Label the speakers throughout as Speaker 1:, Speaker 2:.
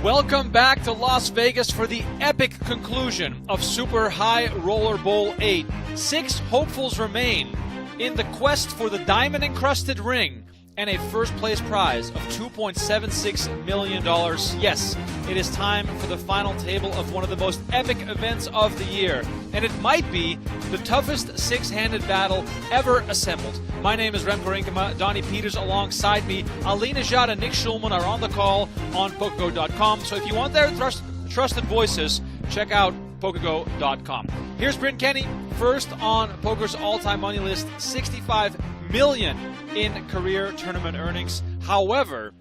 Speaker 1: Welcome back to Las Vegas for the epic conclusion of Super High Roller Bowl 8. 6 hopefuls remain in the quest for the diamond-encrusted ring and a first-place prize of $2.76 million. Yes, it is time for the final table of one of the most epic events of the year, and it might be the toughest six-handed battle ever assembled. My name is Remko Rinkema, Donnie Peters alongside me. Alina Jad and Nick Schulman are on the call on PokerGo.com, so if you want their trusted voices, check out PokerGo.com. Here's Bryn Kenney, first on poker's all-time money list, $65 million in career tournament earnings. However,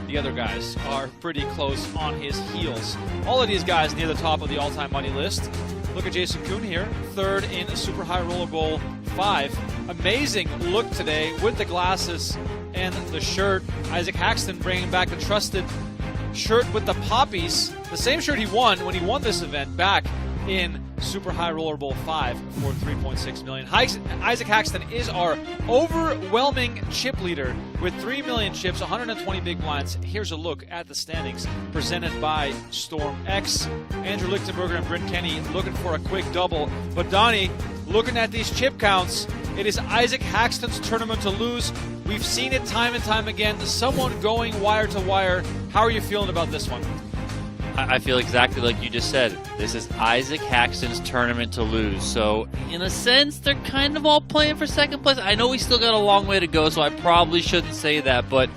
Speaker 1: the other guys are pretty close on his heels. All of these guys near the top of the all-time money list. Look at Jason Koon here, third in Super High Roller Bowl 5. Amazing look today with the glasses and the shirt. Isaac Haxton bringing back the trusted shirt with the poppies. The same shirt he won when he won this event back in Super High Roller Bowl 5 for $3.6 million. Isaac Haxton is our overwhelming chip leader with 3 million chips, 120 big blinds. Here's a look at the standings presented by Storm X. Andrew Lichtenberger and Bryn Kenney looking for a quick double. But Donnie, looking at these chip counts, it is Isaac Haxton's tournament to lose. We've seen it time and time again. Someone going wire to wire. How are you feeling about this one?
Speaker 2: I feel exactly like you just said. This is Isaac Haxton's tournament to lose. So, in a sense, they're kind of all playing for second place. I know we still got a long way to go, so I probably shouldn't say that, but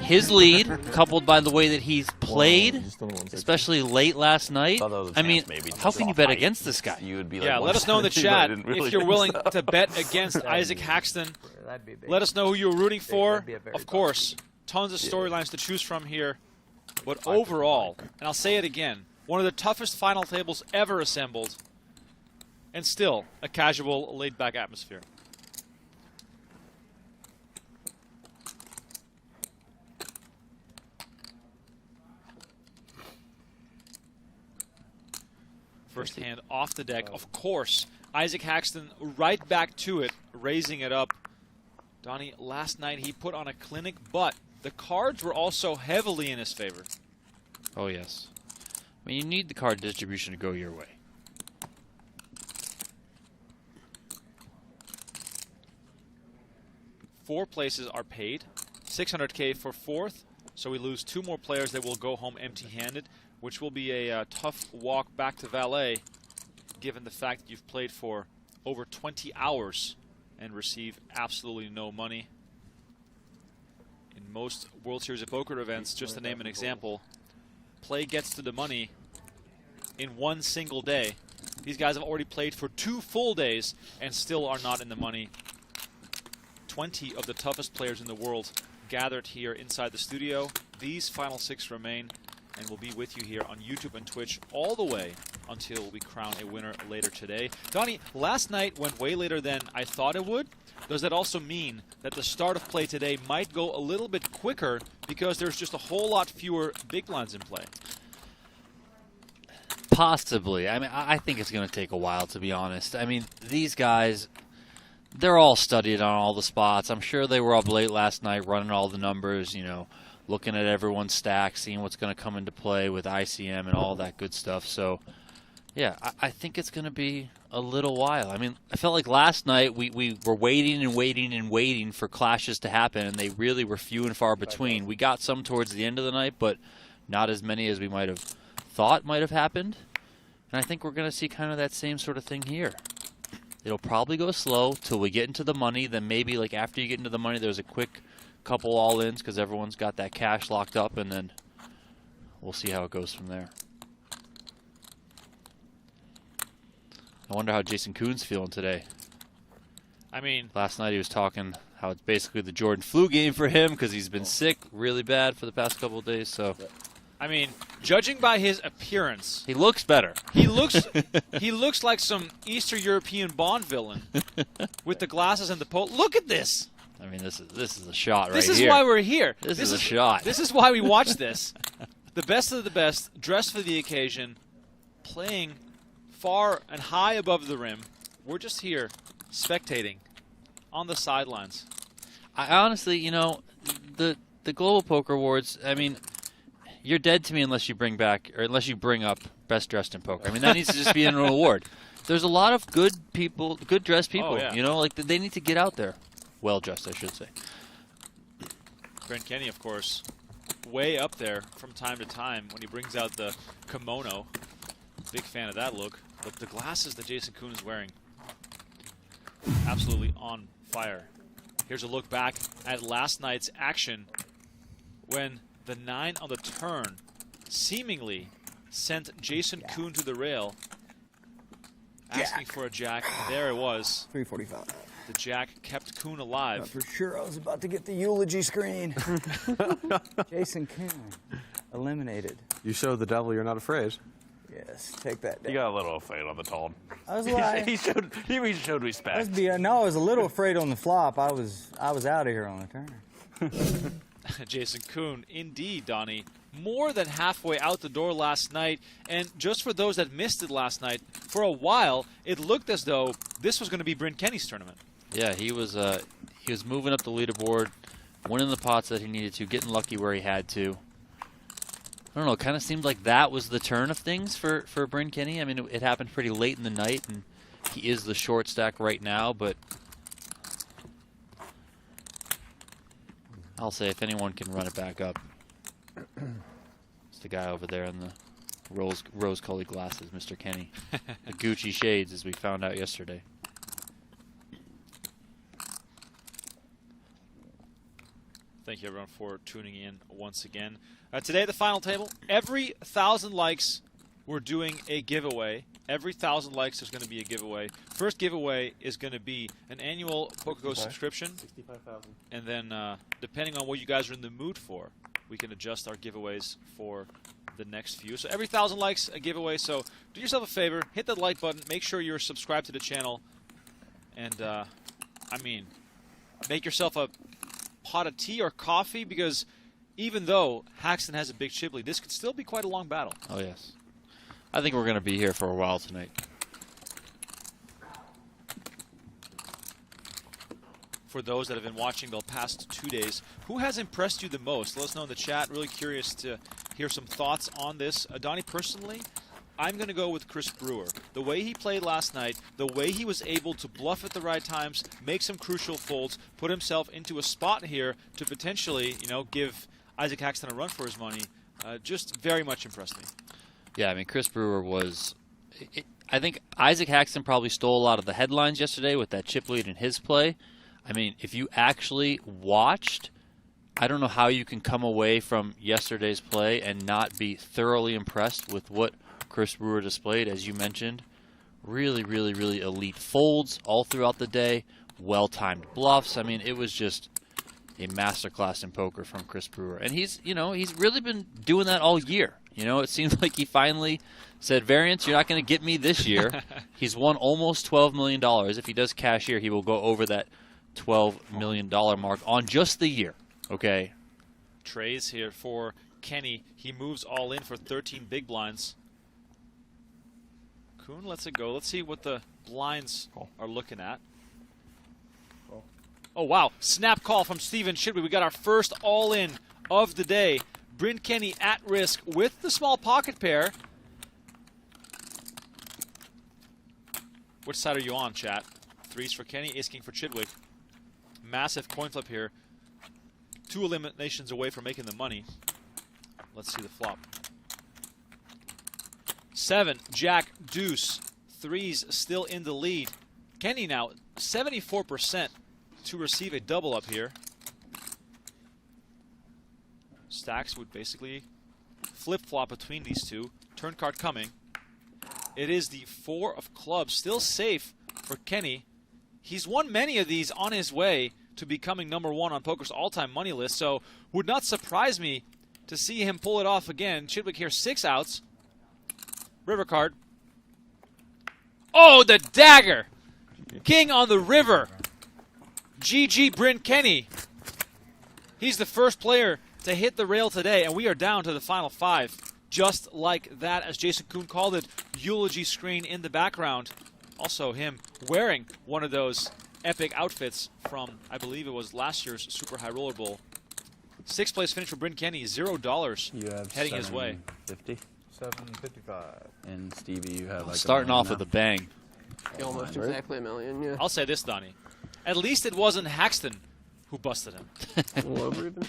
Speaker 2: his lead, coupled by the way that he's played, especially late last night, I mean, how can you bet against this guy?
Speaker 1: Yeah, let us know in the chat if you're willing to bet against Isaac Haxton. Let us know who you're rooting for. Of course, tons of storylines to choose from here. But overall, and I'll say it again, one of the toughest final tables ever assembled, and still a casual, laid-back atmosphere. First hand off the deck, of course. Isaac Haxton right back to it, raising it up. Donnie, last night he put on a clinic, but the cards were also heavily in his favor.
Speaker 2: Oh, yes. I mean, you need the card distribution to go your way.
Speaker 1: Four places are paid. $600K for fourth, so we lose 2 more players that will go home empty-handed, which will be a tough walk back to valet, given the fact that you've played for over 20 hours and receive absolutely no money. In most World Series of Poker events, just to name an example, play gets to the money in one single day. These guys have already played for 2 full days and still are not in the money. 20 of the toughest players in the world gathered here inside the studio. These final 6 remain and will be with you here on YouTube and Twitch all the way until we crown a winner later today. Donnie, last night went way later than I thought it would. Does that also mean that the start of play today might go a little bit quicker because there's just a whole lot fewer big blinds in play?
Speaker 2: Possibly. I mean, I think it's going to take a while, to be honest. I mean, these guys, they're all studied on all the spots. I'm sure they were up late last night running all the numbers, you know, looking at everyone's stacks, seeing what's going to come into play with ICM and all that good stuff. So, yeah, I think it's going to be a little while. I mean, I felt like last night we were waiting and waiting and waiting for clashes to happen, and they really were few and far between. We got some towards the end of the night, but not as many as we might have thought might have happened. And I think we're going to see kind of that same sort of thing here. It'll probably go slow till we get into the money. Then maybe like after you get into the money, there's a quick couple all-ins because everyone's got that cash locked up, and then we'll see how it goes from there. I wonder how Jason Koon's feeling today.
Speaker 1: I mean,
Speaker 2: last night he was talking how it's basically the Jordan flu game for him because he's been sick really bad for the past couple of days. So,
Speaker 1: I mean, judging by his appearance,
Speaker 2: he looks better.
Speaker 1: He looks like some Eastern European Bond villain with the glasses and the pole. Look at this.
Speaker 2: I mean, this is a shot right here.
Speaker 1: This is why we're here.
Speaker 2: This is a shot.
Speaker 1: This is why we watch this. The best of the best, dressed for the occasion, playing far and high above the rim. We're just here spectating on the sidelines.
Speaker 2: I honestly, you know, the Global Poker Awards, I mean, you're dead to me unless you bring up best dressed in poker. I mean, that needs to just be an award. There's a lot of good people, good dressed people.
Speaker 1: Oh, yeah.
Speaker 2: You know, like they need to get out there, well dressed, I should say.
Speaker 1: Bryn Kenney, of course, way up there from time to time when he brings out the kimono. Big fan of that look. But the glasses that Jason Koon is wearing, absolutely on fire. Here's a look back at last night's action when the 9 on the turn seemingly sent Jason Koon to the rail, asking for a jack. And there it was.
Speaker 3: 345.
Speaker 1: The jack kept Koon alive.
Speaker 3: For sure, I was about to get the eulogy screen. Jason Koon eliminated.
Speaker 4: You showed the devil you're not afraid.
Speaker 3: Yes, take that down.
Speaker 5: You got a little afraid on the tone.
Speaker 3: I was like,
Speaker 5: he showed respect.
Speaker 3: no, I was a little afraid on the flop. I was out of here on the turn.
Speaker 1: Jason Koon, indeed, Donnie, more than halfway out the door last night. And just for those that missed it last night, for a while, it looked as though this was going to be Bryn Kenney's tournament.
Speaker 2: Yeah, he was moving up the leaderboard, winning the pots that he needed to, getting lucky where he had to. I don't know, it kind of seemed like that was the turn of things for Bryn Kenney. I mean, it happened pretty late in the night, and he is the short stack right now, but I'll say if anyone can run it back up, it's the guy over there in the rose-colored glasses, Mr. Kenney. The Gucci shades, as we found out yesterday.
Speaker 1: Thank you, everyone, for tuning in once again. Today, the final table. Every 1,000 likes, we're doing a giveaway. Every 1,000 likes, there's going to be a giveaway. First giveaway is going to be an annual PokerGo subscription.
Speaker 4: 65,000.
Speaker 1: And then, depending on what you guys are in the mood for, we can adjust our giveaways for the next few. So every 1,000 likes, a giveaway. So do yourself a favor, hit that like button, make sure you're subscribed to the channel, and, I mean, make yourself a pot of tea or coffee, because even though Haxton has a big chip lead, this could still be quite a long battle.
Speaker 2: Oh, yes. I think we're going to be here for a while tonight.
Speaker 1: For those that have been watching the past 2 days, who has impressed you the most? Let us know in the chat. Really curious to hear some thoughts on this. Donnie, personally, I'm going to go with Chris Brewer. The way he played last night, the way he was able to bluff at the right times, make some crucial folds, put himself into a spot here to potentially, give Isaac Haxton a run for his money, just very much impressed me.
Speaker 2: Yeah, I mean, Chris Brewer was... I think Isaac Haxton probably stole a lot of the headlines yesterday with that chip lead in his play. I mean, if you actually watched, I don't know how you can come away from yesterday's play and not be thoroughly impressed with what Chris Brewer displayed, as you mentioned. Really, really, really elite folds all throughout the day. Well-timed bluffs. I mean, it was just a masterclass in poker from Chris Brewer. And he's really been doing that all year. It seems like he finally said, Variance, you're not going to get me this year. He's won almost $12 million. If he does cash here, he will go over that $12 million mark on just the year. Okay.
Speaker 1: Trays here for Kenney. He moves all in for 13 big blinds. Koon lets it go. Let's see what the blinds are looking at. Oh, wow. Snap call from Steven Chidwick. We got our first all-in of the day. Bryn Kenney at risk with the small pocket pair. Which side are you on, chat? Threes for Kenney, ace-king for Chidwick. Massive coin flip here. 2 eliminations away from making the money. Let's see the flop. 7, Jack, Deuce. Threes still in the lead. Kenney now 74% to receive a double up here. Stacks would basically flip-flop between these two. Turn card coming. It is the 4 of clubs. Still safe for Kenney. He's won many of these on his way to becoming #1 on poker's all-time money list, so would not surprise me to see him pull it off again. Chidwick here, 6 outs. River card. Oh, the dagger! King on the river. GG Bryn Kenney. He's the first player to hit the rail today, and we are down to the final 5. Just like that, as Jason Koon called it, eulogy screen in the background. Also him wearing one of those epic outfits from, I believe it was last year's Super High Roller Bowl. Sixth place finish for Bryn Kenney, $0
Speaker 6: You have
Speaker 1: heading his way.
Speaker 6: 750.
Speaker 3: 755.
Speaker 6: And Stevie, you have like
Speaker 2: Starting off with a bang.
Speaker 7: Almost
Speaker 6: Right?
Speaker 7: exactly a million, yeah.
Speaker 1: I'll say this, Donnie. At least it wasn't Haxton who busted him.
Speaker 7: A little over even.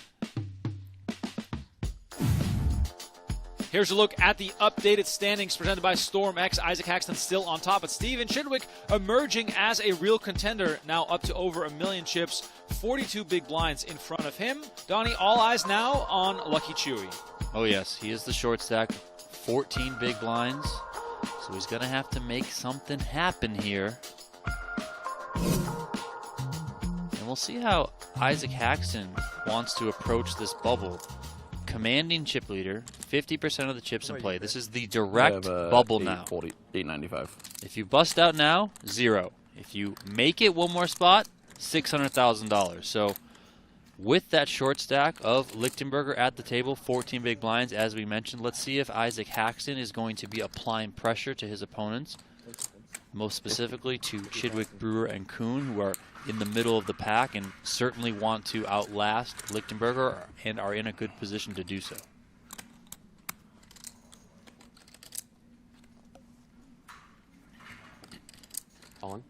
Speaker 1: Here's a look at the updated standings presented by Storm X. Isaac Haxton still on top, but Steven Chidwick emerging as a real contender, now up to over 1 million chips, 42 big blinds in front of him. Donnie, all eyes now on Lucky Chewy.
Speaker 2: Oh, yes. He is the short stack. 14 big blinds. So he's going to have to make something happen here. And we'll see how Isaac Haxton wants to approach this bubble. Commanding chip leader, 50% of the chips in play. This is the direct bubble now.
Speaker 6: 895.
Speaker 2: If you bust out now, 0. If you make it one more spot, $600,000. So with that short stack of Lichtenberger at the table, 14 big blinds, as we mentioned, let's see if Isaac Haxton is going to be applying pressure to his opponents, most specifically to Chidwick, Brewer, and Koon, who are in the middle of the pack and certainly want to outlast Lichtenberger and are in a good position to do so.
Speaker 5: All in.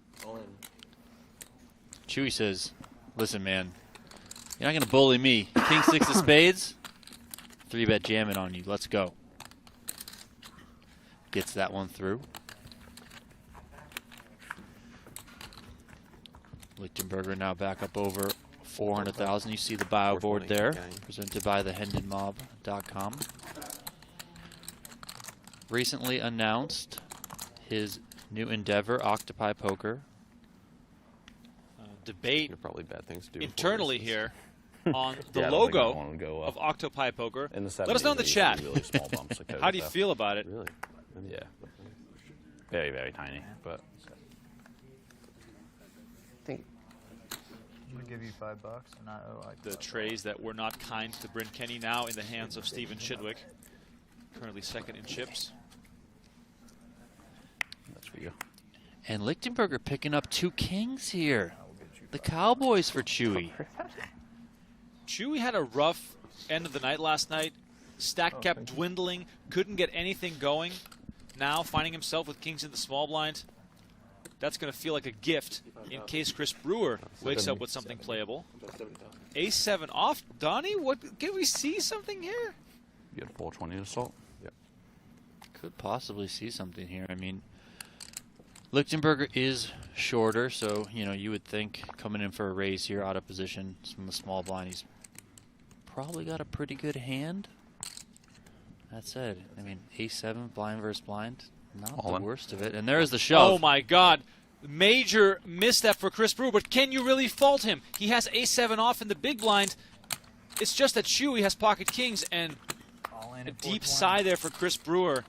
Speaker 2: Chewy says, listen, man, you're not going to bully me. King 6 of spades, 3-bet jamming on you. Let's go. Gets that one through. Lichtenberger now back up over 400,000. You see the bio board there, presented by thehendonmob.com. Recently announced his new endeavor, Octopi Poker.
Speaker 1: Debate
Speaker 5: You're probably bad things to do.
Speaker 1: internally here on the
Speaker 6: Yeah, I don't think I
Speaker 1: logo
Speaker 6: want to go
Speaker 1: of
Speaker 6: up.
Speaker 1: Octopi Poker.
Speaker 6: In the
Speaker 1: Let us know in the
Speaker 6: 70s,
Speaker 1: chat.
Speaker 6: Really small bumps that
Speaker 1: How do you
Speaker 6: goes
Speaker 1: feel about it?
Speaker 5: Really?
Speaker 6: up. Yeah. Very, very tiny. But
Speaker 7: I think
Speaker 3: I'm gonna give you $5 and I owe like
Speaker 1: The trays that were not kind to Bryn Kenney now in the hands of Steven Chidwick, currently second in chips.
Speaker 6: that's for you.
Speaker 2: And Lichtenberger picking up 2 kings here. The Cowboys for Chewy.
Speaker 1: Chewy had a rough end of the night last night. Stack kept dwindling, couldn't get anything going. Now finding himself with kings in the small blind. That's going to feel like a gift in case Chris Brewer wakes up with something playable. Ace-7 off. Donnie, what, can we see something here?
Speaker 6: You had 420 to salt.
Speaker 5: Yep.
Speaker 2: Could possibly see something here. I mean, Lichtenberger is shorter, so you would think coming in for a raise here out of position from the small blind, he's probably got a pretty good hand. That said, I mean, Ace-7 blind versus blind, not
Speaker 6: All
Speaker 2: the
Speaker 6: in.
Speaker 2: worst of it. And there's the shove.
Speaker 1: Oh my God. Major misstep for Chris Brewer, but can you really fault him? He has Ace-7 off in the big blind. It's just that Chewy has pocket kings, and
Speaker 3: all in
Speaker 1: a
Speaker 3: at
Speaker 1: deep
Speaker 3: 420.
Speaker 1: sigh there for Chris Brewer.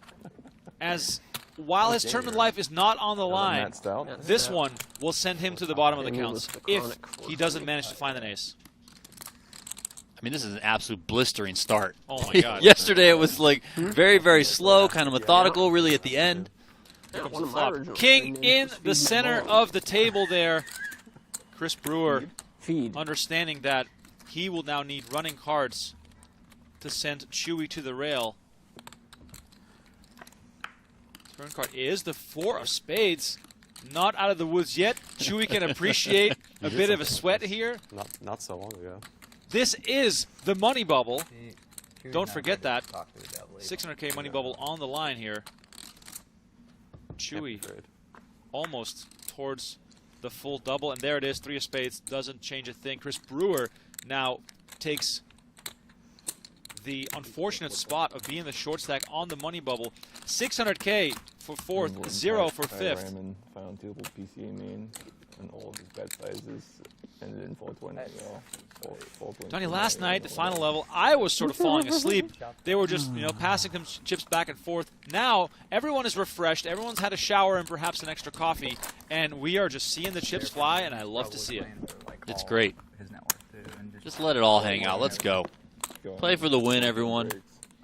Speaker 1: As while his tournament life is not on the line,
Speaker 5: Maxed out.
Speaker 1: this one will send him to the bottom of the
Speaker 7: And he
Speaker 1: counts
Speaker 7: was the
Speaker 1: if
Speaker 7: chronic
Speaker 1: he doesn't manage to find an ace.
Speaker 2: I mean, this is an absolute blistering start.
Speaker 1: Oh my God.
Speaker 2: Yesterday it was like very, very slow, kind of methodical, really at the end.
Speaker 7: yeah,
Speaker 1: Comes
Speaker 7: one
Speaker 1: the
Speaker 7: of my
Speaker 1: flop.
Speaker 7: original
Speaker 1: King
Speaker 7: opinions
Speaker 1: in
Speaker 7: was
Speaker 1: the
Speaker 7: feed
Speaker 1: center
Speaker 7: ball.
Speaker 1: of the table there. Chris Brewer
Speaker 7: Feed.
Speaker 1: understanding that he will now need running cards to send Chewy to the rail. Turn card is the 4 of spades. Not out of the woods yet. Chewy can appreciate a bit of a sweat here.
Speaker 5: Not so long ago.
Speaker 1: This is the money bubble.
Speaker 3: Chewy's
Speaker 1: Don't
Speaker 3: not
Speaker 1: forget
Speaker 3: gonna
Speaker 1: that.
Speaker 3: talk to the devil either.
Speaker 1: 600K money bubble on the line here. Chewy
Speaker 5: Trade.
Speaker 1: almost towards the full double, and there it is, 3 of spades, doesn't change a thing. Chris Brewer now takes the unfortunate spot of being the short stack on the money bubble. 600K for fourth, 0 for fifth.
Speaker 8: Raymond found two PCA main, and all of his bet sizes ended in 420.
Speaker 1: Donnie, last night, the final level, I was sort of falling asleep. They were just, passing some chips back and forth. Now, everyone is refreshed. Everyone's had a shower and perhaps an extra coffee. And we are just seeing the chips fly, and I love to see it.
Speaker 2: It's great.
Speaker 3: His network too, and
Speaker 2: Just let it all hang out. Let's go. Play for the win, everyone.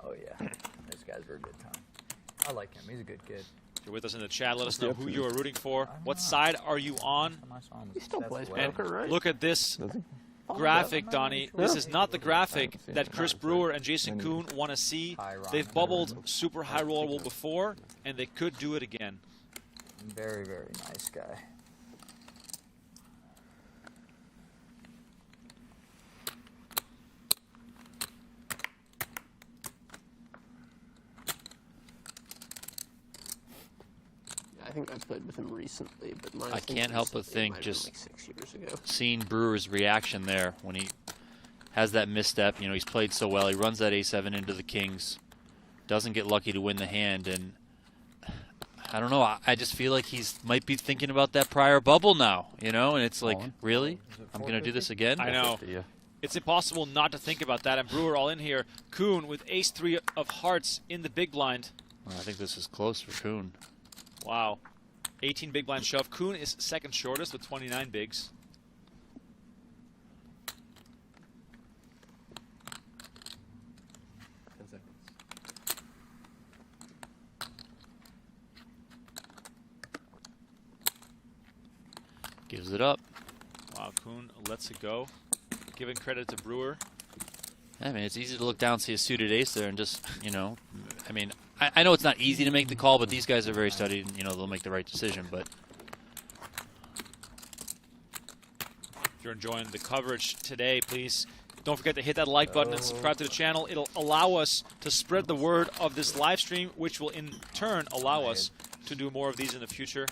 Speaker 3: oh yeah, those guys were a good time. I like him. He's a good kid.
Speaker 1: If you're with us in the chat, let us know who you are rooting for. What side are you on?
Speaker 3: I saw him
Speaker 7: He still plays
Speaker 3: successful.
Speaker 1: And
Speaker 7: poker, right?
Speaker 1: look at this
Speaker 8: Does he?
Speaker 1: graphic, Donnie. This is not the graphic that Chris Brewer and Jason Koon want to see. They've bubbled super high rollable before, and they could do it again.
Speaker 3: Very, very nice guy.
Speaker 7: I think I played with him recently, but
Speaker 2: I can't help but think just
Speaker 7: like 6 years ago.
Speaker 2: seeing Brewer's reaction there when he has that misstep. You know, he's played so well. He runs that A7 into the kings, doesn't get lucky to win the hand, and I don't know. I just feel like he's might be thinking about that prior bubble now, you know, and it's like, really? I'm going to do this again?
Speaker 1: I know. It's impossible not to think about that. And Brewer all in here. Koon with ace-3 of hearts in the big blind.
Speaker 2: Well, I think this is close for Koon.
Speaker 1: Wow. 18 big blind shove. Koon is second shortest with 29 bigs.
Speaker 2: Gives it up.
Speaker 1: Wow, Koon lets it go. Giving credit to Brewer.
Speaker 2: I mean, it's easy to look down, see a suited ace there, and just, you know, I mean, I know it's not easy to make the call, but these guys are very studied, and, you know, they'll make the right decision. But
Speaker 1: if you're enjoying the coverage today, please don't forget to hit that like button and subscribe to the channel. It'll allow us to spread the word of this live stream, which will in turn allow us to do more of these in the future.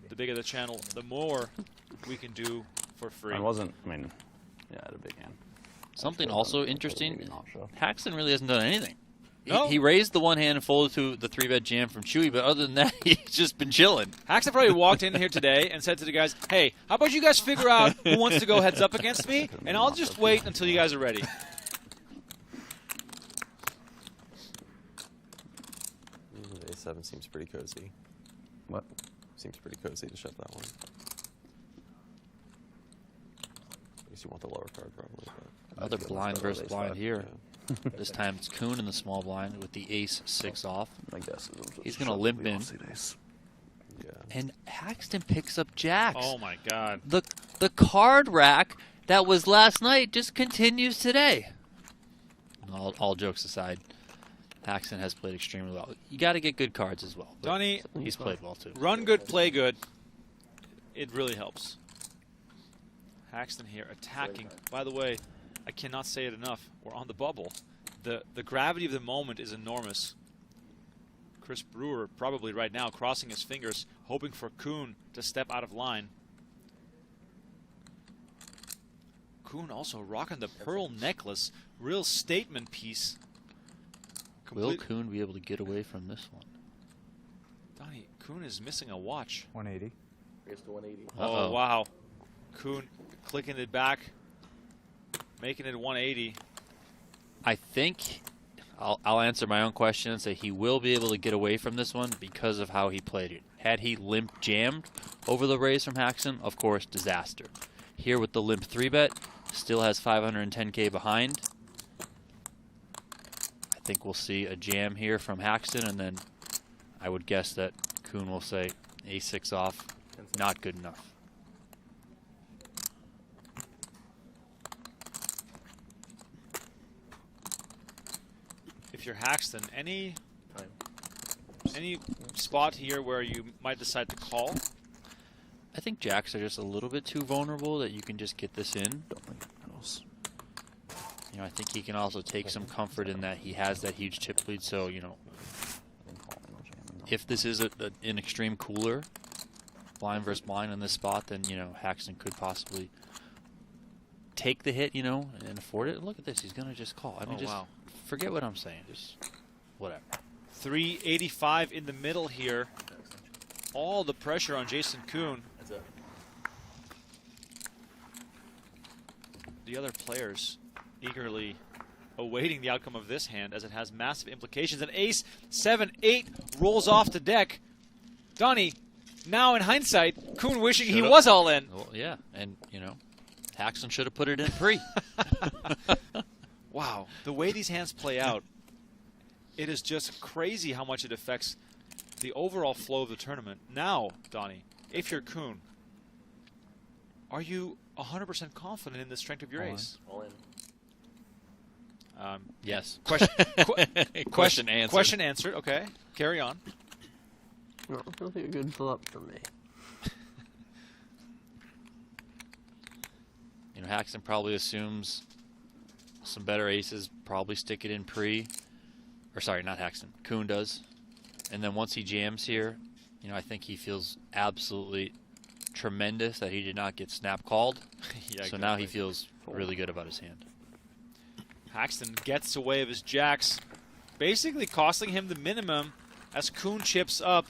Speaker 1: The bigger the channel, the more we can do for free.
Speaker 6: I wasn't, I mean, yeah, I had a big hand.
Speaker 2: something also interesting,
Speaker 6: Maybe not, so.
Speaker 2: Haxton really hasn't done anything.
Speaker 1: No.
Speaker 2: He raised the one hand and folded to the 3-bet jam from Chewy, but other than that, he's just been chilling.
Speaker 1: Haxton probably walked in here today and said to the guys, hey, how about you guys figure out who wants to go heads up against me, and I'll just wait until you guys are ready.
Speaker 5: A7 seems pretty cozy.
Speaker 6: What?
Speaker 5: Seems pretty cozy to shove that one. I guess you want the lower card probably. But
Speaker 2: Another blind versus blind here.
Speaker 5: yeah.
Speaker 2: This time it's Koon in the small blind with the ace-6 off.
Speaker 6: My guess is
Speaker 2: He's going to limp in.
Speaker 5: Yeah.
Speaker 2: And Haxton picks up jacks.
Speaker 1: Oh, my God.
Speaker 2: The card rack that was last night just continues today. All jokes aside, Haxton has played extremely well. You got to get good cards as well. but
Speaker 1: Donnie,
Speaker 2: he's played well too.
Speaker 1: run good, play good. It really helps. Haxton here attacking. By the way, I cannot say it enough. We're on the bubble. The gravity of the moment is enormous. Chris Brewer probably right now crossing his fingers, hoping for Koon to step out of line. Koon also rocking the pearl necklace. Real statement piece.
Speaker 2: Will Koon be able to get away from this one?
Speaker 1: Donnie, Koon is missing a watch.
Speaker 3: 180.
Speaker 7: Here's the 180.
Speaker 1: Oh, wow. Koon clicking it back, making it 180.
Speaker 2: I think I'll answer my own question and say he will be able to get away from this one because of how he played it. Had he limp jammed over the raise from Haxton, of course, disaster. Here with the limp 3-bet, still has 510K behind. I think we'll see a jam here from Haxton, and then I would guess that Koon will say A6 off, not good enough.
Speaker 1: If you're Haxton, any spot here where you might decide to call?
Speaker 2: I think jacks are just a little bit too vulnerable that you can just get this in. You know, I think he can also take some comfort in that he has that huge chip lead. So, you know, if this is an extreme cooler, blind versus blind in this spot, then, you know, Haxton could possibly take the hit, you know, and afford it. Look at this. He's going to just call. I mean, just forget what I'm saying. Just whatever.
Speaker 1: 385 in the middle here. All the pressure on Jason Koon. The other players eagerly awaiting the outcome of this hand as it has massive implications. An ace, 7, 8 rolls off the deck. Donnie, now in hindsight, Koon wishing he was all in.
Speaker 2: Well, yeah, and, you know, Haxton should have put it in pre.
Speaker 1: Wow, the way these hands play out, it is just crazy how much it affects the overall flow of the tournament. Now, Donnie, if you're Koon, Are you 100% confident in the strength of your ace?
Speaker 8: All in.
Speaker 2: Yes.
Speaker 1: Question
Speaker 2: answered.
Speaker 1: Question answered. Okay. Carry on.
Speaker 7: No, really a good flop for me.
Speaker 2: You know, Haxton probably assumes some better aces, probably stick it in pre. Or sorry, not Haxton. Koon does. And then once he jams here, you know, I think he feels absolutely tremendous that he did not get snap called.
Speaker 1: Yeah,
Speaker 2: so now he feels really good about his hand.
Speaker 1: Haxton gets away of his jacks, basically costing him the minimum as Koon chips up.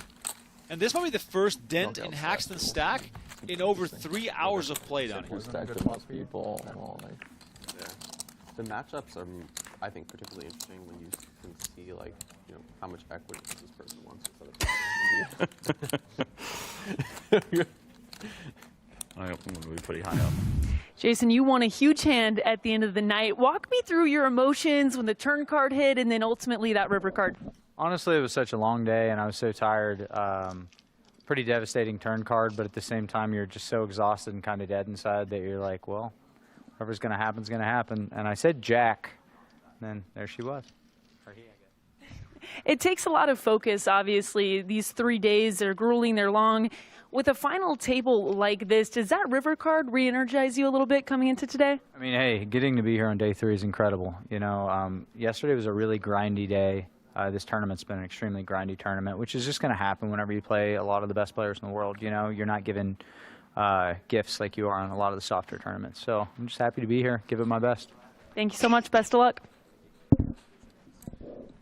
Speaker 1: And this might be the first dent in Haxton's stack in over 3 hours of play, Donnie.
Speaker 8: Stacked with lots of people all night.
Speaker 5: Yeah. The matchups are, I think, particularly interesting when you can see, like, you know, how much equity this person wants instead of.
Speaker 6: I hope I'm going to be pretty high up.
Speaker 9: Jason, you won a huge hand at the end of the night. Walk me through your emotions when the turn card hit and then ultimately that river card.
Speaker 3: Honestly, it was such a long day, and I was so tired. Pretty devastating turn card, but at the same time, you're just so exhausted and kind of dead inside that you're like, well, whatever's going to happen is going to happen. And I said Jack, and then there she was. Or he, I guess.
Speaker 9: It takes a lot of focus, obviously. These 3 days, they're grueling, they're long. With a final table like this, does that river card re-energize you a little bit coming into today?
Speaker 3: I mean, hey, getting to be here on day 3 is incredible. You know, yesterday was a really grindy day. This tournament's been an extremely grindy tournament, which is just going to happen whenever you play a lot of the best players in the world. You know, you're not given gifts like you are on a lot of the softer tournaments. So I'm just happy to be here, give it my best.
Speaker 9: Thank you so much. Best of luck.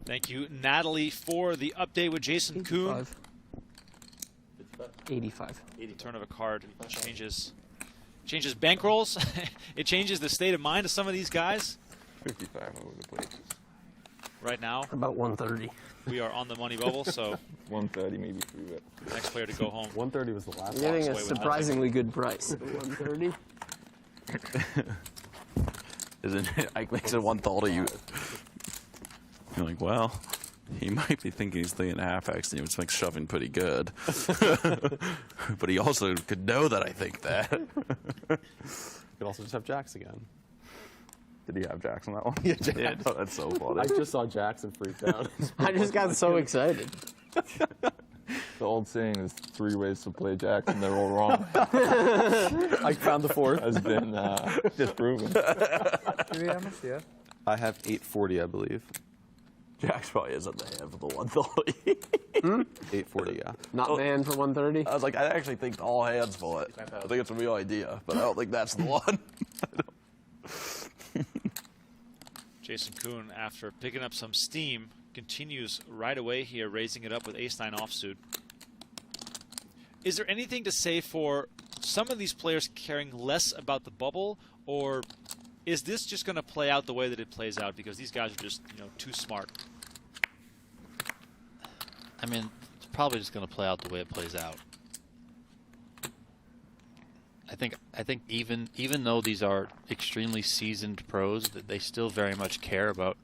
Speaker 1: Thank you, Natalie, for the update with Jason Koon.
Speaker 7: 85.
Speaker 1: Turn of a card changes bankrolls. It changes the state of mind of some of these guys.
Speaker 8: 55 over the plate.
Speaker 1: Right now,
Speaker 7: About 130.
Speaker 1: we are on the money bubble, so
Speaker 8: 130, maybe 3 bet.
Speaker 1: next player to go home.
Speaker 5: 130 was the last
Speaker 7: You're getting
Speaker 1: away
Speaker 7: a
Speaker 1: with
Speaker 7: surprisingly good price. 130.
Speaker 6: Isn't it? Ike makes it 130. You're like, well, he might be thinking he's 3.5x, and he was shoving pretty good. But he also could know that I think that.
Speaker 5: Could also just have Jacks again.
Speaker 8: Did he have Jacks on that one?
Speaker 5: Yeah, Jacks.
Speaker 6: Oh, that's so funny.
Speaker 5: I just saw Jacks and freaked out.
Speaker 7: I just got so excited.
Speaker 8: The old saying is 3 ways to play Jacks, and they're all wrong.
Speaker 5: I found the 4th.
Speaker 8: Has been disproven.
Speaker 5: I have 840, I believe.
Speaker 6: Jacks probably isn't the hand for the 130.
Speaker 5: 840, yeah.
Speaker 7: Not banned for 130.
Speaker 6: I was like, I actually think all hands for it. I think it's a real idea, but I don't think that's the one.
Speaker 1: Jason Koon, after picking up some steam, continues right away here, raising it up with ace-9 offsuit. Is there anything to say for some of these players caring less about the bubble, or is this just going to play out the way that it plays out because these guys are just, you know, too smart?
Speaker 2: I mean, it's probably just going to play out the way it plays out. I think even though these are extremely seasoned pros, that they still very much care about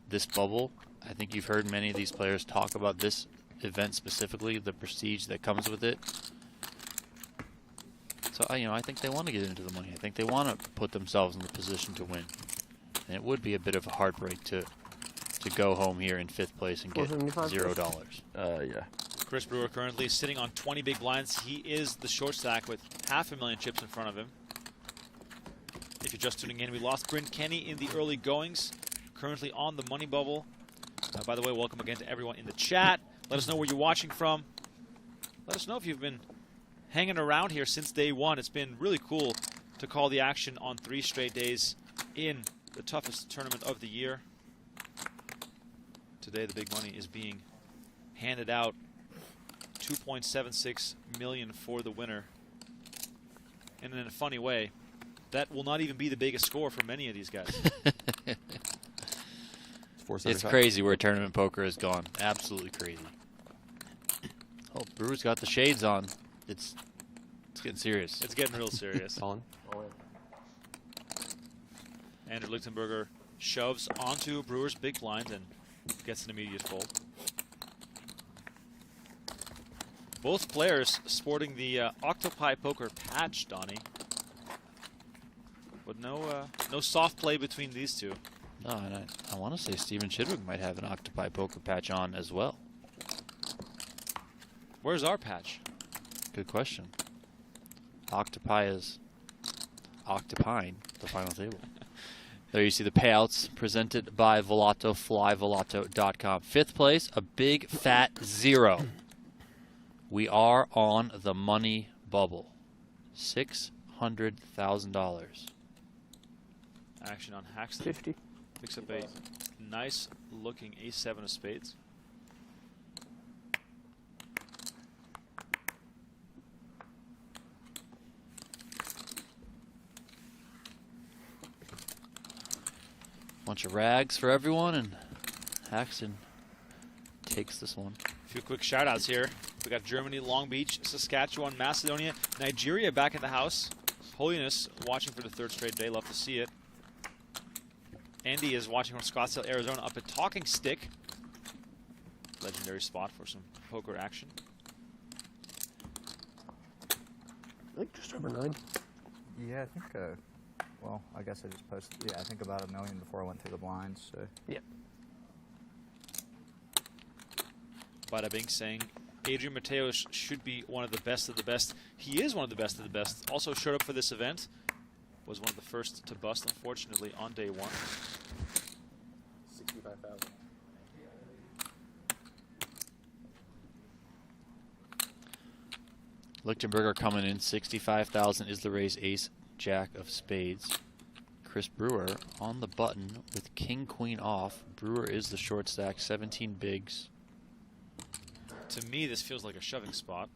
Speaker 2: this bubble. I think you've heard many of these players talk about this event specifically, the prestige that comes with it. So you know, I think they want to get into the money. I think they want to put themselves in the position to win. And it would be a bit of a heartbreak to go home here in 5th place and get $0.
Speaker 8: Yeah.
Speaker 1: Chris Brewer currently sitting on 20 big blinds. He is the short stack with 500,000 chips in front of him. If you're just tuning in, we lost Bryn Kenney in the early goings, currently on the money bubble. By the way, welcome again to everyone in the chat. Let us know where you're watching from. Let us know if you've been hanging around here since day one. It's been really cool to call the action on 3 straight days in the toughest tournament of the year. Today, the big money is being handed out. $2.76 million for the winner. And in a funny way, that will not even be the biggest score for many of these guys.
Speaker 2: It's crazy where tournament poker has gone. Absolutely crazy. Oh, Brewer's got the shades on. It's getting serious.
Speaker 1: It's getting real serious.
Speaker 5: Colin?
Speaker 1: Andrew Lichtenberger shoves onto Brewer's big blind and gets an immediate fold. Both players sporting the Octopi Poker patch, Donnie. no soft play between these two.
Speaker 2: No, and I want to say Steven Chidwick might have an Octopi poker patch on as well.
Speaker 1: Where's our patch?
Speaker 2: Good question. Octopi is octopine the final table. There you see the payouts presented by Volato, flyvolato.com. 5th place, a big fat 0. We are on the money bubble. $600,000.
Speaker 1: Action on Haxton.
Speaker 7: 50.
Speaker 1: Picks up a nice looking ace-7 of spades.
Speaker 2: Bunch of rags for everyone, and Haxton takes this one.
Speaker 1: A few quick shout-outs here. We got Germany, Long Beach, Saskatchewan, Macedonia, Nigeria back in the house. Holiness watching for the 3rd straight day. Love to see it. Andy is watching from Scottsdale, Arizona, up at Talking Stick. Legendary spot for some poker action.
Speaker 7: I think just over 9.
Speaker 3: Yeah, I think. Well, I guess I just posted. Yeah, I think about $1 million before I went through the blinds. So.
Speaker 7: Yeah.
Speaker 1: Bada Bing saying Adrian Mateos should be one of the best of the best. He is one of the best of the best. Also showed up for this event. Was one of the first to bust, unfortunately, on day 1.
Speaker 5: 65,000.
Speaker 2: Lichtenberger coming in, 65,000 is the raise, ace, jack of spades. Chris Brewer on the button with king, queen off. Brewer is the short stack, 17 bigs.
Speaker 1: To me, this feels like a shoving spot.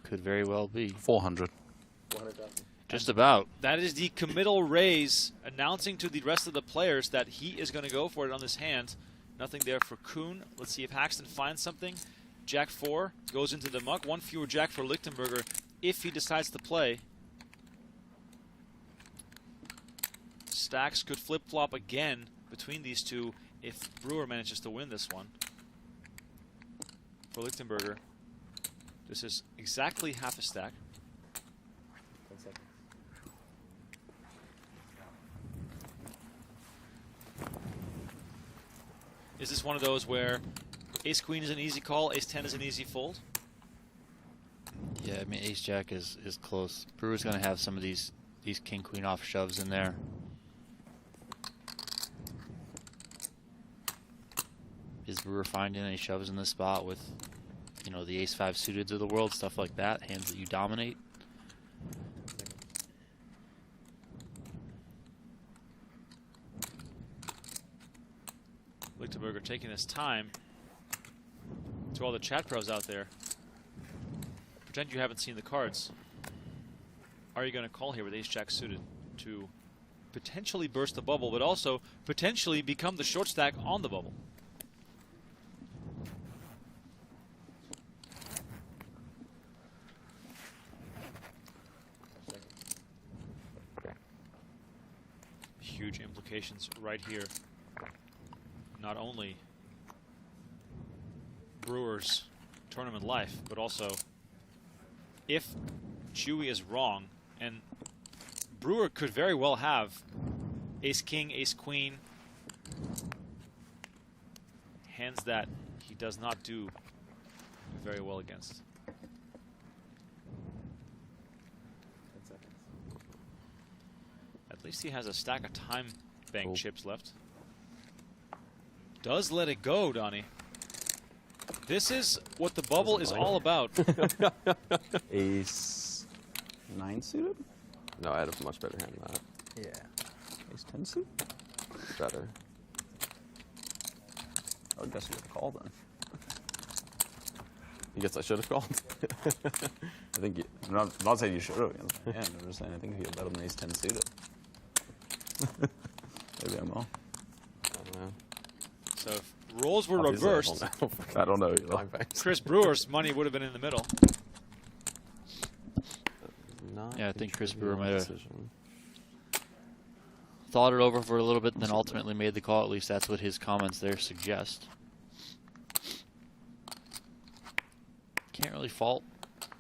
Speaker 2: Could very well be.
Speaker 6: 400.
Speaker 5: 400,000.
Speaker 2: Just about.
Speaker 1: That is the committal raise, announcing to the rest of the players that he is going to go for it on this hand. Nothing there for Koon. Let's see if Haxton finds something. Jack 4 goes into the muck. One fewer jack for Lichtenberger if he decides to play. Stacks could flip-flop again between these two if Brewer manages to win this one. For Lichtenberger, this is exactly half a stack.
Speaker 5: 10 seconds.
Speaker 1: Is this one of those where ace-queen is an easy call, ace-10 is an easy fold?
Speaker 2: Yeah, I mean, ace-jack is close. Brewer's going to have some of these king-queen off shoves in there. Is Brewer finding any shoves in this spot with, you know, the ace-5 suited of the world, stuff like that, hands that you dominate?
Speaker 1: Lichtenberger taking his time. To all the chat pros out there, pretend you haven't seen the cards. Are you going to call here with ace-jack suited to potentially burst the bubble, but also potentially become the short stack on the bubble? Huge implications right here. Not only Brewer's tournament life, but also if Chewy is wrong, and Brewer could very well have ace-king, ace-queen, hands that he does not do very well against.
Speaker 5: 10 seconds.
Speaker 1: At least he has a stack of time bank chips left. Does let it go, Donnie. This is what the bubble is all about.
Speaker 6: Ace 9 suited?
Speaker 5: No, I had a much better hand than that.
Speaker 6: Yeah. Ace 10 suit?
Speaker 5: Better.
Speaker 6: I would guess you would call then.
Speaker 5: I guess I should have called.
Speaker 6: I think I'm not saying you should have. Yeah, I'm just saying I think you're better than ace 10 suited. Maybe I'm wrong.
Speaker 5: I don't know.
Speaker 1: So if roles were
Speaker 5: Obviously,
Speaker 1: reversed,
Speaker 6: I don't know. Either.
Speaker 1: Chris Brewer's money would have been in the middle.
Speaker 2: Yeah, I think Chris Brewer might have thought it over for a little bit and then ultimately made the call. At least that's what his comments there suggest. Can't really fault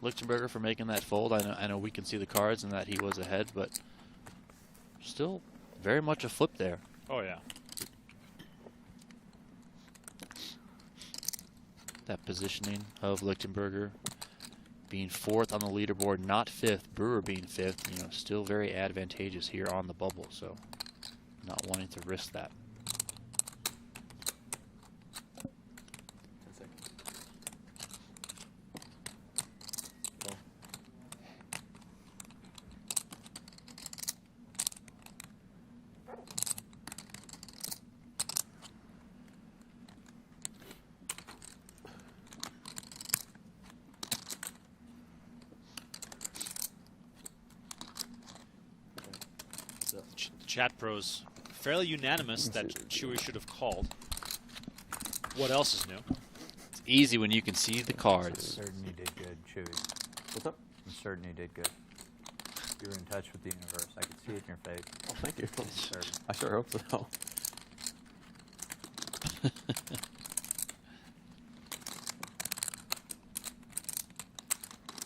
Speaker 2: Lichtenberger for making that fold. I know we can see the cards and that he was ahead, but still very much a flip there.
Speaker 1: Oh, yeah.
Speaker 2: That positioning of Lichtenberger being 4th on the leaderboard, not 5th. Brewer being 5th, you know, still very advantageous here on the bubble. So not wanting to risk that.
Speaker 1: Chat pros fairly unanimous that Chewy should have called. What else is new?
Speaker 2: It's easy when you can see the
Speaker 3: I'm
Speaker 2: cards.
Speaker 3: certain you did good, Chewy.
Speaker 5: What's up?
Speaker 3: I'm certain you did good. You were in touch with the universe. I could see it in your face.
Speaker 5: Oh, thank you.
Speaker 3: Certain.
Speaker 5: I sure hope so.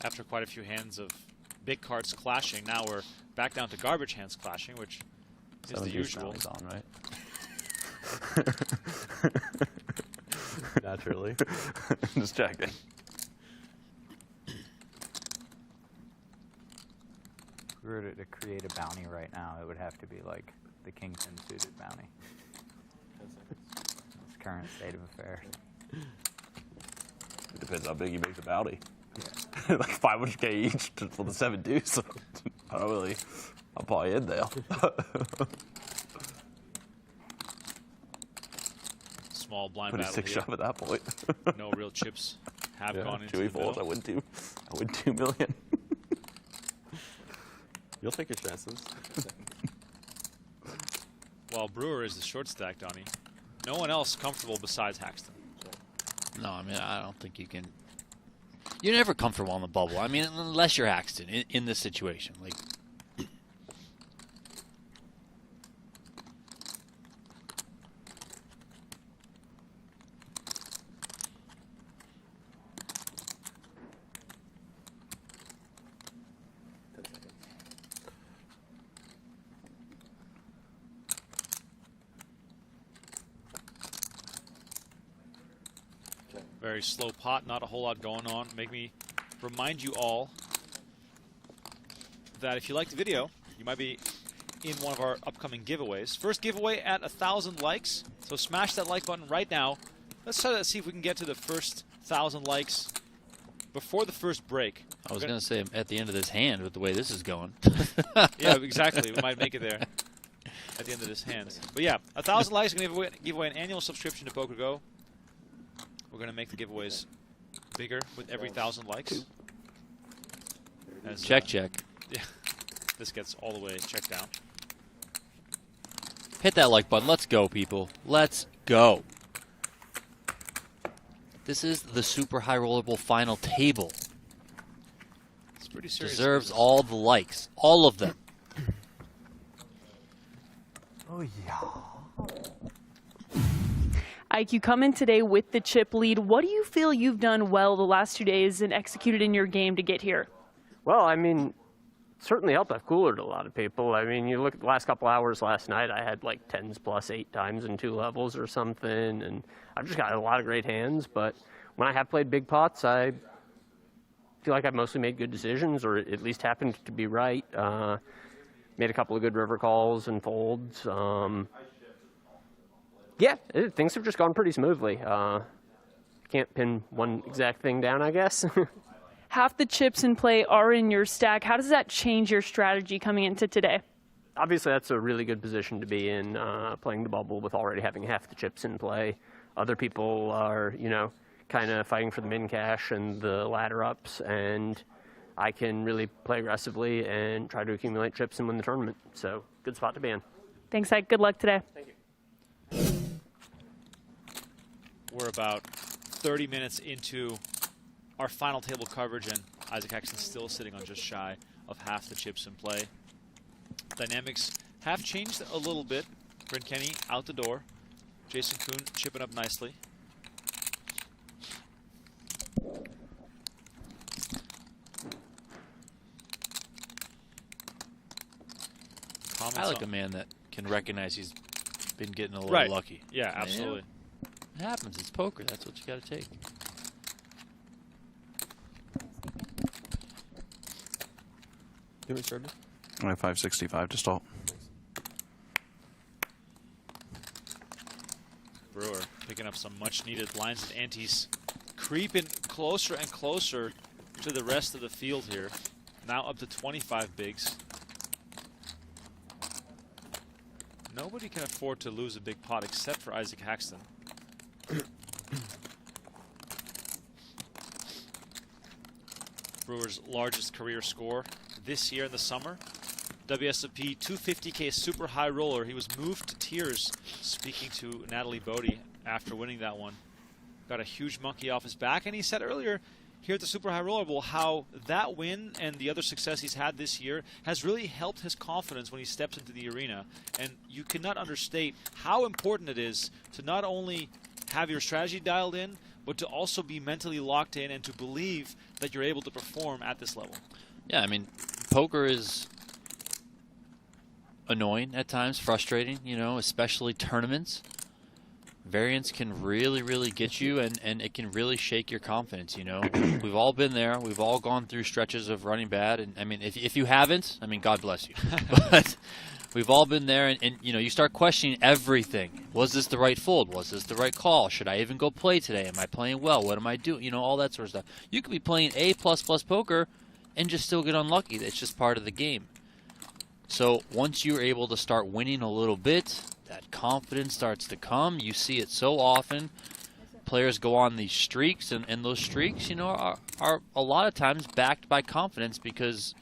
Speaker 1: After quite a few hands of big cards clashing, now we're back down to garbage hands clashing, which is the usual.
Speaker 6: On, right?
Speaker 5: Naturally.
Speaker 6: Just checking.
Speaker 3: If we were to create a bounty right now, it would have to be like the Kingpin suited bounty. That's current state of affairs.
Speaker 6: It depends how big you make the bounty. Yeah. Like 500K each for the 7 deuce. I don't really. I'll probably in there.
Speaker 1: Small blind
Speaker 6: Put a
Speaker 1: battle
Speaker 6: 6
Speaker 1: here.
Speaker 6: shove at that point.
Speaker 1: No real chips have gone into
Speaker 6: Chewy
Speaker 1: the
Speaker 6: falls.
Speaker 1: middle.
Speaker 6: I win 2 million.
Speaker 5: You'll take your chances.
Speaker 1: While Brewer is the short stack, Donnie. No one else comfortable besides Haxton.
Speaker 2: No, I mean, I don't think you can. You're never comfortable on the bubble. I mean, unless you're Haxton in this situation. Like,
Speaker 1: Very slow pot, not a whole lot going on. Make me remind you all that if you like the video, you might be in one of our upcoming giveaways. First giveaway at 1,000 likes, so smash that like button right now. Let's try to see if we can get to the first 1,000 likes before the first break.
Speaker 2: I was going to say at the end of this hand with the way this is going.
Speaker 1: Yeah, exactly. We might make it there at the end of this hand. But yeah, 1,000 likes, we're going to give away an annual subscription to PokerGo. We're going to make the giveaways bigger with every 1,000 likes. As,
Speaker 2: check.
Speaker 1: Yeah, this gets all the way checked down.
Speaker 2: Hit that like button. Let's go, people. Let's go. This is the Super High Roller Bowl final table.
Speaker 1: It's pretty serious.
Speaker 2: Deserves all the likes. All of them.
Speaker 3: Oh, yeah.
Speaker 9: Ike, you come in today with the chip lead. What do you feel you've done well the last 2 days and executed in your game to get here?
Speaker 7: Well, I mean, it certainly helped. I've coolered a lot of people. I mean, you look at the last couple hours last night, I had like 10s plus 8 times in 2 levels or something, and I've just got a lot of great hands. But when I have played big pots, I feel like I've mostly made good decisions, or at least happened to be right. Made a couple of good river calls and folds. Yeah, things have just gone pretty smoothly. Can't pin one exact thing down, I guess.
Speaker 9: Half the chips in play are in your stack. How does that change your strategy coming into today?
Speaker 7: Obviously, that's a really good position to be in, playing the bubble with already having half the chips in play. Other people are, you know, kind of fighting for the min cash and the ladder ups, and I can really play aggressively and try to accumulate chips and win the tournament. So, good spot to be in.
Speaker 9: Thanks, Ike. Good luck today.
Speaker 7: Thank you.
Speaker 1: We're about 30 minutes into our final table coverage, and Isaac Haxton still sitting on just shy of half the chips in play. Dynamics have changed a little bit. Bryn Kenney out the door. Jason Koon chipping up nicely. comments.
Speaker 2: I like a man that can recognize he's been getting a little
Speaker 1: Right.
Speaker 2: lucky.
Speaker 1: Yeah, absolutely.
Speaker 2: It happens. It's poker. That's what you got to take.
Speaker 5: Give me started.
Speaker 6: I have 565 to stall.
Speaker 1: Brewer picking up some much-needed lines and antes, creeping closer and closer to the rest of the field here. Now up to 25 bigs. Nobody can afford to lose a big pot except for Isaac Haxton. Brewer's largest career score this year in the summer. WSOP 250K super high roller. He was moved to tears speaking to Natalie Bodie after winning that one. Got a huge monkey off his back, and he said earlier here at the Super High Roller Bowl how that win and the other success he's had this year has really helped his confidence when he steps into the arena. And you cannot understate how important it is to not only have your strategy dialed in, but to also be mentally locked in and to believe that you're able to perform at this level.
Speaker 2: Yeah, I mean, poker is annoying at times, frustrating, you know, especially tournaments. Variance can really, really get you, and it can really shake your confidence, you know. We've all been there. We've all gone through stretches of running bad. And, I mean, if you haven't, I mean, God bless you. But we've all been there, and, you know, you start questioning everything. Was this the right fold? Was this the right call? Should I even go play today? Am I playing well? What am I doing? You know, all that sort of stuff. You could be playing A++ poker and just still get unlucky. It's just part of the game. So once you're able to start winning a little bit, that confidence starts to come. You see it so often. Players go on these streaks, and those streaks, you know, are a lot of times backed by confidence, because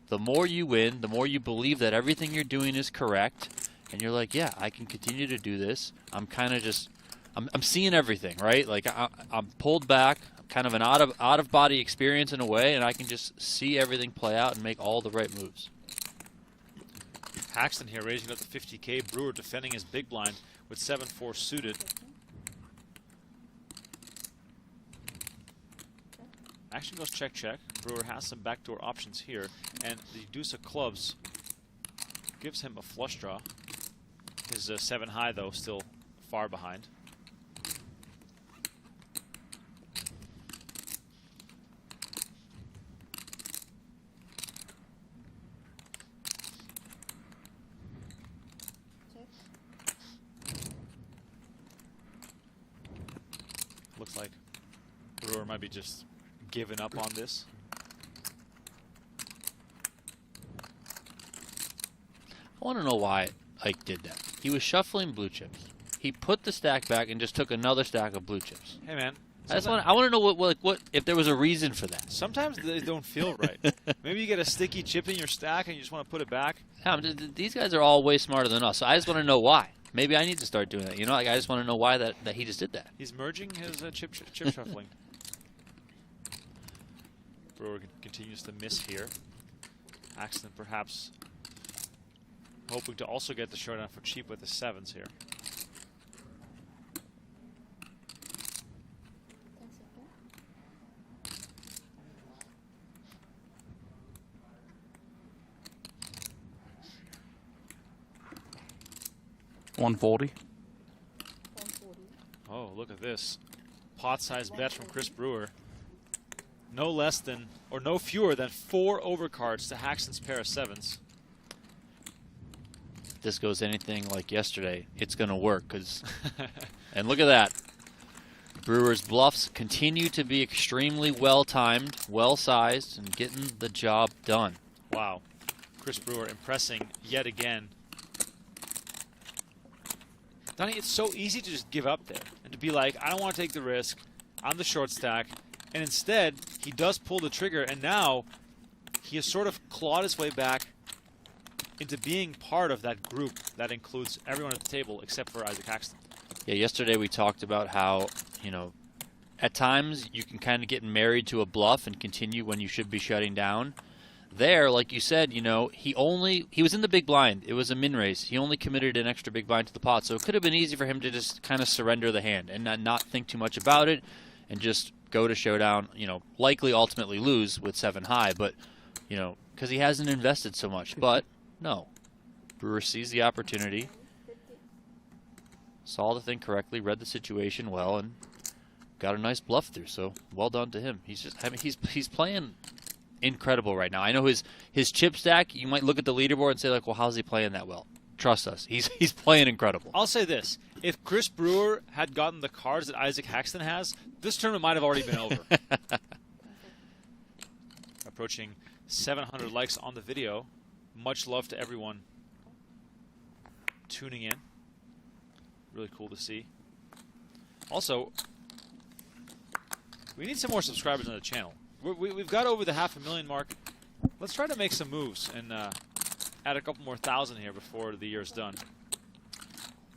Speaker 2: the more you win, the more you believe that everything you're doing is correct, and you're like, yeah, I can continue to do this. I'm kind of just, I'm seeing everything, right? Like I'm pulled back, kind of an out of body experience in a way, and I can just see everything play out and make all the right moves.
Speaker 1: Haxton here raising up to 50K. Brewer defending his big blind with 7-4 suited. Action goes check, check. Brewer has some backdoor options here, and the deuce of clubs gives him a flush draw. His 7 high, though, still far behind. Looks like Brewer might be just giving up on this.
Speaker 2: I want to know why Ike did that. He was shuffling blue chips. He put the stack back and just took another stack of blue chips.
Speaker 1: Hey, man.
Speaker 2: I want to know what if there was a reason for that.
Speaker 1: Sometimes they don't feel right. Maybe you get a sticky chip in your stack and you just want to put it back.
Speaker 2: These guys are all way smarter than us, so I just want to know why. Maybe I need to start doing that. You know, like I just want to know why that he just did that.
Speaker 1: He's merging his chip shuffling. Brewer continues to miss here. Haxton perhaps hoping to also get the showdown for cheap with the 7s here.
Speaker 6: $140.
Speaker 1: Oh, look at this. Pot-sized bet from Chris Brewer. No less than, or no fewer than 4 overcards to Haxton's pair of 7s.
Speaker 2: If this goes anything like yesterday, it's going to work. And look at that. Brewer's bluffs continue to be extremely well-timed, well-sized, and getting the job done.
Speaker 1: Wow. Chris Brewer impressing yet again. Donnie, it's so easy to just give up there and to be like, I don't want to take the risk. I'm the short stack. And instead, he does pull the trigger, and now he has sort of clawed his way back into being part of that group that includes everyone at the table except for Isaac Haxton.
Speaker 2: Yeah, yesterday we talked about how, you know, at times you can kind of get married to a bluff and continue when you should be shutting down. There, like you said, you know, he was in the big blind. It was a min raise. He only committed an extra big blind to the pot, so it could have been easy for him to just kind of surrender the hand and not think too much about it and just go to showdown, you know, likely ultimately lose with 7 high, but, you know, because he hasn't invested so much. But, no. Brewer sees the opportunity, saw the thing correctly, read the situation well, and got a nice bluff through. So well done to him. He's just, I mean, he's playing incredible right now. I know his chip stack, you might look at the leaderboard and say, like, well, how's he playing that well? Trust us, he's playing incredible.
Speaker 1: I'll say this. If Chris Brewer had gotten the cards that Isaac Haxton has, this tournament might have already been over. Approaching 700 likes on the video. Much love to everyone tuning in. Really cool to see. Also, we need some more subscribers on the channel. We've got over the 500,000 mark. Let's try to make some moves and add a couple more thousand here before the year's done.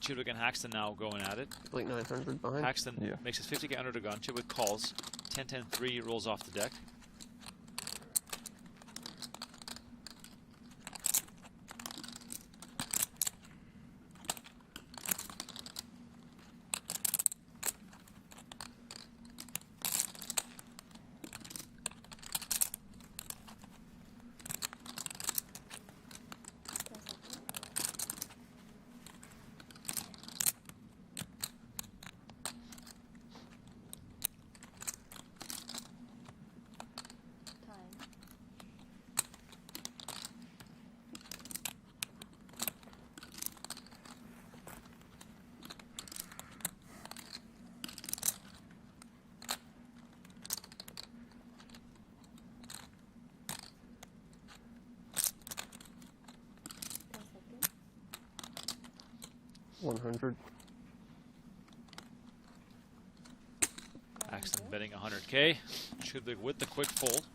Speaker 1: Chidwick and Haxton now going at it.
Speaker 7: Like 900 behind.
Speaker 1: Haxton makes his 50k under the gun. Chidwick calls. 10-10-3 rolls off the deck.
Speaker 7: $100.
Speaker 1: Haxton betting 100k. Chidwick with the quick fold.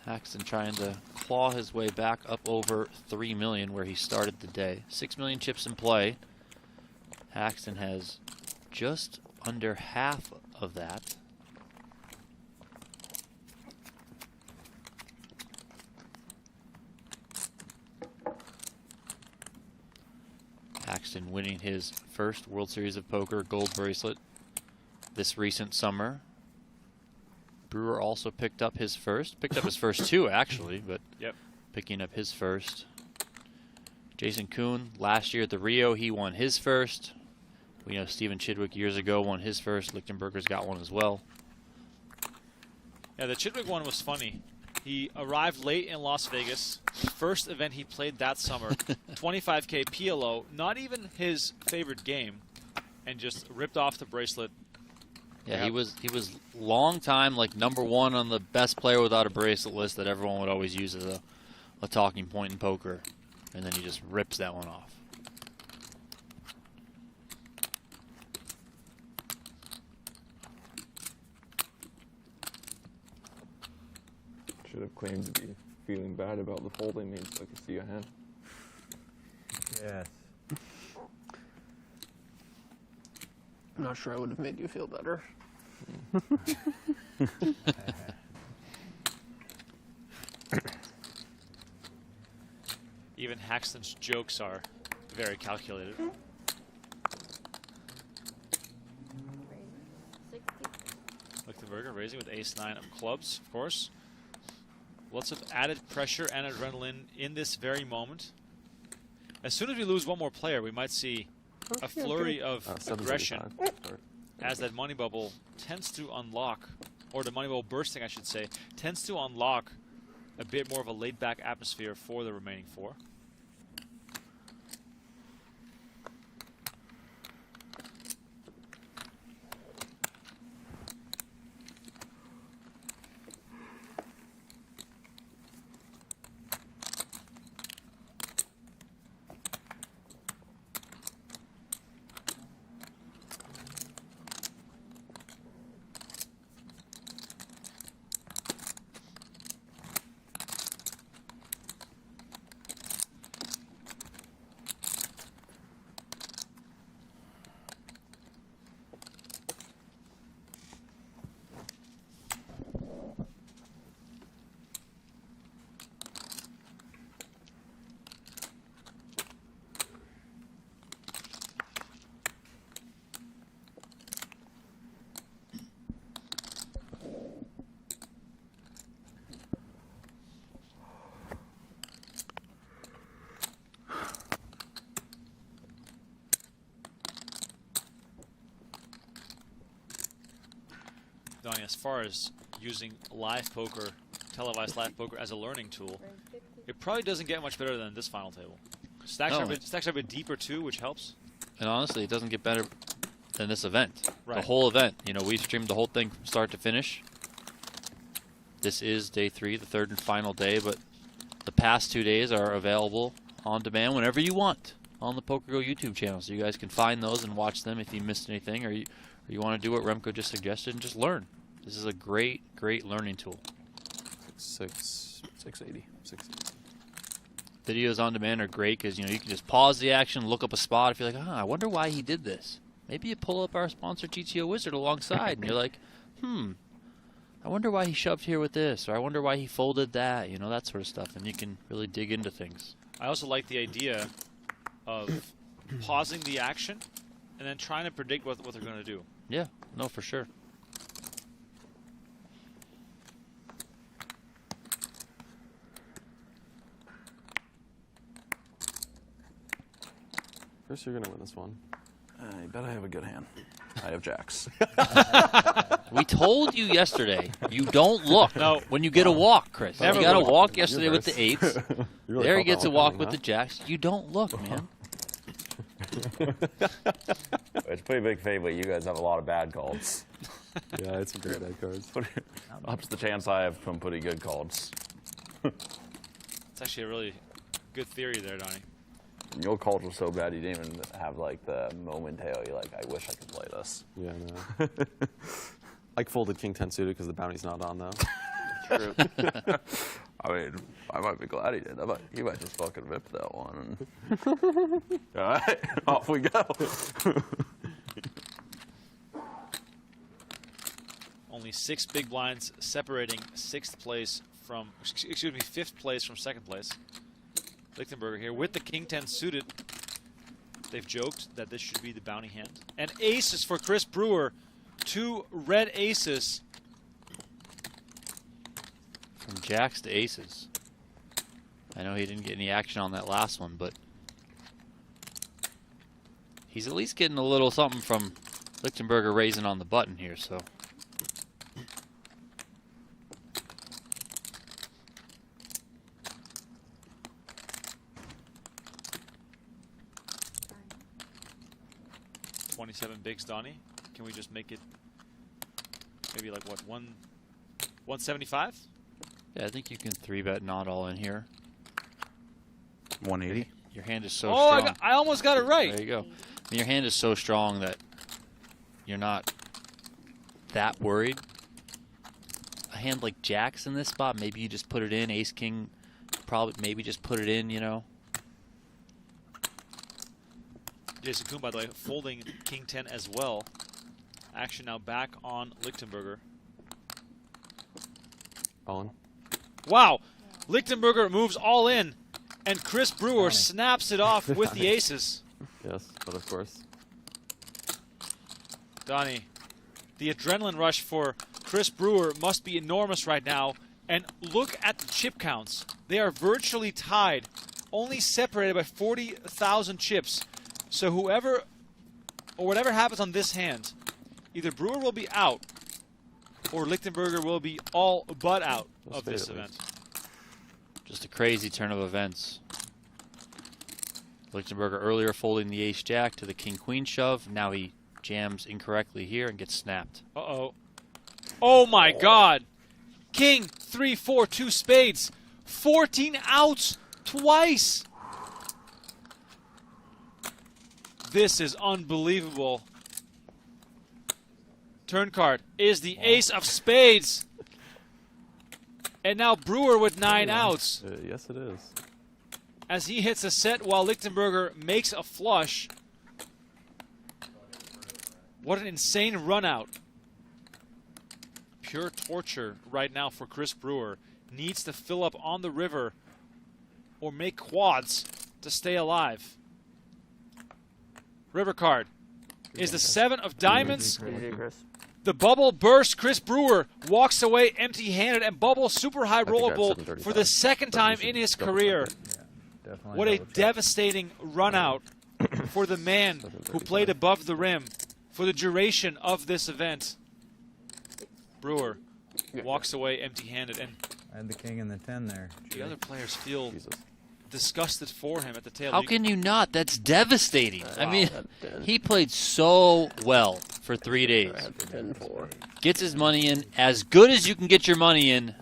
Speaker 2: Haxton trying to claw his way back up over 3 million where he started the day. 6 million chips in play. Haxton has just under half of that. Haxton winning his first World Series of Poker gold bracelet this recent summer. Brewer also picked up his first two actually, but picking up his first. Jason Koon last year at the Rio, he won his first. We know Stephen Chidwick years ago won his first. Lichtenberger's got one as well.
Speaker 1: Yeah, the Chidwick one was funny. He arrived late in Las Vegas. First event he played that summer. 25k PLO, not even his favorite game, and just ripped off the bracelet.
Speaker 2: Yeah, he was long time like #1 on the best player without a bracelet list that everyone would always use as a talking point in poker, and then he just rips that one off.
Speaker 8: Should have claimed to be feeling bad about the fold they made so I could see a hand.
Speaker 4: Yes.
Speaker 7: I'm not sure I would have made you feel better.
Speaker 1: Even Haxton's jokes are very calculated. Lichtenberger raising with ace-9 of clubs, of course. Lots of added pressure and adrenaline in this very moment. As soon as we lose one more player, we might see a flurry of aggression as that money bubble tends to unlock, or the money bubble bursting, I should say, tends to unlock a bit more of a laid-back atmosphere for the remaining four. Donnie, as far as using live poker, televised live poker as a learning tool, it probably doesn't get much better than this final table. Stacks are a bit deeper too, which helps.
Speaker 2: And honestly, it doesn't get better than this event.
Speaker 1: Right.
Speaker 2: The whole event. You know, we streamed the whole thing from start to finish. This is day 3, the third and final day, but the past 2 days are available on demand whenever you want on the PokerGo YouTube channel. So you guys can find those and watch them if you missed anything, or you want to do what Remko just suggested and just learn. This is a great, great learning tool.
Speaker 6: 680.
Speaker 2: Videos on demand are great because, you know, you can just pause the action, look up a spot. If you're like, I wonder why he did this. Maybe you pull up our sponsor GTO Wizard alongside, and you're like, I wonder why he shoved here with this, or I wonder why he folded that, you know, that sort of stuff. And you can really dig into things.
Speaker 1: I also like the idea of pausing the action and then trying to predict what they're going to do.
Speaker 2: Yeah, no, for sure.
Speaker 5: Chris, you're gonna win this one.
Speaker 6: I bet I have a good hand. I have jacks.
Speaker 2: We told you yesterday, you don't look when you get a walk, Chris.
Speaker 1: Never
Speaker 2: You got a
Speaker 1: look.
Speaker 2: walk yesterday with the 8s.
Speaker 5: You really
Speaker 2: There he
Speaker 5: felt
Speaker 2: gets
Speaker 5: that
Speaker 2: a
Speaker 5: one
Speaker 2: walk
Speaker 5: coming,
Speaker 2: with
Speaker 5: huh?
Speaker 2: the jacks. You don't look, man.
Speaker 4: It's pretty big fade, but you guys have a lot of bad calls.
Speaker 5: Yeah, it's some great head cards.
Speaker 6: Ups the chance I have some pretty good calls.
Speaker 1: It's actually a really good theory there, Donnie.
Speaker 4: Your calls were so bad you didn't even have like the momentary like I wish I could play this.
Speaker 5: Yeah, no. I folded King 10 suited because the bounty's not on though.
Speaker 7: True.
Speaker 6: I mean, I might be glad he did. He might just fucking rip that one. All right, off we go.
Speaker 1: Only 6 big blinds separating 5th place from second place. Lichtenberger here with the King 10 suited. They've joked that this should be the bounty hand. And aces for Chris Brewer. 2 red aces.
Speaker 2: From jacks to aces. I know he didn't get any action on that last one, but he's at least getting a little something from Lichtenberger raising on the button here, so.
Speaker 1: $27 bigs, Donnie. Can we just make it maybe like what, 175?
Speaker 2: Yeah, I think you can 3-bet not all in here.
Speaker 6: 180.
Speaker 2: Your hand is so
Speaker 1: Oh,
Speaker 2: strong.
Speaker 1: I almost got it right.
Speaker 2: There you go. I mean, your hand is so strong that you're not that worried. A hand like jacks in this spot, maybe you just put it in. Ace king, probably maybe just put it in, you know.
Speaker 1: Jason Koon, by the way, folding King 10 as well. Action now back on Lichtenberger.
Speaker 5: All in.
Speaker 1: Wow! Lichtenberger moves all in, and Chris Brewer snaps it off with the aces.
Speaker 5: Yes, but of course.
Speaker 1: Donnie, the adrenaline rush for Chris Brewer must be enormous right now. And look at the chip counts. They are virtually tied, only separated by 40,000 chips. So whoever or whatever happens on this hand, either Brewer will be out or Lichtenberger will be all but out of this event.
Speaker 2: Just a crazy turn of events. Lichtenberger earlier folding the ace-jack to the king-queen shove. Now he jams incorrectly here and gets snapped.
Speaker 1: Uh-oh. Oh, my God. King, 3, 4, 2 spades. 14 outs twice. This is unbelievable. Turn card is the ace of spades. And now Brewer with 9 outs.
Speaker 5: Yes, it is.
Speaker 1: As he hits a set while Lichtenberger makes a flush. What an insane run out. Pure torture right now for Chris Brewer. Needs to fill up on the river or make quads to stay alive. River card is the 7 of diamonds. The bubble bursts. Chris Brewer walks away empty-handed and bubbles super high roller bowl for the 2nd time in his career.
Speaker 3: Definitely
Speaker 1: What a
Speaker 3: double check.
Speaker 1: devastating run out for the man who played above the rim for the duration of this event. Brewer walks away empty-handed, and
Speaker 3: I had the king and the 10 there.
Speaker 1: the other players feel disgusted for him at the tail.
Speaker 2: How can you not? That's devastating. I mean, he played so well for 3 days. Gets his money in as good as you can get your money in.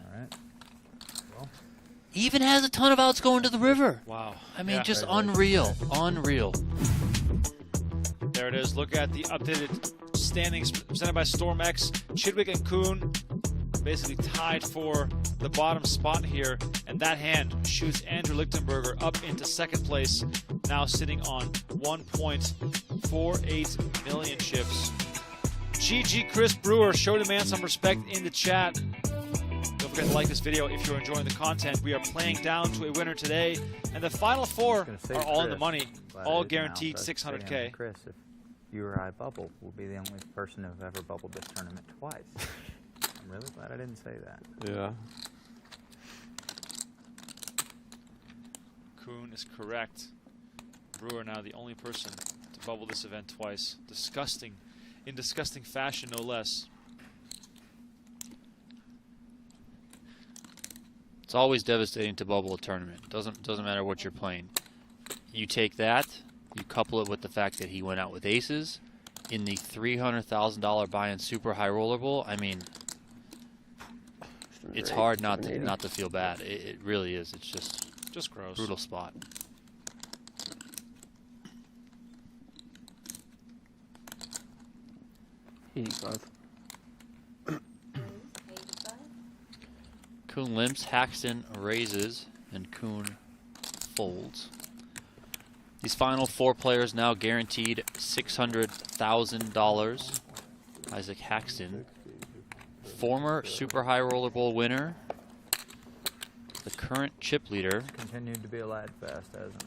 Speaker 2: Even has a ton of outs going to the river.
Speaker 1: Wow.
Speaker 2: I mean, just unreal. Unreal.
Speaker 1: There it is. Look at the updated standings presented by StormX. Chidwick and Koon basically tied for the bottom spot here, and that hand shoots Andrew Lichtenberger up into second place, now sitting on 1.48 million chips. GG Chris Brewer, show the man some respect in the chat. Don't forget to like this video if you're enjoying the content. We are playing down to a winner today, and the final four are all in the money, all guaranteed 600K.
Speaker 3: Chris, if you or I bubble, we'll be the only person who've ever bubbled this tournament twice. I'm really glad I didn't say that.
Speaker 5: Yeah.
Speaker 1: Koon is correct. Brewer now the only person to bubble this event twice. Disgusting. In disgusting fashion, no less.
Speaker 2: It's always devastating to bubble a tournament. Doesn't matter what you're playing. You take that, you couple it with the fact that he went out with aces in the $300,000 buy-in super high roller bowl. I mean, it's hard not to feel bad. It really is. It's just
Speaker 1: gross.
Speaker 2: Brutal spot. Koon limps, Haxton raises, and Koon folds. These final four players now guaranteed $600,000. Isaac Haxton, former Super High Roller Bowl winner, the current chip leader.
Speaker 3: Continued to be a lad fast, hasn't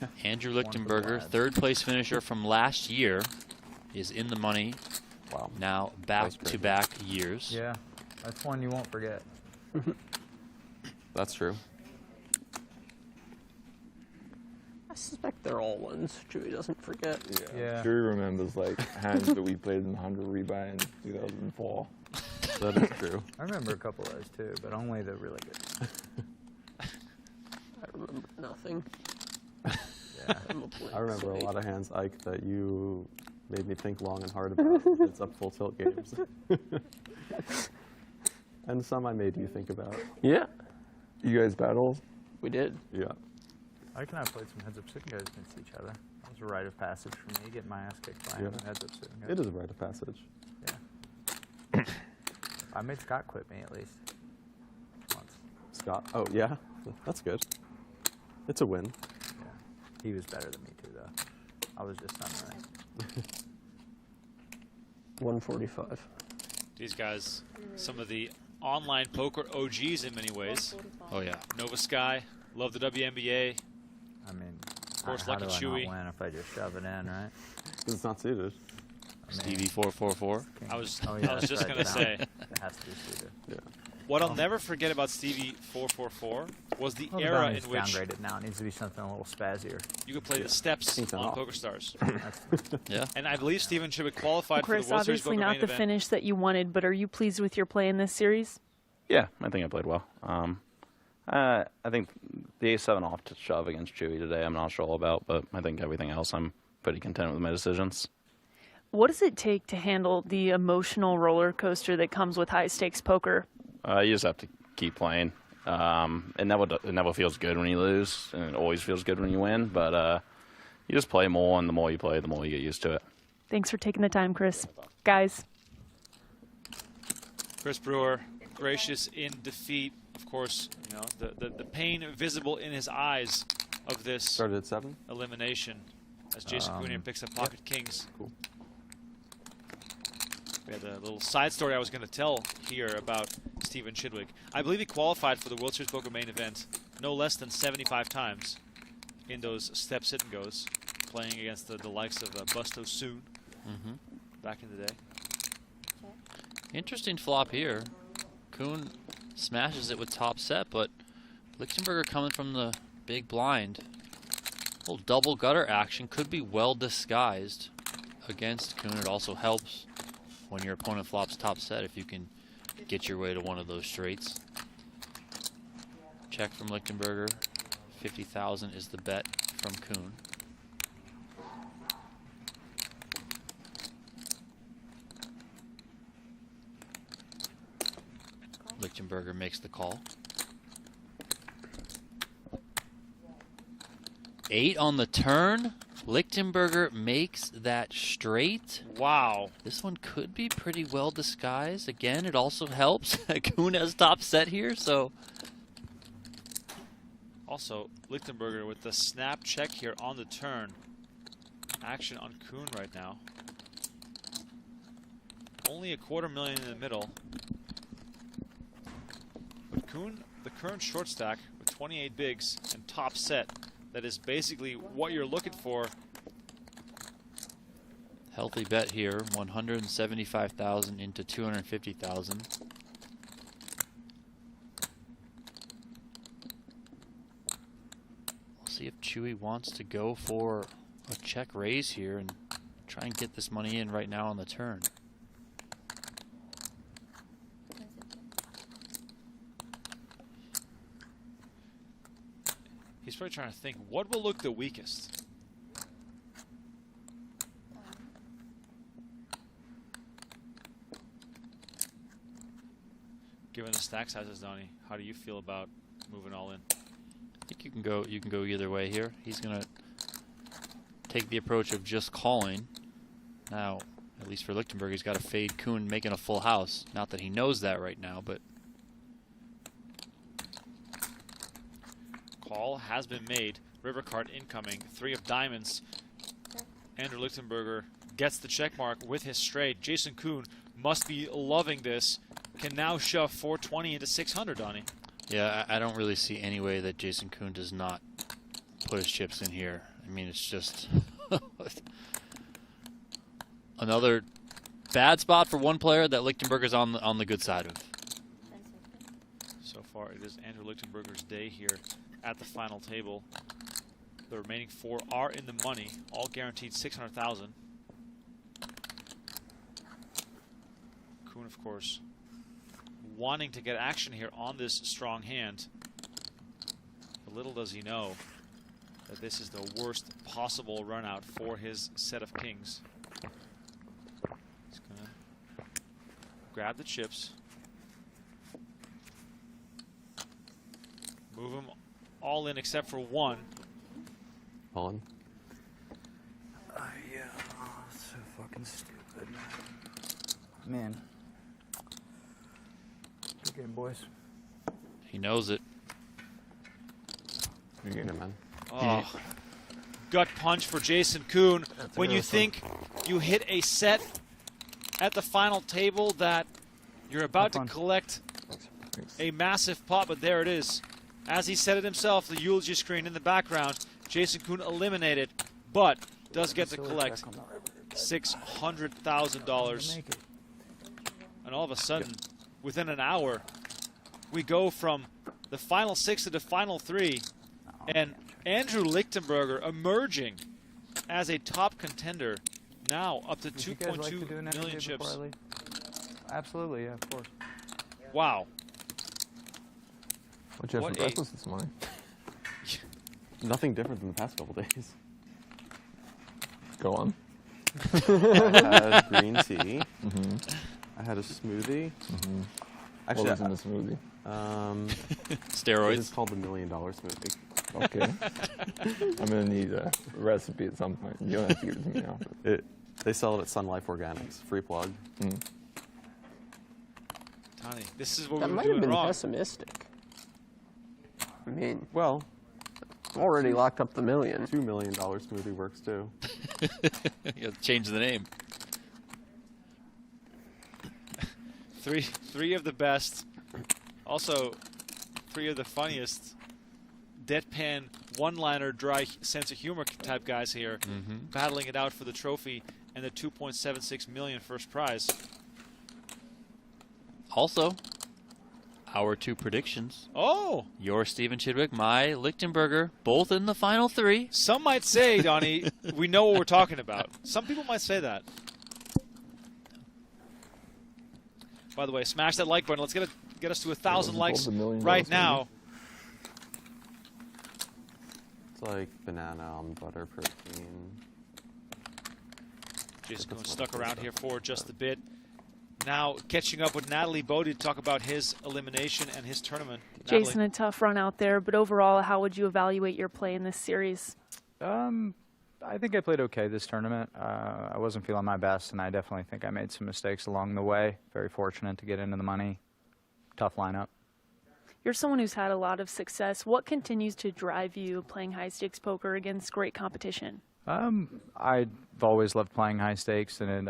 Speaker 3: it?
Speaker 2: Andrew Lichtenberger, third place finisher from last year, is in the money.
Speaker 5: Wow.
Speaker 2: Now back-to-back years.
Speaker 3: Yeah, that's one you won't forget.
Speaker 5: That's true.
Speaker 7: I suspect they're all ones Chewy doesn't forget.
Speaker 8: Yeah. Chewy remembers like hands that we played in Hungary rebuy in 2004.
Speaker 5: That is true.
Speaker 3: I remember a couple of those too, but only the really good ones.
Speaker 7: I remember nothing.
Speaker 3: Yeah.
Speaker 5: I remember a lot of hands, Ike, that you made me think long and hard about. It's up full tilt games. And some I made you think about.
Speaker 7: Yeah.
Speaker 8: You guys battled?
Speaker 7: We did.
Speaker 5: Yeah.
Speaker 3: Ike and I played some heads-up sitting guys against each other. That was a rite of passage for me, getting my ass kicked by him in heads-up sitting guys.
Speaker 5: It is a rite of passage.
Speaker 3: Yeah. I made Scott quit me at least once.
Speaker 5: Scott? Oh, yeah? That's good. It's a win.
Speaker 3: Yeah. He was better than me too, though. I was just sunrise.
Speaker 7: 145.
Speaker 1: These guys, some of the online poker OGs in many ways.
Speaker 2: Oh, yeah.
Speaker 1: Nova Sky, love the WNBA.
Speaker 3: I mean,
Speaker 1: Of course,
Speaker 3: how
Speaker 1: like a
Speaker 3: do I
Speaker 1: Chewy.
Speaker 3: not win if I just shove it in, right?
Speaker 5: Because it's not suited.
Speaker 2: Stevie 444.
Speaker 1: I was
Speaker 3: Oh, yeah,
Speaker 1: just
Speaker 3: that's
Speaker 1: gonna
Speaker 3: right.
Speaker 1: say.
Speaker 3: It has to be suited.
Speaker 5: Yeah.
Speaker 1: What I'll never forget about Stevie 444 was the
Speaker 3: Well, the
Speaker 1: era
Speaker 3: bounty
Speaker 1: in
Speaker 3: is
Speaker 1: which
Speaker 3: downgraded now. It needs to be something a little spazzier.
Speaker 1: you could play the steps
Speaker 5: Think
Speaker 1: on
Speaker 5: off.
Speaker 1: PokerStars.
Speaker 2: Yeah.
Speaker 1: And I believe Steven Chidwick qualified
Speaker 9: Chris,
Speaker 1: for the World Series
Speaker 9: obviously
Speaker 1: Poker
Speaker 9: not
Speaker 1: main
Speaker 9: the
Speaker 1: event.
Speaker 9: finish that you wanted, but are you pleased with your play in this series?
Speaker 10: Yeah, I think I played well. I think the A7 off to shove against Chewy today I'm not sure about, but I think everything else I'm pretty content with my decisions.
Speaker 9: What does it take to handle the emotional roller coaster that comes with high-stakes poker?
Speaker 10: You just have to keep playing. It never feels good when you lose, and it always feels good when you win, but you just play more, and the more you play, the more you get used to it.
Speaker 9: Thanks for taking the time, Chris. Guys.
Speaker 1: Chris Brewer, gracious in defeat. Of course, you know, the pain visible in his eyes of this
Speaker 5: Started at 7?
Speaker 1: elimination as Jason Koon picks up pocket kings.
Speaker 5: Cool.
Speaker 1: We had a little side story I was going to tell here about Steven Chidwick. I believe he qualified for the World Series Poker main event no less than 75 times in those step sit and goes, playing against the likes of Busto Soon back in the day.
Speaker 2: Interesting flop here. Koon smashes it with top set, but Lichtenberger coming from the big blind. Little double gutter action could be well disguised against Koon. It also helps when your opponent flops top set if you can get your way to one of those straights. Check from Lichtenberger. 50,000 is the bet from Koon. Lichtenberger makes the call. 8 on the turn. Lichtenberger makes that straight.
Speaker 1: Wow.
Speaker 2: This one could be pretty well disguised. Again, it also helps. Koon has top set here, so.
Speaker 1: Also, Lichtenberger with the snap check here on the turn. Action on Koon right now. Only $250,000 in the middle. But Koon, the current short stack with 28 bigs and top set. That is basically what you're looking for.
Speaker 2: Healthy bet here, 175,000 into 250,000. We'll see if Chewy wants to go for a check raise here and try and get this money in right now on the turn.
Speaker 1: He's probably trying to think, what will look the weakest? Given the stack sizes, Donnie, how do you feel about moving all in?
Speaker 2: I think you can go either way here. He's gonna take the approach of just calling. Now, at least for Lichtenberger, he's got to fade Koon making a full house. Not that he knows that right now, but
Speaker 1: call has been made. River card incoming. 3 of diamonds. Andrew Lichtenberger gets the check mark with his straight. Jason Koon must be loving this. Can now shove 420 into 600, Donnie.
Speaker 2: yeah, I don't really see any way that Jason Koon does not put his chips in here. I mean, it's just another bad spot for one player that Lichtenberger's on the good side of.
Speaker 1: So far, it is Andrew Lichtenberger's day here at the final table. The remaining 4 are in the money, all guaranteed 600,000. Koon, of course, wanting to get action here on this strong hand. But little does he know that this is the worst possible run out for his set of kings. He's gonna grab the chips, move them all in except for one.
Speaker 5: All in.
Speaker 3: Yeah, so fucking stupid. Man. Good game, boys.
Speaker 2: He knows it.
Speaker 5: You're getting it, man.
Speaker 1: Oh, gut punch for Jason Koon. When you think you hit a set at the final table that you're about to collect a massive pot, but there it is. As he said it himself, the eulogy screen in the background, Jason Koon eliminated, but does get to collect $600,000. And all of a sudden, within an hour, we go from the final 6 to the final 3, and Andrew Lichtenberger emerging as a top contender, now up to 2.2 million chips.
Speaker 3: Absolutely, yeah, of course.
Speaker 1: Wow.
Speaker 8: What'd you have for breakfast this morning?
Speaker 5: Nothing different than the past couple days.
Speaker 8: Go on.
Speaker 5: I had green tea. I had a smoothie. Actually,
Speaker 8: what was in the smoothie?
Speaker 2: Steroids.
Speaker 5: It's called the $1 Million Smoothie.
Speaker 8: Okay. I'm gonna need a recipe at some point. You don't have to give it to me now.
Speaker 5: They sell it at Sun Life Organics. Free plug.
Speaker 1: Donnie, this is what
Speaker 7: That
Speaker 1: we were
Speaker 7: might have
Speaker 1: doing
Speaker 7: been
Speaker 1: wrong.
Speaker 7: pessimistic. I mean,
Speaker 5: Well,
Speaker 7: already locked up the $1 million.
Speaker 5: $2 million smoothie works too.
Speaker 2: You have to change the name.
Speaker 1: Three of the best. Also, 3 of the funniest. Deadpan, one-liner, dry sense of humor type guys here, battling it out for the trophy and the $2.76 million first prize.
Speaker 2: Also, our 2 predictions.
Speaker 1: Oh!
Speaker 2: Your Steven Chidwick, my Lichtenberger, both in the final 3.
Speaker 1: Some might say, Donnie, we know what we're talking about. Some people might say that. By the way, smash that like button. Let's get us to 1,000 likes
Speaker 8: $1
Speaker 1: right now.
Speaker 5: It's like banana, almond butter, protein.
Speaker 1: Jason Koon stuck around here for just a bit. Now catching up with Natalie Bodie to talk about his elimination and his tournament.
Speaker 9: Jason, a tough run out there, but overall, how would you evaluate your play in this series?
Speaker 3: I think I played okay this tournament. I wasn't feeling my best, and I definitely think I made some mistakes along the way. Very fortunate to get into the money. Tough lineup.
Speaker 9: You're someone who's had a lot of success. What continues to drive you playing high-stakes poker against great competition?
Speaker 3: I've always loved playing high stakes, and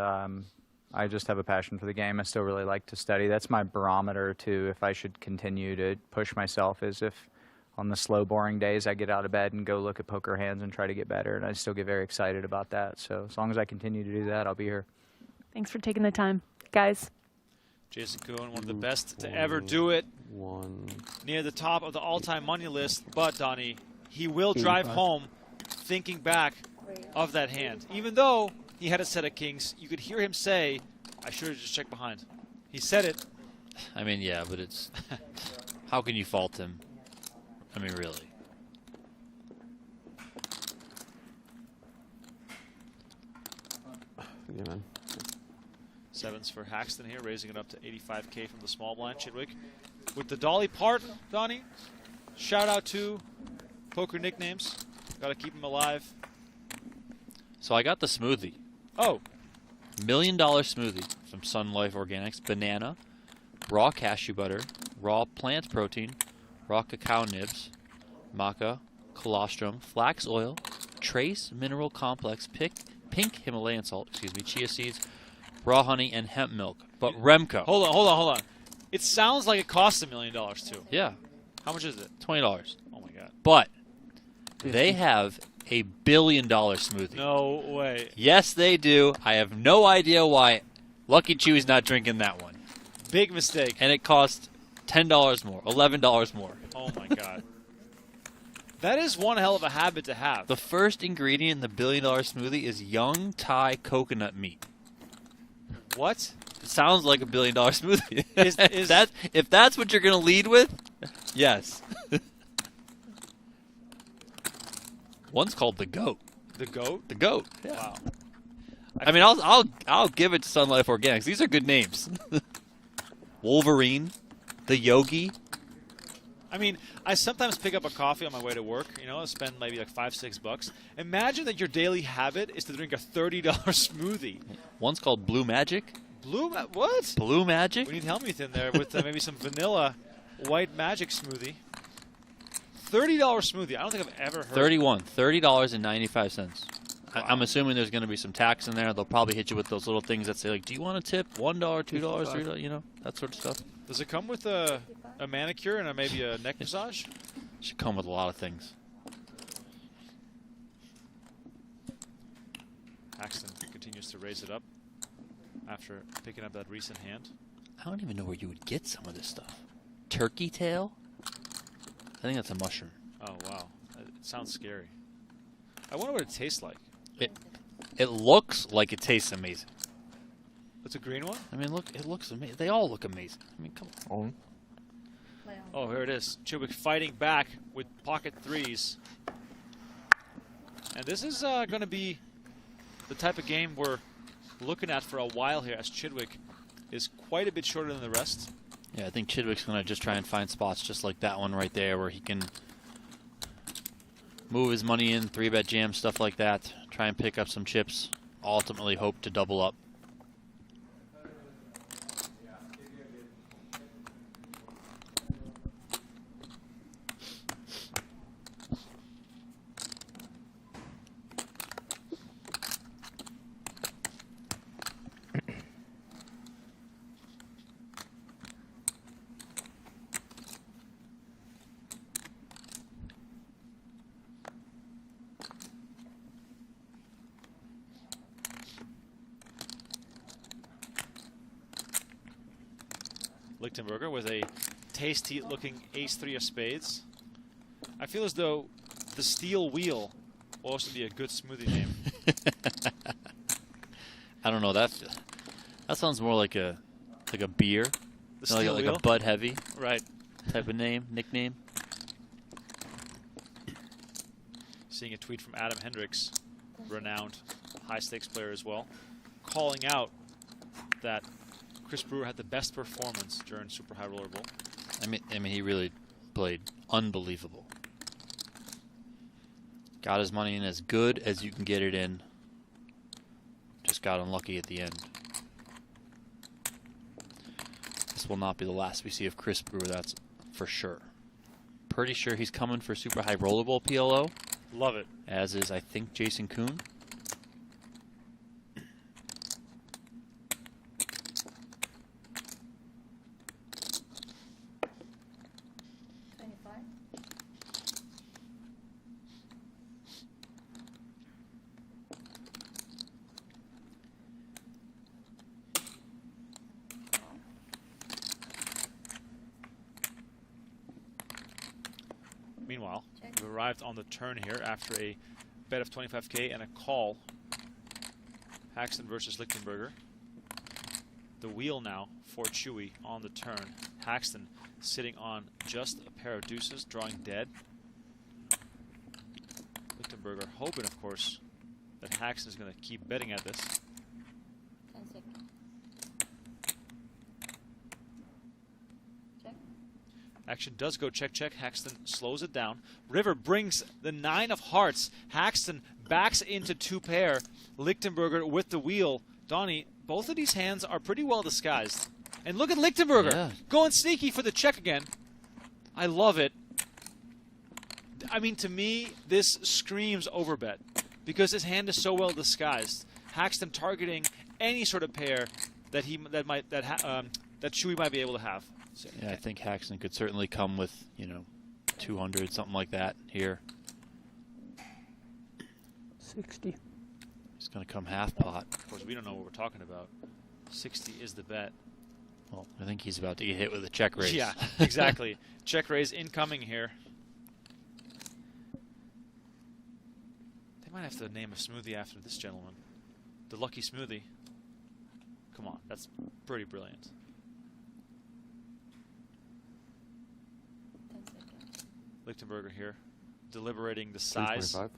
Speaker 3: I just have a passion for the game. I still really like to study. That's my barometer, too, if I should continue to push myself, is if on the slow, boring days, I get out of bed and go look at poker hands and try to get better, and I still get very excited about that. So as long as I continue to do that, I'll be here.
Speaker 9: Thanks for taking the time, guys.
Speaker 1: Jason Koon, one of the best to ever do it. Near the top of the all-time money list, but, Donnie, he will drive home thinking back of that hand. Even though he had a set of kings, you could hear him say, I should have just checked behind. He said it.
Speaker 2: I mean, yeah, but it's... how can you fault him? I mean, really.
Speaker 5: Yeah, man.
Speaker 1: Sevens for Haxton here, raising it up to 85K from the small blind. Chidwick with the dolly part, Donnie. Shout out to Poker Nicknames. Got to keep them alive.
Speaker 2: So I got the smoothie.
Speaker 1: Oh.
Speaker 2: $1 million smoothie from Sun Life Organics. Banana, raw cashew butter, raw plant protein, raw cacao nibs, maca, colostrum, flax oil, trace mineral complex, pink Himalayan salt, chia seeds, raw honey, and hemp milk. But Remko.
Speaker 1: Hold on. It sounds like it costs $1 million too.
Speaker 2: Yeah.
Speaker 1: How much is it?
Speaker 2: $20.
Speaker 1: Oh my God.
Speaker 2: But they have a $1 billion smoothie.
Speaker 1: No way.
Speaker 2: Yes, they do. I have no idea why Lucky Chew's not drinking that one.
Speaker 1: Big mistake.
Speaker 2: And it costs $10 more, $11 more.
Speaker 1: Oh my God. That is one hell of a habit to have.
Speaker 2: The first ingredient in the $1 billion smoothie is young Thai coconut meat.
Speaker 1: What?
Speaker 2: It sounds like a $1 billion smoothie.
Speaker 1: Is
Speaker 2: if that's what you're going to lead with, yes. One's called the Goat.
Speaker 1: The Goat?
Speaker 2: The Goat. Yeah.
Speaker 1: Wow.
Speaker 2: I mean, I'll give it to Sun Life Organics. These are good names. Wolverine, the Yogi.
Speaker 1: I mean, I sometimes pick up a coffee on my way to work, spend maybe like $5-6. Imagine that your daily habit is to drink a $30 smoothie.
Speaker 2: One's called Blue Magic.
Speaker 1: What?
Speaker 2: Blue Magic?
Speaker 1: We need Helmuth in there with maybe some vanilla white magic smoothie. $30 smoothie. I don't think I've ever heard.
Speaker 2: $30.95.
Speaker 1: Wow.
Speaker 2: I'm assuming there's going to be some tax in there. They'll probably hit you with those little things that say, like, do you want a tip? $1, $2, $3, that sort of stuff.
Speaker 1: Does it come with a manicure and maybe a neck massage?
Speaker 2: Should come with a lot of things.
Speaker 1: Haxton continues to raise it up after picking up that recent hand.
Speaker 2: I don't even know where you would get some of this stuff. Turkey tail? I think that's a mushroom.
Speaker 1: Oh, wow. It sounds scary. I wonder what it tastes like.
Speaker 2: It looks like it tastes amazing.
Speaker 1: It's a green one?
Speaker 2: I mean, look, it looks amazing. They all look amazing. I mean, come on.
Speaker 1: Oh, here it is. Chidwick fighting back with pocket threes. And this is going to be the type of game we're looking at for a while here, as Chidwick is quite a bit shorter than the rest.
Speaker 2: Yeah, I think Chidwick's going to just try and find spots just like that one right there where he can move his money in, 3-bet jam, stuff like that. Try and pick up some chips. Ultimately hope to double up.
Speaker 1: Lichtenberger with a tasty-looking ace-3 of spades. I feel as though the steel wheel will also be a good smoothie name.
Speaker 2: I don't know. That sounds more like a like a beer.
Speaker 1: The steel
Speaker 2: like
Speaker 1: wheel?
Speaker 2: a Bud Heavy
Speaker 1: Right.
Speaker 2: type of nickname.
Speaker 1: Seeing a tweet from Adam Hendricks, renowned high-stakes player as well, calling out that Chris Brewer had the best performance during Super High Roller Bowl.
Speaker 2: I mean, he really played unbelievable. Got his money in as good as you can get it in. Just got unlucky at the end. This will not be the last we see of Chris Brewer, that's for sure. Pretty sure he's coming for Super High Roller Bowl PLO.
Speaker 1: Love it.
Speaker 2: As is, I think, Jason Koon.
Speaker 1: Meanwhile, we've arrived on the turn here after a bet of 25K and a call. Haxton versus Lichtenberger. The wheel now for Chewy on the turn. Haxton sitting on just a pair of deuces, drawing dead. Lichtenberger hoping, of course, that Haxton is going to keep betting at this. Action does go check, check. Haxton slows it down. River brings the 9 of hearts. Haxton backs into 2 pair. Lichtenberger with the wheel. Donnie, both of these hands are pretty well disguised. And look at Lichtenberger going sneaky for the check again. I love it. I mean, to me, this screams overbet because his hand is so well disguised. Haxton targeting any sort of pair that Chewy might be able to have. So,
Speaker 2: yeah, I think Haxton could certainly come with, 200, something like that here.
Speaker 7: 60.
Speaker 2: He's going to come half pot.
Speaker 1: Of course, we don't know what we're talking about. 60 is the bet.
Speaker 2: Well, I think he's about to get hit with a check raise.
Speaker 1: Yeah, exactly. Check raise incoming here. They might have to name a smoothie after this gentleman. The Lucky Smoothie. Come on, that's pretty brilliant. Lichtenberger here, deliberating the size.
Speaker 5: 25.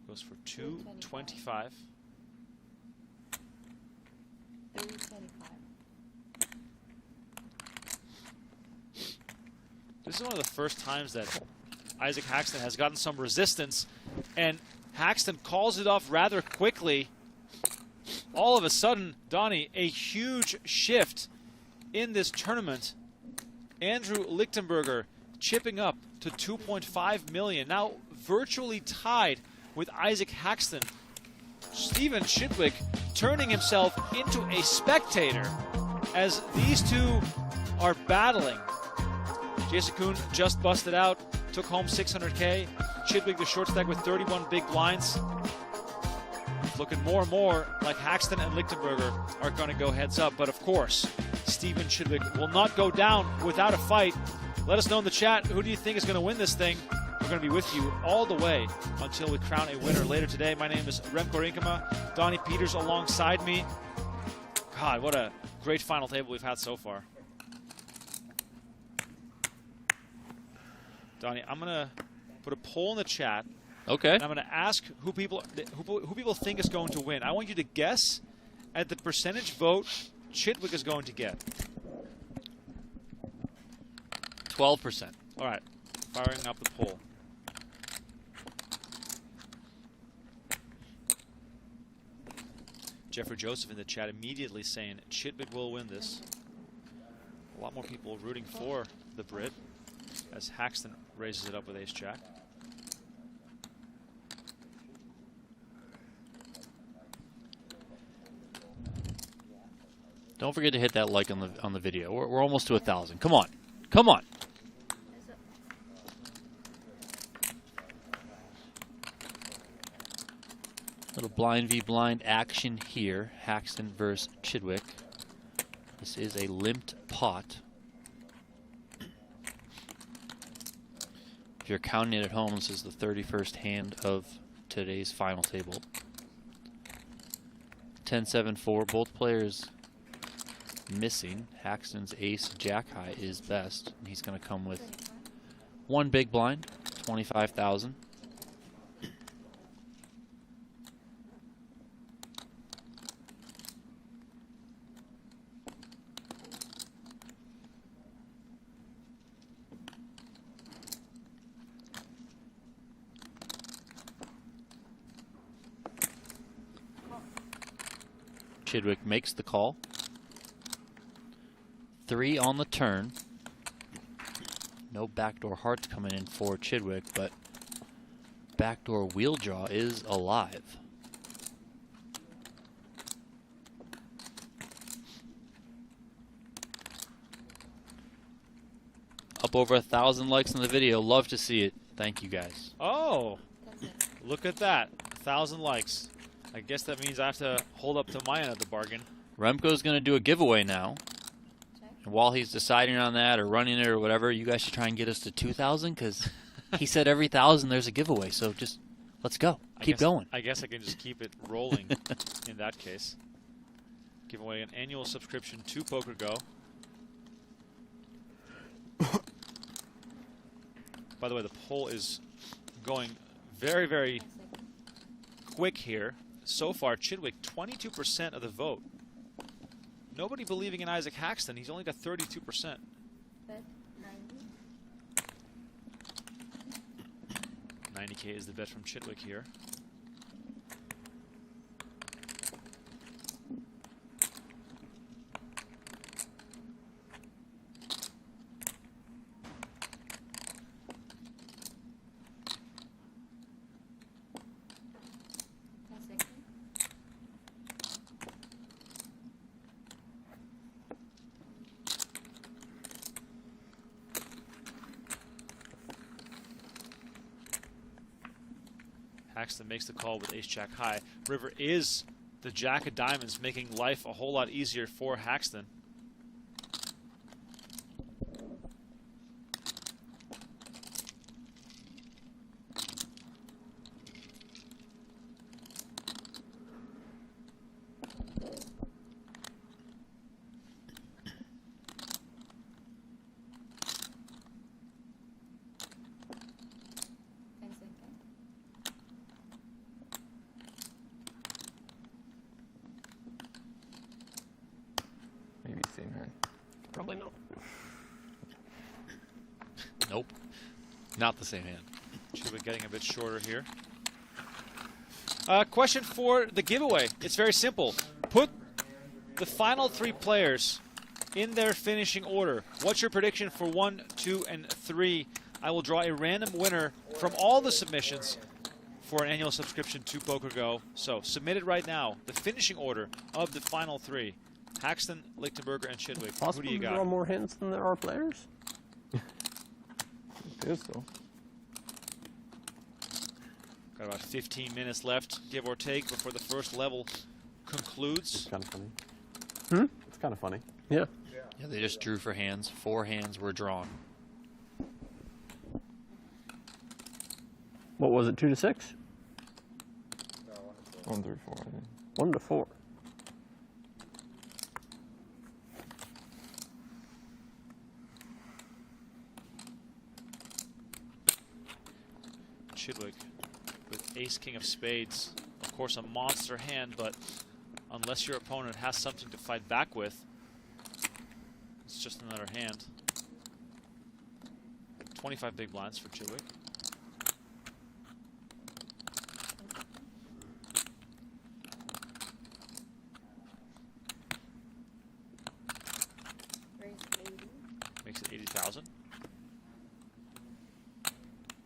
Speaker 1: Goes for 225. This is one of the first times that Isaac Haxton has gotten some resistance, and Haxton calls it off rather quickly. All of a sudden, Donnie, a huge shift in this tournament. Andrew Lichtenberger chipping up to 2.5 million, now virtually tied with Isaac Haxton. Steven Chidwick turning himself into a spectator as these two are battling. Jason Koon just busted out, took home 600K. Chidwick the short stack with 31 big blinds. Looking more and more like Haxton and Lichtenberger are going to go heads up, but of course, Steven Chidwick will not go down without a fight. Let us know in the chat, who do you think is going to win this thing? We're going to be with you all the way until we crown a winner later today. My name is Remko Rinkema, Donnie Peters alongside me. God, what a great final table we've had so far. Donnie, I'm going to put a poll in the chat.
Speaker 2: Okay.
Speaker 1: And I'm going to ask who people think is going to win. I want you to guess at the percentage vote Chidwick is going to get.
Speaker 2: 12%.
Speaker 1: All right. Firing up the poll. Jeffrey Joseph in the chat immediately saying Chidwick will win this. A lot more people rooting for the Brit as Haxton raises it up with ace-jack.
Speaker 2: Don't forget to hit that like on the video. We're almost to 1,000. Come on. Come on. Little blind v blind action here. Haxton versus Chidwick. This is a limped pot. If you're counting it at home, this is the 31st hand of today's final table. 10-7-4. Both players missing. Haxton's ace jack high is best. And he's going to come with one big blind, 25,000. Chidwick makes the call. 3 on the turn. No backdoor hearts coming in for Chidwick, but backdoor wheel draw is alive. Up over 1,000 likes on the video. Love to see it. Thank you guys.
Speaker 1: Oh, look at that. 1,000 likes. I guess that means I have to hold up to my end of the bargain.
Speaker 2: Remko's going to do a giveaway now. And while he's deciding on that or running it or whatever, you guys should try and get us to 2,000 because he said every 1,000 there's a giveaway. So just let's go. Keep going.
Speaker 1: I guess I can just keep it rolling in that case. Give away an annual subscription to PokerGo. By the way, the poll is going very, very quick here. So far, Chidwick, 22% of the vote. Nobody believing in Isaac Haxton. He's only got 32%. 90K is the bet from Chidwick here. Haxton makes the call with ace-jack high. River is the jack of diamonds, making life a whole lot easier for Haxton.
Speaker 8: Maybe same hand.
Speaker 7: Probably not.
Speaker 2: Nope. Not the same hand.
Speaker 1: Chidwick getting a bit shorter here. Question for the giveaway. It's very simple. Put the final 3 players in their finishing order. What's your prediction for 1, 2, and 3? I will draw a random winner from all the submissions for an annual subscription to PokerGo. So submit it right now. The finishing order of the final 3. Haxton, Lichtenberger, and Chidwick.
Speaker 7: Possible
Speaker 1: Who do you
Speaker 7: to
Speaker 1: got?
Speaker 7: draw more hands than there are players?
Speaker 8: I guess so.
Speaker 1: Got about 15 minutes left, give or take, before the first level concludes.
Speaker 5: It's kind of funny.
Speaker 7: Hmm?
Speaker 5: It's kind of funny.
Speaker 7: Yeah.
Speaker 2: Yeah, they just drew for hands. 4 hands were drawn.
Speaker 7: What was it, 2 to 6?
Speaker 8: 1 through 4, I think.
Speaker 7: 1 to 4.
Speaker 1: Chidwick with ace-king of spades. Of course, a monster hand, but unless your opponent has something to fight back with, it's just another hand. 25 big blinds for Chidwick. Makes it 80,000.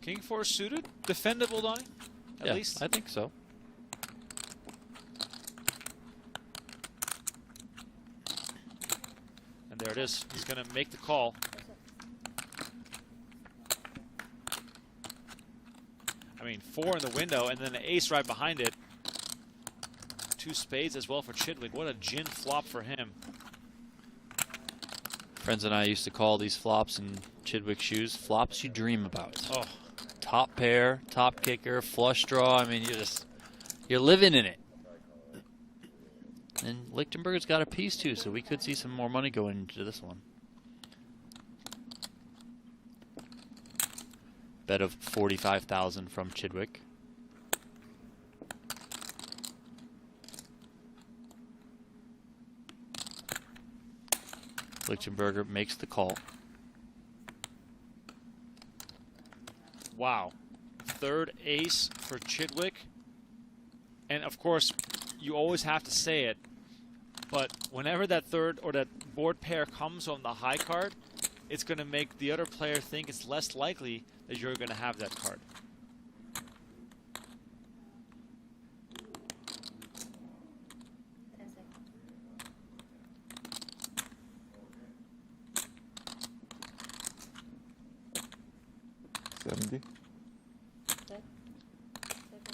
Speaker 1: King 4 suited, defendable, Donnie? At least?
Speaker 2: I think so.
Speaker 1: And there it is. He's going to make the call. I mean, 4 in the window and then an ace right behind it. 2 spades as well for Chidwick. What a gin flop for him.
Speaker 2: Friends and I used to call these flops in Chidwick shoes flops you dream about.
Speaker 1: Oh.
Speaker 2: Top pair, top kicker, flush draw. I mean, you're living in it. And Lichtenberger's got a piece too, so we could see some more money going into this one. Bet of 45,000 from Chidwick. Lichtenberger makes the call.
Speaker 1: Wow. Third ace for Chidwick. And of course, you always have to say it, but whenever that third or that board pair comes on the high card, it's going to make the other player think it's less likely that you're going to have that card.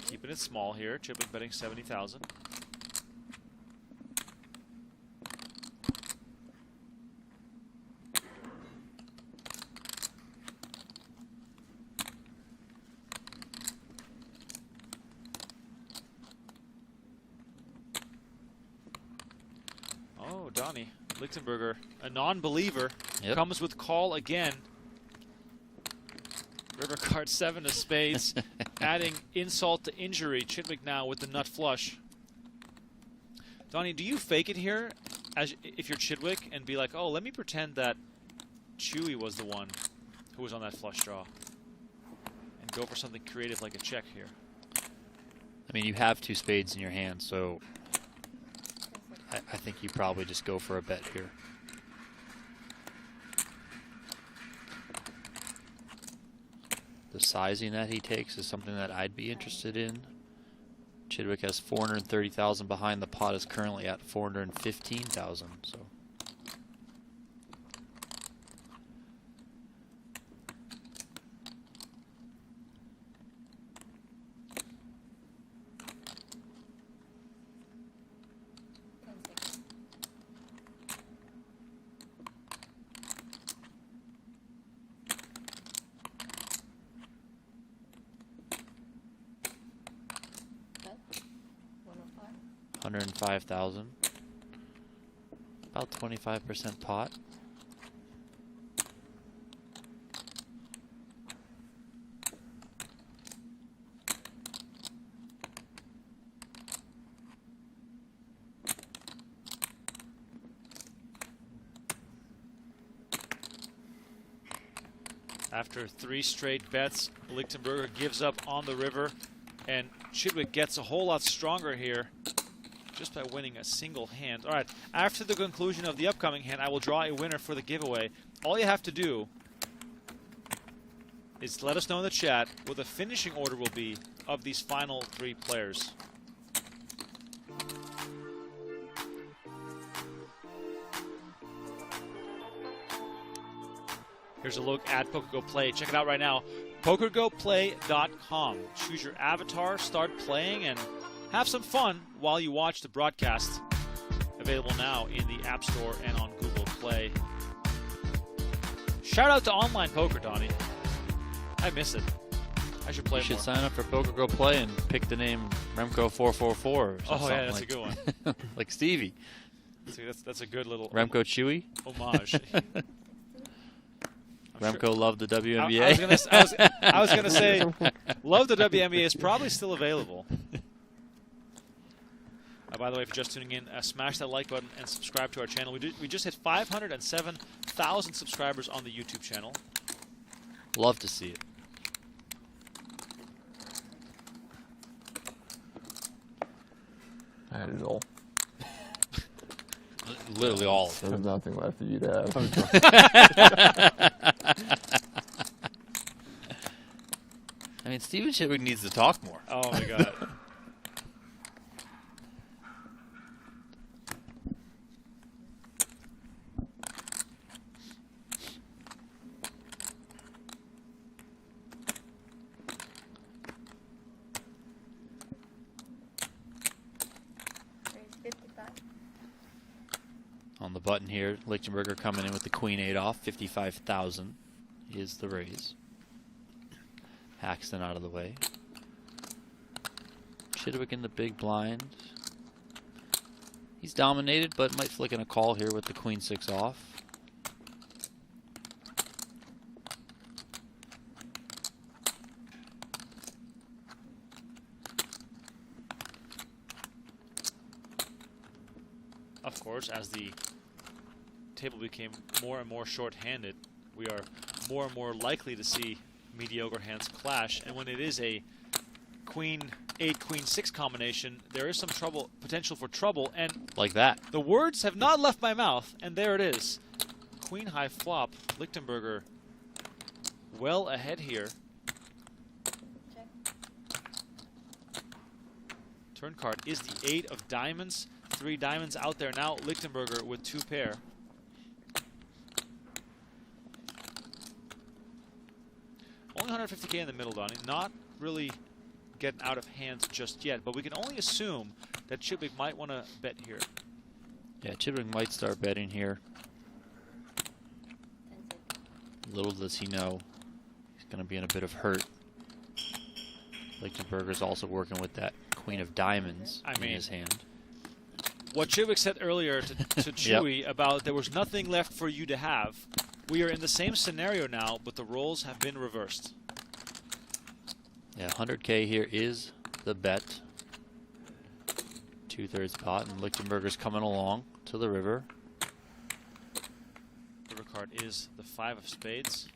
Speaker 1: Keeping it small here. Chidwick betting 70,000. Oh, Donnie. Lichtenberger, a non-believer, comes with call again. River card 7 of spades, adding insult to injury. Chidwick now with the nut flush. Donnie, do you fake it here as if you're Chidwick and be like, oh, let me pretend that Chewy was the one who was on that flush draw, and go for something creative like a check here?
Speaker 2: I mean, you have 2 spades in your hand, so I think you probably just go for a bet here. The sizing that he takes is something that I'd be interested in. Chidwick has 430,000 behind. The pot is currently at 415,000. So. $105,000, about 25% pot.
Speaker 1: After 3 straight bets, Lichtenberger gives up on the river, and Chidwick gets a whole lot stronger here just by winning a single hand. All right, after the conclusion of the upcoming hand, I will draw a winner for the giveaway. All you have to do is let us know in the chat what the finishing order will be of these final 3 players. Here's a look at PokerGo Play. Check it out right now. PokerGoPlay.com. Choose your avatar, start playing, and have some fun while you watch the broadcast. Available now in the App Store and on Google Play. Shout out to online poker, Donnie. I miss it. I should play
Speaker 2: You should
Speaker 1: more.
Speaker 2: sign up for PokerGo Play and pick the name Remko444 or something.
Speaker 1: Oh, yeah, that's
Speaker 2: like,
Speaker 1: a good one.
Speaker 2: like Stevie.
Speaker 1: See, that's a good little
Speaker 2: Remko Chewy.
Speaker 1: homage.
Speaker 2: Remko loved the WNBA.
Speaker 1: I was gonna say, love the WNBA is probably still available. By the way, if you're just tuning in, smash that like button and subscribe to our channel. We just hit 507,000 subscribers on the YouTube channel.
Speaker 2: Love to see it.
Speaker 8: That is all.
Speaker 2: Literally all.
Speaker 8: There's nothing left for you to have.
Speaker 2: I mean, Steven Chidwick needs to talk more.
Speaker 1: Oh my god.
Speaker 2: On the button here, Lichtenberger coming in with the Queen-8 off, 55,000 is the raise. Haxton out of the way. Chidwick in the big blind. He's dominated, but might flick in a call here with the queen-6 off.
Speaker 1: Of course, as the table became more and more short-handed, we are more and more likely to see mediocre hands clash. And when it is a queen-8, queen-6 combination, there is some potential for trouble. And
Speaker 2: like that.
Speaker 1: The words have not left my mouth, and there it is. Queen high flop. Lichtenberger well ahead here. Turn card is the 8 of diamonds. 3 diamonds out there now. Lichtenberger with 2 pair. Only 150K in the middle, Donnie. Not really getting out of hand just yet, but we can only assume that Chidwick might want to bet here.
Speaker 2: Yeah, Chidwick might start betting here. Little does he know, he's going to be in a bit of hurt. Lichtenberger's also working with that queen of diamonds in his hand.
Speaker 1: What Chidwick said earlier to Chewy about there was nothing left for you to have. We are in the same scenario now, but the roles have been reversed.
Speaker 2: Yeah, 100K here is the bet. 2/3 pot, and Lichtenberger's coming along to the river.
Speaker 1: River card is the 5 of spades.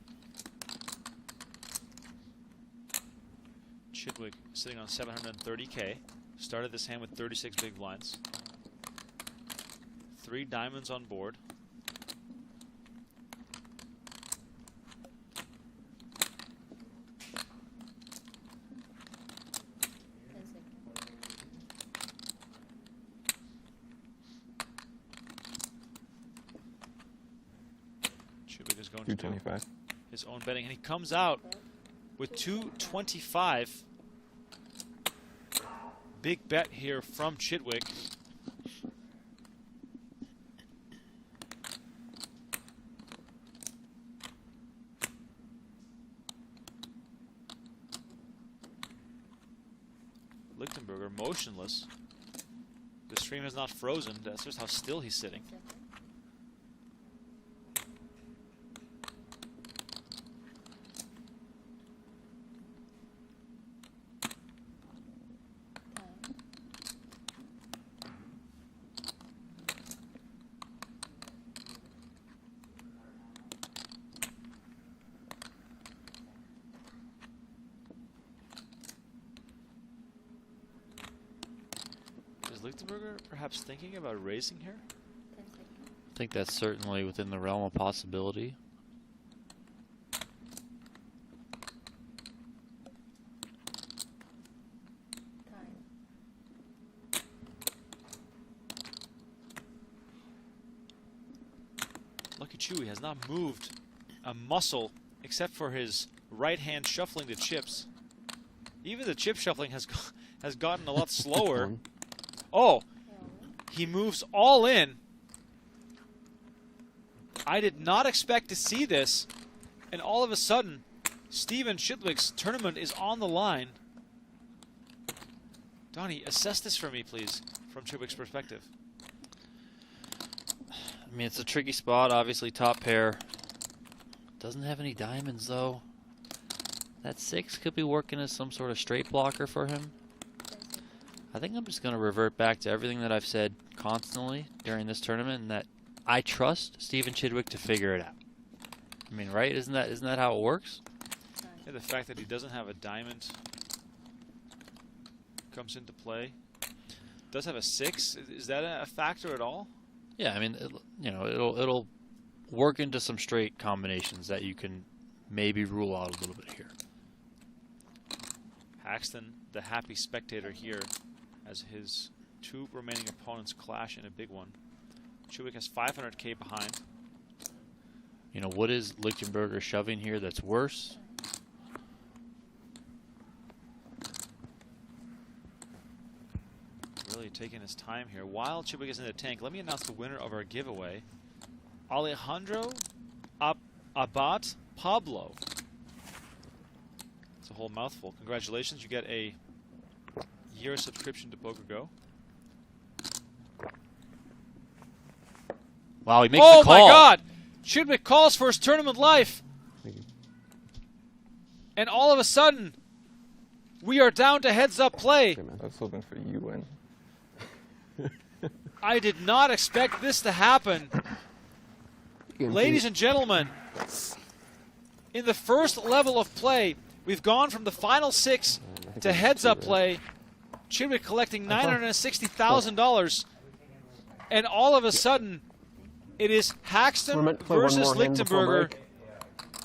Speaker 1: Chidwick sitting on 730K. Started this hand with 36 big blinds. 3 diamonds on board. Chidwick is going to do his own betting, and he comes out with 225. Big bet here from Chidwick. Lichtenberger motionless. The stream is not frozen. That's just how still he's sitting. Lichtenberger perhaps thinking about raising here?
Speaker 2: I think that's certainly within the realm of possibility.
Speaker 1: Lucky Chewy has not moved a muscle except for his right hand shuffling the chips. Even the chip shuffling has gotten a lot slower. Oh, he moves all in. I did not expect to see this. And all of a sudden, Steven Chidwick's tournament is on the line. Donnie, assess this for me, please, from Chidwick's perspective.
Speaker 2: I mean, it's a tricky spot. Obviously, top pair. Doesn't have any diamonds, though. That 6 could be working as some sort of straight blocker for him. I think I'm just going to revert back to everything that I've said constantly during this tournament, and that I trust Steven Chidwick to figure it out. I mean, right? Isn't that how it works?
Speaker 1: Yeah, the fact that he doesn't have a diamond comes into play. Does have a 6. Is that a factor at all?
Speaker 2: Yeah, I mean, it'll work into some straight combinations that you can maybe rule out a little bit here.
Speaker 1: Haxton, the happy spectator here, as his 2 remaining opponents clash in a big one. Chidwick has 500K behind.
Speaker 2: You know, what is Lichtenberger shoving here that's worse?
Speaker 1: Really taking his time here. While Chidwick is in the tank, let me announce the winner of our giveaway. Alejandro Abad Pablo. It's a whole mouthful. Congratulations, you get a year subscription to PokerGO.
Speaker 2: Wow, he makes
Speaker 1: Oh
Speaker 2: the call.
Speaker 1: my God! Chidwick calls for his tournament life. And all of a sudden, we are down to heads-up play.
Speaker 8: I was hoping for you win.
Speaker 1: I did not expect this to happen. Ladies and gentlemen, in the first level of play, we've gone from the final 6 to heads-up play. Chidwick collecting $960,000. And all of a sudden, it is Haxton versus Lichtenberger.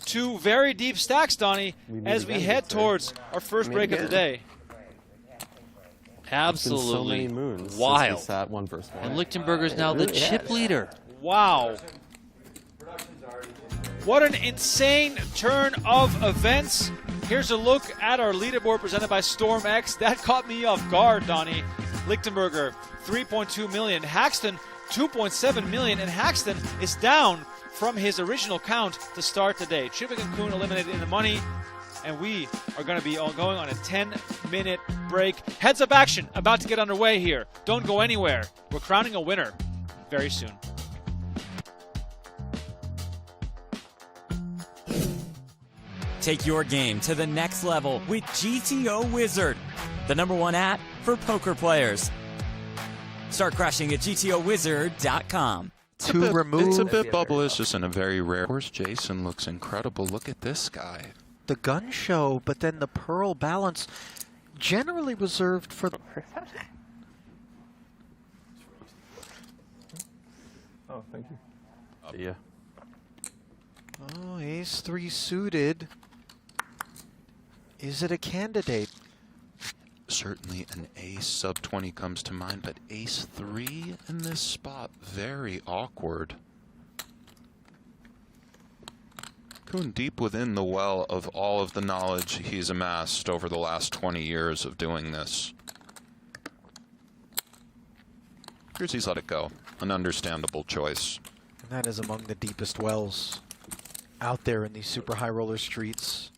Speaker 1: 2 very deep stacks, Donnie, as we head towards our first break of the day.
Speaker 2: Absolutely
Speaker 5: so many moons
Speaker 2: wild.
Speaker 5: since we sat 1-1.
Speaker 2: And Lichtenberger's now the chip leader.
Speaker 1: Wow. What an insane turn of events. Here's a look at our leaderboard presented by Storm X. That caught me off guard, Donnie. Lichtenberger, 3.2 million. Haxton, 2.7 million. And Haxton is down from his original count to start the day. Chidwick and Koon eliminated in the money. And we are going to be going on a 10-minute break. Heads up action about to get underway here. Don't go anywhere. We're crowning a winner very soon.
Speaker 11: Take your game to the next level with GTO Wizard, the #1 app for poker players. Start crushing at GTOWizard.com.
Speaker 6: It's a bit bubblicious and a very rare. Of course, Jason looks incredible. Look at this guy.
Speaker 12: The gun show, but then the pearl balance generally reserved for the...
Speaker 8: Oh, thank you.
Speaker 5: Yeah.
Speaker 12: Oh, ace-3 suited. Is it a candidate?
Speaker 6: Certainly an ace sub 20 comes to mind, but ace-3 in this spot, very awkward. Koon deep within the well of all of the knowledge he's amassed over the last 20 years of doing this. Here's he's let it go. An understandable choice.
Speaker 12: And that is among the deepest wells out there in these super high roller streets.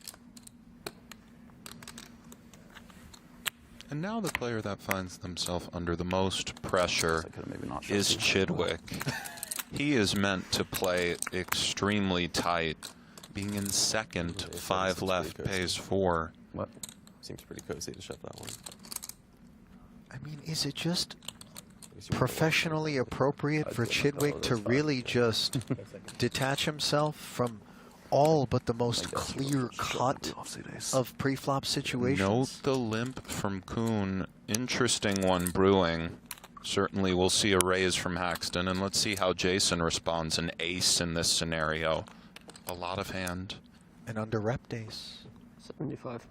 Speaker 6: And now the player that finds themselves under the most pressure is Chidwick. He is meant to play extremely tight. Being in second, 5 left, pays 4.
Speaker 5: What? Seems pretty cozy to shut that one.
Speaker 12: I mean, is it just professionally appropriate for Chidwick to really just detach himself from all but the most clear cut of pre-flop situations?
Speaker 6: Note the limp from Koon. Interesting one brewing. Certainly we'll see a raise from Haxton, and let's see how Jason responds. An ace in this scenario. A lot of hand.
Speaker 12: And under rep days.
Speaker 7: 75.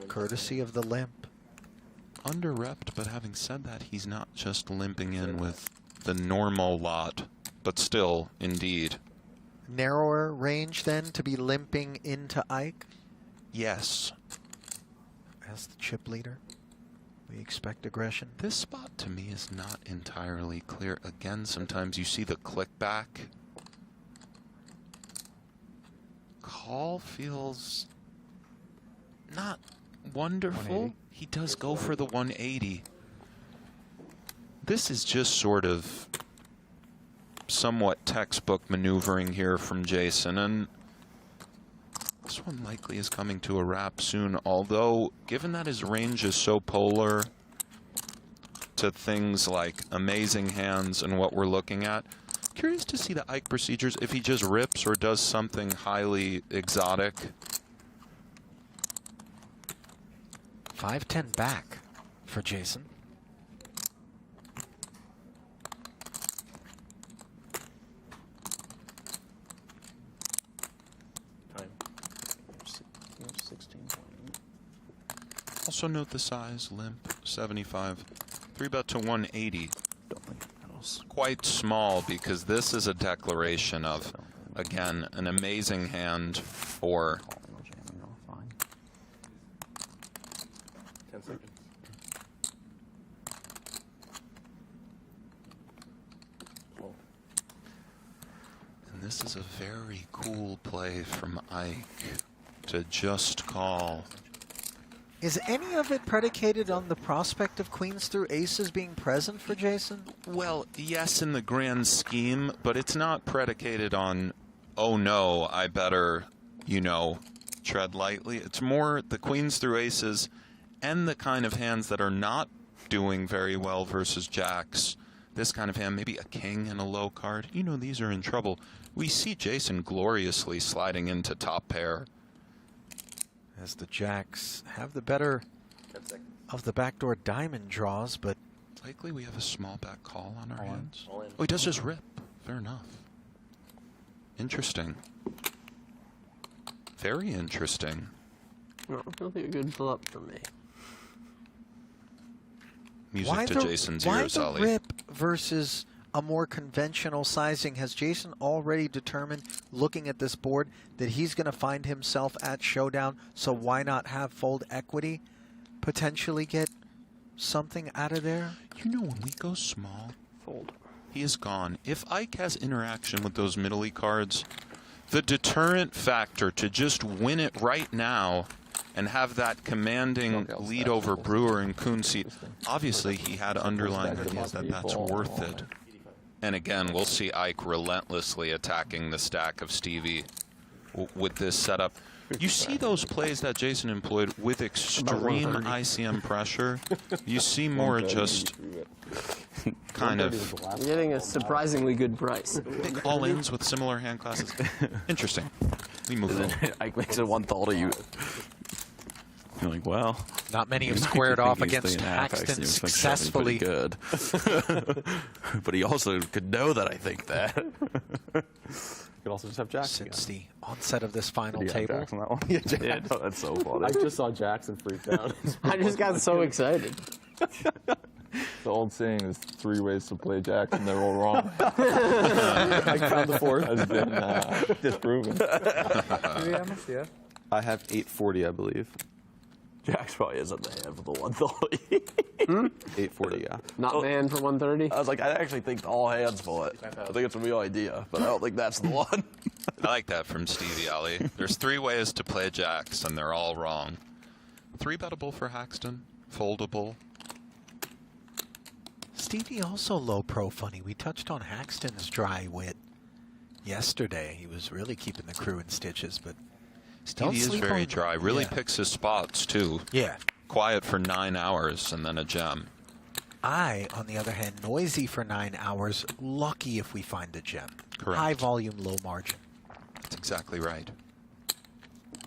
Speaker 12: Courtesy of the limp.
Speaker 6: Under repped, but having said that, he's not just limping in with the normal lot, but still, indeed.
Speaker 12: Narrower range then to be limping into Ike?
Speaker 6: Yes.
Speaker 12: As the chip leader, we expect aggression.
Speaker 6: This spot to me is not entirely clear. Again, sometimes you see the click back. Call feels not wonderful. He does go for the 180. This is just sort of somewhat textbook maneuvering here from Jason, and this one likely is coming to a wrap soon, although given that his range is so polar to things like amazing hands and what we're looking at, curious to see the Ike procedures if he just rips or does something highly exotic.
Speaker 12: 5-10 back for Jason.
Speaker 6: Also note the size, limp, 75. 3-bet to 180. Quite small because this is a declaration of, again, an amazing hand for
Speaker 8: 10 seconds.
Speaker 6: And this is a very cool play from Ike to just call.
Speaker 12: Is any of it predicated on the prospect of queens through aces being present for Jason?
Speaker 13: Well, yes, in the grand scheme, but it's not predicated on, oh no, I better, you know, tread lightly. It's more the queens through aces and the kind of hands that are not doing very well versus jacks. This kind of hand, maybe a king and a low card. You know, these are in trouble. We see Jason gloriously sliding into top pair.
Speaker 12: As the jacks have the better of the backdoor diamond draws, but
Speaker 13: likely we have a small back call on our hands. Oh, he does just rip. Fair enough. Interesting. Very interesting.
Speaker 7: No, it'll be a good pull up for me.
Speaker 13: Music to Jason's ears,
Speaker 12: Why
Speaker 13: Ollie.
Speaker 12: the rip versus a more conventional sizing? Has Jason already determined, looking at this board, that he's going to find himself at showdown, so why not have fold equity, potentially get something out of there?
Speaker 13: You know, when we go small,
Speaker 7: fold.
Speaker 13: He is gone. If Ike has interaction with those middle-y cards, the deterrent factor to just win it right now and have that commanding lead over Brewer and Koon seat, obviously he had underlying ideas that that's worth it. And again, we'll see Ike relentlessly attacking the stack of Stevie with this setup. You see those plays that Jason employed with extreme ICM pressure. You see more just kind of
Speaker 7: You're getting a surprisingly good price.
Speaker 13: all-ins with similar hand classes. Interesting. We move on.
Speaker 6: Ike makes it 130. You're like, well,
Speaker 12: not many have
Speaker 6: you might
Speaker 12: squared
Speaker 6: be
Speaker 12: off
Speaker 6: thinking he's
Speaker 12: against
Speaker 6: thinking half X,
Speaker 12: Haxton
Speaker 6: and he was shoving pretty
Speaker 12: successfully.
Speaker 6: good. But he also could know that I think that.
Speaker 5: Could also just have jacks
Speaker 12: Since
Speaker 5: again.
Speaker 12: the onset of this final
Speaker 5: Did he have
Speaker 12: table.
Speaker 5: jacks on that one? Yeah,
Speaker 6: Yeah, that's so funny.
Speaker 5: I just saw jacks and freaked out.
Speaker 7: I just got so excited.
Speaker 8: The old saying is 3 ways to play jacks, and they're all wrong.
Speaker 5: I found the fourth.
Speaker 8: Has been disproven.
Speaker 5: I have 840, I believe.
Speaker 6: Jacks probably isn't the hand for the 130.
Speaker 5: 840, yeah.
Speaker 7: Not man for 130?
Speaker 6: I was like, I actually think all hands for it. I think it's a real idea, but I don't think that's the one.
Speaker 13: I like that from Stevie, Ollie. There's 3 ways to play jacks, and they're all wrong. 3-bettable for Haxton. Foldable.
Speaker 12: Stevie also low pro funny. We touched on Haxton's dry wit yesterday. He was really keeping the crew in stitches, but
Speaker 13: Stevie is very dry. Really picks his spots, too.
Speaker 12: Yeah.
Speaker 13: Quiet for 9 hours, and then a gem.
Speaker 12: I, on the other hand, noisy for 9 hours. Lucky if we find a gem.
Speaker 13: Correct.
Speaker 12: High volume, low margin.
Speaker 13: That's exactly right.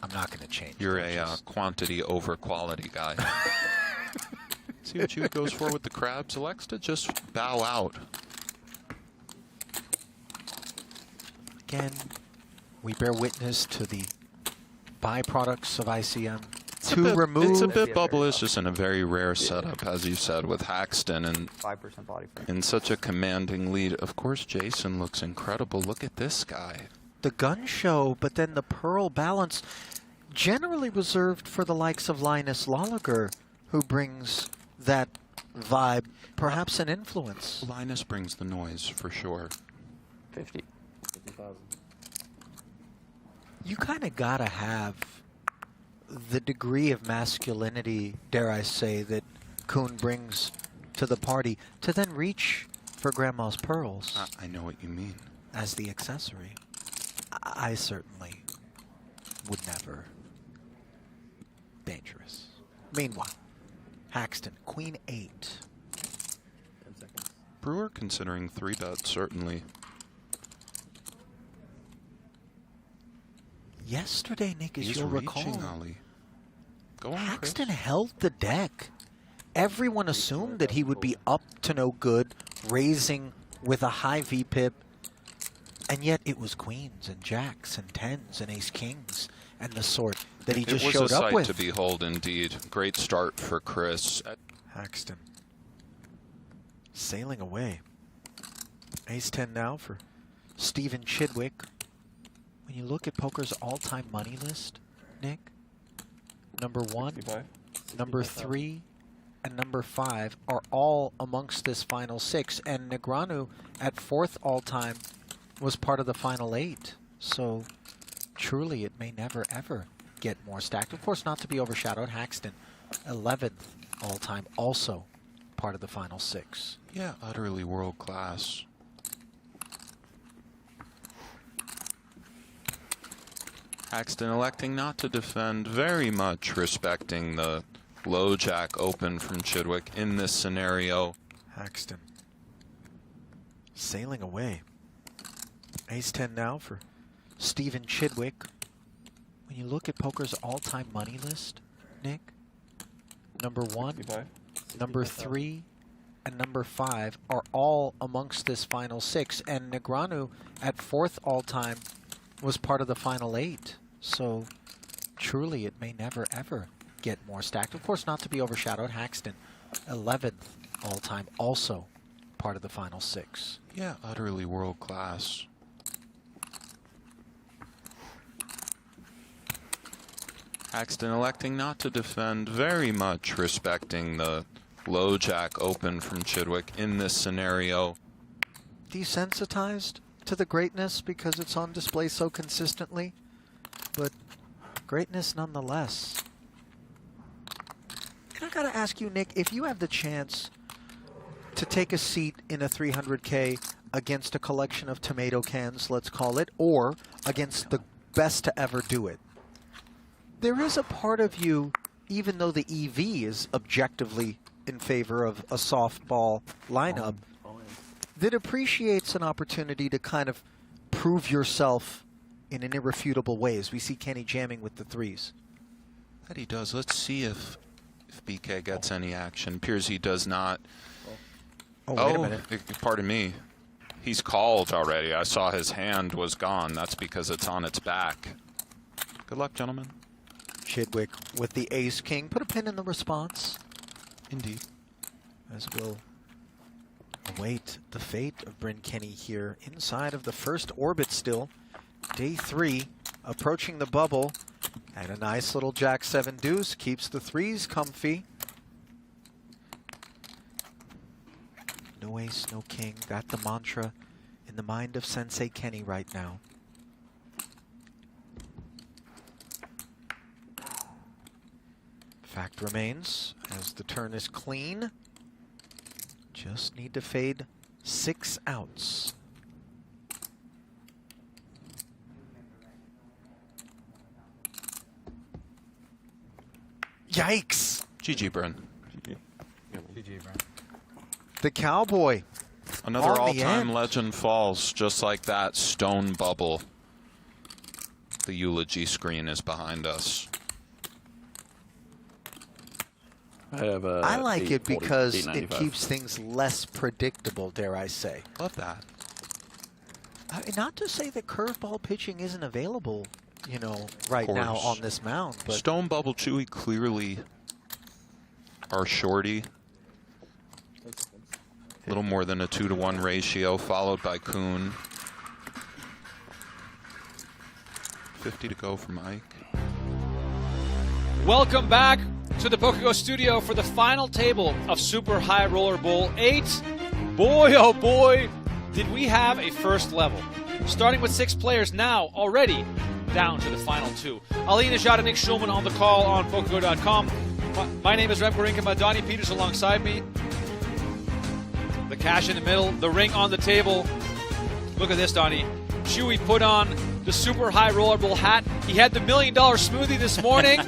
Speaker 12: I'm not going to change.
Speaker 13: You're a quantity over quality guy. See what you goes for with the crabs. Elects to just bow out.
Speaker 12: Again, we bear witness to the byproducts of ICM.
Speaker 13: It's a bit bubblicious and a very rare setup, as you said, with Haxton and
Speaker 3: 5% body frame.
Speaker 13: in such a commanding lead. Of course, Jason looks incredible. Look at this guy.
Speaker 12: The gun show, but then the pearl balance, generally reserved for the likes of Linus Lolliger, who brings that vibe, perhaps an influence.
Speaker 13: Linus brings the noise, for sure.
Speaker 7: 50.
Speaker 5: 50,000.
Speaker 12: You kind of got to have the degree of masculinity, dare I say, that Koon brings to the party to then reach for Grandma's pearls.
Speaker 13: I know what you mean.
Speaker 12: As the accessory. I certainly would never. Dangerous. Meanwhile, Haxton, Queen 8.
Speaker 5: 10 seconds.
Speaker 13: Brewer considering 3-bet, certainly.
Speaker 12: Yesterday, Nick, as
Speaker 13: He's
Speaker 12: you'll
Speaker 13: reaching,
Speaker 12: recall,
Speaker 13: Ollie. Go on,
Speaker 12: Haxton
Speaker 13: Chris.
Speaker 12: held the deck. Everyone assumed that he would be up to no good, raising with a high VPIP, and yet it was queens and jacks and tens and ace-kings and the sort that he just showed up with.
Speaker 13: It was a sight to behold, indeed. Great start for Chris.
Speaker 12: Haxton sailing away. Ace-10 now for Stephen Chidwick. When you look at poker's all-time money list, Nick, number 1,
Speaker 8: 65.
Speaker 12: number 3, and number 5 are all amongst this final 6, and Negreanu at 4th all-time was part of the final 8. So truly it may never ever get more stacked. Of course, not to be overshadowed, Haxton 11th all-time, also part of the final 6.
Speaker 13: Yeah, utterly world class. Haxton electing not to defend, very much respecting the low jack open from Chidwick in this scenario.
Speaker 12: Haxton sailing away. Ace-10 now for Stephen Chidwick. When you look at poker's all-time money list, Nick, number 1, number 3, and number 5 are all amongst this final 6. And Negreanu at 4th all-time was part of the final 8. So truly it may never ever get more stacked. Of course, not to be overshadowed, Haxton 11th all-time, also part of the final 6.
Speaker 13: Yeah, utterly world class. Haxton electing not to defend, very much respecting the low jack open from Chidwick in this scenario.
Speaker 12: Desensitized to the greatness because it's on display so consistently, but greatness nonetheless. I gotta ask you, Nick, if you have the chance to take a seat in a 300K against a collection of tomato cans, let's call it, or against the best to ever do it, there is a part of you, even though the EV is objectively in favor of a softball lineup, that appreciates an opportunity to kind of prove yourself in an irrefutable way, as we see Kenny jamming with the 3s.
Speaker 13: That he does. Let's see if BK gets any action. Appears he does not.
Speaker 12: Oh, wait a minute.
Speaker 13: Pardon me. He's called already. I saw his hand was gone. That's because it's on its back. Good luck, gentlemen.
Speaker 12: Chidwick with the ace-king. Put a pin in the response.
Speaker 13: Indeed.
Speaker 12: As we'll await the fate of Bryn Kenney here inside of the first orbit still. Day 3, approaching the bubble. And a nice little Jack-7 deuce keeps the 3s comfy. No ace, no king. That's the mantra in the mind of Sensei Kenny right now. Fact remains, as the turn is clean, just need to fade 6 outs. Yikes!
Speaker 13: GG, Bryn.
Speaker 3: GG, Bryn.
Speaker 12: The Cowboy.
Speaker 13: Another
Speaker 12: on the
Speaker 13: all-time
Speaker 12: end.
Speaker 13: legend falls, just like that stone bubble. The eulogy screen is behind us.
Speaker 12: I like it because it keeps things less predictable, dare I say.
Speaker 13: Love that.
Speaker 12: Not to say that curveball pitching isn't available, you know, right now on this mound, but
Speaker 13: Stone Bubble Chewy clearly are shorty. A little more than a 2-to-1 ratio, followed by Koon. 50 to go for Mike.
Speaker 1: Welcome back to the PokerGO studio for the final table of Super High Roller Bowl 8. Boy, oh boy, did we have a first level. Starting with 6 players now, already down to the final 2. Ali Najad and Nick Schulman on the call on PokerGO.com. My name is Remko Rinkema, Donnie Peters alongside me. The cash in the middle, the ring on the table. Look at this, Donnie. Chewy put on the Super High Roller Bowl hat. He had the $1 Million smoothie this morning.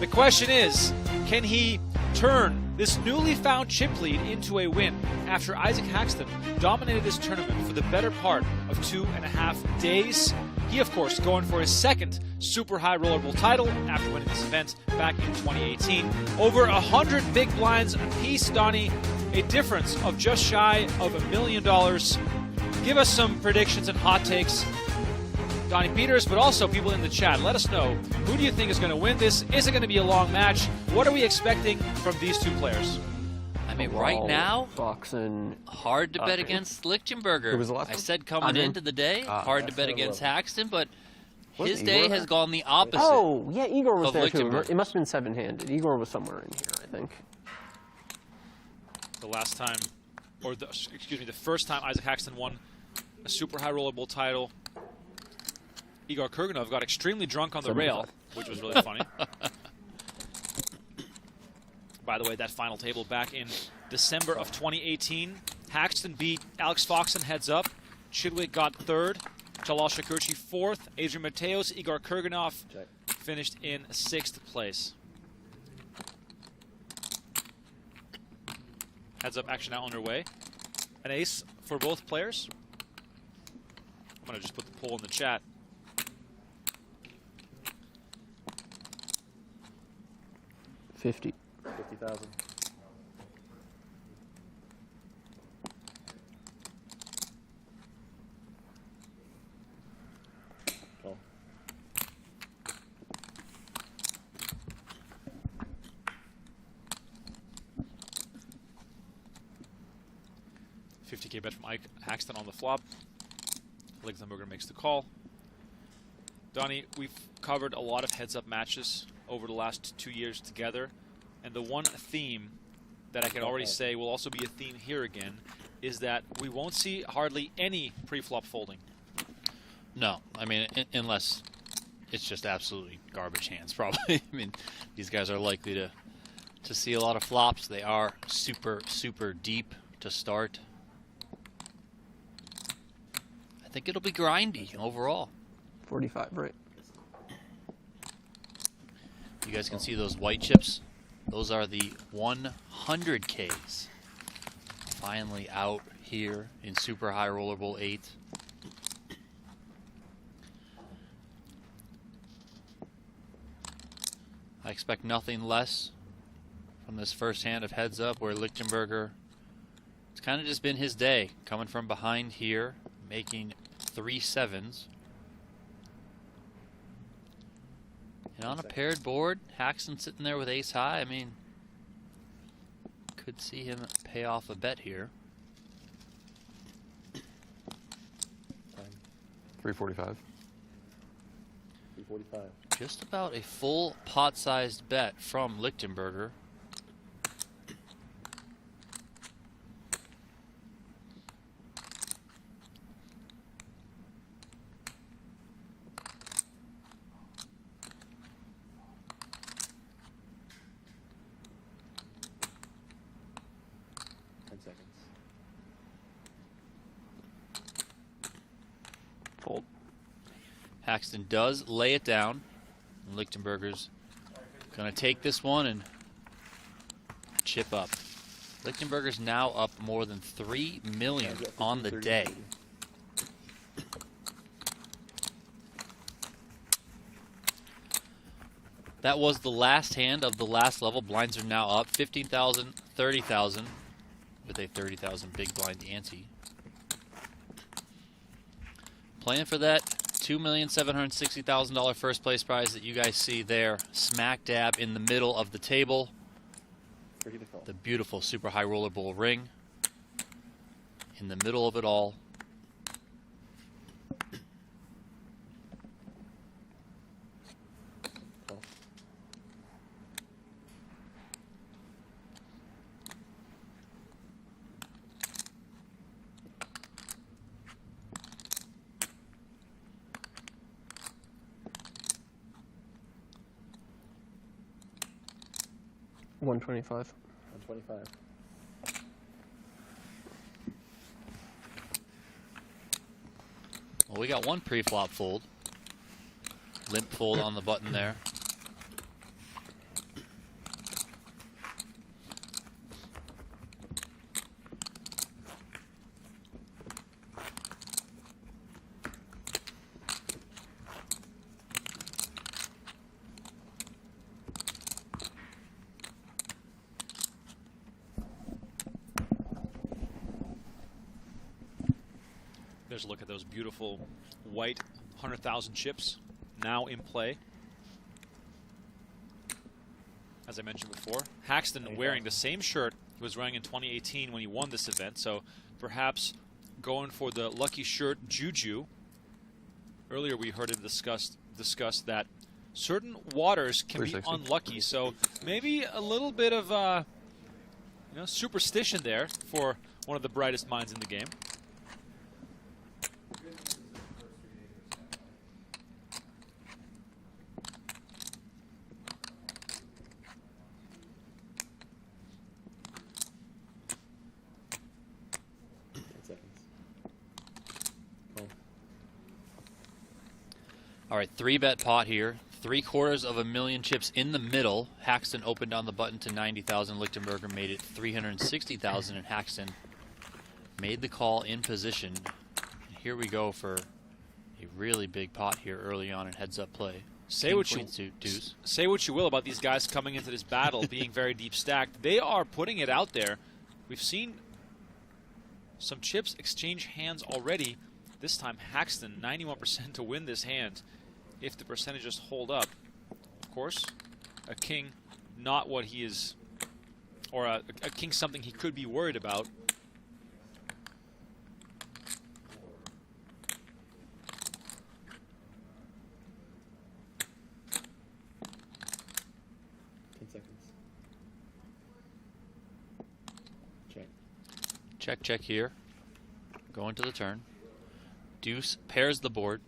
Speaker 1: The question is, can he turn this newly found chip lead into a win after Isaac Haxton dominated this tournament for the better part of 2.5 days? He, of course, going for his second Super High Roller Bowl title after winning this event back in 2018. Over 100 big blinds apiece, Donnie. A difference of just shy of $1 million. Give us some predictions and hot takes, Donnie Peters, but also people in the chat. Let us know, who do you think is going to win this? Is it going to be a long match? What are we expecting from these 2 players?
Speaker 2: I mean, right now,
Speaker 7: Foxen,
Speaker 2: hard to bet against Lichtenberger.
Speaker 5: Who was the last
Speaker 2: I
Speaker 5: one?
Speaker 2: said coming into the day, hard to bet against Haxton, but his
Speaker 5: Wasn't
Speaker 2: day
Speaker 5: Igor
Speaker 2: has gone the opposite.
Speaker 7: Oh, yeah, Igor was
Speaker 2: of
Speaker 7: there too.
Speaker 2: Lichtenberger.
Speaker 7: It must have been 7-handed. Igor was somewhere in here, I think.
Speaker 1: The last time, or the first time Isaac Haxton won a Super High Roller Bowl title, Igor Kurganov got extremely drunk on the rail, which was really funny. By the way, that final table back in December of 2018. Haxton beat Alex Foxen heads up. Chidwick got third. Jalal Shakurchi fourth. Adrian Mateos, Igor Kurganov finished in sixth place. Heads up action now underway. An ace for both players. I'm going to just put the poll in the chat.
Speaker 5: $50,000.
Speaker 4: Oh.
Speaker 1: $50K bet from Ike Haxton on the flop. Lichtenberger makes the call. Donnie, we've covered a lot of heads-up matches over the last 2 years together, and the one theme that I can already say will also be a theme here again is that we won't see hardly any pre-flop folding.
Speaker 2: No, I mean, unless it's just absolutely garbage hands, probably. I mean, these guys are likely to see a lot of flops. They are super, super deep to start. I think it'll be grindy overall.
Speaker 5: 45, right?
Speaker 2: You guys can see those white chips. Those are the 100Ks. Finally out here in Super High Roller Bowl 8. I expect nothing less from this first hand of heads up where Lichtenberger, it's kind of just been his day, coming from behind here, making 3 sevens. And on a paired board, Haxton sitting there with ace high. I mean, could see him pay off a bet here.
Speaker 5: 345.
Speaker 4: 345.
Speaker 2: Just about a full pot-sized bet from Lichtenberger.
Speaker 5: Fold.
Speaker 2: Haxton does lay it down. And Lichtenberger's going to take this one and chip up. Lichtenberger's now up more than $3 million on the day. That was the last hand of the last level. Blinds are now up 15,000, 30,000 with a 30,000 big blind ante. Playing for that $2,760,000 first place prize that you guys see there, smack dab in the middle of the table. The beautiful Super High Roller Bowl ring in the middle of it all.
Speaker 5: $125.
Speaker 4: 125.
Speaker 2: Well, we got one pre-flop fold. Limp fold on the button there.
Speaker 1: There's a look at those beautiful white 100,000 chips now in play. As I mentioned before, Haxton wearing the same shirt he was wearing in 2018 when he won this event, so perhaps going for the lucky shirt juju. Earlier we heard him discuss that certain waters can be unlucky, so maybe a little bit of superstition there for one of the brightest minds in the game.
Speaker 2: All right, 3-bet pot here. 750,000 chips in the middle. Haxton opened down the button to 90,000. Lichtenberger made it 360,000, and Haxton made the call in position. And here we go for a really big pot here early on in heads-up play.
Speaker 1: Say what you will about these guys coming into this battle being very deep stacked. They are putting it out there. We've seen some chips exchange hands already. This time Haxton 91% to win this hand if the percentages hold up. Of course, a king not what he is, or a king something he could be worried about.
Speaker 2: Check here. Going to the turn. Deuce pairs the board.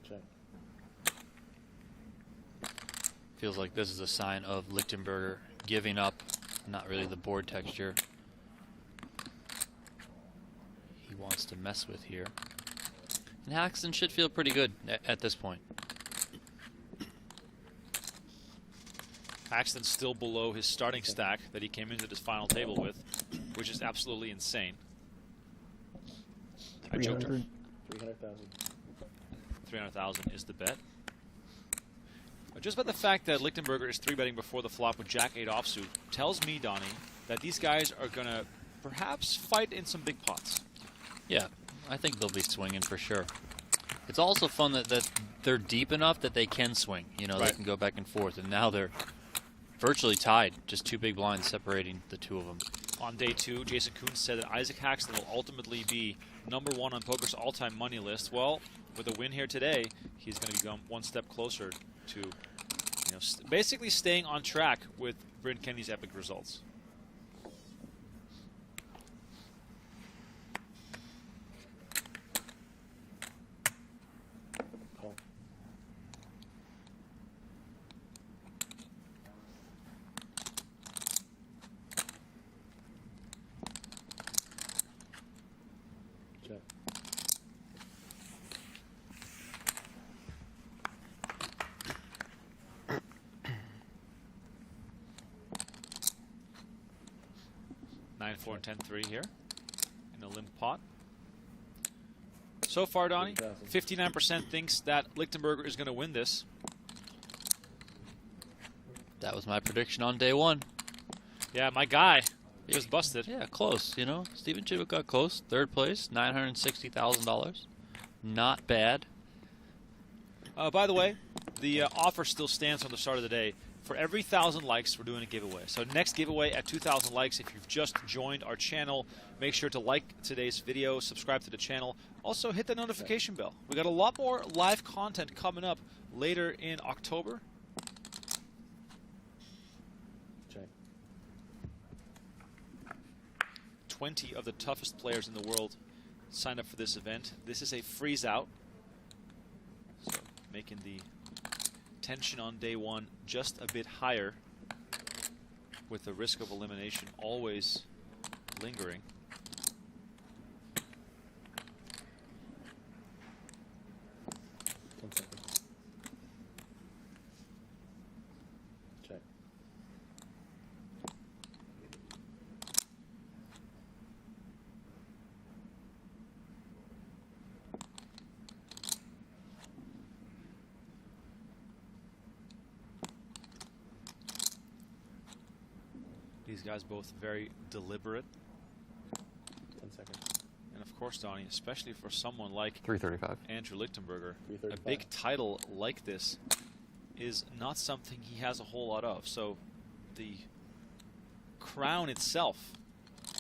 Speaker 8: Check.
Speaker 2: Feels like this is a sign of Lichtenberger giving up. Not really the board texture he wants to mess with here. And Haxton should feel pretty good at this point.
Speaker 1: Haxton's still below his starting stack that he came into this final table with, which is absolutely insane. I joked her.
Speaker 8: 300,000.
Speaker 1: 300,000 is the bet. But just by the fact that Lichtenberger is 3-betting before the flop with Jack-8 offsuit tells me, Donnie, that these guys are going to perhaps fight in some big pots.
Speaker 2: Yeah, I think they'll be swinging for sure. It's also fun that they're deep enough that they can swing. You know, they can go back and forth, and now they're virtually tied, just 2 big blinds separating the two of them.
Speaker 1: On day 2, Jason Koon said that Isaac Haxton will ultimately be #1 on poker's all-time money list. Well, with a win here today, he's going to become one step closer to, basically staying on track with Bryn Kenney's epic results. Nine, 4, and 10-3 here in a limp pot. So far, Donnie, 59% thinks that Lichtenberger is going to win this.
Speaker 2: That was my prediction on day 1.
Speaker 1: Yeah, my guy was busted.
Speaker 2: Yeah, close. Stephen Chidwick got close. 3rd place, $960,000. Not bad.
Speaker 1: By the way, the offer still stands from the start of the day. For every 1,000 likes, we're doing a giveaway. So next giveaway at 2,000 likes. If you've just joined our channel, make sure to like today's video, subscribe to the channel. Also, hit the notification bell. We got a lot more live content coming up later in October.
Speaker 8: Check.
Speaker 1: 20 of the toughest players in the world signed up for this event. This is a freeze out, so making the tension on day 1 just a bit higher, with the risk of elimination always lingering.
Speaker 8: Check.
Speaker 1: These guys both very deliberate.
Speaker 8: 10 seconds.
Speaker 1: And of course, Donnie, especially for someone like
Speaker 5: 335.
Speaker 1: Andrew Lichtenberger, a
Speaker 8: 335.
Speaker 1: big title like this is not something he has a whole lot of. So the crown itself,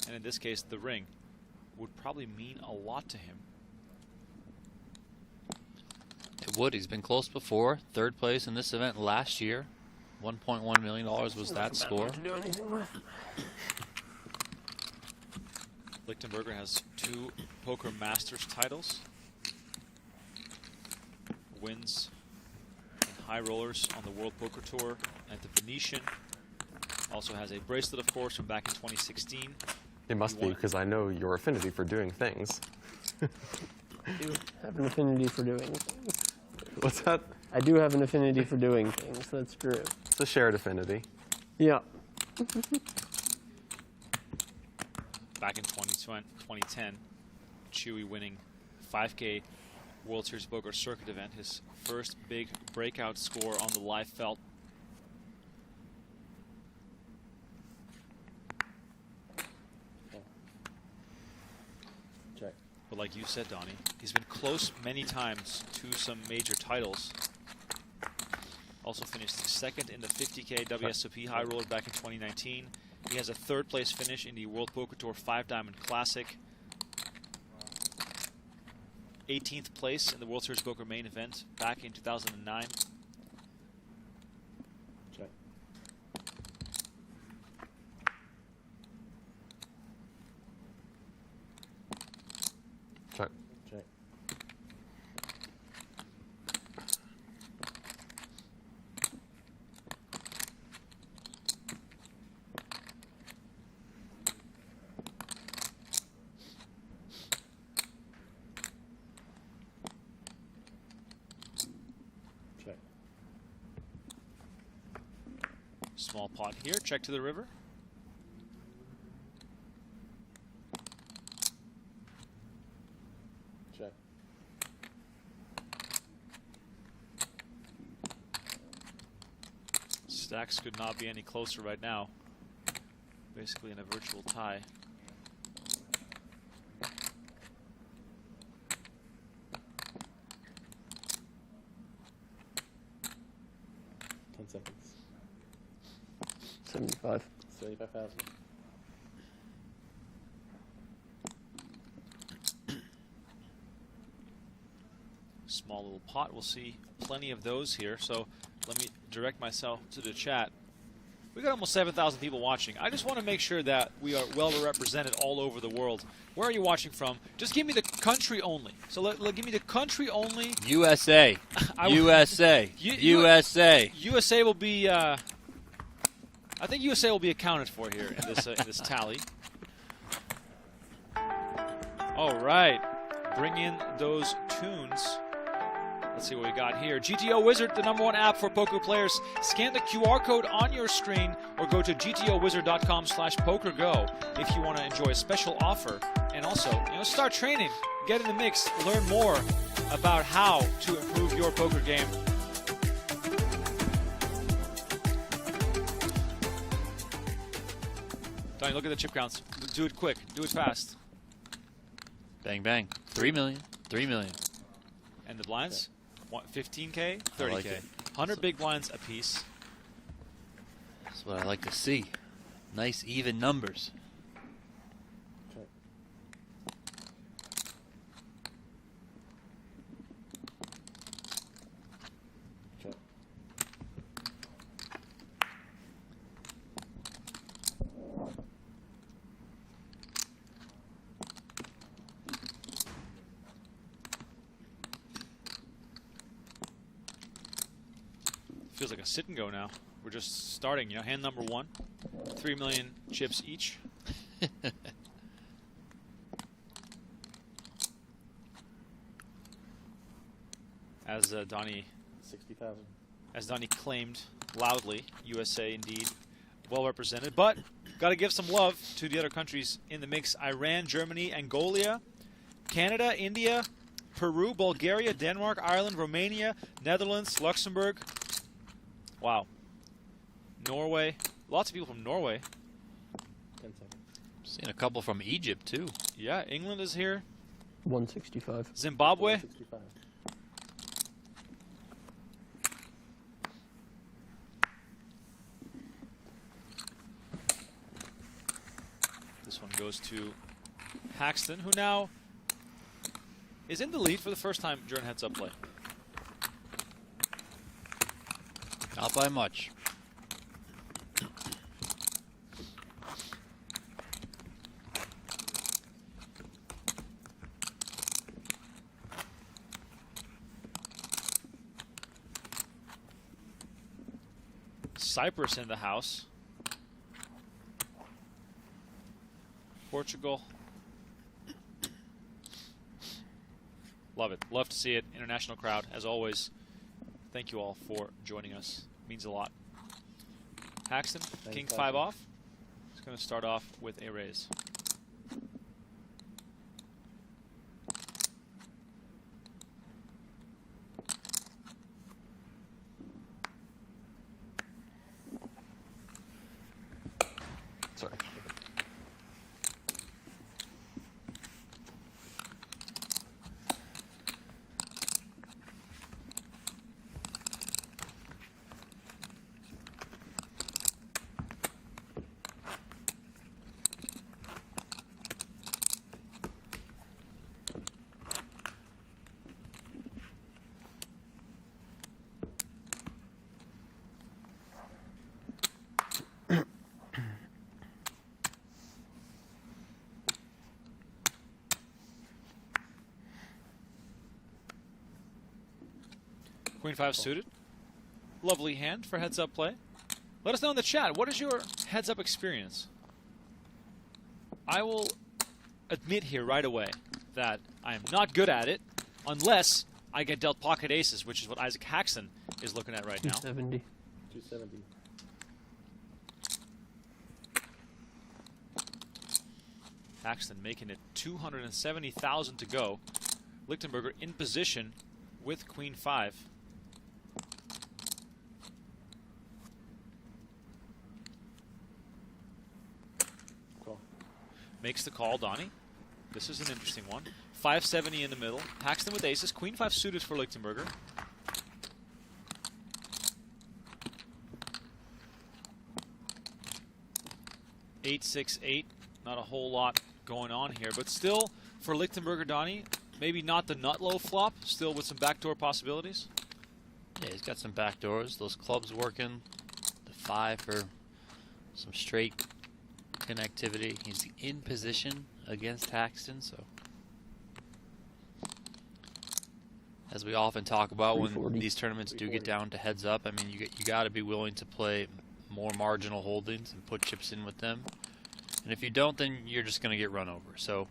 Speaker 1: and in this case the ring, would probably mean a lot to him.
Speaker 2: It would. He's been close before. 3rd place in this event last year. $1.1 million was that score.
Speaker 1: Lichtenberger has 2 Poker Masters titles. Wins in high rollers on the World Poker Tour at the Venetian. Also has a bracelet, of course, from back in 2016.
Speaker 5: It must be, because I know your affinity for doing things.
Speaker 7: I do have an affinity for doing things.
Speaker 5: What's that?
Speaker 7: I do have an affinity for doing things. That's true.
Speaker 5: It's a shared affinity.
Speaker 7: Yeah.
Speaker 1: Back in 2010, Chewy winning 5K World Series Poker Circuit event, his first big breakout score on the live felt.
Speaker 14: Check.
Speaker 1: But like you said, Donnie, he's been close many times to some major titles. Also finished second in the 50K WSOP High Roller back in 2019. He has a third place finish in the World Poker Tour 5-Diamond Classic. 18th place in the World Series Poker main event back in 2009.
Speaker 14: Check.
Speaker 5: Check.
Speaker 14: Check. Check.
Speaker 1: Small pot here, check to the river.
Speaker 14: Check.
Speaker 1: Stacks could not be any closer right now. Basically in a virtual tie.
Speaker 14: Seconds.
Speaker 7: 75.
Speaker 14: 75,000.
Speaker 1: Small little pot. We'll see plenty of those here. So let me direct myself to the chat. We got almost 7,000 people watching. I just want to make sure that we are well represented all over the world. Where are you watching from? Just give me the country only. So give me the country only.
Speaker 2: USA. USA. USA.
Speaker 1: USA will be. I think USA will be accounted for here in this tally. All right, bring in those tunes. Let's see what we got here. GTO Wizard, the #1 app for poker players. Scan the QR code on your screen or go to gtowizard.com/PokerGo if you want to enjoy a special offer. And also, start training, get in the mix, learn more about how to improve your poker game. Donnie, look at the chip counts. Do it quick. Do it fast.
Speaker 2: Bang, bang. 3 million. 3 million.
Speaker 1: And the blinds? 15K, 30K.
Speaker 2: like it.
Speaker 1: 100 big blinds a piece.
Speaker 2: That's what I like to see. Nice, even numbers.
Speaker 14: Check. Check.
Speaker 1: Feels like a sit and go now. We're just starting, hand number 1. 3 million chips each. As Donnie
Speaker 14: 60,000.
Speaker 1: As Donnie claimed loudly, USA indeed well represented, but got to give some love to the other countries in the mix. Iran, Germany, Angola, Canada, India, Peru, Bulgaria, Denmark, Ireland, Romania, Netherlands, Luxembourg. Wow. Norway. Lots of people from Norway.
Speaker 14: 10 seconds.
Speaker 2: Seen a couple from Egypt, too.
Speaker 1: Yeah, England is here.
Speaker 7: 165.
Speaker 1: Zimbabwe.
Speaker 14: 165.
Speaker 1: This one goes to Haxton, who now is in the lead for the first time during heads-up play.
Speaker 2: Not by much.
Speaker 1: Cyprus in the house. Portugal. Love it. Love to see it. International crowd, as always. Thank you all for joining us. Means a lot. Haxton, king 5 off. He's going to start off with a raise.
Speaker 5: Sorry.
Speaker 1: Queen 5 suited. Lovely hand for heads-up play. Let us know in the chat, what is your heads-up experience? I will admit here right away that I am not good at it unless I get dealt pocket aces, which is what Isaac Haxton is looking at right now.
Speaker 7: 270.
Speaker 14: 270.
Speaker 1: Haxton making it 270,000 to go. Lichtenberger in position with Queen 5. Makes the call, Donnie. This is an interesting one. 570 in the middle. Haxton with aces. Queen 5 suited for Lichtenberger. Eight, 6, 8. Not a whole lot going on here, but still for Lichtenberger, Donnie, maybe not the nut low flop. Still with some backdoor possibilities.
Speaker 2: Yeah, he's got some backdoors. Those clubs working. The 5 for some straight connectivity. He's in position against Haxton, so as we often talk about when these tournaments do get down to heads up, I mean, you got to be willing to play more marginal holdings and put chips in with them. And if you don't, then you're just going to get run over. So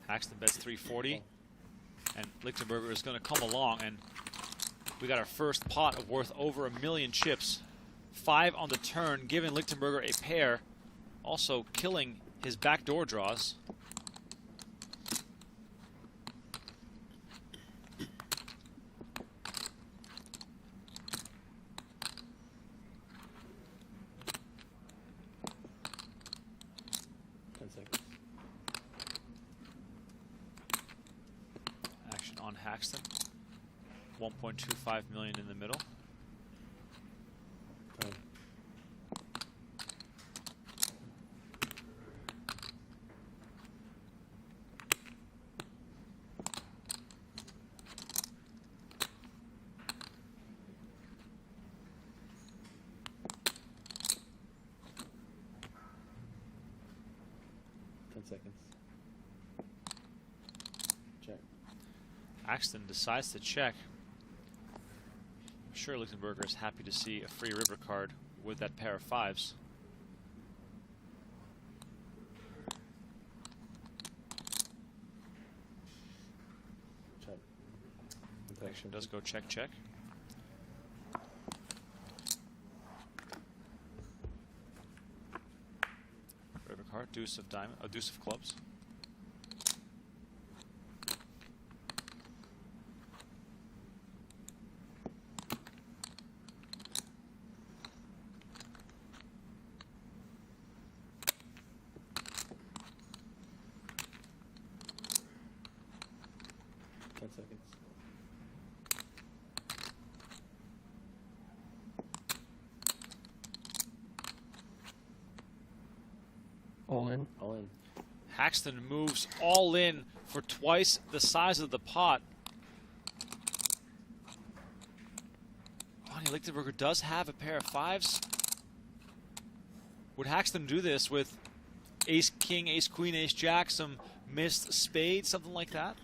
Speaker 1: Haxton bets 340, and Lichtenberger is going to come along, and we got our first pot of worth over 1 million chips. 5 on the turn, giving Lichtenberger a pair, also killing his backdoor draws. Haxton, 1.25 million in the middle. Haxton decides to check. I'm sure Lichtenberger is happy to see a free river card with that pair of 5s. Action does go check, check. River card, deuce of diamond, a deuce of clubs.
Speaker 7: All in.
Speaker 14: All in.
Speaker 1: Haxton moves all in for twice the size of the pot. Donnie Lichtenberger does have a pair of 5s. Would Haxton do this with ace king, ace queen, ace jack, some missed spades, something like that?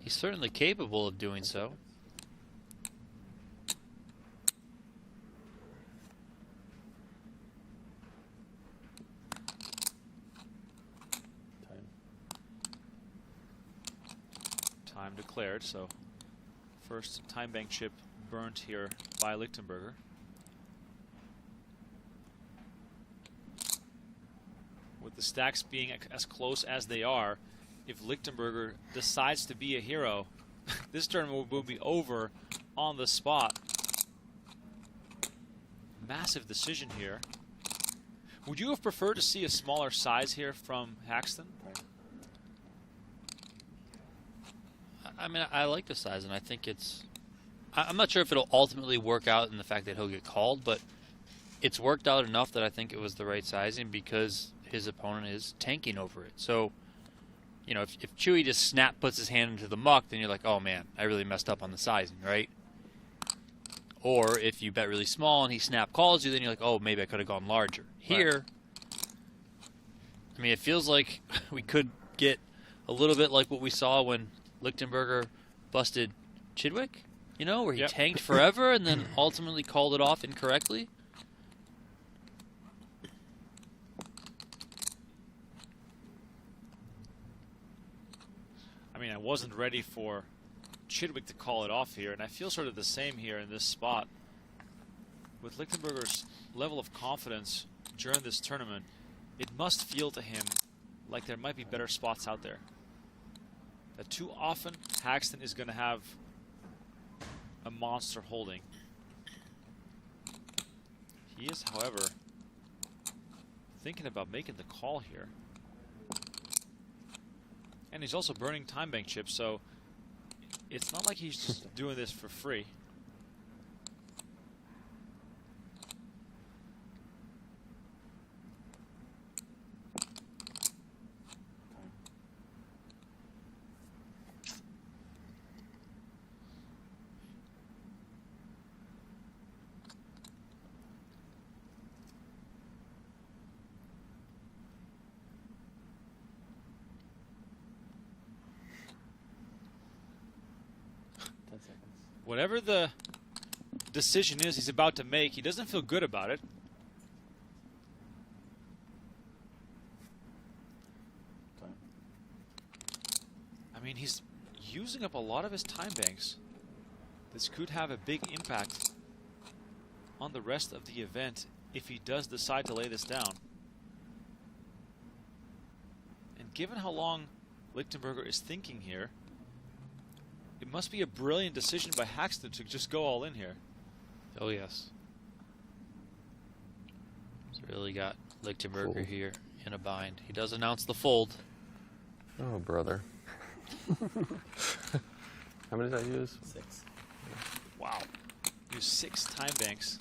Speaker 2: He's certainly capable of doing so.
Speaker 1: Time declared, so first time bank chip burnt here by Lichtenberger. With the stacks being as close as they are, if Lichtenberger decides to be a hero, this tournament will be over on the spot. Massive decision here. Would you have preferred to see a smaller size here from Haxton?
Speaker 2: I mean, I like the size, and I think it's... I'm not sure if it'll ultimately work out in the fact that he'll get called, but it's worked out enough that I think it was the right sizing because his opponent is tanking over it. So, you know, if Chewy just puts his hand into the muck, then you're like, oh man, I really messed up on the sizing, right? Or if you bet really small and he snap calls you, then you're like, oh, maybe I could have gone larger. Here, I mean, it feels like we could get a little bit like what we saw when Lichtenberger busted Chidwick, you know, where he tanked forever and then ultimately called it off incorrectly.
Speaker 1: I mean, I wasn't ready for Chidwick to call it off here, and I feel sort of the same here in this spot. With Lichtenberger's level of confidence during this tournament, it must feel to him like there might be better spots out there. That too often, Haxton is going to have a monster holding. He is, however, thinking about making the call here. And he's also burning time bank chips, so it's not like he's just doing this for free. Whatever the decision is he's about to make, he doesn't feel good about it. I mean, he's using up a lot of his time banks. This could have a big impact on the rest of the event if he does decide to lay this down. And given how long Lichtenberger is thinking here, it must be a brilliant decision by Haxton to just go all in here.
Speaker 2: Oh, yes. He's really got Lichtenberger here in a bind. He does announce the fold.
Speaker 5: Oh, brother. How many did I use?
Speaker 14: 6.
Speaker 1: Wow. Use 6 time banks.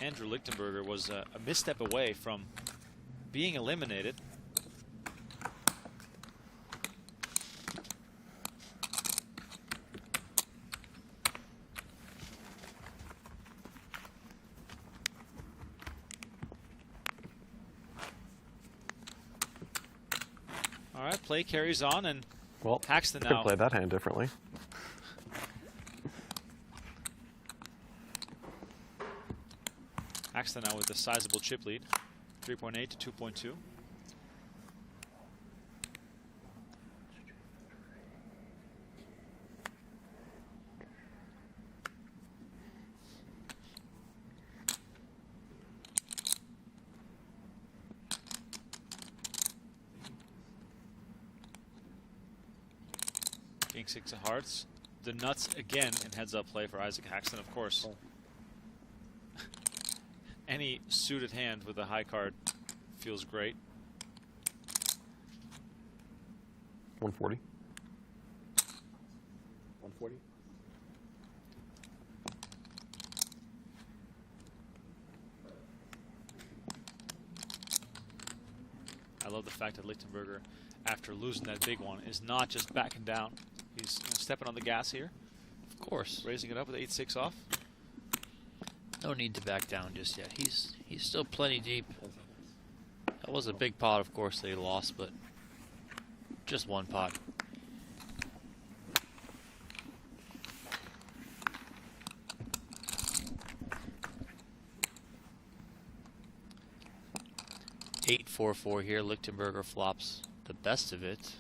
Speaker 1: Andrew Lichtenberger was a misstep away from being eliminated. All right, play carries on, and
Speaker 5: well,
Speaker 1: Haxton
Speaker 5: could
Speaker 1: now
Speaker 5: play that hand differently.
Speaker 1: Haxton now with a sizable chip lead, 3.8 to 2.2. King 6 of hearts. The nuts again in heads-up play for Isaac Haxton, of course. Any suited hand with a high card feels great.
Speaker 5: 140.
Speaker 14: 140.
Speaker 1: I love the fact that Lichtenberger, after losing that big one, is not just backing down. He's stepping on the gas here.
Speaker 2: Of course.
Speaker 1: Raising it up with 8-6 off.
Speaker 2: No need to back down just yet. He's still plenty deep. That was a big pot, of course, that he lost, but Just one pot. Eight 4-4 here. Lichtenberger flops the best of it,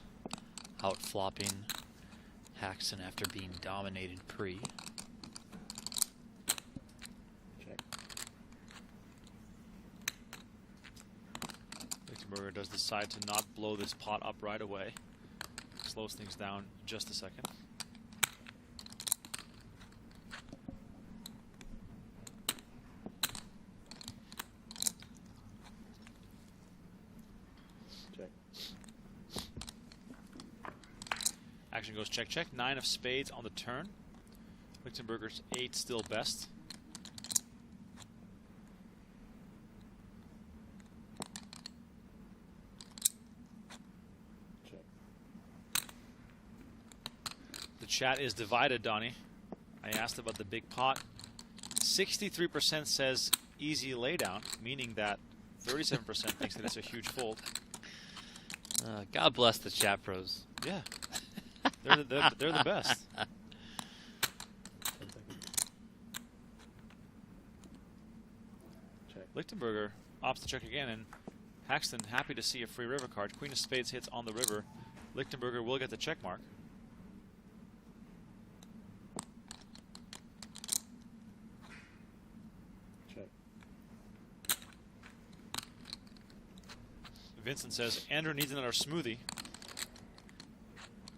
Speaker 2: out flopping Haxton after being dominated pre.
Speaker 14: Check.
Speaker 1: Lichtenberger does decide to not blow this pot up right away. Slows things down just a second.
Speaker 14: Check.
Speaker 1: Action goes check, check. 9 of spades on the turn. Lichtenberger's 8 still best.
Speaker 14: Check.
Speaker 1: The chat is divided, Donnie. I asked about the big pot. 63% says easy laydown, meaning that 37% thinks that it's a huge fold.
Speaker 2: God bless the chat pros.
Speaker 1: Yeah. They're the best.
Speaker 14: 10 seconds. Check.
Speaker 1: Lichtenberger opts to check again, and Haxton happy to see a free river card. Queen of spades hits on the river. Lichtenberger will get the check mark.
Speaker 14: Check.
Speaker 1: Vincent says Andrew needs another smoothie.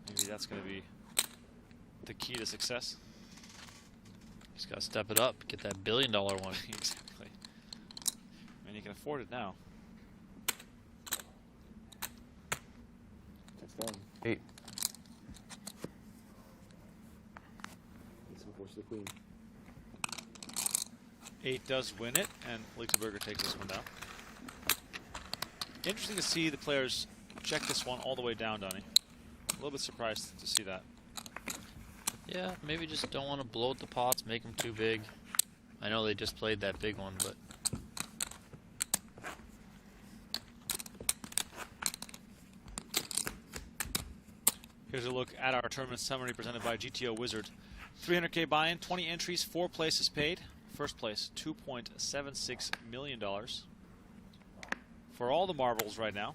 Speaker 1: Maybe that's going to be the key to success.
Speaker 2: He's got to step it up, get that $1 billion one.
Speaker 1: Exactly. And you can afford it now.
Speaker 14: Check's done.
Speaker 5: 8.
Speaker 14: Need some force to the queen.
Speaker 1: 8 does win it, and Lichtenberger takes this one down. Interesting to see the players check this one all the way down, Donnie. A little bit surprised to see that.
Speaker 2: Yeah, maybe just don't want to bloat the pots, make them too big. I know they just played that big one, but...
Speaker 1: Here's a look at our tournament summary presented by GTO Wizard. 300K buy-in, 20 entries, 4 places paid. First place, $2.76 million. For all the marbles right now.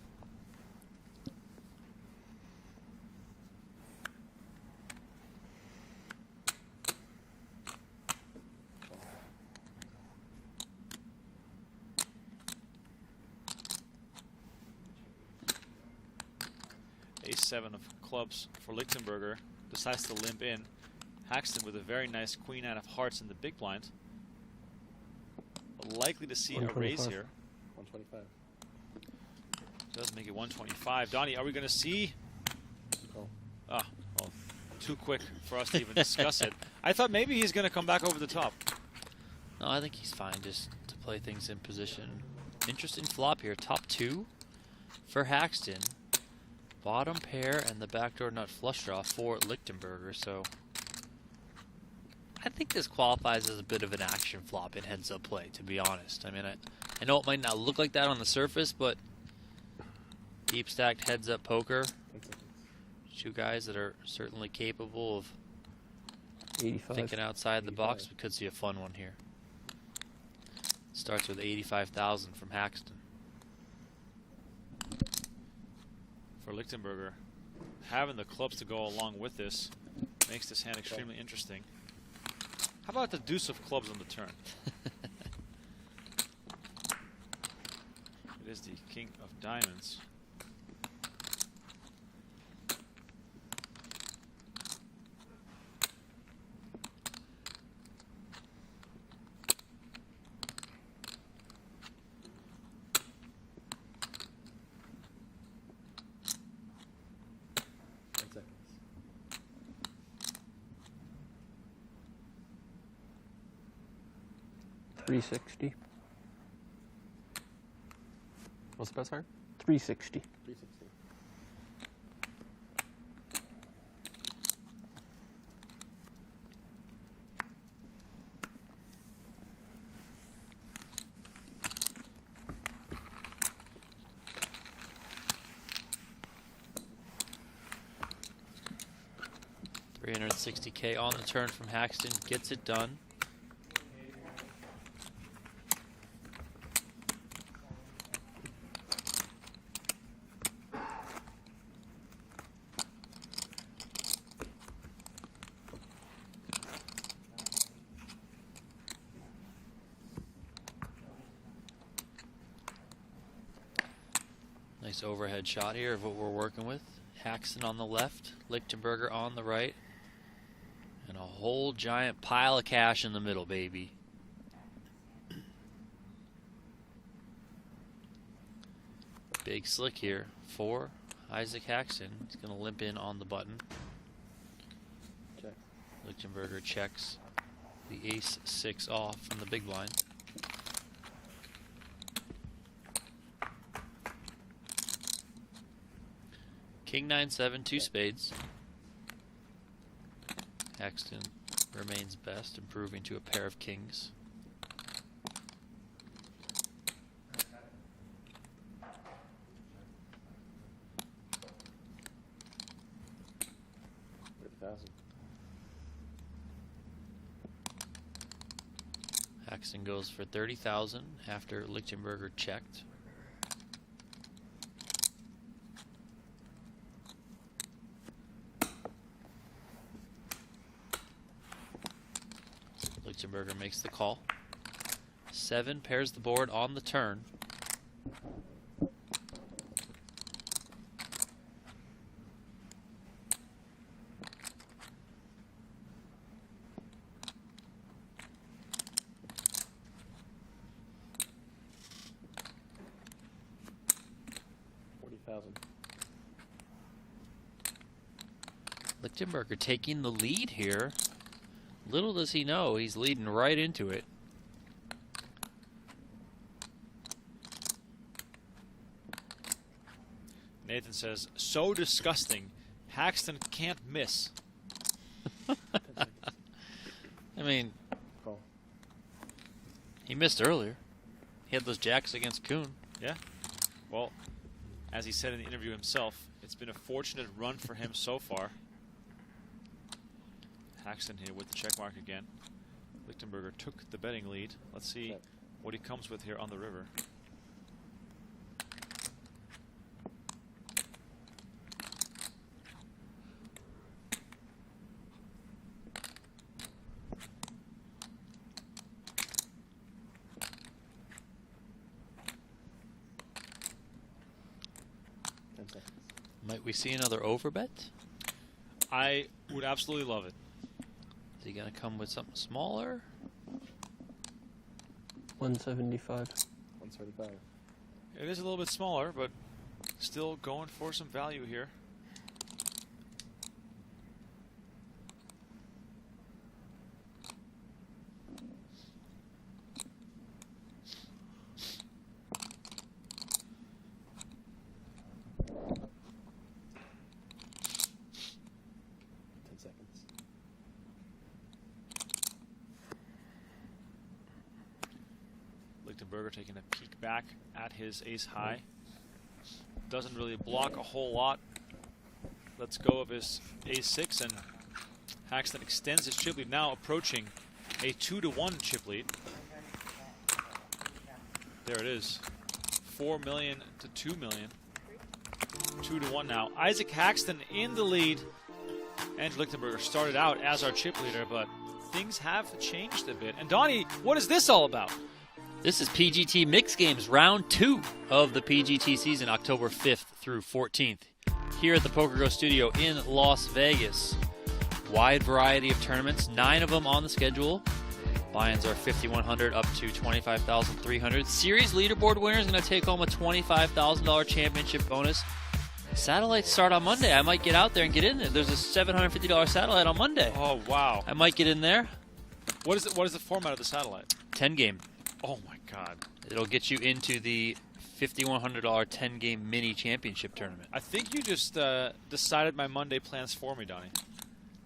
Speaker 1: Ace-7 of clubs for Lichtenberger. Decides to limp in. Haxton with a very nice queen out of hearts in the big blind. Likely to see a raise here.
Speaker 14: 125.
Speaker 1: Does make it 125. Donnie, are we going to see?
Speaker 14: Call.
Speaker 1: Well, too quick for us to even discuss it. I thought maybe he's going to come back over the top.
Speaker 2: No, I think he's fine just to play things in position. Interesting flop here. Top 2 for Haxton. Bottom pair and the backdoor nut flush draw for Lichtenberger. So I think this qualifies as a bit of an action flop in heads-up play, to be honest. I mean, I know it might not look like that on the surface, but deep stacked heads-up poker.
Speaker 14: 10 seconds.
Speaker 2: 2 guys that are certainly capable of
Speaker 7: 85.
Speaker 2: thinking outside the box.
Speaker 14: 85.
Speaker 2: We could see a fun one here. Starts with 85,000 from Haxton.
Speaker 1: For Lichtenberger, having the clubs to go along with this makes this hand extremely interesting. How about the deuce of clubs on the turn? It is the king of diamonds.
Speaker 7: $360.
Speaker 5: What's the best card?
Speaker 7: $360.
Speaker 14: 360.
Speaker 2: $360K on the turn from Haxton. Gets it done. Nice overhead shot here of what we're working with. Haxton on the left, Lichtenberger on the right, and a whole giant pile of cash in the middle, baby. Big slick here for Isaac Haxton. He's going to limp in on the button.
Speaker 14: Check.
Speaker 2: Lichtenberger checks the ace-6 off from the big blind. King 9-7, 2 spades. Haxton remains best, improving to a pair of kings. Haxton goes for 30,000 after Lichtenberger checked. Lichtenberger makes the call. 7 pairs the board on the turn. Lichtenberger taking the lead here. Little does he know, he's leading right into it.
Speaker 1: Nathan says, so disgusting. Haxton can't miss.
Speaker 2: I mean, he missed earlier. He had those jacks against Koon.
Speaker 1: Yeah. Well, as he said in the interview himself, it's been a fortunate run for him so far. Haxton here with the check mark again. Lichtenberger took the betting lead. Let's see what he comes with here on the river.
Speaker 2: Might we see another overbet?
Speaker 1: I would absolutely love it.
Speaker 2: Is he going to come with something smaller?
Speaker 7: 175.
Speaker 14: 135.
Speaker 1: It is a little bit smaller, but still going for some value here. Lichtenberger taking a peek back at his ace high. Doesn't really block a whole lot. Lets go of his ace-6, and Haxton extends his chip lead, now approaching a 2-to-1 chip lead. There it is. 4 million to 2 million. 2-to-1 now. Isaac Haxton in the lead. And Lichtenberger started out as our chip leader, but things have changed a bit. And Donnie, what is this all about?
Speaker 2: This is PGT Mix Games, round 2 of the PGT season, October 5th through 14th. Here at the PokerGo studio in Las Vegas. Wide variety of tournaments, 9 of them on the schedule. Buy-ins are $5,100 up to $25,300. Series leaderboard winner is going to take home a $25,000 championship bonus. Satellites start on Monday. I might get out there and get in there. There's a $750 satellite on Monday.
Speaker 1: Oh, wow.
Speaker 2: I might get in there.
Speaker 1: What is it? What is the format of the satellite?
Speaker 2: 10 game.
Speaker 1: Oh, my God.
Speaker 2: It'll get you into the $5,100 10-game mini championship tournament.
Speaker 1: I think you just decided my Monday plans for me, Donnie.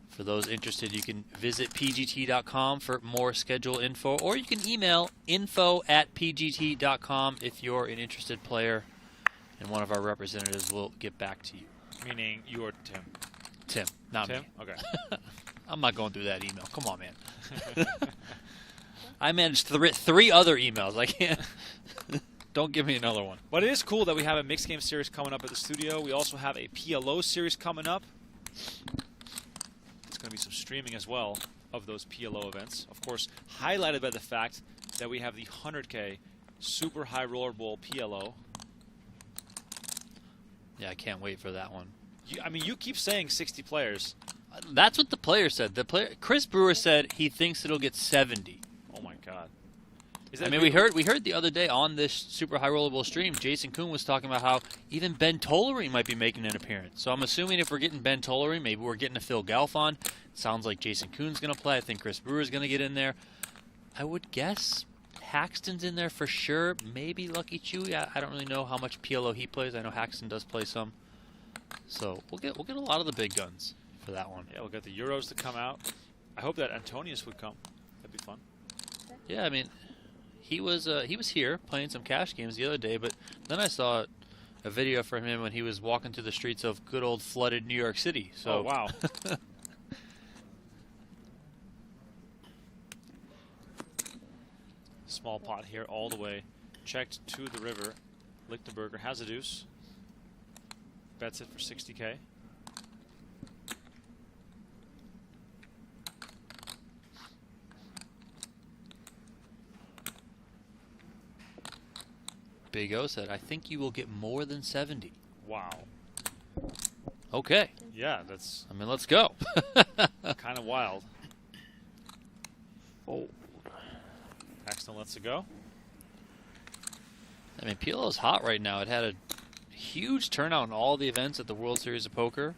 Speaker 2: For those interested, you can visit pgt.com for more schedule info, or you can email info@pgt.com if you're an interested player, and one of our representatives will get back to you.
Speaker 1: Meaning you're Tim.
Speaker 2: Tim, not
Speaker 1: Tim?
Speaker 2: me.
Speaker 1: Okay.
Speaker 2: I'm not going through that email. Come on, man. I managed three other emails. I can't. Don't give me another one.
Speaker 1: But it is cool that we have a mixed game series coming up at the studio. We also have a PLO series coming up. It's going to be some streaming as well of those PLO events. Of course, highlighted by the fact that we have the 100K Super High Roller Bowl PLO.
Speaker 2: Yeah, I can't wait for that one.
Speaker 1: I mean, you keep saying 60 players.
Speaker 2: That's what the player said. Chris Brewer said he thinks it'll get 70.
Speaker 1: Oh my God!
Speaker 2: I mean, we heard the other day on this Super High Rollerball stream, Jason Koon was talking about how even Ben Tollery might be making an appearance. So I'm assuming if we're getting Ben Tollery, maybe we're getting a Phil Galfond. Sounds like Jason Koon's going to play. I think Chris Brewer's going to get in there. I would guess Haxton's in there for sure. Maybe Lucky Chewy. I don't really know how much PLO he plays. I know Haxton does play some. So we'll get a lot of the big guns for that one.
Speaker 1: Yeah, we'll get the Euros to come out. I hope that Antonius would come. That'd be fun.
Speaker 2: Yeah, I mean, he was here playing some cash games the other day, but then I saw a video from him when he was walking through the streets of good old flooded New York City. So
Speaker 1: oh wow. Small pot here all the way. Checked to the river. Lichtenberger has a deuce. Bets it for 60K.
Speaker 2: Big O said, I think you will get more than 70.
Speaker 1: Wow.
Speaker 2: Okay.
Speaker 1: Yeah, that's...
Speaker 2: I mean, let's go.
Speaker 1: kind of wild.
Speaker 7: Oh.
Speaker 1: Haxton lets it go.
Speaker 2: I mean, PLO's hot right now. It had a huge turnout in all the events at the World Series of Poker.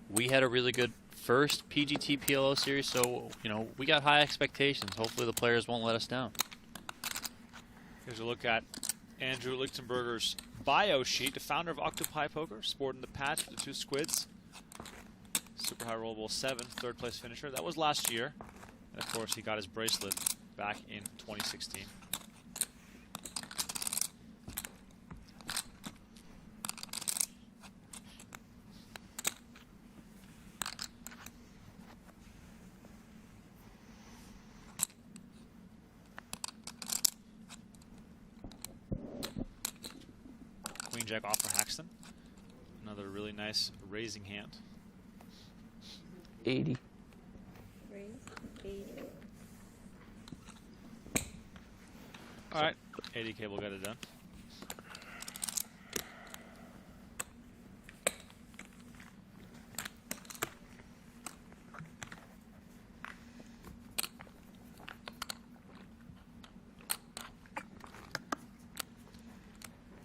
Speaker 2: We had a really good first PGT PLO series, so, you know, we got high expectations. Hopefully the players won't let us down.
Speaker 1: Here's a look at Andrew Lichtenberger's bio sheet, the founder of Octopi Poker, sporting the patch with the 2 squids. Super High Roll Bowl 7, 3rd place finisher. That was last year. And of course, he got his bracelet back in 2016. Queen Jack off for Haxton. Another really nice raising hand.
Speaker 7: 80.
Speaker 15: Raise 80.
Speaker 1: All right, 80K will get it done.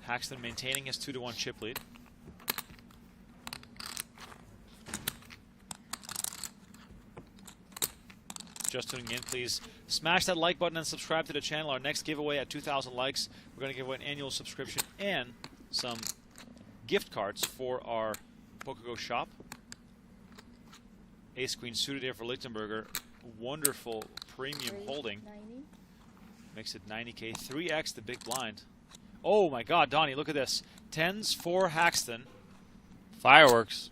Speaker 1: Haxton maintaining his 2-1 chip lead. Just tuning in, please smash that like button and subscribe to the channel. Our next giveaway at 2,000 likes, we're going to give away an annual subscription and some gift cards for our PokerGo shop. Ace Queen suited here for Lichtenberger. Wonderful premium holding.
Speaker 15: 90.
Speaker 1: Makes it 90K. 3x the big blind. Oh my God, Donnie, look at this. 10s for Haxton.
Speaker 2: Fireworks.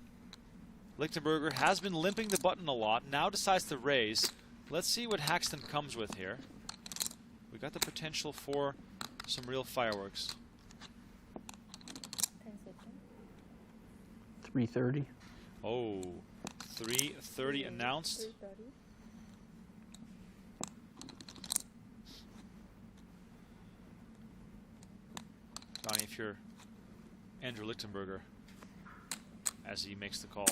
Speaker 1: Lichtenberger has been limping the button a lot. Now decides to raise. Let's see what Haxton comes with here. We got the potential for some real fireworks.
Speaker 15: 10 seconds.
Speaker 7: 330.
Speaker 1: Oh, 330 announced.
Speaker 15: 330.
Speaker 1: Donnie, if you're Andrew Lichtenberger, as he makes the call,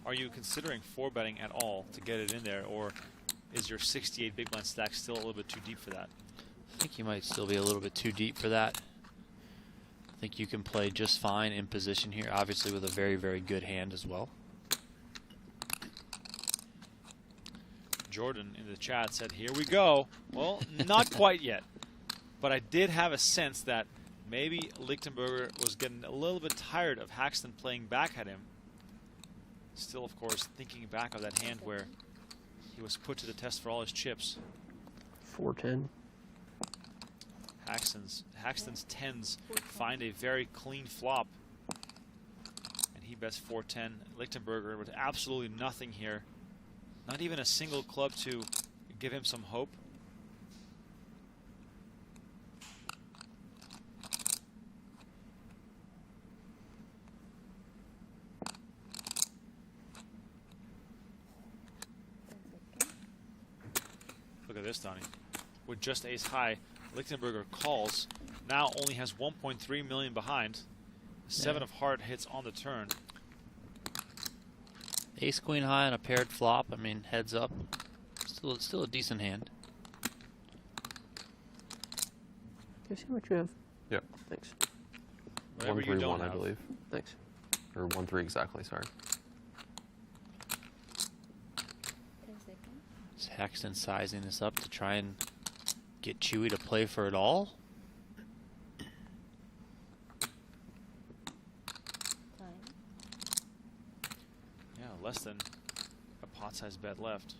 Speaker 1: are you considering 4-betting at all to get it in there, or is your 68 big blind stack still a little bit too deep for that?
Speaker 2: I think you might still be a little bit too deep for that. I think you can play just fine in position here, obviously with a very, very good hand as well.
Speaker 1: Jordan in the chat said, here we go. Well, not quite yet. But I did have a sense that maybe Lichtenberger was getting a little bit tired of Haxton playing back at him. Still, of course, thinking back of that hand where he was put to the test for all his chips.
Speaker 7: 410.
Speaker 1: Haxton's 10s find a very clean flop. And he bets 410. Lichtenberger with absolutely nothing here. Not even a single club to give him some hope. Look at this, Donnie. With just ace high, Lichtenberger calls. Now only has 1.3 million behind. Seven of heart hits on the turn.
Speaker 2: Ace queen high on a paired flop. I mean, heads up. Still a decent hand.
Speaker 7: Can I see what you have?
Speaker 5: Yep.
Speaker 7: Thanks.
Speaker 1: Whatever you
Speaker 5: 1-3-1,
Speaker 1: don't
Speaker 5: I
Speaker 1: have.
Speaker 5: believe.
Speaker 7: Thanks.
Speaker 5: Or 1-3 exactly. Sorry.
Speaker 15: 10 seconds.
Speaker 2: Is Haxton sizing this up to try and get Chewy to play for it all?
Speaker 15: Time.
Speaker 1: Yeah, less than a pot-sized bet left.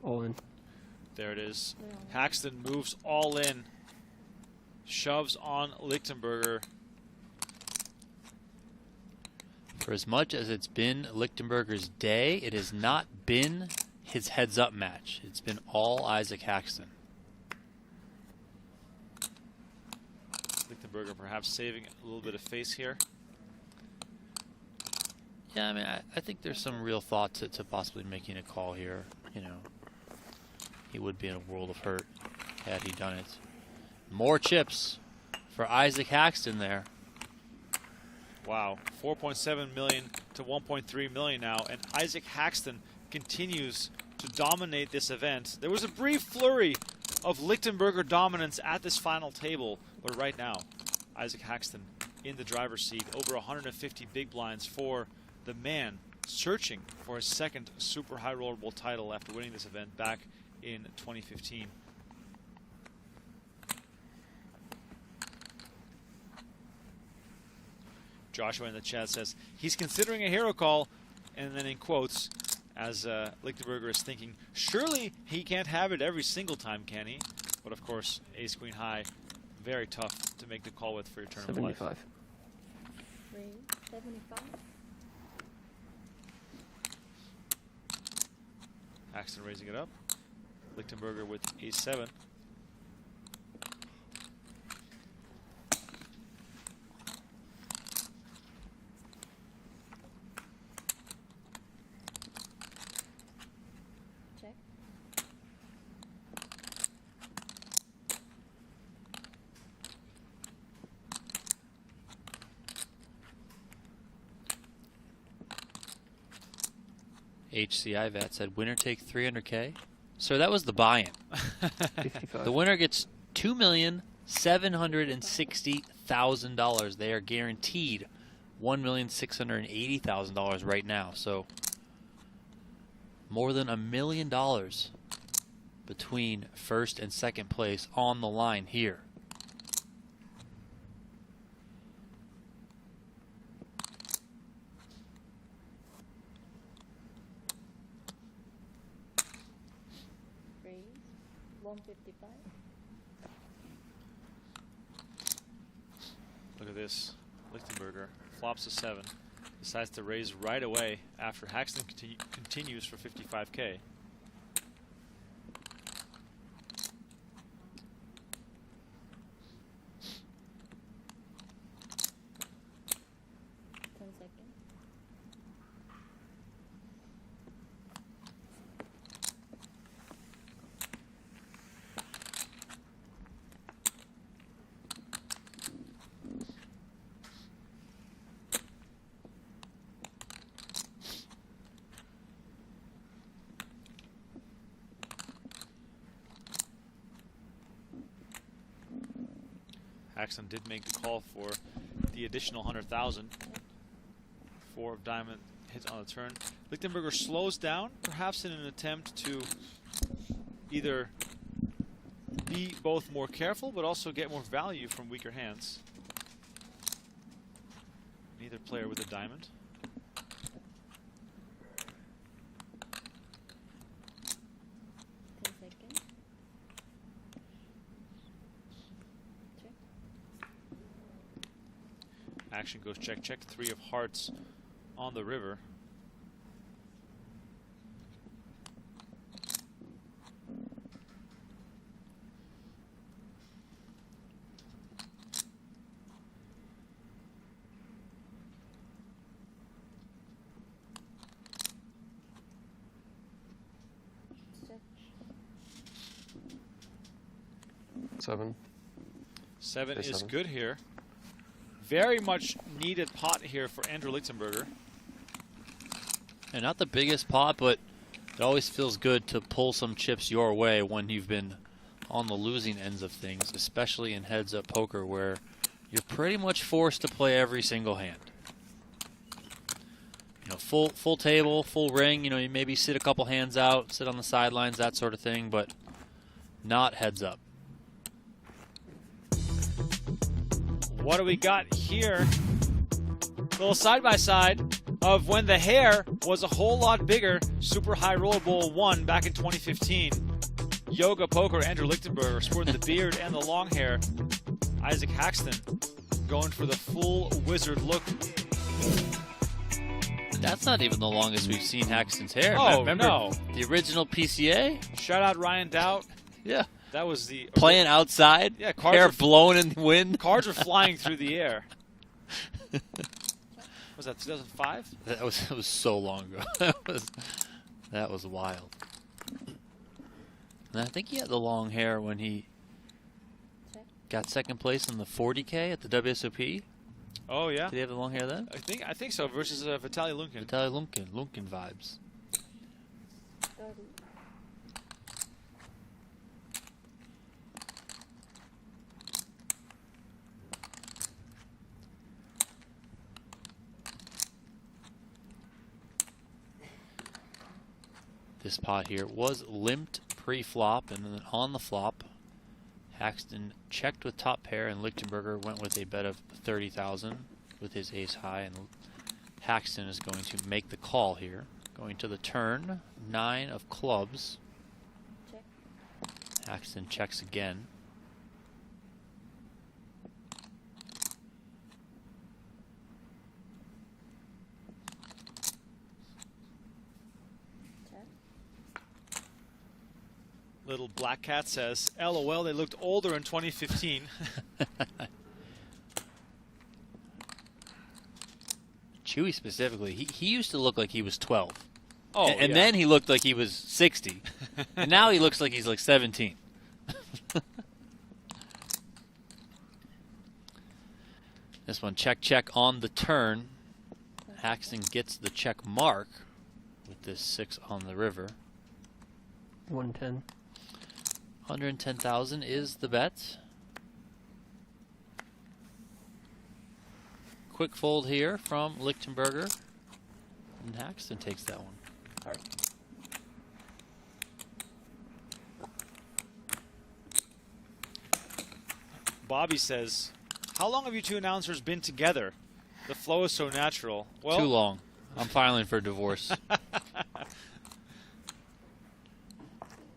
Speaker 7: All in.
Speaker 1: There it is. Haxton moves all in. Shoves on Lichtenberger.
Speaker 2: For as much as it's been Lichtenberger's day, it has not been his heads-up match. It's been all Isaac Haxton.
Speaker 1: Lichtenberger perhaps saving a little bit of face here.
Speaker 2: Yeah, I mean, I think there's some real thought to possibly making a call here. You know, he would be in a world of hurt had he done it. More chips for Isaac Haxton there.
Speaker 1: Wow, 4.7 million to 1.3 million now, and Isaac Haxton continues to dominate this event. There was a brief flurry of Lichtenberger dominance at this final table, but right now, Isaac Haxton in the driver's seat, over 150 big blinds for the man searching for his second Super High Roller Bowl title after winning this event back in 2015. Joshua in the chat says he's considering a hero call, and then in quotes, as Lichtenberger is thinking, surely he can't have it every single time, can he? But of course, ace queen high, very tough to make the call with for your turn of life.
Speaker 7: 75.
Speaker 15: 75.
Speaker 1: Haxton raising it up. Lichtenberger with ace 7.
Speaker 15: Check.
Speaker 2: HCI Vat said, winner take 300K. So that was the buy-in.
Speaker 7: 55.
Speaker 2: The winner gets $2,760,000. They are guaranteed $1,680,000 right now. So more than $1 million between first and second place on the line here.
Speaker 15: Raise. 155.
Speaker 1: Look at this. Lichtenberger flops a 7. Decides to raise right away after Haxton continues for 55K. Haxton did make the call for the additional 100,000. 4 of diamond hits on the turn. Lichtenberger slows down, perhaps in an attempt to either be both more careful, but also get more value from weaker hands. Neither player with a diamond. Action goes check, check. 3 of hearts on the river.
Speaker 5: Seven.
Speaker 1: 7 is
Speaker 5: 7.
Speaker 1: good here. Very much needed pot here for Andrew Lichtenberger.
Speaker 2: And not the biggest pot, but it always feels good to pull some chips your way when you've been on the losing ends of things, especially in heads-up poker where you're pretty much forced to play every single hand. You know, full table, full ring, you know, you maybe sit a couple hands out, sit on the sidelines, that sort of thing, but not heads up.
Speaker 1: What do we got here? A little side-by-side of when the hair was a whole lot bigger. Super High Roller Bowl 1 back in 2015. Yoga Poker, Andrew Lichtenberger sporting the beard and the long hair. Isaac Haxton going for the full wizard look.
Speaker 2: That's not even the longest we've seen Haxton's hair.
Speaker 1: Oh,
Speaker 2: Remember
Speaker 1: no.
Speaker 2: the original PCA?
Speaker 1: Shout out Ryan Dowd.
Speaker 2: Yeah.
Speaker 1: That was the...
Speaker 2: Playing outside,
Speaker 1: yeah, cards
Speaker 2: hair
Speaker 1: were,
Speaker 2: blowing in the wind.
Speaker 1: Cards were flying through the air. Was that 2005?
Speaker 2: That was so long ago. that was wild. And I think he had the long hair when he got second place in the 40K at the WSOP.
Speaker 1: Oh yeah.
Speaker 2: Did he have the long hair then?
Speaker 1: I think so. Versus Vitaly Lunkin.
Speaker 2: Vitaly Lunkin vibes.
Speaker 15: 30.
Speaker 2: This pot here was limped pre-flop, and then on the flop, Haxton checked with top pair, and Lichtenberger went with a bet of 30,000 with his ace high, and Haxton is going to make the call here. Going to the turn, 9 of clubs.
Speaker 15: Check.
Speaker 2: Haxton checks again.
Speaker 1: Little Black Cat says, LOL, they looked older in 2015.
Speaker 2: Chewy specifically, he used to look like he was 12.
Speaker 1: Oh,
Speaker 2: and
Speaker 1: yeah.
Speaker 2: then he looked like he was 60. And now he looks like he's like 17. This one, check, check on the turn. Haxton gets the check mark with this 6 on the river.
Speaker 7: 110.
Speaker 2: 110,000 is the bet. Quick fold here from Lichtenberger. And Haxton takes that one.
Speaker 5: All right.
Speaker 1: Bobby says, how long have you two announcers been together? The flow is so natural. Well,
Speaker 2: Too long. I'm filing for divorce.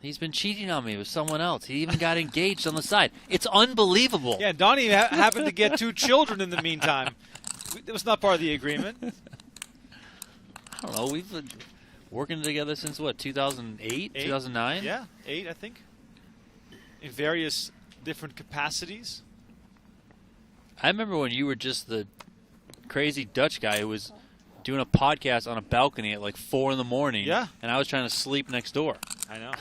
Speaker 2: He's been cheating on me with someone else. He even got engaged on the side. It's unbelievable.
Speaker 1: Yeah, Donnie happened to get 2 children in the meantime. It was not part of the agreement.
Speaker 2: I don't know. We've been working together since, what, 2008, 2009?
Speaker 1: Yeah, 8, I think. In various different capacities.
Speaker 2: I remember when you were just the crazy Dutch guy who was doing a podcast on a balcony at like 4 in the morning.
Speaker 1: Yeah.
Speaker 2: And I was trying to sleep next door.
Speaker 1: I know.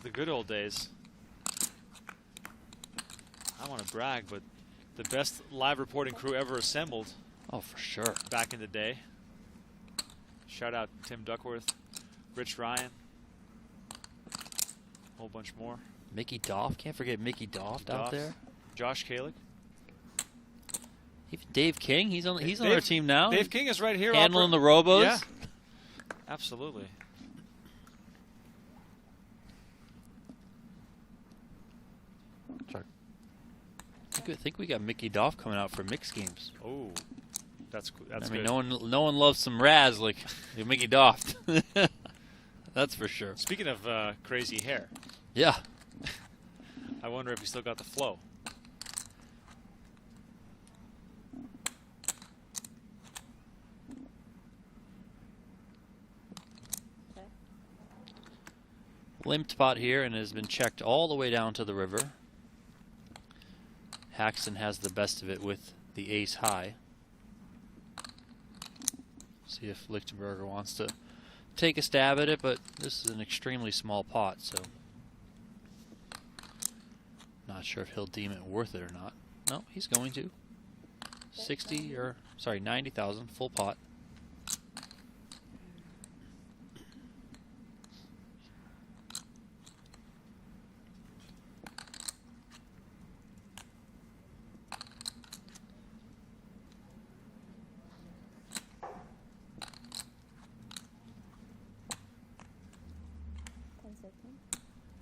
Speaker 1: The good old days. I want to brag, but the best live reporting crew ever assembled.
Speaker 2: Oh, for sure.
Speaker 1: Back in the day. Shout out Tim Duckworth, Rich Ryan, a whole bunch more.
Speaker 2: Mickey Doff. Can't forget Mickey Doff out there.
Speaker 1: Josh Kalick.
Speaker 2: Even Dave King. He's on our team now.
Speaker 1: Dave King is right here.
Speaker 2: Handling the robos.
Speaker 1: Yeah. Absolutely.
Speaker 5: Check.
Speaker 2: I think we got Mickey Doff coming out for mixed games.
Speaker 1: Oh, that's
Speaker 2: I mean,
Speaker 1: good.
Speaker 2: no one loves some Raz like Mickey Doff. That's for sure.
Speaker 1: Speaking of crazy hair.
Speaker 2: Yeah.
Speaker 1: I wonder if he still got the flow.
Speaker 2: Limped pot here and has been checked all the way down to the river. Haxton has the best of it with the ace high. See if Lichtenberger wants to take a stab at it, but this is an extremely small pot, so not sure if he'll deem it worth it or not. No, he's going to. 90,000 full pot.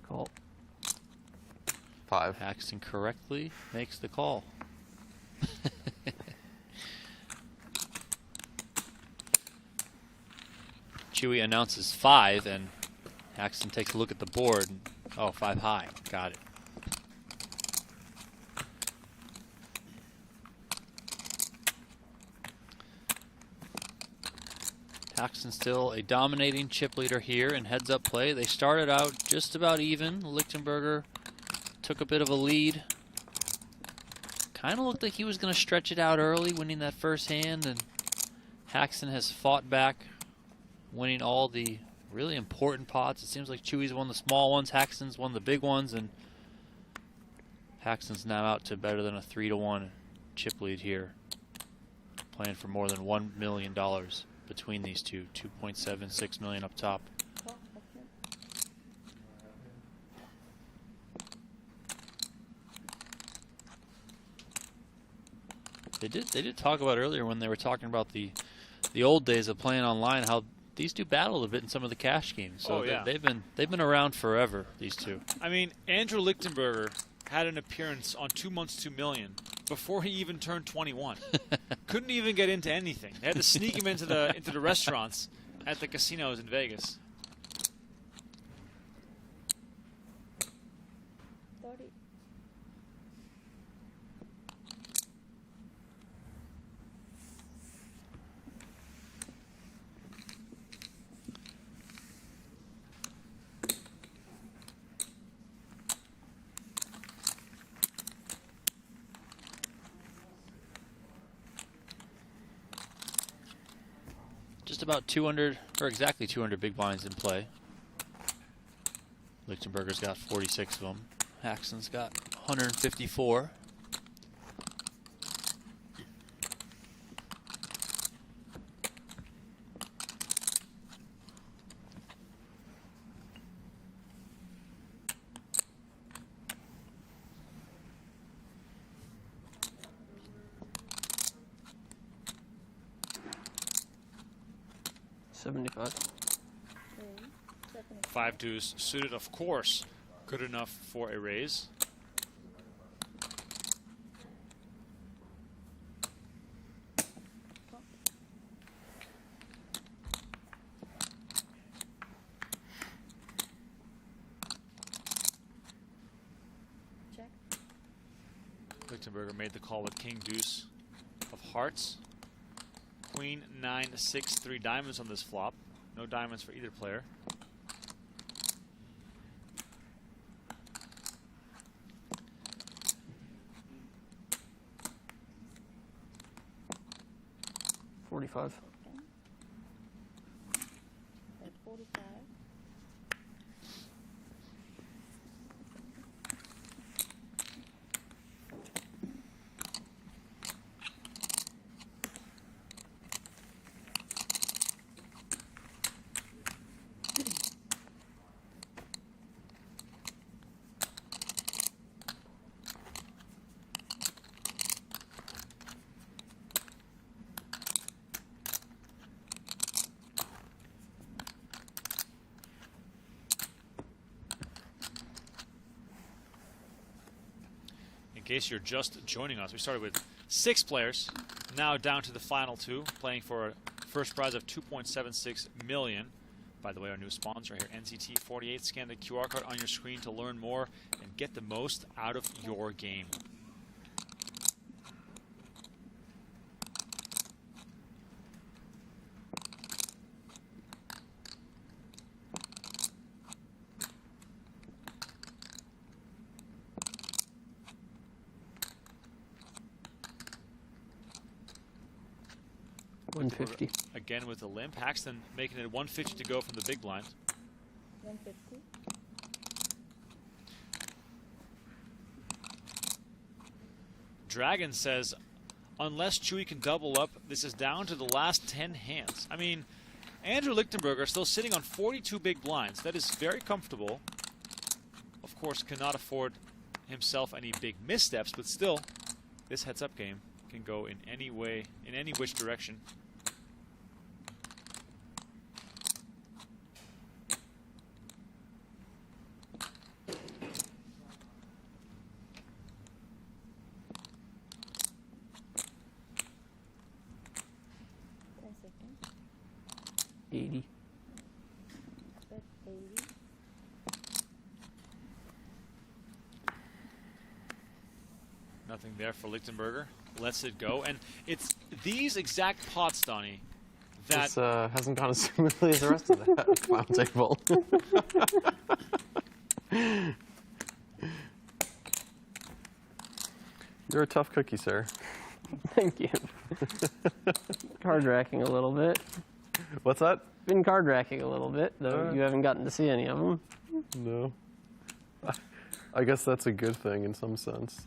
Speaker 7: Call.
Speaker 5: 5.
Speaker 2: Haxton correctly makes the call. Chewy announces 5, and Haxton takes a look at the board. And, oh, 5 high. Got it. Haxton still a dominating chip leader here in heads-up play. They started out just about even. Lichtenberger took a bit of a lead. Kind of looked like he was going to stretch it out early, winning that first hand, and Haxton has fought back, winning all the really important pots. It seems like Chewy's won the small ones, Haxton's won the big ones, and Haxton's now out to better than a 3-1 chip lead here, playing for more than $1 million between these two, 2.76 million up top. They did talk about earlier when they were talking about the old days of playing online, how these two battled a bit in some of the cash games. So they've been around forever, these two.
Speaker 1: I mean, Andrew Lichtenberger had an appearance on 2 months, 2 million before he even turned 21. Couldn't even get into anything. They had to sneak him into the restaurants at the casinos in Vegas.
Speaker 15: 30.
Speaker 2: Just about 200, or exactly 200 big blinds in play. Lichtenberger's got 46 of them. Haxton's got 154.
Speaker 1: Five deuce suited, of course. Good enough for a raise.
Speaker 15: Check.
Speaker 1: Lichtenberger made the call with king deuce of hearts. Queen, 9, 6, 3 diamonds on this flop. No diamonds for either player.
Speaker 7: $45.
Speaker 15: At 45.
Speaker 1: In case you're just joining us, we started with 6 players, now down to the final 2, playing for a first prize of $2.76 million. By the way, our new sponsor here, NCT48. Scan the QR code on your screen to learn more and get the most out of your game.
Speaker 7: $150.
Speaker 1: Again with the limp. Haxton making it 150 to go from the big blind.
Speaker 15: 150.
Speaker 1: Dragon says, unless Chewy can double up, this is down to the last 10 hands. I mean, Andrew Lichtenberger still sitting on 42 big blinds. That is very comfortable. Of course, cannot afford himself any big missteps, but still, this heads-up game can go in any way, in any which direction.
Speaker 7: $80.
Speaker 15: Bet 80.
Speaker 1: Nothing there for Lichtenberger. Lets it go. And it's these exact pots, Donnie, that...
Speaker 5: This hasn't gone as smoothly as the rest of the final table. You're a tough cookie, sir.
Speaker 7: Thank you. Card racking a little bit.
Speaker 5: What's that?
Speaker 7: Been card racking a little bit, though you haven't gotten to see any of them.
Speaker 5: No. I guess that's a good thing in some sense.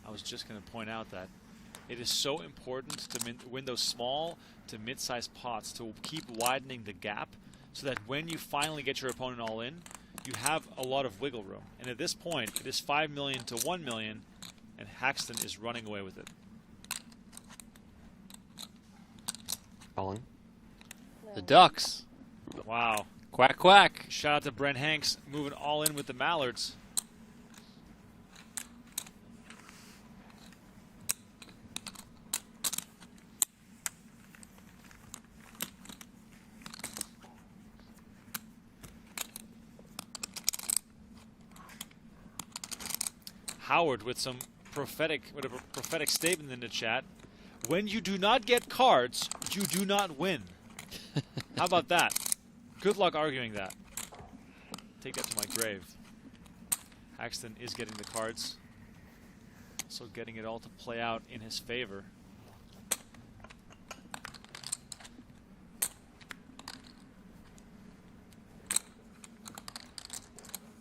Speaker 1: I was just going to point out that it is so important to win those small to mid-sized pots to keep widening the gap so that when you finally get your opponent all in, you have a lot of wiggle room. And at this point, it is 5 million to 1 million, and Haxton is running away with it.
Speaker 5: Calling.
Speaker 2: The Ducks.
Speaker 1: Wow.
Speaker 2: Quack, quack.
Speaker 1: Shout out to Brent Hanks moving all in with the Mallards. Howard with a prophetic statement in the chat. When you do not get cards, you do not win. How about that? Good luck arguing that. Take that to my grave. Haxton is getting the cards. Also getting it all to play out in his favor.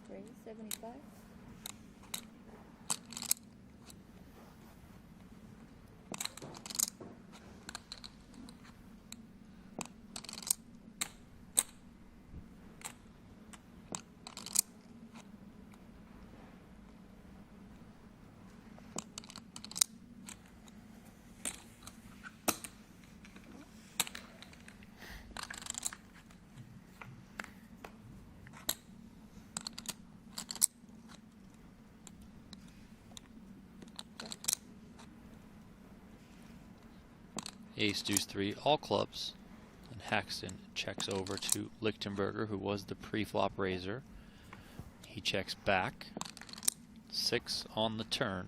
Speaker 15: Ready? 75.
Speaker 2: Ace, deuce, 3, all clubs. And Haxton checks over to Lichtenberger, who was the pre-flop raiser. He checks back. 6 on the turn.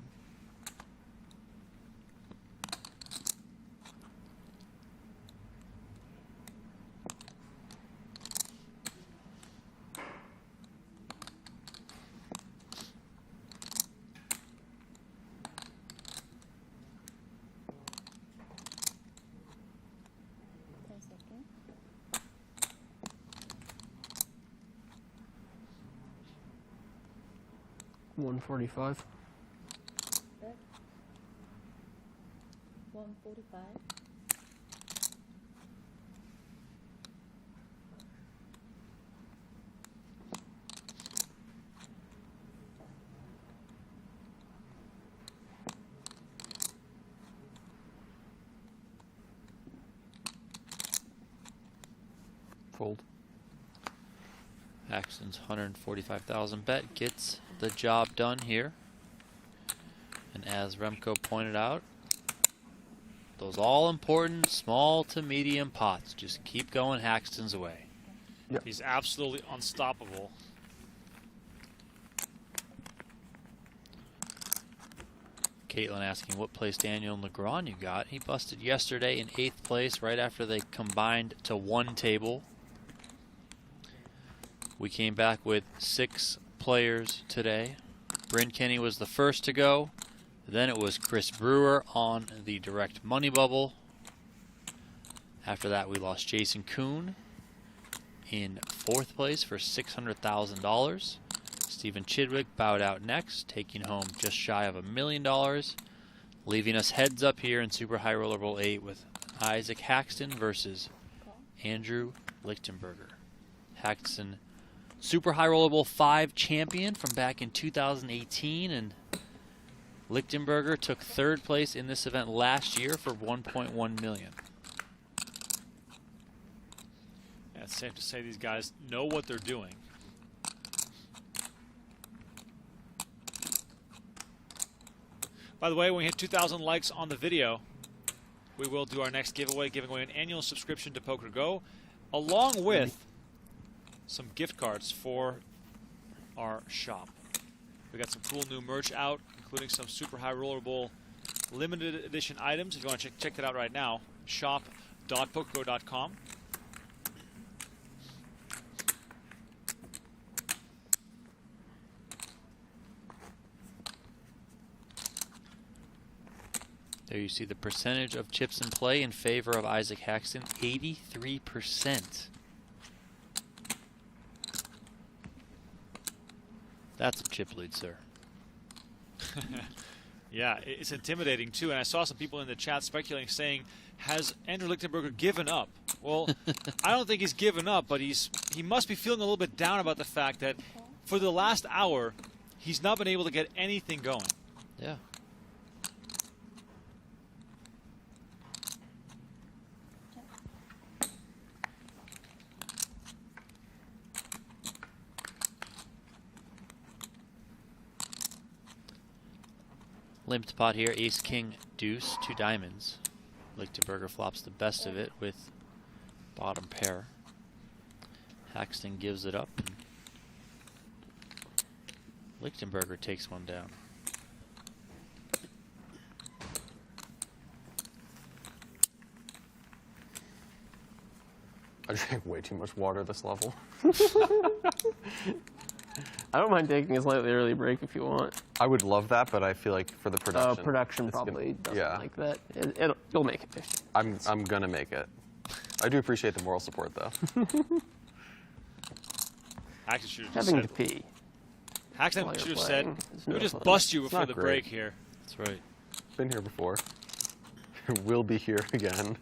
Speaker 7: $145.
Speaker 15: Bet 145.
Speaker 5: Fold.
Speaker 2: Haxton's 145,000 bet gets the job done here. And as Remko pointed out, those all-important small to medium pots just keep going Haxton's way.
Speaker 1: Yep. He's absolutely unstoppable.
Speaker 2: Caitlin asking what place Daniel Negron you got. He busted yesterday in 8th place right after they combined to 1 table. We came back with 6 players today. Bryn Kenney was the first to go. Then it was Chris Brewer on the direct money bubble. After that, we lost Jason Koon in 4th place for $600,000. Stephen Chidwick bowed out next, taking home just shy of $1 million, leaving us heads up here in Super High Roller Bowl 8 with Isaac Haxton versus Andrew Lichtenberger. Haxton, Super High Roller Bowl 5 champion from back in 2018, and Lichtenberger took 3rd place in this event last year for $1.1 million.
Speaker 1: Yeah, it's safe to say these guys know what they're doing. By the way, when we hit 2,000 likes on the video, we will do our next giveaway, giving away an annual subscription to PokerGo, along with some gift cards for our shop. We got some cool new merch out, including some Super High Roller Bowl limited edition items. If you want to check that out right now, shop.pokergo.com.
Speaker 2: There you see the percentage of chips in play in favor of Isaac Haxton, 83%. That's a chip lead, sir.
Speaker 1: Yeah, it's intimidating too. And I saw some people in the chat speculating, saying, has Andrew Lichtenberger given up? Well, I don't think he's given up, but he must be feeling a little bit down about the fact that for the last hour, he's not been able to get anything going.
Speaker 2: Yeah. Limped pot here, ace, king, deuce, 2 diamonds. Lichtenberger flops the best of it with bottom pair. Haxton gives it up. Lichtenberger takes one down.
Speaker 5: I drank way too much water this level.
Speaker 7: I don't mind taking a slightly early break if you want.
Speaker 5: I would love that, but I feel like for the production,
Speaker 7: production probably doesn't like that. You'll make it.
Speaker 5: I'm gonna make it. I do appreciate the moral support, though.
Speaker 1: Haxton should have
Speaker 7: Having
Speaker 1: said,
Speaker 7: to pee.
Speaker 1: Haxton should have said,
Speaker 7: no
Speaker 1: we'll just
Speaker 7: fun.
Speaker 1: bust you
Speaker 5: It's
Speaker 1: before
Speaker 5: not
Speaker 1: the
Speaker 5: great.
Speaker 1: break here.
Speaker 2: That's right.
Speaker 5: Been here before. We'll be here again.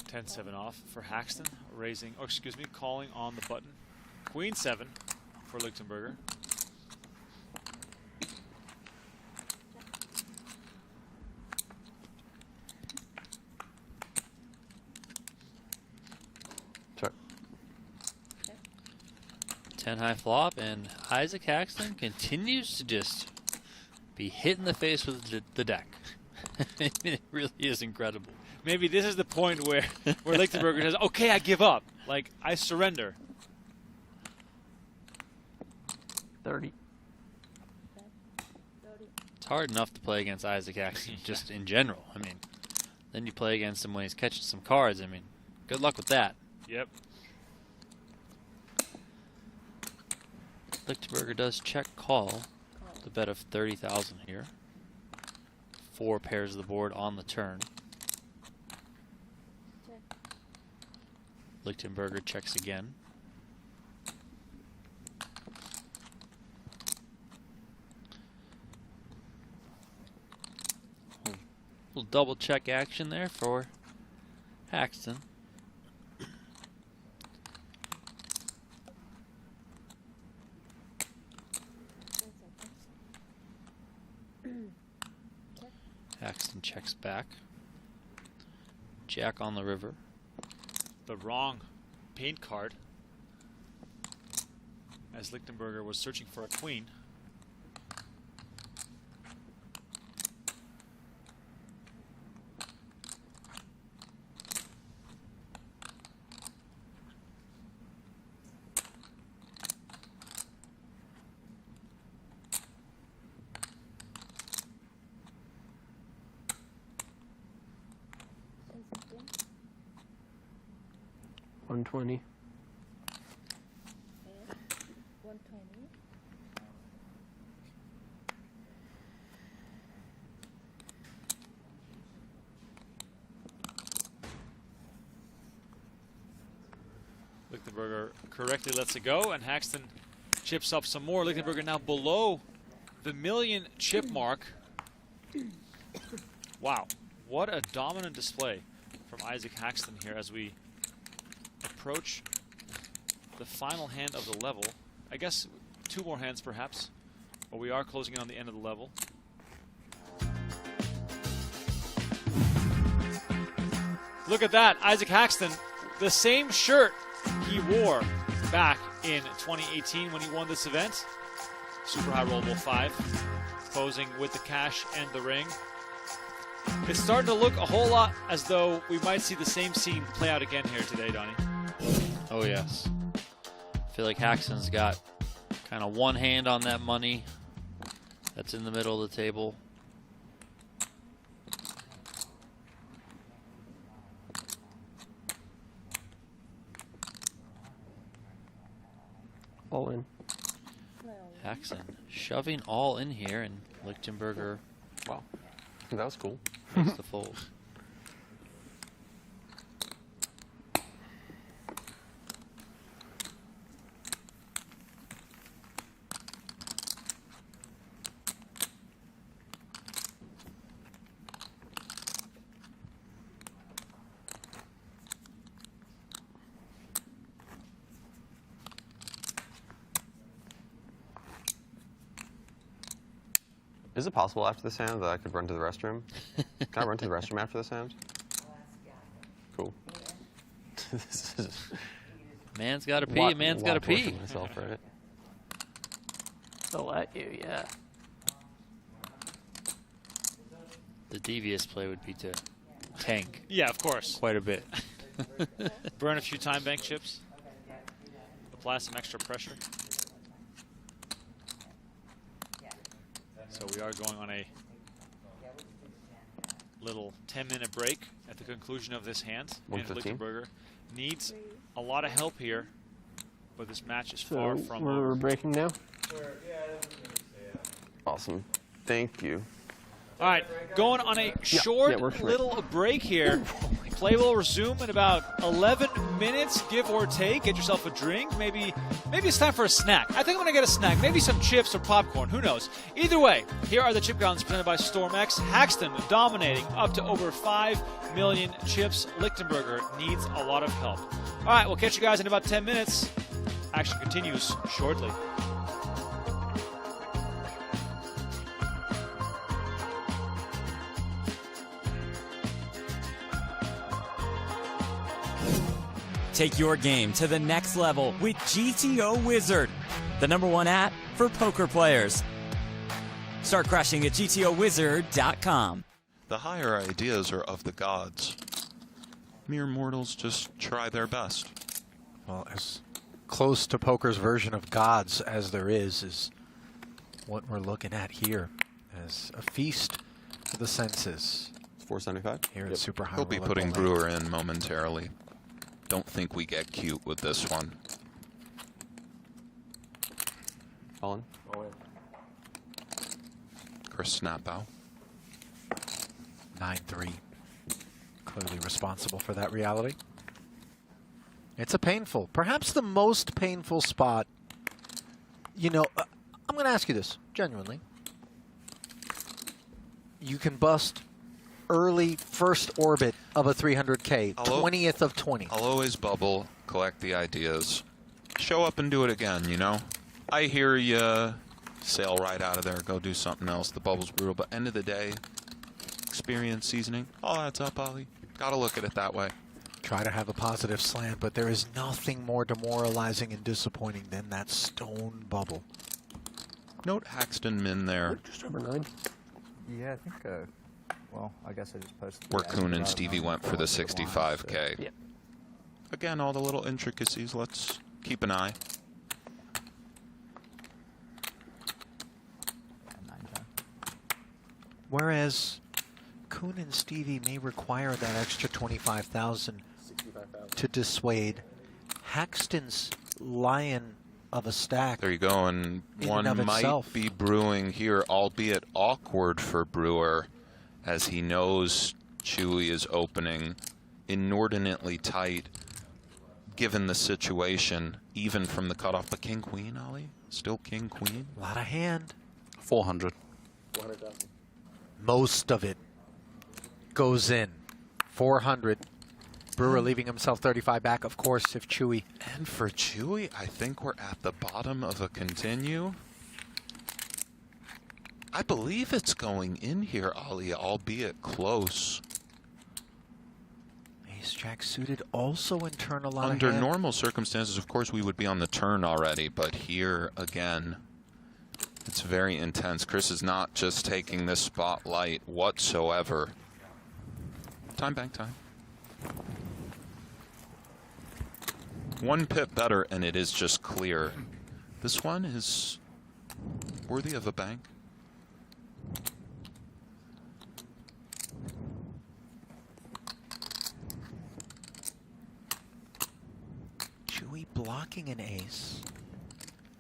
Speaker 1: $10-7 off for Haxton, raising, or excuse me, calling on the button. Queen 7 for Lichtenberger.
Speaker 5: Check.
Speaker 2: 10 high flop, and Isaac Haxton continues to just be hit in the face with the deck. It really is incredible.
Speaker 1: Maybe this is the point where Lichtenberger says, okay, I give up. Like, I surrender.
Speaker 7: 30.
Speaker 2: It's hard enough to play against Isaac Haxton, just in general. I mean, then you play against him when he's catching some cards. I mean, good luck with that.
Speaker 1: Yep.
Speaker 2: Lichtenberger does check call. The bet of 30,000 here. 4 pairs of the board on the turn. Lichtenberger checks again. Little double check action there for Haxton. Haxton checks back. Jack on the river.
Speaker 1: The wrong paint card, as Lichtenberger was searching for a queen.
Speaker 7: $120.
Speaker 15: 120.
Speaker 1: Lichtenberger correctly lets it go, and Haxton chips up some more. Lichtenberger now below the million chip mark. Wow, what a dominant display from Isaac Haxton here as we approach the final hand of the level. I guess 2 more hands perhaps, but we are closing in on the end of the level. Look at that, Isaac Haxton, the same shirt he wore back in 2018 when he won this event. Super High Roll Bowl 5, posing with the cash and the ring. It's starting to look a whole lot as though we might see the same scene play out again here today, Donnie.
Speaker 2: Oh, yes. I feel like Haxton's got kind of one hand on that money that's in the middle of the table.
Speaker 7: All in.
Speaker 2: Haxton shoving all in here, and Lichtenberger.
Speaker 5: Wow, that was cool.
Speaker 2: Makes the fold.
Speaker 5: Is it possible after this hand that I could run to the restroom? Can I run to the restroom after this hand? Cool. This is
Speaker 2: Man's got to pee. Man's got to pee.
Speaker 5: Myself, right?
Speaker 7: They'll let you, yeah.
Speaker 2: The devious play would be to tank.
Speaker 1: Yeah, of course.
Speaker 2: Quite a bit.
Speaker 1: Burn a few time bank chips. Apply some extra pressure. So we are going on a little 10-minute break at the conclusion of this hand. And Lichtenberger needs a lot of help here, but this match is far from over.
Speaker 7: We're breaking now?
Speaker 5: Awesome. Thank you.
Speaker 1: All right, going on a short little break here. Play will resume in about 11 minutes, give or take. Get yourself a drink. Maybe it's time for a snack. I think I'm going to get a snack. Maybe some chips or popcorn. Who knows? Either way, here are the chip guns presented by StormX. Haxton dominating up to over 5 million chips. Lichtenberger needs a lot of help. All right, we'll catch you guys in about 10 minutes. Action continues shortly.
Speaker 11: Take your game to the next level with GTO Wizard, the #1 app for poker players. Start crushing at GTOWizard.com.
Speaker 13: The higher ideas are of the gods. Mere mortals just try their best.
Speaker 12: Well, as close to poker's version of gods as there is what we're looking at here as a feast for the senses.
Speaker 5: It's 475
Speaker 12: here at Super High.
Speaker 13: He'll be putting Brewer in momentarily. Don't think we get cute with this one.
Speaker 5: Colin?
Speaker 13: Chris Snapow.
Speaker 12: 9-3. Clearly responsible for that reality. It's a painful, perhaps the most painful spot. You know, I'm going to ask you this, genuinely. You can bust early first orbit of a 300K, 20th of 20.
Speaker 13: I'll always bubble, collect the ideas, show up and do it again, you know? I hear you, sail right out of there, go do something else. The bubble's brutal, but end of the day, experience, seasoning. All adds up, Ollie. Gotta look at it that way.
Speaker 12: Try to have a positive slant, but there is nothing more demoralizing and disappointing than that stone bubble.
Speaker 13: Note Haxton min there.
Speaker 5: Just over 9.
Speaker 14: Yeah, I think, well, I guess I just posted.
Speaker 13: Where Koon and Stevie went for the 65K.
Speaker 7: Yeah.
Speaker 13: Again, all the little intricacies. Let's keep an eye.
Speaker 12: Whereas Koon and Stevie may require that extra 25,000 to dissuade, Haxton's lion of a stack.
Speaker 13: There you go, and
Speaker 12: in
Speaker 13: one
Speaker 12: and of
Speaker 13: might
Speaker 12: itself.
Speaker 13: be brewing here, albeit awkward for Brewer, as he knows Chewy is opening inordinately tight, given the situation, even from the cutoff. But King Queen, Ollie, still King Queen.
Speaker 12: A lot of hand.
Speaker 10: 400.
Speaker 14: 400,000.
Speaker 12: Most of it goes in. 400. Brewer leaving himself 35 back, of course, if Chewy.
Speaker 13: And for Chewy, I think we're at the bottom of a continue. I believe it's going in here, Ollie, albeit close.
Speaker 12: Ace-Jack suited also in turn a lot
Speaker 13: Under
Speaker 12: of hand.
Speaker 13: normal circumstances, of course, we would be on the turn already, but here, again, it's very intense. Chris is not just taking this spotlight whatsoever. Time bank time. 1 pip better, and it is just clear. This one is worthy of a bank.
Speaker 12: Chewy blocking an ace.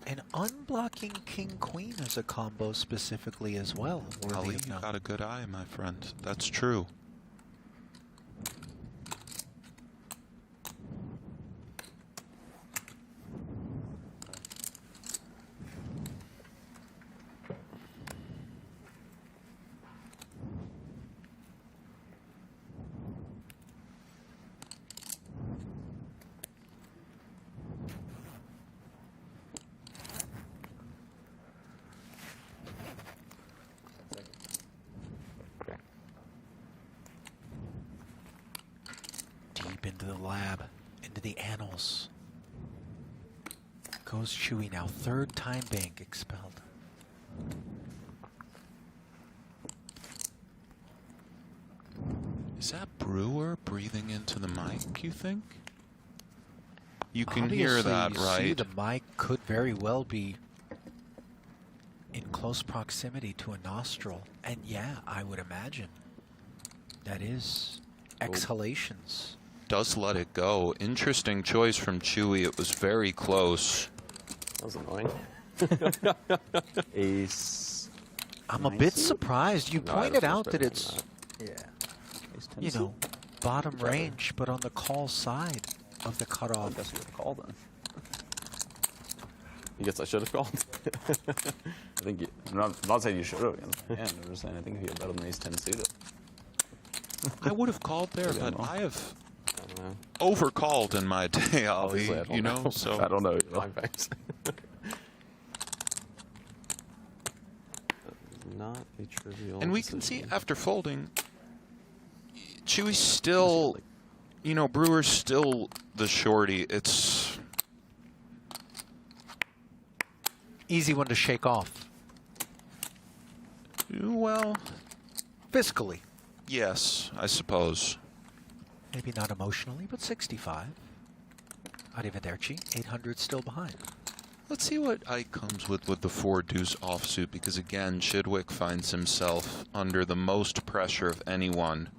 Speaker 12: And unblocking King-Queen as a combo specifically as well.
Speaker 13: Ollie, you got a good eye, my friend. That's true.
Speaker 12: Into the lab, into the annals. Goes Chewy now, 3rd time bank expelled.
Speaker 13: Is that Brewer breathing into the mic, you think? You can
Speaker 12: Obviously,
Speaker 13: hear that,
Speaker 12: you see
Speaker 13: right?
Speaker 12: the mic could very well be in close proximity to a nostril. And yeah, I would imagine that is exhalations.
Speaker 13: Does let it go. Interesting choice from Chewy. It was very close.
Speaker 5: That was annoying.
Speaker 14: Ace.
Speaker 12: I'm a bit surprised. You
Speaker 5: No,
Speaker 12: pointed
Speaker 5: that's
Speaker 12: out that
Speaker 5: better
Speaker 12: it's,
Speaker 5: than
Speaker 14: Yeah. Ace 10
Speaker 12: you know, bottom
Speaker 5: Better.
Speaker 12: range, but on the call side of the cutoff.
Speaker 14: I guess you would call then.
Speaker 5: You guess I should have called.
Speaker 10: I think I'm not saying you should have. Yeah, I'm just saying I think if you had better than ace 10 suited.
Speaker 13: I would have called there,
Speaker 10: Yeah,
Speaker 13: but
Speaker 10: no.
Speaker 13: I have
Speaker 5: I don't know.
Speaker 13: overcalled in my day,
Speaker 5: Obviously, I
Speaker 13: Ollie.
Speaker 5: don't
Speaker 13: You know, so
Speaker 10: I don't know.
Speaker 5: Blind banks. Not a trivial.
Speaker 13: and we can see
Speaker 5: decision.
Speaker 13: after folding, Chewy's still, you know, Brewer's still the shorty. It's
Speaker 12: Easy one to shake off.
Speaker 13: well,
Speaker 12: Fiscally.
Speaker 13: yes, I suppose.
Speaker 12: Maybe not emotionally, but 65. Arrivederci, 800 still behind.
Speaker 13: Let's see what Ike comes with the 4 deuce offsuit, because again, Chidwick finds himself under the most pressure of anyone.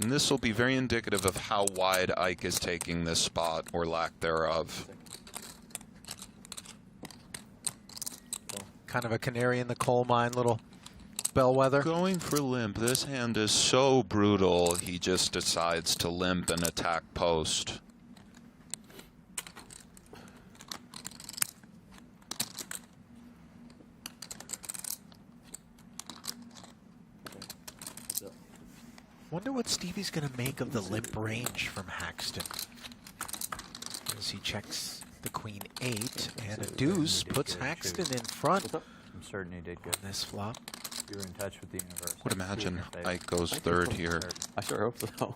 Speaker 13: And this will be very indicative of how wide Ike is taking this spot, or lack thereof.
Speaker 12: Kind of a canary in the coal mine, little bellwether.
Speaker 13: Going for limp. This hand is so brutal, he just decides to limp and attack post.
Speaker 12: Wonder what Stevie's going to make of the limp range from Haxton. As he checks the queen 8 and a deuce puts Haxton in front.
Speaker 14: I'm certain he did good.
Speaker 12: On this flop.
Speaker 3: You were in touch with the universe.
Speaker 13: Would imagine Ike goes third here.
Speaker 5: I sure hope so.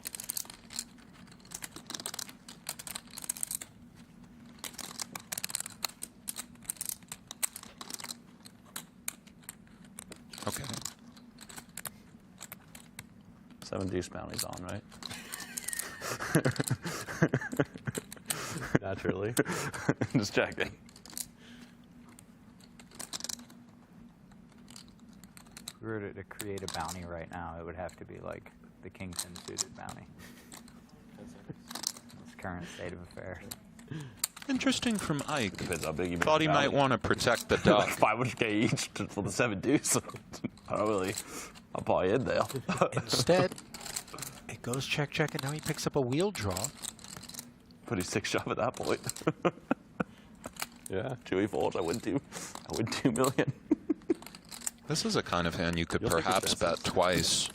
Speaker 13: Okay.
Speaker 10: 7 deuce bounty's on, right?
Speaker 5: Naturally.
Speaker 10: Just checking.
Speaker 3: If we were to create a bounty right now, it would have to be like the King 10 suited bounty. This current state of affairs.
Speaker 13: Interesting from Ike.
Speaker 10: Depends how big you make
Speaker 13: Thought he
Speaker 10: the
Speaker 13: might
Speaker 10: bounty.
Speaker 13: want to protect the duck.
Speaker 10: 500k each for the 7 deuce. I don't really. I'll probably in there.
Speaker 12: Instead, it goes check, check, and now he picks up a wheel draw.
Speaker 10: Pretty sick shove at that point.
Speaker 5: Yeah.
Speaker 10: Chewy folds. I win 2 million.
Speaker 13: This is a kind of hand you could
Speaker 5: You'll take your
Speaker 13: perhaps bet
Speaker 5: chances.
Speaker 13: twice.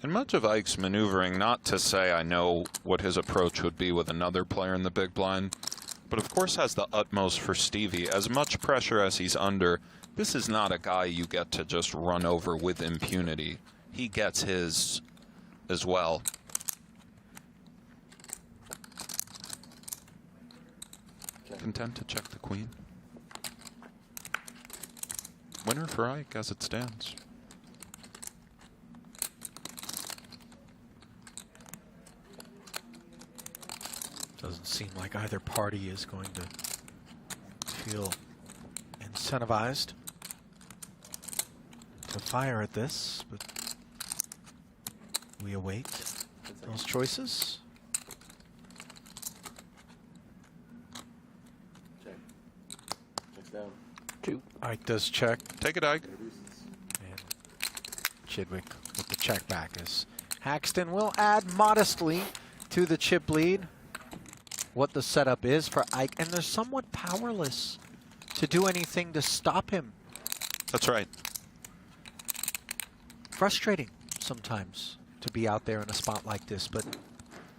Speaker 13: And much of Ike's maneuvering, not to say I know what his approach would be with another player in the big blind, but of course has the utmost for Stevie. As much pressure as he's under, this is not a guy you get to just run over with impunity. He gets his as well. Content to check the queen. Winner for Ike as it stands.
Speaker 12: Doesn't seem like either party is going to feel incentivized to fire at this, but we await those choices.
Speaker 5: Check. Checks down.
Speaker 12: 2. Ike does check.
Speaker 13: Take it, Ike.
Speaker 12: And Chidwick with the check back as Haxton will add modestly to the chip lead. What the setup is for Ike, and they're somewhat powerless to do anything to stop him.
Speaker 13: That's right.
Speaker 12: Frustrating sometimes to be out there in a spot like this, but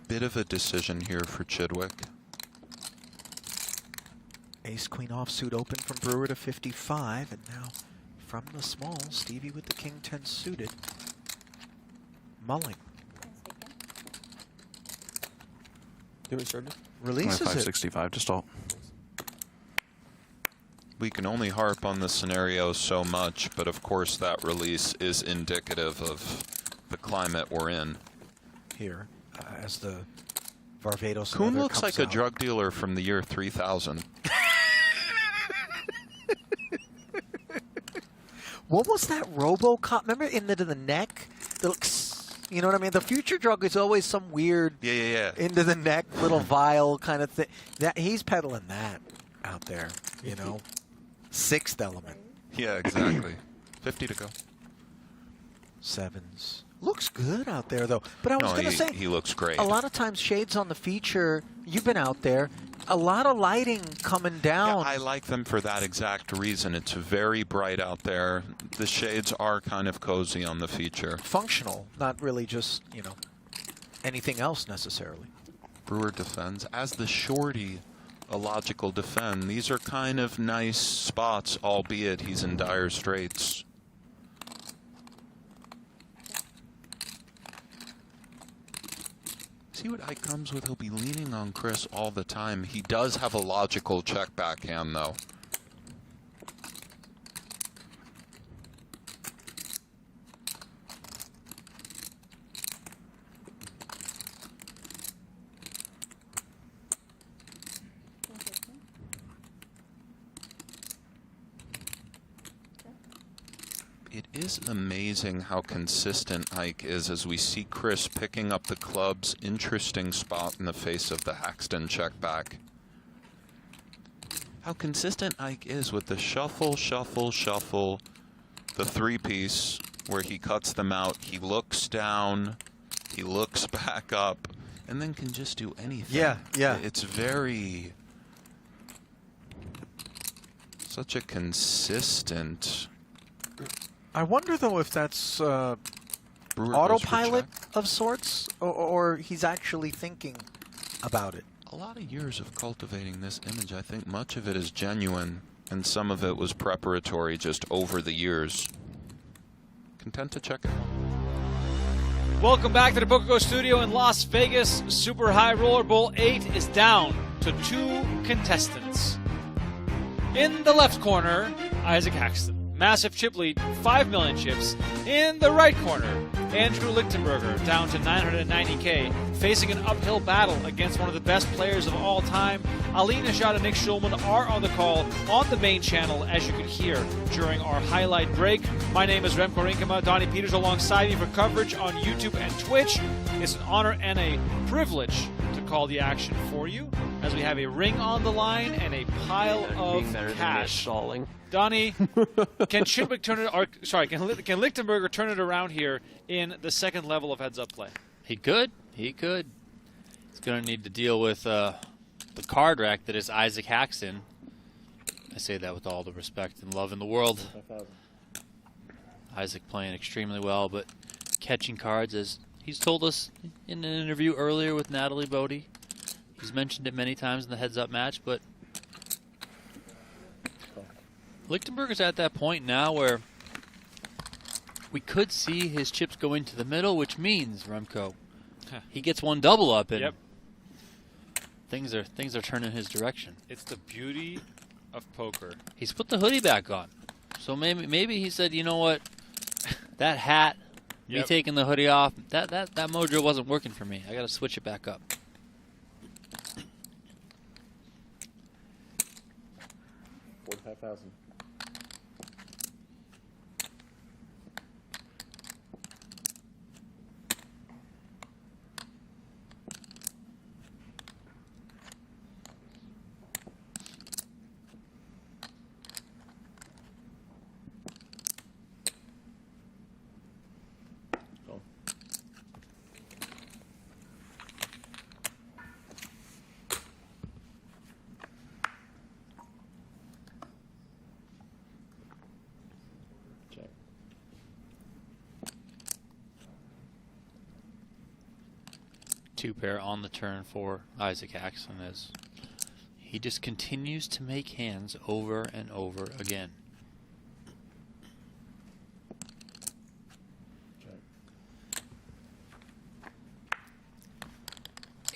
Speaker 13: Bit of a decision here for Chidwick.
Speaker 12: ace-queen offsuit open from Brewer to 55, and now from the small, Stevie with the king 10 suited. Mulling.
Speaker 5: Do we start?
Speaker 12: Releases it.
Speaker 6: 565 to stall.
Speaker 13: We can only harp on the scenario so much, but of course that release is indicative of the climate we're in.
Speaker 12: Here, as the Varvatos.
Speaker 13: Koon looks like a drug dealer from the year 3000.
Speaker 12: What was that RoboCop? Remember into the neck? You know what I mean? The future drug is always some weird into the neck little vial kind of thing. That he's peddling that out there, you know. 6th element.
Speaker 13: Yeah, exactly. 50 to go.
Speaker 12: 7s. Looks good out there though. But I was
Speaker 13: No,
Speaker 12: going to say
Speaker 13: he looks great.
Speaker 12: a lot of times shades on the feature, you've been out there, a lot of lighting coming down.
Speaker 13: Yeah, I like them for that exact reason. It's very bright out there. The shades are kind of cozy on the feature.
Speaker 12: Functional, not really just, you know, anything else necessarily.
Speaker 13: Brewer defends. As the shorty, a logical defend. These are kind of nice spots, albeit he's in dire straits. See what Ike comes with? He'll be leaning on Chris all the time. He does have a logical check backhand, though. It is amazing how consistent Ike is as we see Chris picking up the club's interesting spot in the face of the Haxton check back. How consistent Ike is with the shuffle, shuffle, shuffle, the 3-piece where he cuts them out. He looks down, he looks back up, and then can just do anything.
Speaker 12: Yeah, yeah.
Speaker 13: It's very... such a consistent
Speaker 12: I wonder, though, if that's
Speaker 13: Brewer goes for
Speaker 12: autopilot
Speaker 13: check.
Speaker 12: of sorts, or he's actually thinking about it.
Speaker 13: A lot of years of cultivating this image. I think much of it is genuine, and some of it was preparatory just over the years. Content to check it out.
Speaker 1: Welcome back to the PokerGO studio in Las Vegas. Super High Roller Bowl 8 is down to 2 contestants. In the left corner, Isaac Haxton. Massive chip lead, 5 million chips. In the right corner, Andrew Lichtenberger, down to 990K, facing an uphill battle against one of the best players of all time. Ali Najad and Nick Schulman are on the call on the main channel, as you could hear during our highlight break. My name is Remko Rinkema. Donnie Peters alongside me for coverage on YouTube and Twitch. It's an honor and a privilege to call the action for you, as we have a ring on the line and a pile of cash. Donnie, can Chidwick turn it? Or, sorry, can Lichtenberger turn it around here in the second level of heads-up play?
Speaker 2: He could. He could. He's going to need to deal with the card rack that is Isaac Haxton. I say that with all the respect and love in the world. Isaac playing extremely well, but catching cards, as he's told us in an interview earlier with Natalie Bodie. He's mentioned it many times in the heads-up match, but Lichtenberger's at that point now where we could see his chips go into the middle, which means, Remko, he gets one double up, and things are turning his direction.
Speaker 1: It's the beauty of poker.
Speaker 2: He's put the hoodie back on, so maybe he said, you know what, that hat, me taking the hoodie off, that mojo wasn't working for me. I got to switch it back up.
Speaker 16: $45,000.
Speaker 2: Two pair on the turn for Isaac Haxton, as he just continues to make hands over and over again.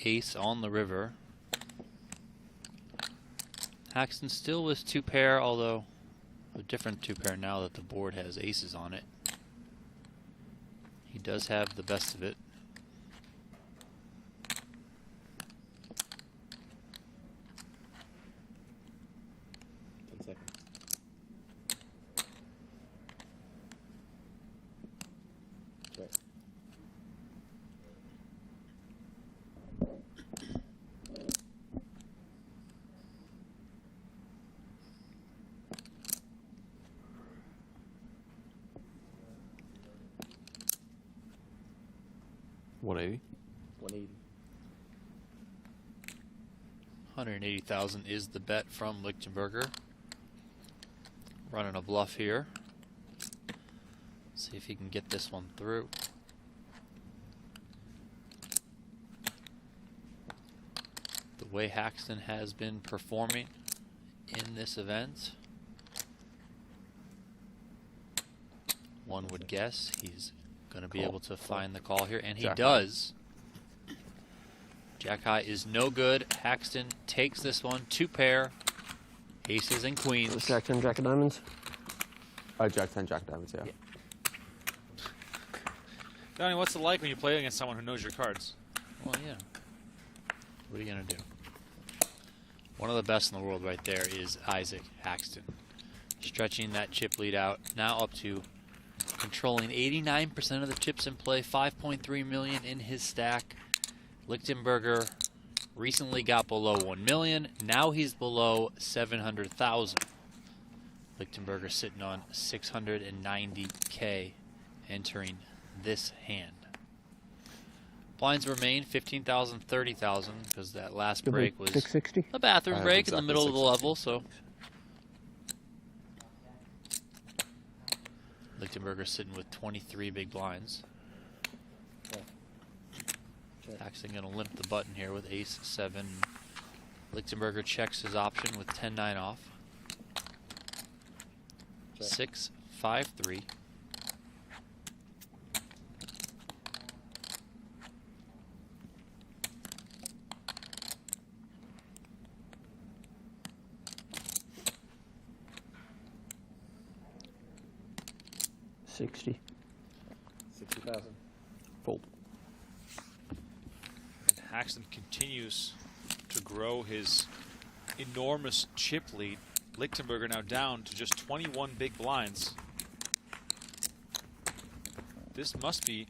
Speaker 2: Ace on the river. Haxton still with two pair, although a different two pair now that the board has aces on it. He does have the best of it.
Speaker 5: $180.
Speaker 2: 180,000 is the bet from Lichtenberger. Running a bluff here. See if he can get this one through. The way Haxton has been performing in this event, one would guess he's going to be able to find the call here, and he does. Jack high is no good. Haxton takes this one. Two pair. Aces and queens.
Speaker 7: It's Jack 10, Jack of diamonds.
Speaker 5: Jack 10, Jack of diamonds, yeah.
Speaker 1: Donnie, what's it like when you play against someone who knows your cards?
Speaker 2: Well, yeah. What are you going to do? One of the best in the world right there is Isaac Haxton. Stretching that chip lead out. Now up to controlling 89% of the chips in play. 5.3 million in his stack. Lichtenberger recently got below 1 million. Now he's below 700,000. Lichtenberger sitting on 690K entering this hand. Blinds remain 15,000, 30,000 because that last break was
Speaker 7: 660.
Speaker 2: a bathroom break in the middle of the level. So Lichtenberger sitting with 23 big blinds. Haxton going to limp the button here with ace-7. Lichtenberger checks his option with 10-9 off. 6-5-3.
Speaker 7: $60,000.
Speaker 16: 60,000.
Speaker 7: Fold.
Speaker 1: Haxton continues to grow his enormous chip lead. Lichtenberger now down to just 21 big blinds. This must be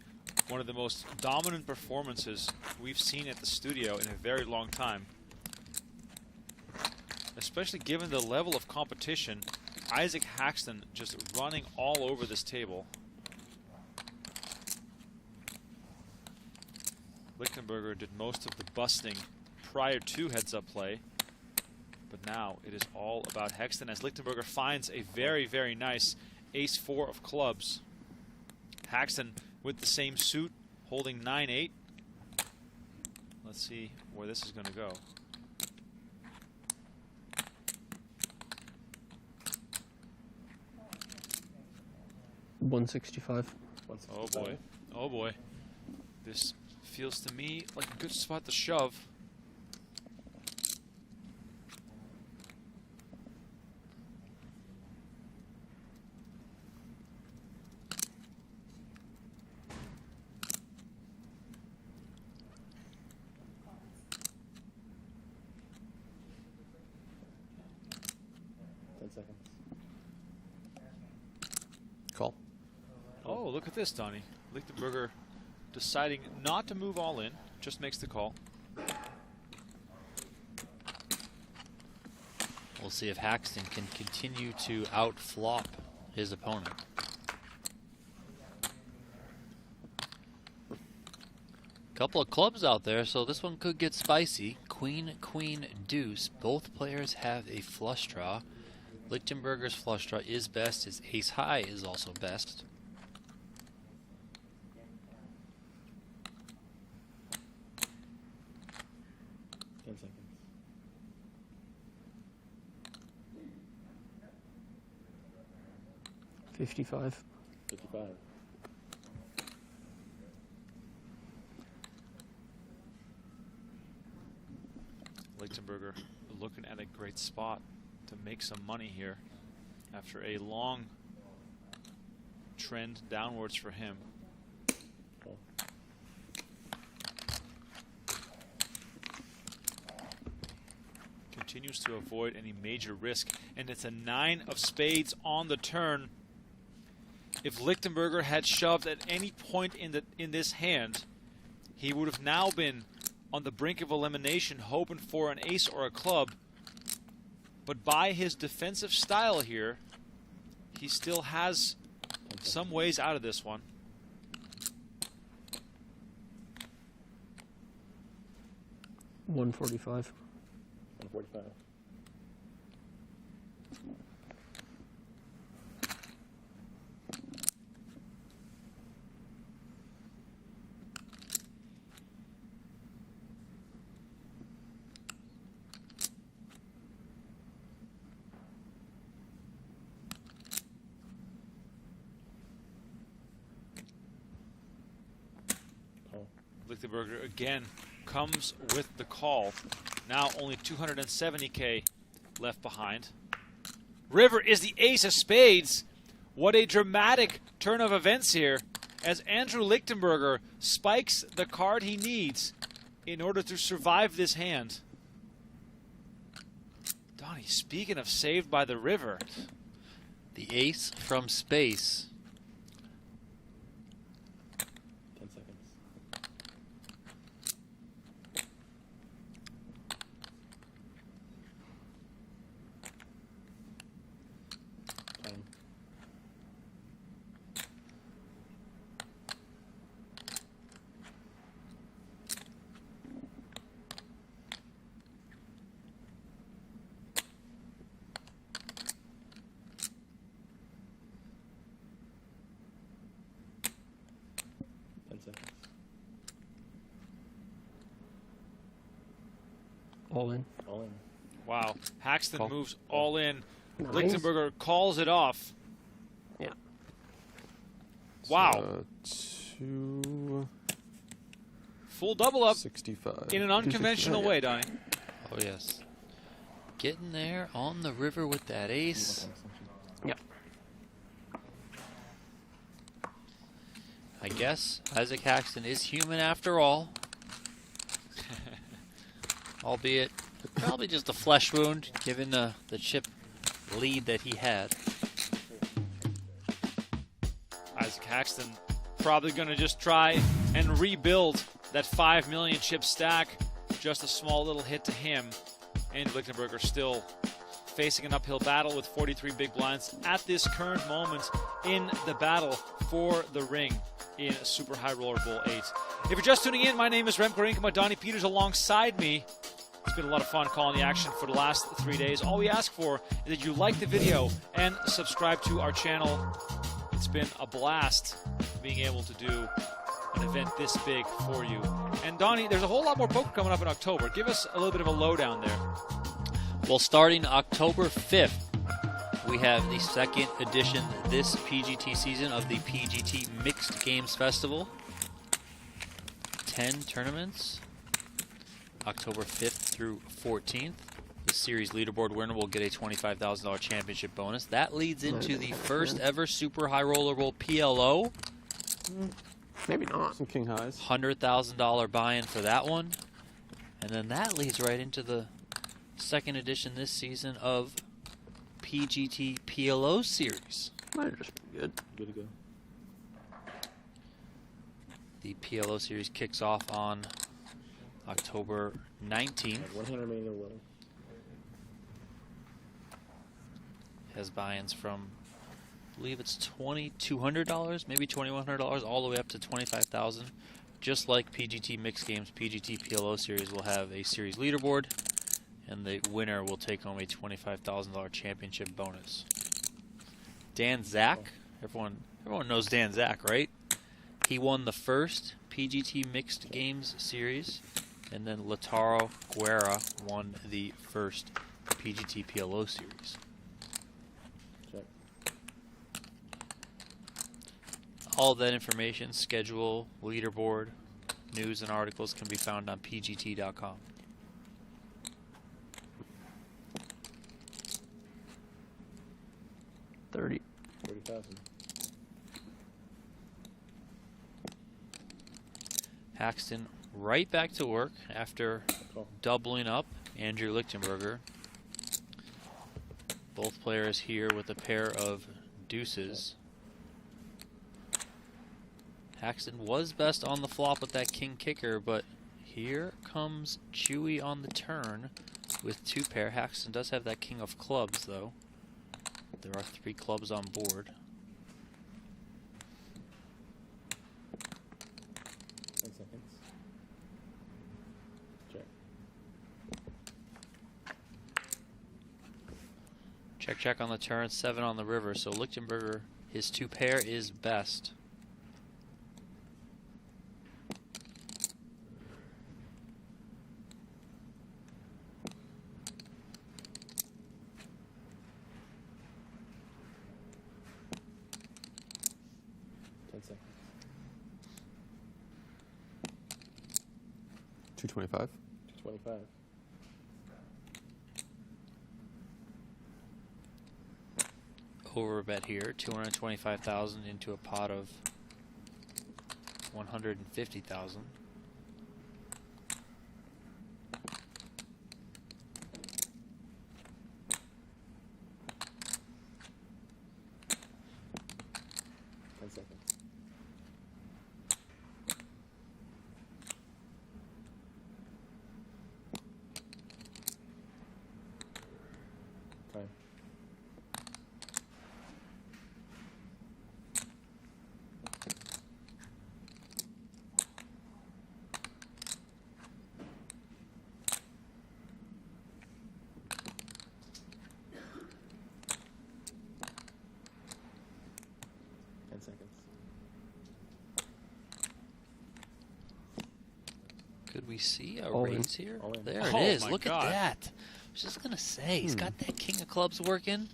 Speaker 1: one of the most dominant performances we've seen at the studio in a very long time. Especially given the level of competition. Isaac Haxton just running all over this table. Lichtenberger did most of the busting prior to heads-up play, but now it is all about Haxton as Lichtenberger finds a very, very nice ace-4 of clubs. Haxton with the same suit, holding 9-8. Let's see where this is going to go.
Speaker 7: $165.
Speaker 1: Oh boy. Oh boy. This feels to me like a good spot to shove.
Speaker 5: Call.
Speaker 1: Oh, look at this, Donnie. Lichtenberger deciding not to move all in, just makes the call.
Speaker 2: We'll see if Haxton can continue to outflop his opponent. Couple of clubs out there, so this one could get spicy. Queen, queen, deuce. Both players have a flush draw. Lichtenberger's flush draw is best. His ace high is also best.
Speaker 7: $55.
Speaker 16: 55.
Speaker 1: Lichtenberger looking at a great spot to make some money here after a long trend downwards for him. Continues to avoid any major risk, and it's a 9 of spades on the turn. If Lichtenberger had shoved at any point in this hand, he would have now been on the brink of elimination, hoping for an ace or a club. But by his defensive style here, he still has some ways out of this one.
Speaker 7: $145.
Speaker 16: 145.
Speaker 1: Lichtenberger again comes with the call. Now only 270K left behind. River is the ace of spades. What a dramatic turn of events here as Andrew Lichtenberger spikes the card he needs in order to survive this hand. Donnie, speaking of saved by the river.
Speaker 2: The ace from space.
Speaker 16: 10 seconds. Time.
Speaker 7: All in.
Speaker 16: All in.
Speaker 1: Wow. Haxton
Speaker 5: Call.
Speaker 1: moves all in.
Speaker 7: Nice.
Speaker 1: Lichtenberger calls it off.
Speaker 7: Yeah.
Speaker 1: Wow.
Speaker 5: Two.
Speaker 1: Full double up
Speaker 5: 65.
Speaker 1: in an unconventional way, Donnie.
Speaker 2: Oh, yes. Getting there on the river with that ace.
Speaker 7: Yep.
Speaker 2: I guess Isaac Haxton is human after all. Albeit probably just a flesh wound, given the chip lead that he had.
Speaker 1: Isaac Haxton probably going to just try and rebuild that 5 million chip stack. Just a small little hit to him. And Lichtenberger still facing an uphill battle with 43 big blinds at this current moment in the battle for the ring in Super High Roller Bowl 8. If you're just tuning in, my name is Remko Rinkema. Donnie Peters alongside me. It's been a lot of fun calling the action for the last 3 days. All we ask for is that you like the video and subscribe to our channel. It's been a blast being able to do an event this big for you. And Donnie, there's a whole lot more poker coming up in October. Give us a little bit of a lowdown there.
Speaker 2: Well, starting October 5th, we have the second edition this PGT season of the PGT Mixed Games Festival. 10 tournaments, October 5th through 14th. The series leaderboard winner will get a $25,000 championship bonus. That leads into the first ever Super High Roller Bowl PLO.
Speaker 7: Maybe not.
Speaker 5: Some king highs.
Speaker 2: $100,000 buy-in for that one. And then that leads right into the second edition this season of PGT PLO series.
Speaker 7: Might have just been good.
Speaker 16: Good to go.
Speaker 2: The PLO series kicks off on October 19th.
Speaker 16: 100 remaining will.
Speaker 2: Has buy-ins from, I believe it's $2,200, maybe $2,100, all the way up to $25,000. Just like PGT Mixed Games, PGT PLO series will have a series leaderboard, and the winner will take home a $25,000 championship bonus. Dan Zach, everyone knows Dan Zach, right? He won the first PGT Mixed Games series, and then Lataro Guerra won the first PGT PLO series.
Speaker 16: Check.
Speaker 2: All that information, schedule, leaderboard, news, and articles can be found on pgt.com.
Speaker 16: $30,000.
Speaker 2: Haxton right back to work after doubling up Andrew Lichtenberger. Both players here with a pair of deuces. Haxton was best on the flop with that king kicker, but here comes Chewy on the turn with two pair. Haxton does have that king of clubs, though. There are 3 clubs on board.
Speaker 16: 10 seconds. Check.
Speaker 2: Check, check on the turn, 7 on the river. So Lichtenberger, his 2 pair is best.
Speaker 16: Seconds.
Speaker 5: 225.
Speaker 16: 225.
Speaker 2: Overbet here, 225,000 into a pot of 150,000.
Speaker 16: Time.
Speaker 2: Could we see a
Speaker 16: All in.
Speaker 2: raise here?
Speaker 16: All in.
Speaker 2: There it
Speaker 1: Oh
Speaker 2: is.
Speaker 1: my
Speaker 2: Look
Speaker 1: God.
Speaker 2: at that. I was just going to say, he's got that king of clubs working.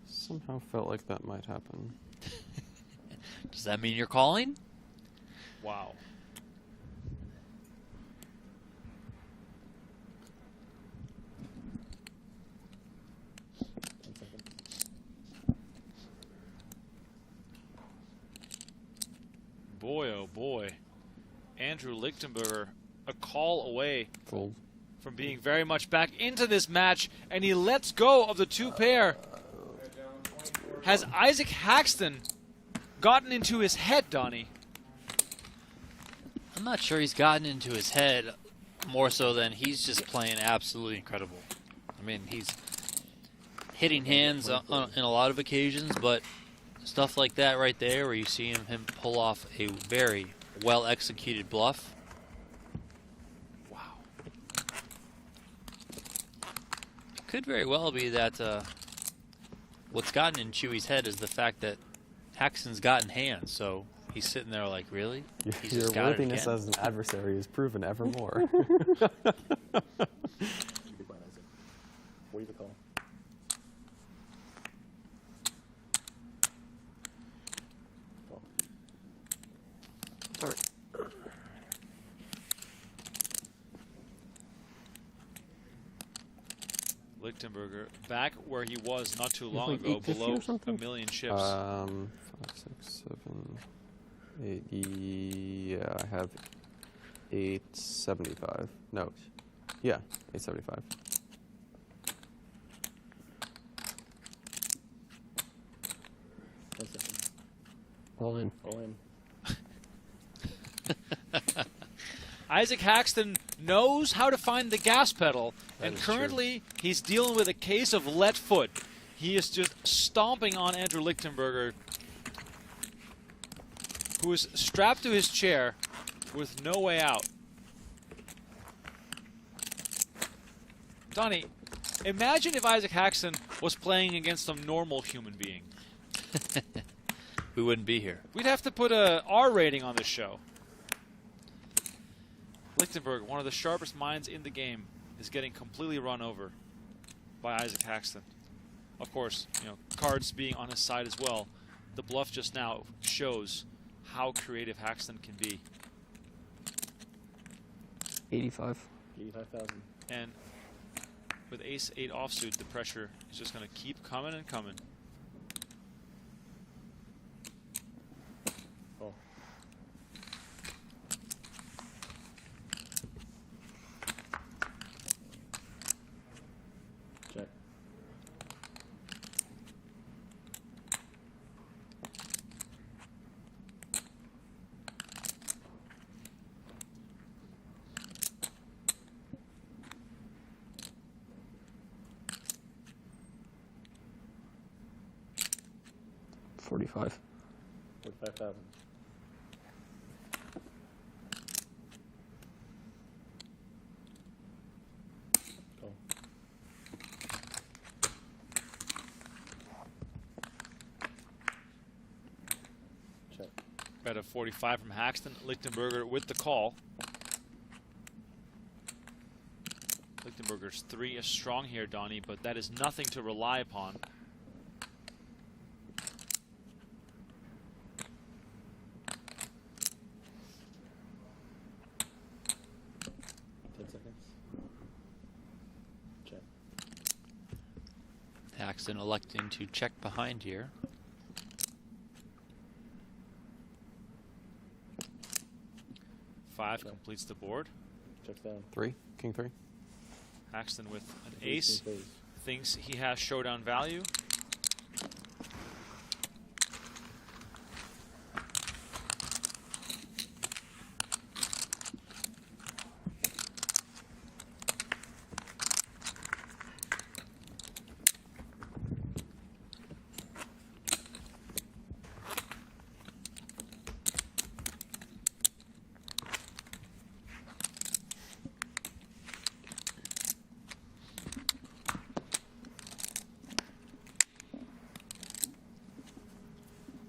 Speaker 5: Somehow felt like that might happen.
Speaker 2: Does that mean you're calling?
Speaker 1: Wow. Boy, oh boy. Andrew Lichtenberger, a call away
Speaker 5: Fold.
Speaker 1: from being very much back into this match, and he lets go of the two pair. Has Isaac Haxton gotten into his head, Donnie?
Speaker 2: I'm not sure he's gotten into his head more so than he's just playing absolutely incredible. I mean, he's hitting hands in a lot of occasions, but stuff like that right there where you see him pull off a very well-executed bluff.
Speaker 1: Wow.
Speaker 2: It could very well be that what's gotten in Chewy's head is the fact that Haxton's gotten hands, so he's sitting there like, really? He's
Speaker 5: Your
Speaker 2: just got it
Speaker 5: worthiness
Speaker 2: again?
Speaker 5: as an adversary is proven ever more.
Speaker 16: Goodbye, Isaac. What do you call?
Speaker 1: Lichtenberger back where he was not too long
Speaker 5: like
Speaker 1: ago,
Speaker 5: 850
Speaker 1: below
Speaker 5: or something?
Speaker 1: 1 million chips.
Speaker 5: 5, 6, 7, 8. Yeah, I have 875. No. Yeah, 875.
Speaker 7: All in.
Speaker 16: All in.
Speaker 1: Isaac Haxton knows how to find the gas pedal, and
Speaker 2: is true.
Speaker 1: currently he's dealing with a case of let foot. He is just stomping on Andrew Lichtenberger, who is strapped to his chair with no way out. Donnie, imagine if Isaac Haxton was playing against some normal human being.
Speaker 2: We wouldn't be here.
Speaker 1: We'd have to put a R rating on this show. Lichtenberger, one of the sharpest minds in the game, is getting completely run over by Isaac Haxton. Of course, cards being on his side as well. The bluff just now shows how creative Haxton can be.
Speaker 7: 85.
Speaker 16: 85,000.
Speaker 1: And with ace-8 offsuit, the pressure is just going to keep coming and coming.
Speaker 16: Oh. Check.
Speaker 7: $45.
Speaker 16: 45,000. Go. Check.
Speaker 1: Bet of 45 from Haxton. Lichtenberger with the call. Lichtenberger's 3 is strong here, Donnie, but that is nothing to rely upon.
Speaker 2: Haxton electing to check behind here.
Speaker 1: Five completes the board.
Speaker 16: Checks down.
Speaker 5: 3, king 3.
Speaker 1: Haxton with an ace. Thinks he has showdown value.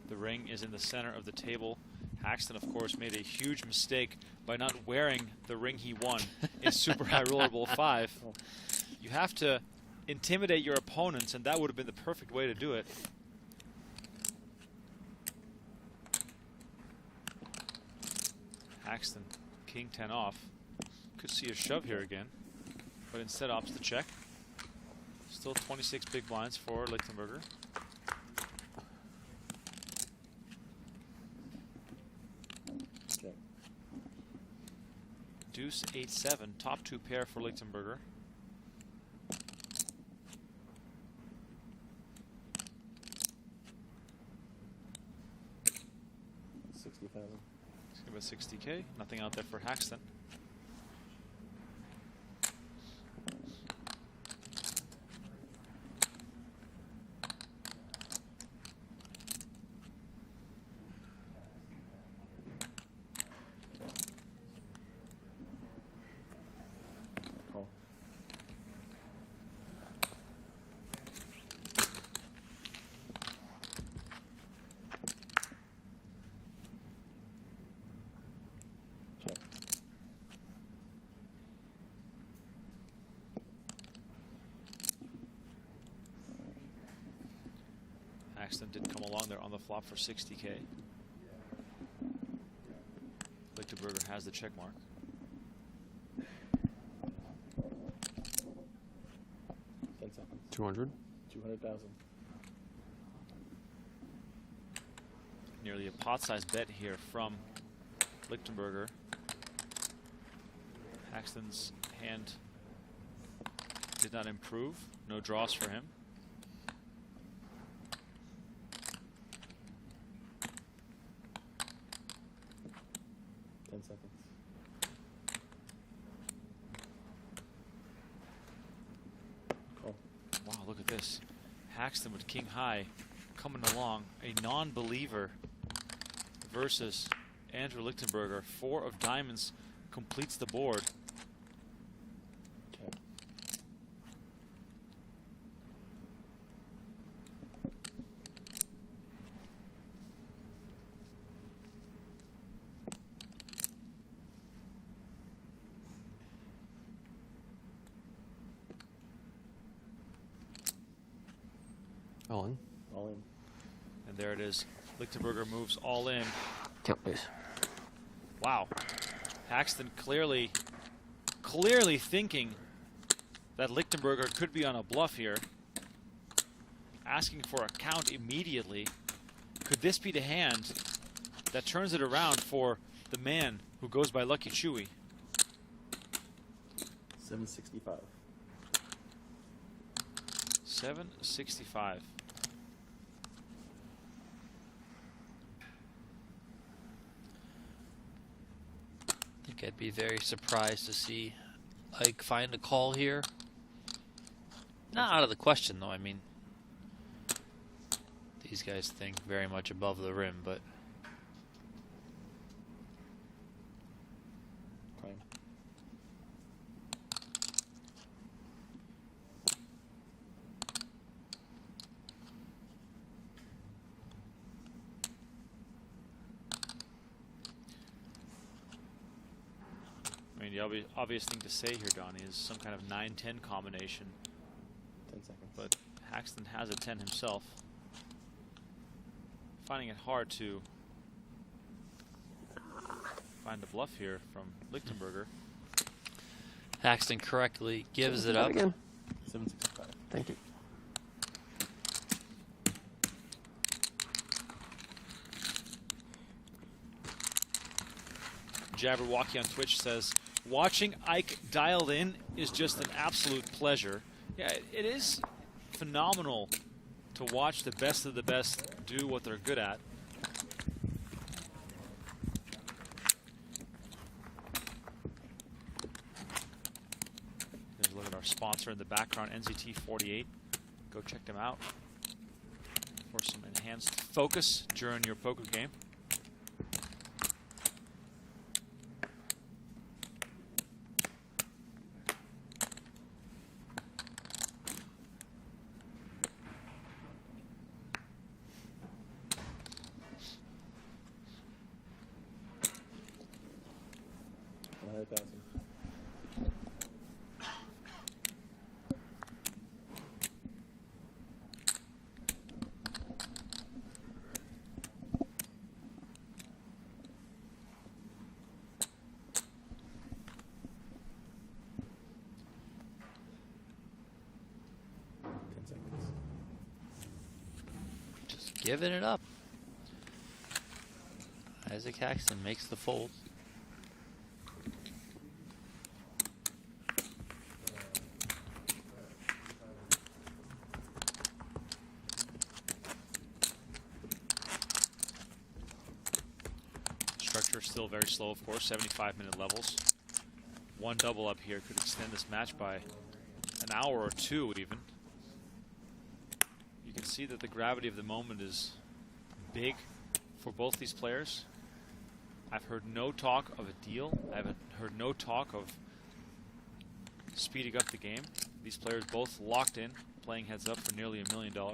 Speaker 1: The ring is in the center of the table. Haxton, of course, made a huge mistake by not wearing the ring he won in Super High Roller Bowl 5. You have to intimidate your opponents, and that would have been the perfect way to do it. Haxton, king 10 off. Could see a shove here again, but instead opts to check. Still 26 big blinds for Lichtenberger.
Speaker 16: Check.
Speaker 1: Deuce 8-7, top 2 pair for Lichtenberger. About 60K, nothing out there for Haxton.
Speaker 16: Call. Check.
Speaker 1: Haxton did come along there on the flop for 60K. Lichtenberger has the check mark.
Speaker 16: Seconds.
Speaker 5: 200.
Speaker 16: 200,000.
Speaker 1: Nearly a pot-sized bet here from Lichtenberger. Haxton's hand did not improve. No draws for him.
Speaker 16: Seconds. Call.
Speaker 1: Wow, look at this. Haxton with king high coming along. A non-believer versus Andrew Lichtenberger. 4 of diamonds completes the board.
Speaker 16: Check.
Speaker 5: All in.
Speaker 16: All in.
Speaker 1: And there it is. Lichtenberger moves all in.
Speaker 7: Count, please.
Speaker 1: Wow. Haxton clearly thinking that Lichtenberger could be on a bluff here. Asking for a count immediately. Could this be the hand that turns it around for the man who goes by Lucky Chewy?
Speaker 16: 765.
Speaker 1: 765.
Speaker 2: I think I'd be very surprised to see Ike find a call here. Not out of the question, though. I mean, these guys think very much above the rim, but
Speaker 16: Claim.
Speaker 1: I mean, the obvious thing to say here, Donnie, is some kind of 9-10 combination.
Speaker 16: 10 seconds.
Speaker 1: But Haxton has a 10 himself. Finding it hard to find a bluff here from Lichtenberger.
Speaker 2: Haxton correctly gives it up.
Speaker 7: Again.
Speaker 16: 765.
Speaker 7: Thank you.
Speaker 1: Jabberwocky on Twitch says, watching Ike dialed in is just an absolute pleasure. Yeah, it is phenomenal to watch the best of the best do what they're good at. There's a look at our sponsor in the background, NZT48. Go check them out for some enhanced focus during your poker game.
Speaker 16: 100,000.
Speaker 2: Just giving it up. Isaac Haxton makes the fold.
Speaker 1: Structure still very slow, of course, 75-minute levels. One double up here could extend this match by an hour or two even. You can see that the gravity of the moment is big for both these players. I've heard no talk of a deal. I haven't heard no talk of speeding up the game. These players both locked in, playing heads up for nearly $1 million.
Speaker 16: Call.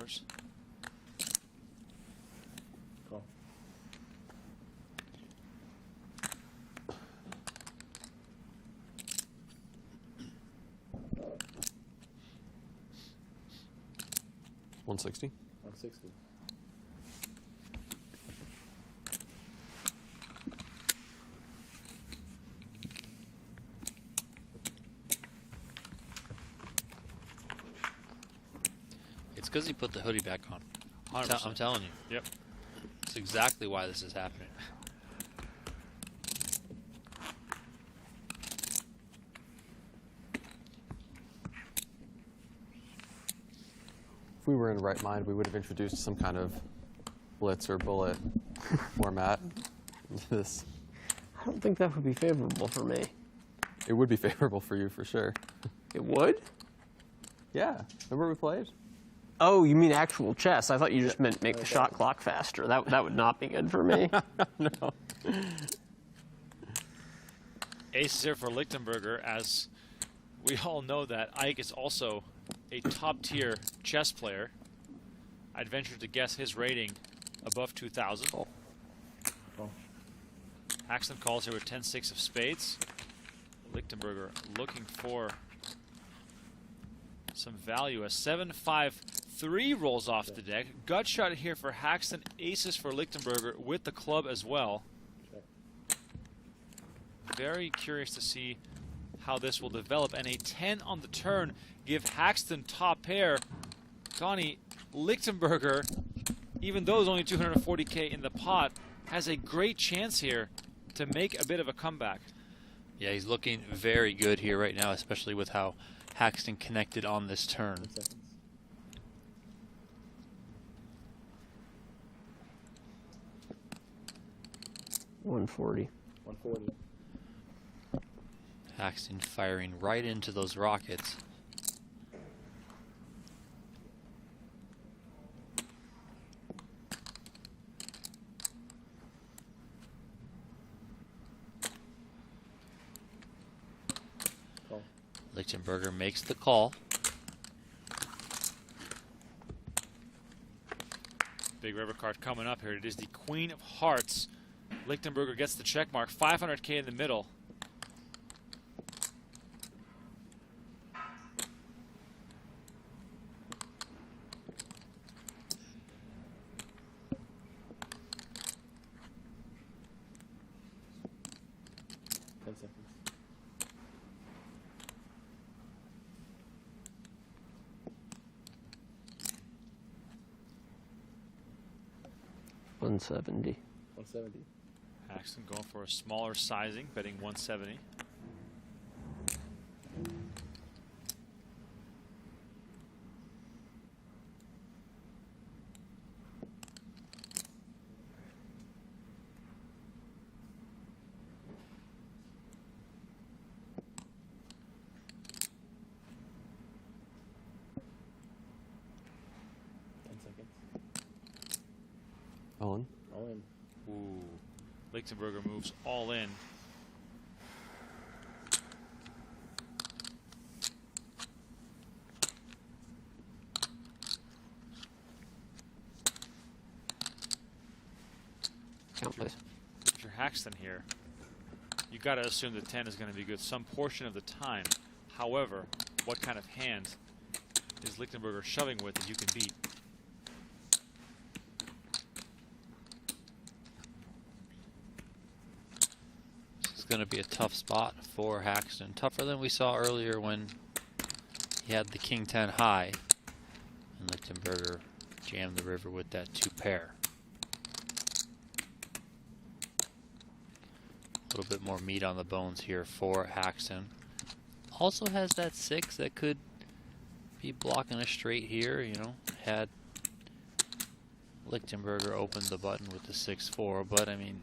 Speaker 5: $160.
Speaker 16: 160.
Speaker 2: It's because he put the hoodie back on.
Speaker 1: 100%.
Speaker 2: I'm telling you.
Speaker 1: Yep.
Speaker 2: That's exactly why this is happening.
Speaker 5: If we were in the right mind, we would have introduced some kind of blitz or bullet format into this.
Speaker 7: I don't think that would be favorable for me.
Speaker 5: It would be favorable for you for sure.
Speaker 7: It would?
Speaker 5: Yeah. Remember we played?
Speaker 7: Oh, you mean actual chess? I thought you just meant make the shot clock faster. That would not be good for me.
Speaker 5: No.
Speaker 1: Ace is here for Lichtenberger, as we all know that Ike is also a top-tier chess player. I'd venture to guess his rating above 2,000.
Speaker 16: Oh.
Speaker 1: Haxton calls here with 10-6 of spades. Lichtenberger looking for some value. A 7-5-3 rolls off the deck. Gut shot here for Haxton. Aces for Lichtenberger with the club as well. Very curious to see how this will develop. And a 10 on the turn give Haxton top pair. Donnie, Lichtenberger, even though there's only 240K in the pot, has a great chance here to make a bit of a comeback.
Speaker 2: Yeah, he's looking very good here right now, especially with how Haxton connected on this turn.
Speaker 7: 140.
Speaker 16: 140.
Speaker 2: Haxton firing right into those rockets.
Speaker 16: Call.
Speaker 2: Lichtenberger makes the call.
Speaker 1: Big river card coming up here. It is the Queen of Hearts. Lichtenberger gets the check mark. 500K in the middle.
Speaker 16: Seconds.
Speaker 7: $170.
Speaker 16: 170.
Speaker 1: Haxton going for a smaller sizing, betting 170.
Speaker 5: All in.
Speaker 16: All in.
Speaker 1: Ooh. Lichtenberger moves all in.
Speaker 7: Count, please.
Speaker 1: If you're Haxton here, you you got to assume the 10 is going to be good some portion of the time. However, what kind of hand is Lichtenberger shoving with that you can beat?
Speaker 2: This is going to be a tough spot for Haxton. Tougher than we saw earlier when he had the king 10 high and Lichtenberger jammed the river with that 2 pair. A little bit more meat on the bones here for Haxton. Also has that 6 that could be blocking a straight here, you know, had Lichtenberger opened the button with the 6-4, but I mean,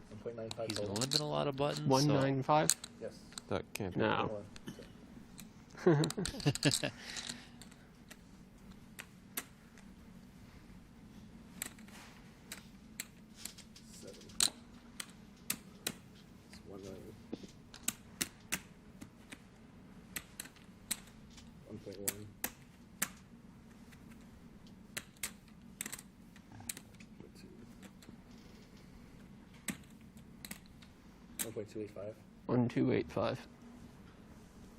Speaker 2: he's been limping a lot of buttons.
Speaker 7: 195?
Speaker 16: Yes.
Speaker 5: That can't be.
Speaker 7: No.
Speaker 16: $1.285.
Speaker 7: 1285.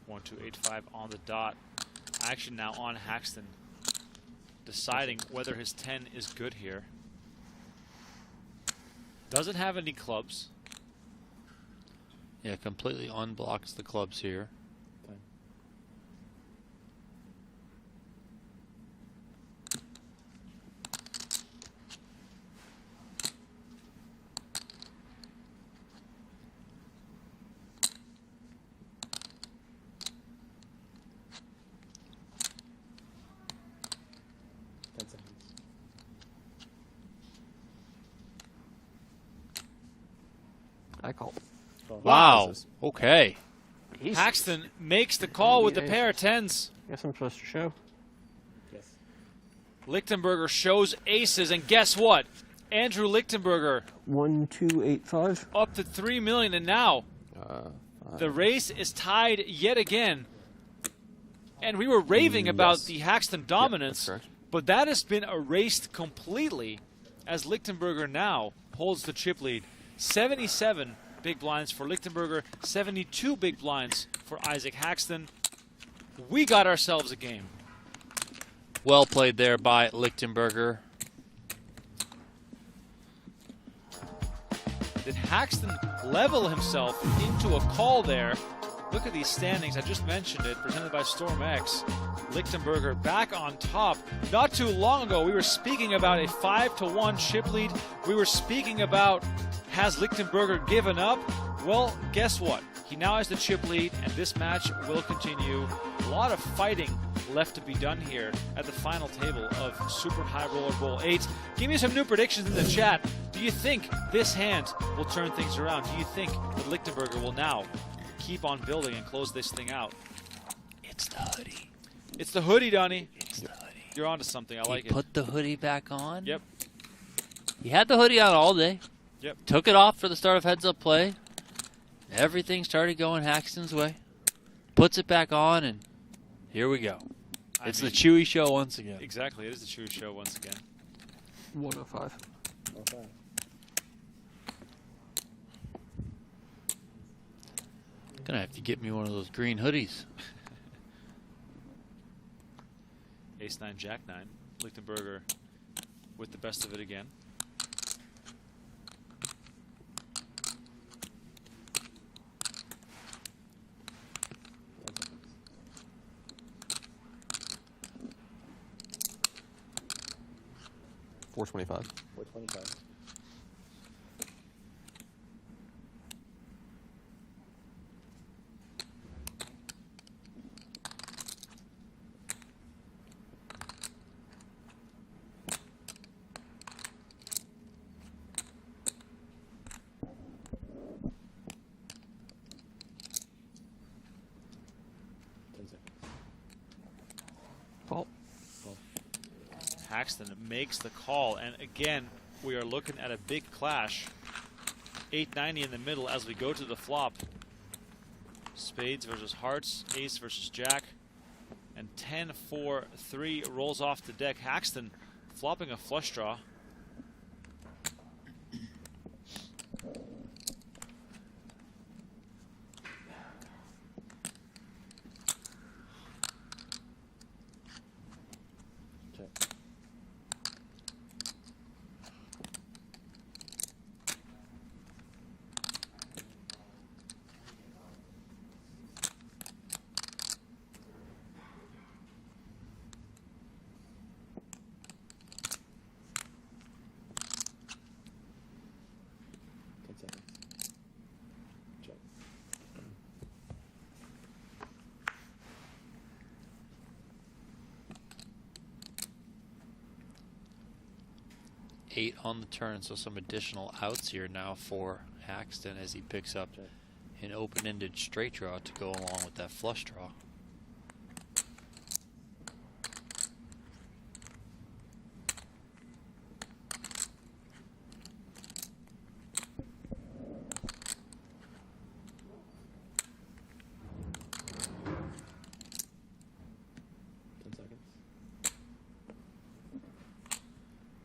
Speaker 1: 1285 on the dot. Action now on Haxton, deciding whether his 10 is good here. Doesn't have any clubs.
Speaker 2: Yeah, completely unblocks the clubs here.
Speaker 7: I call.
Speaker 2: Wow. Okay.
Speaker 1: Haxton makes the call with the pair of 10s.
Speaker 7: Guess I'm supposed to show.
Speaker 16: Yes.
Speaker 1: Lichtenberger shows aces, and guess what? Andrew Lichtenberger
Speaker 7: 1285.
Speaker 1: up to 3 million, and now the race is tied yet again. And we were raving about the Haxton dominance, but that has been erased completely as Lichtenberger now holds the chip lead. 77 big blinds for Lichtenberger, 72 big blinds for Isaac Haxton. We got ourselves a game.
Speaker 2: Well played there by Lichtenberger.
Speaker 1: Did Haxton level himself into a call there? Look at these standings. I just mentioned it, presented by Storm X. Lichtenberger back on top. Not too long ago, we were speaking about a 5-1 chip lead. We were speaking about, has Lichtenberger given up? Well, guess what? He now has the chip lead, and this match will continue. A lot of fighting left to be done here at the final table of Super High Roller Bowl 8. Give me some new predictions in the chat. Do you think this hand will turn things around? Do you think that Lichtenberger will now keep on building and close this thing out?
Speaker 2: It's the hoodie.
Speaker 1: It's the hoodie, Donnie.
Speaker 2: It's the hoodie.
Speaker 1: You're onto something. I like it.
Speaker 2: Put the hoodie back on.
Speaker 1: Yep.
Speaker 2: He had the hoodie on all day.
Speaker 1: Yep.
Speaker 2: Took it off for the start of heads-up play. Everything started going Haxton's way. Puts it back on, and here we go. It's the Chewy Show once again.
Speaker 1: Exactly. It is the Chewy Show once again.
Speaker 7: 105.
Speaker 2: Gonna have to get me one of those green hoodies.
Speaker 1: Ace-9, Jack-9. Lichtenberger with the best of it again.
Speaker 5: $425.
Speaker 16: $425.
Speaker 1: Haxton makes the call, and again, we are looking at a big clash. 890 in the middle as we go to the flop. Spades versus hearts, ace versus jack, and 10-4-3 rolls off the deck. Haxton flopping a flush draw.
Speaker 2: 8 on the turn, so some additional outs here now for Haxton as he picks up an open-ended straight draw to go along with that flush draw.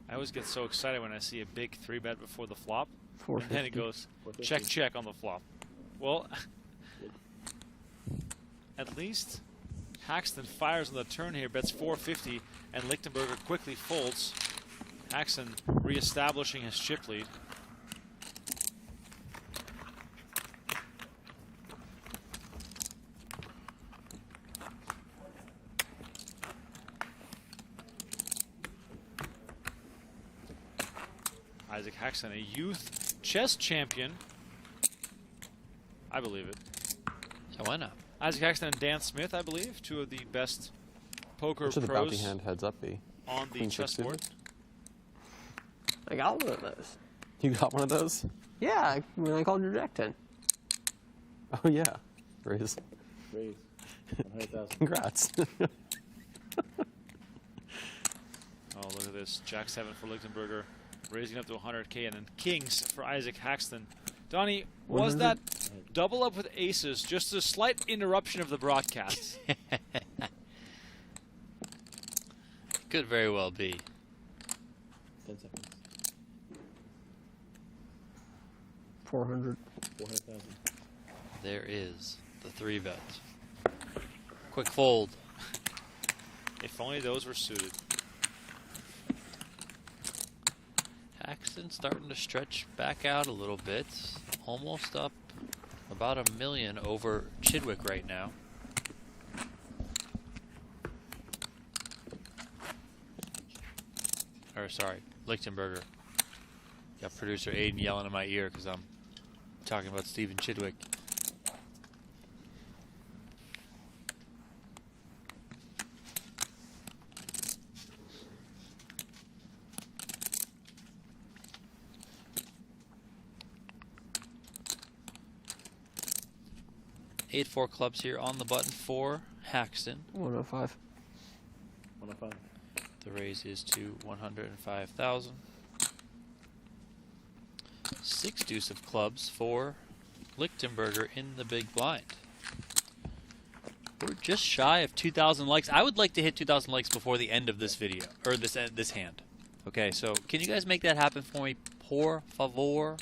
Speaker 1: I always get so excited when I see a big 3-bet before the flop. And
Speaker 7: 450.
Speaker 1: then it goes check, check on the flop. Well, at least Haxton fires on the turn here, bets 450, and Lichtenberger quickly folds. Haxton reestablishing his chip lead. Isaac Haxton, a youth chess champion. I believe it.
Speaker 2: Yeah, why not?
Speaker 1: Isaac Haxton and Dan Smith, I believe, two of the best poker
Speaker 5: What should the bounty
Speaker 1: pros
Speaker 5: hand heads up be?
Speaker 1: on the
Speaker 5: Queen six
Speaker 1: chessboard.
Speaker 7: I got one of those.
Speaker 5: You got one of those?
Speaker 7: Yeah, when I called your Jack 10.
Speaker 5: Oh yeah, raise.
Speaker 16: Raise. 100,000.
Speaker 5: Congrats.
Speaker 1: Oh, look at this. Jack 7 for Lichtenberger, raising up to 100K, and then kings for Isaac Haxton. Donnie, was
Speaker 7: 100?
Speaker 1: that double up with aces just a slight interruption of the broadcast?
Speaker 2: Could very well be.
Speaker 16: 10 seconds.
Speaker 7: 400.
Speaker 16: 400,000.
Speaker 2: There is the 3-bet. Quick fold.
Speaker 1: If only those were suited.
Speaker 2: Haxton starting to stretch back out a little bit. Almost up about $1 million over Chidwick right now. Or sorry, Lichtenberger. Got producer Aiden yelling in my ear because I'm talking about Stephen Chidwick. Eight 4 clubs here on the button for Haxton.
Speaker 7: 105.
Speaker 16: 105.
Speaker 2: The raise is to 105,000. 6 deuce of clubs for Lichtenberger in the big blind. We're just shy of 2,000 likes. I would like to hit 2,000 likes before the end of this video, or this hand. Okay, so can you guys make that happen for me, por favor?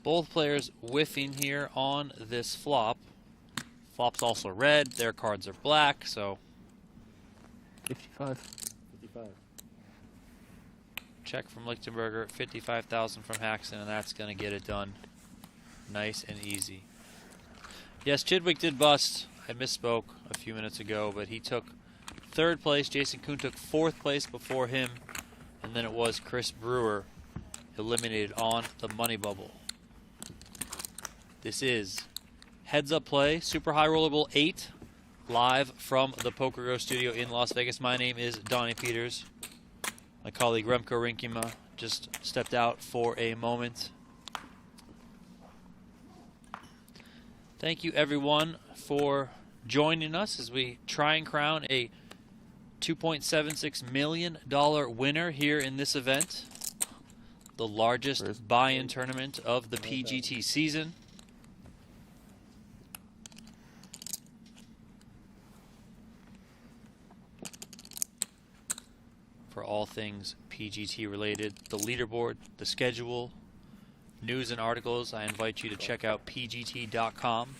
Speaker 2: Both players whiffing here on this flop. Flop's also red. Their cards are black, so
Speaker 7: 55.
Speaker 16: 55.
Speaker 2: check from Lichtenberger, 55,000 from Haxton, and that's going to get it done nice and easy. Yes, Chidwick did bust. I misspoke a few minutes ago, but he took 3rd place. Jason Koon took 4th place before him, and then it was Chris Brewer eliminated on the money bubble. This is Heads Up Play, Super High Roller Bowl 8, live from the PokerGo studio in Las Vegas. My name is Donnie Peters. My colleague Remko Rinkema just stepped out for a moment. Thank you everyone for joining us as we try and crown a $2.76 million winner here in this event. The largest buy-in tournament of the PGT season. For all things PGT related, the leaderboard, the schedule, news and articles, I invite you to check out pgt.com.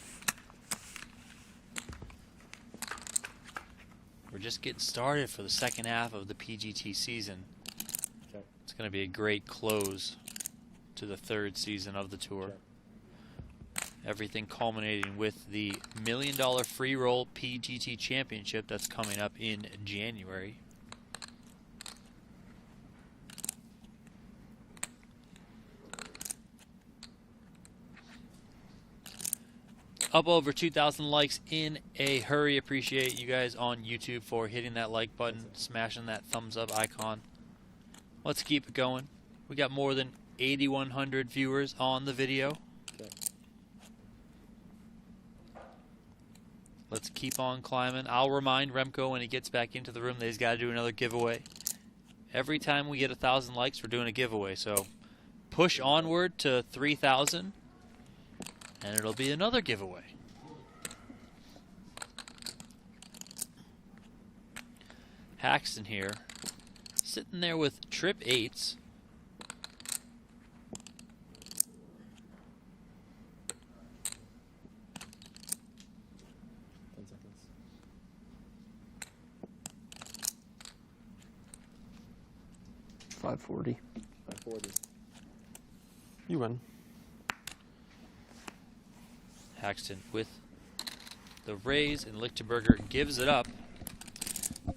Speaker 2: We're just getting started for the second half of the PGT season. It's going to be a great close to the 3rd season of the tour. Everything culminating with the $1 million free roll PGT championship that's coming up in January. up over 2,000 likes in a hurry. Appreciate you guys on YouTube for hitting that like button, smashing that thumbs up icon. Let's keep it going. We got more than 8,100 viewers on the video. Let's keep on climbing. I'll remind Remko when he gets back into the room that he's got to do another giveaway. Every time we get 1,000 likes, we're doing a giveaway. So push onward to 3,000, and it'll be another giveaway. Haxton here, sitting there with trip 8s.
Speaker 5: $540. You win.
Speaker 2: Haxton with the raise, and Lichtenberger gives it up.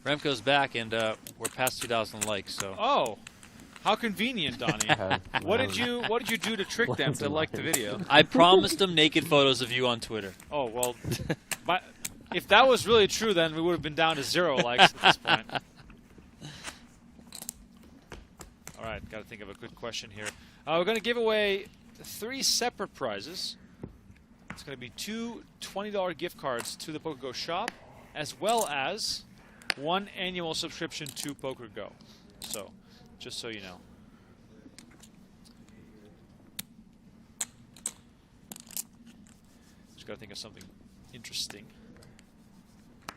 Speaker 2: Remko's back, and we're past 2,000 likes. So.
Speaker 1: Oh, how convenient, Donnie. What did you do to trick them to like the video?
Speaker 2: I promised them naked photos of you on Twitter.
Speaker 1: Oh well, if that was really true, then we would have been down to 0 likes at this point. All right, got to think of a good question here. We're going to give away 3 separate prizes. It's going to be 2 $20 gift cards to the PokerGo shop, as well as 1 annual subscription to PokerGo. So, just so you know. Just got to think of something interesting.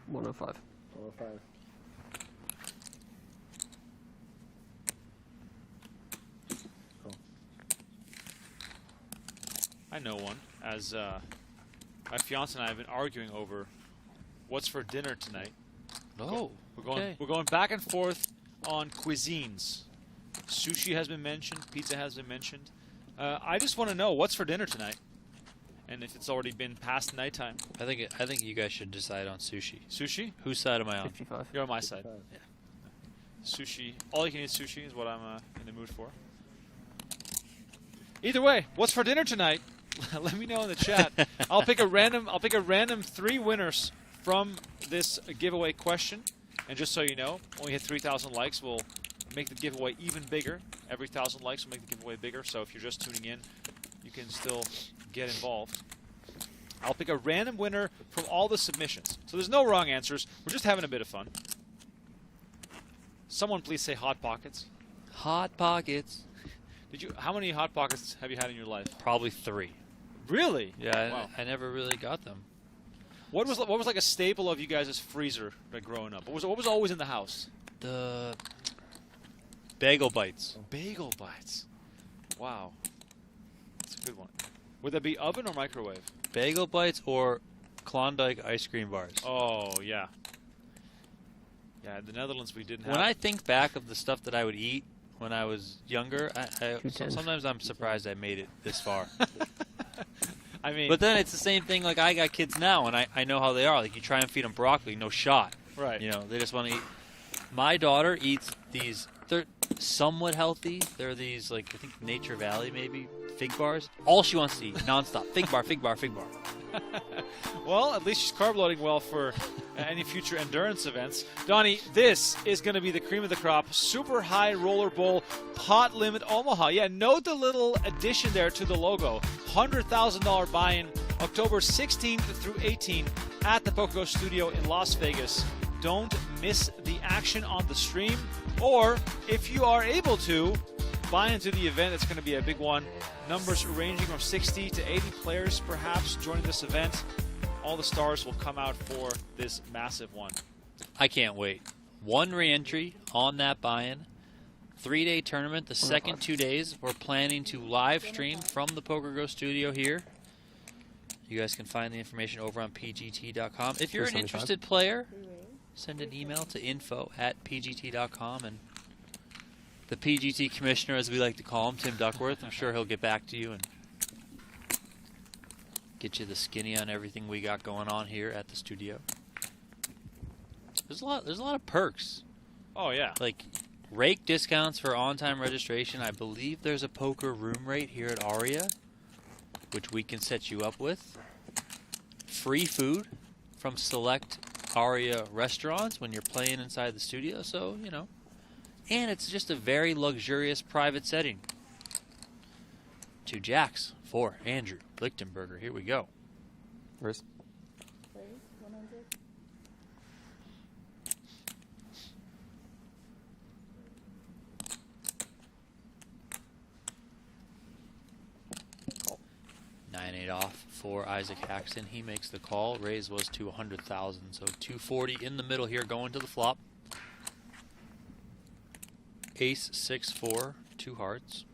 Speaker 5: 105.
Speaker 16: 105.
Speaker 1: I know one, as my fiance and I have been arguing over what's for dinner tonight.
Speaker 2: Oh,
Speaker 1: we're going back and forth on cuisines. Sushi has been mentioned, pizza has been mentioned. I just want to know what's for dinner tonight, and if it's already been past nighttime.
Speaker 2: I think you guys should decide on sushi.
Speaker 1: Sushi?
Speaker 2: Whose side am I on?
Speaker 5: 55.
Speaker 1: You're on my side. Yeah. Sushi. All you can eat sushi is what I'm in the mood for. Either way, what's for dinner tonight? Let me know in the chat. I'll pick a random 3 winners from this giveaway question. And just so you know, when we hit 3,000 likes, we'll make the giveaway even bigger. Every 1,000 likes will make the giveaway bigger. So if you're just tuning in, you can still get involved. I'll pick a random winner from all the submissions. So there's no wrong answers. We're just having a bit of fun. Someone please say Hot Pockets.
Speaker 2: Hot Pockets.
Speaker 1: How many Hot Pockets have you had in your life?
Speaker 2: Probably 3.
Speaker 1: Really?
Speaker 2: Yeah,
Speaker 1: wow.
Speaker 2: I never really got them.
Speaker 1: What was like a staple of you guys' freezer growing up? What was always in the house?
Speaker 2: The bagel bites.
Speaker 1: Bagel bites. Wow. That's a good one. Would that be oven or microwave?
Speaker 2: Bagel bites or Klondike ice cream bars.
Speaker 1: Oh, yeah. Yeah, in the Netherlands we didn't have.
Speaker 2: When I think back of the stuff that I would eat when I was younger, sometimes I'm surprised I made it this far.
Speaker 1: I mean,
Speaker 2: but then it's the same thing. Like I got kids now, and I know how they are. Like you try and feed them broccoli, no shot.
Speaker 1: Right.
Speaker 2: You know, they just want to eat. My daughter eats these. They're somewhat healthy. They're these like I think Nature Valley maybe fig bars. All she wants to eat nonstop. Fig bar, fig bar, fig bar.
Speaker 1: Well, at least she's carb loading well for any future endurance events. Donnie, this is going to be the cream of the crop. Super High Roller Bowl Pot Limit Omaha. Yeah, note the little addition there to the logo. $100,000 buy-in October 16th through 18th at the PokerGo studio in Las Vegas. Don't miss the action on the stream. Or, if you are able to, buy into the event. It's going to be a big one. Numbers ranging from 60 to 80 players perhaps joining this event. All the stars will come out for this massive one.
Speaker 2: I can't wait. 1 re-entry on that buy-in. 3-day tournament. The second 2 days, we're planning to live stream from the PokerGo studio here. You guys can find the information over on pgt.com. If you're an interested player, send an email to info@pgt.com, and the PGT commissioner, as we like to call him, Tim Duckworth, I'm sure he'll get back to you and get you the skinny on everything we got going on here at the studio. There's a lot of perks.
Speaker 1: Oh yeah.
Speaker 2: Like rake discounts for on-time registration. I believe there's a poker room rate here at Aria, which we can set you up with. free food from select Aria restaurants when you're playing inside the studio, so, you know. And it's just a very luxurious private setting. 2 jacks for Andrew Lichtenberger. Here we go.
Speaker 5: Raise.
Speaker 15: Raise 100.
Speaker 2: Call. 9-8 off for Isaac Haxton. He makes the call. Raise was to 100,000, so 240 in the middle here going to the flop. Ace 6-4, 2 hearts.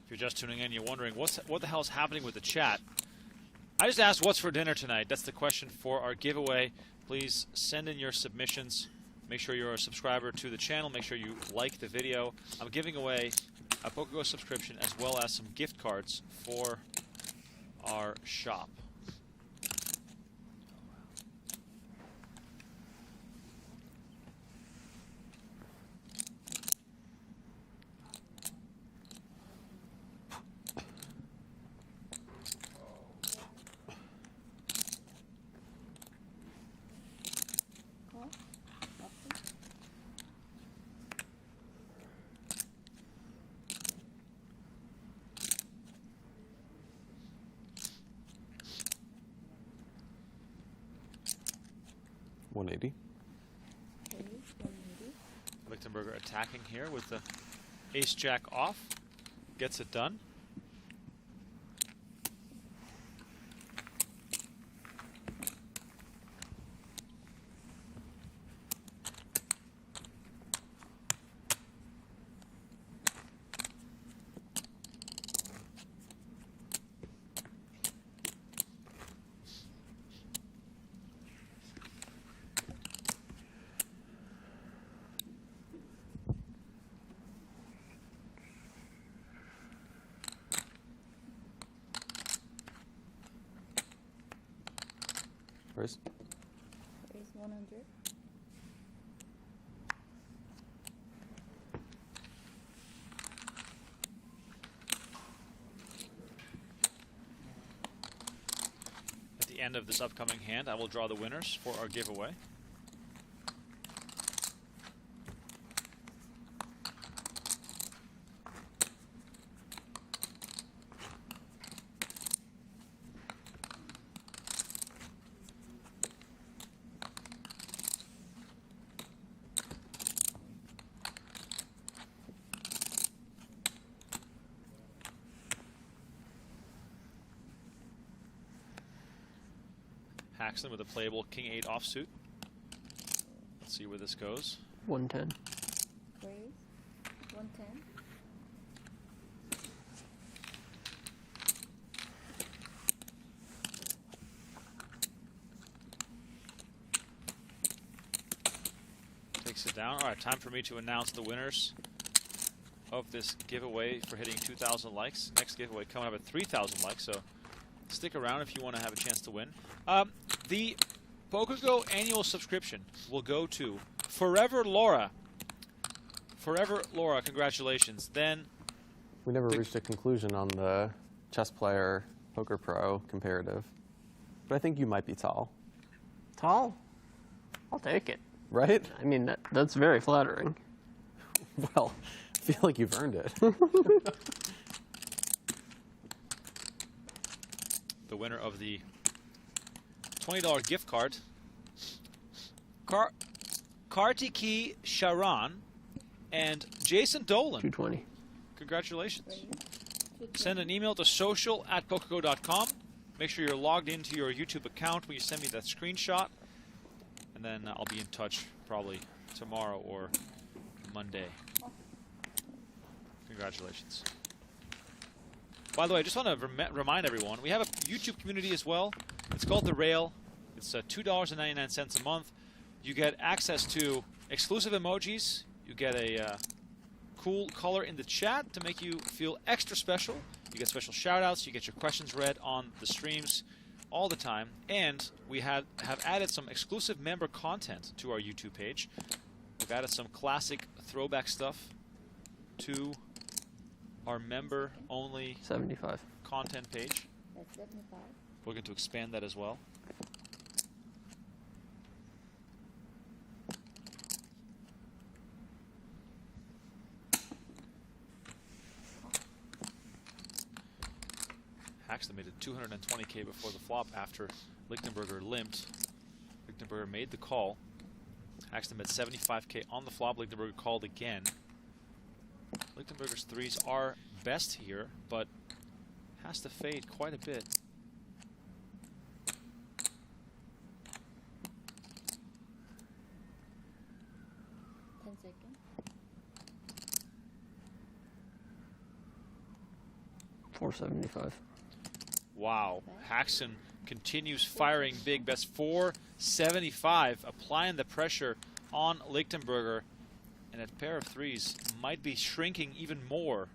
Speaker 1: If you're just tuning in, you're wondering what the hell is happening with the chat. I just asked what's for dinner tonight. That's the question for our giveaway. Please send in your submissions. Make sure you're a subscriber to the channel. Make sure you like the video. I'm giving away a PokerGo subscription as well as some gift cards for our shop. Lichtenberger attacking here with the ace-jack off. Gets it done.
Speaker 5: Raise.
Speaker 15: Raise 100.
Speaker 1: At the end of this upcoming hand, I will draw the winners for our giveaway. Haxton with a playable King-8 offsuit. Let's see where this goes.
Speaker 7: 110.
Speaker 15: Raise 110.
Speaker 1: Takes it down. All right, time for me to announce the winners of this giveaway for hitting 2,000 likes. Next giveaway coming up at 3,000 likes, so stick around if you want to have a chance to win. The PokerGo annual subscription will go to Forever Laura. Forever Laura, congratulations. Then
Speaker 5: we never reached a conclusion on the chess player Poker Pro comparative, but I think you might be tall.
Speaker 7: Tall? I'll take it.
Speaker 5: Right?
Speaker 7: I mean, that's very flattering.
Speaker 5: Well, I feel like you've earned it.
Speaker 1: The winner of the $20 gift card, Kartiki Sharan and Jason Dolan.
Speaker 7: 220.
Speaker 1: Congratulations. Send an email to social@pokergo.com. Make sure you're logged into your YouTube account when you send me that screenshot. And then I'll be in touch probably tomorrow or Monday. Congratulations. By the way, I just want to remind everyone, we have a YouTube community as well. It's called The Rail. It's $2.99 a month. You get access to exclusive emojis. You get a cool color in the chat to make you feel extra special. You get special shout-outs, you get your questions read on the streams all the time, and we have added some exclusive member content to our YouTube page. We've added some classic throwback stuff to our member-only
Speaker 7: 75
Speaker 1: content page.
Speaker 15: That's 75.
Speaker 1: We're going to expand that as well. Haxton made it 220K before the flop after Lichtenberger limped. Lichtenberger made the call. Haxton bet 75K on the flop. Lichtenberger called again. Lichtenberger's threes are best here, but has to fade quite a bit.
Speaker 7: $475.
Speaker 1: Wow, Haxton continues firing big bets. 475, applying the pressure on Lichtenberger, and that pair of threes might be shrinking even more.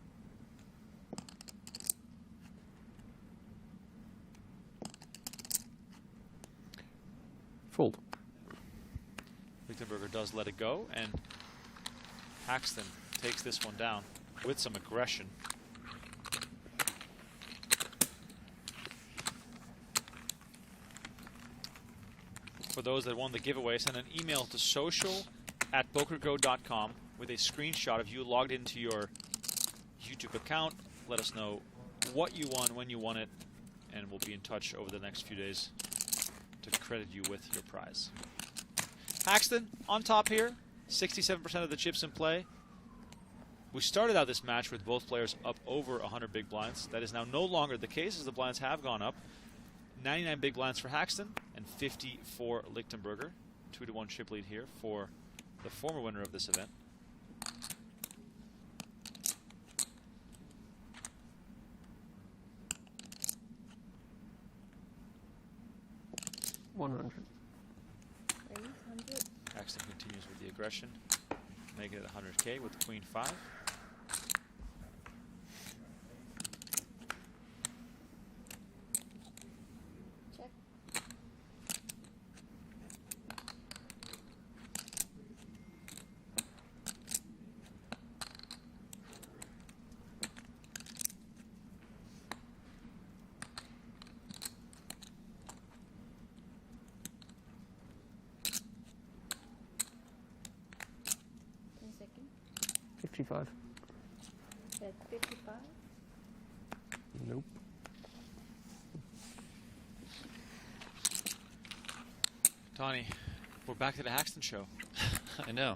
Speaker 7: Fold.
Speaker 1: Lichtenberger does let it go, and Haxton takes this one down with some aggression. For those that won the giveaway, send an email to social@pokergo.com with a screenshot of you logged into your YouTube account. Let us know what you won, when you won it, and we'll be in touch over the next few days to credit you with your prize. Haxton on top here, 67% of the chips in play. We started out this match with both players up over 100 big blinds. That is now no longer the case as the blinds have gone up. 99 big blinds for Haxton and 50 for Lichtenberger. 2-1 chip lead here for the former winner of this event.
Speaker 7: $100.
Speaker 1: Haxton continues with the aggression, making it 100K with Queen 5.
Speaker 7: $55.
Speaker 15: That's 55.
Speaker 7: Nope.
Speaker 1: Donnie, we're back to the Haxton show.
Speaker 2: I know.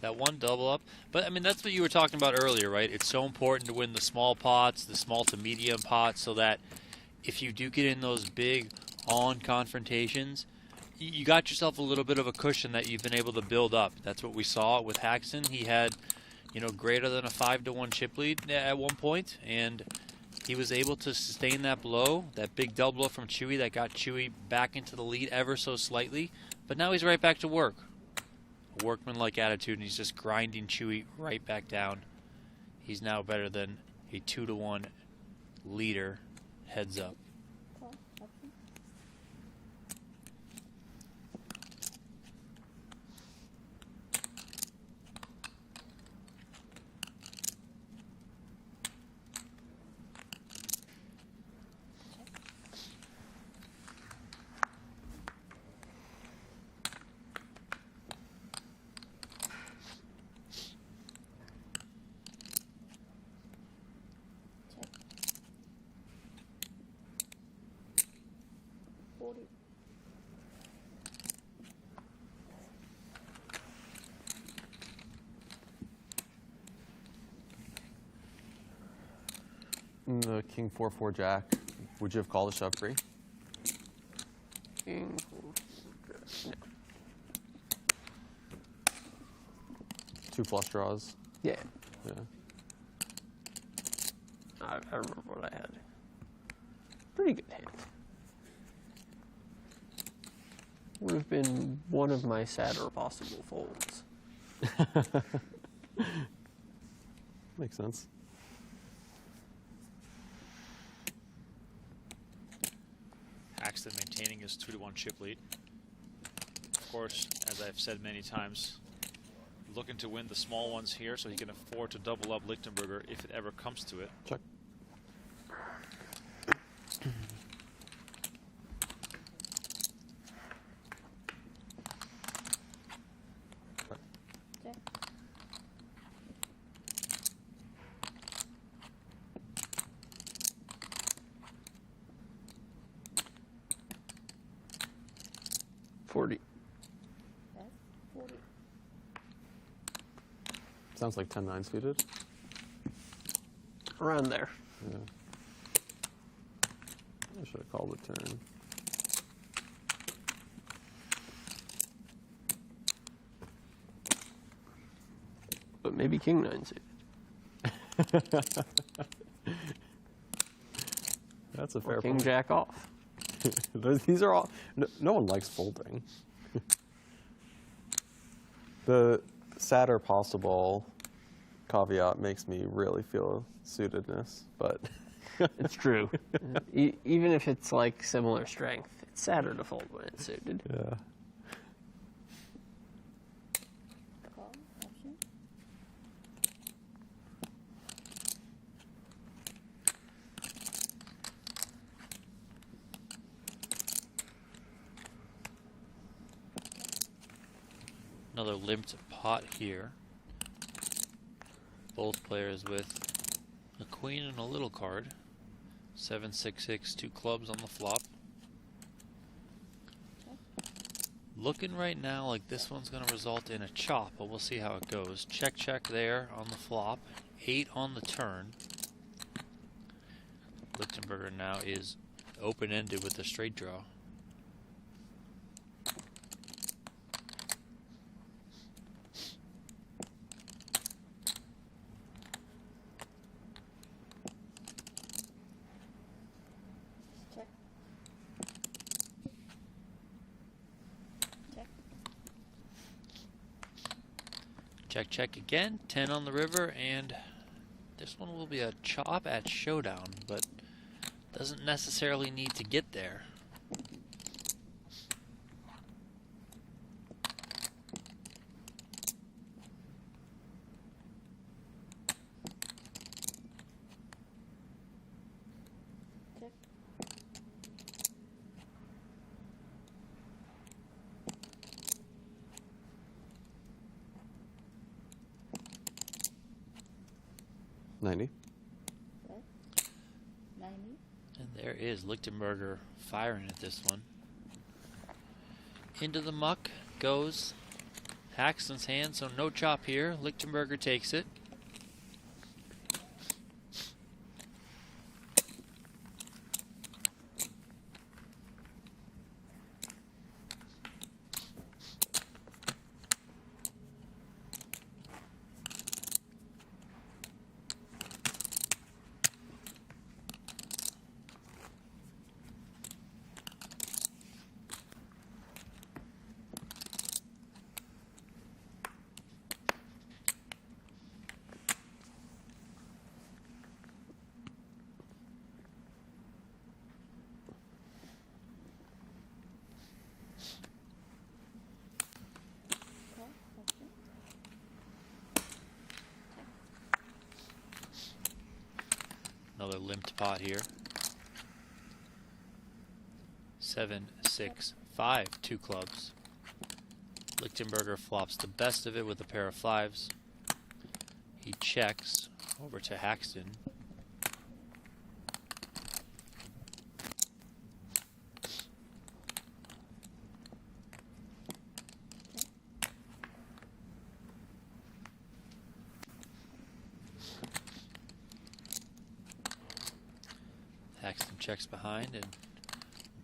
Speaker 2: That one double up. But, I mean, that's what you were talking about earlier, right? It's so important to win the small pots, the small to medium pots, so that if you do get in those big on confrontations, you got yourself a little bit of a cushion that you've been able to build up. That's what we saw with Haxton. He had, you know, greater than a 5-1 chip lead at one point, and he was able to sustain that blow, that big double blow from Chewy that got Chewy back into the lead ever so slightly. But now he's right back to work. A workmanlike attitude, and he's just grinding Chewy right back down. He's now better than a 2-1 leader, heads up.
Speaker 5: The King 4-4 Jack. Would you have called a shove free?
Speaker 7: King 4-4 Jack. No.
Speaker 5: 2 flush draws.
Speaker 7: Yeah.
Speaker 5: Yeah.
Speaker 7: I remember what I had. Pretty good hand. Would have been one of my sadder possible folds.
Speaker 5: Makes sense.
Speaker 1: Haxton maintaining his 2-1 chip lead. Of course, as I've said many times, looking to win the small ones here so he can afford to double up Lichtenberger if it ever comes to it.
Speaker 5: Check. Sounds like 10-9 suited.
Speaker 7: Around there.
Speaker 5: Yeah. I should have called the turn.
Speaker 7: But maybe king 9 suited.
Speaker 5: That's a fair
Speaker 7: Or king
Speaker 5: point.
Speaker 7: jack off.
Speaker 5: These are all. No one likes folding. The sadder possible caveat makes me really feel suitedness, but
Speaker 7: It's true. Even if it's like similar strength, it's sadder to fold when it's suited.
Speaker 5: yeah.
Speaker 15: Call option.
Speaker 2: Another limped pot here. Both players with a queen and a little card. 7-6-6, 2 clubs on the flop. Looking right now like this one's going to result in a chop, but we'll see how it goes. Check, check there on the flop. 8 on the turn. Lichtenberger now is open-ended with a straight draw. Check, check again. 10 on the river, and this one will be a chop at showdown, but doesn't necessarily need to get there.
Speaker 5: $90.
Speaker 15: 90.
Speaker 2: And there is Lichtenberger firing at this one. Into the muck goes Haxton's hand, so no chop here. Lichtenberger takes it. Another limped pot here. 7, 6, 5, 2 clubs. Lichtenberger flops the best of it with a pair of 5s. He checks over to Haxton. Haxton checks behind, and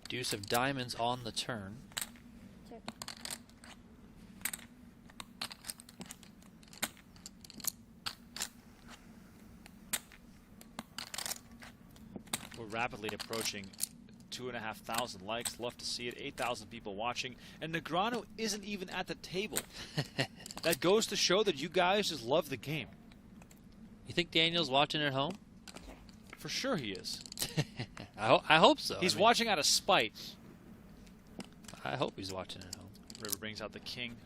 Speaker 2: deuce of diamonds on the turn.
Speaker 15: Check.
Speaker 1: We're rapidly approaching 2,500 likes. Love to see it. 8,000 people watching. And Negreanu isn't even at the table. That goes to show that you guys just love the game.
Speaker 2: You think Daniel's watching at home?
Speaker 1: For sure he is.
Speaker 2: I hope so.
Speaker 1: He's
Speaker 2: I mean,
Speaker 1: watching out of spite.
Speaker 2: I hope he's watching at home.
Speaker 1: River brings out the king.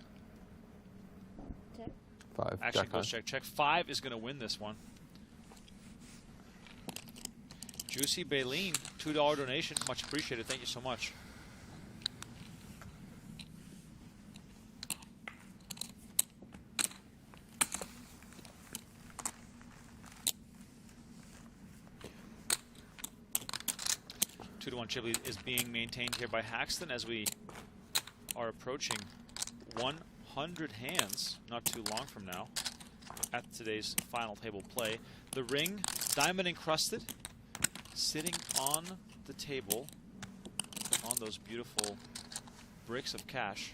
Speaker 15: Check.
Speaker 5: 5.
Speaker 1: Actually
Speaker 5: Jack
Speaker 1: goes
Speaker 5: high.
Speaker 1: check, check. 5 is going to win this one. Juicy Baleen, $2 donation. Much appreciated. Thank you so much. Two-to-one Chiblee is being maintained here by Haxton as we are approaching 100 hands, not too long from now, at today's final table play. The ring, diamond encrusted, sitting on the table on those beautiful bricks of cash.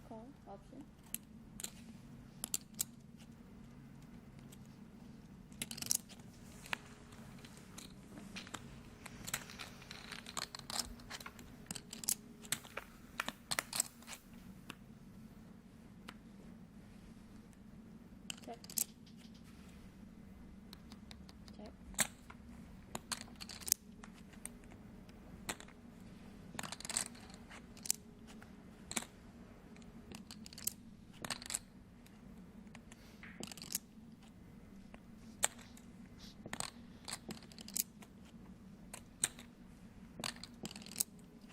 Speaker 15: Call option. Check. Check.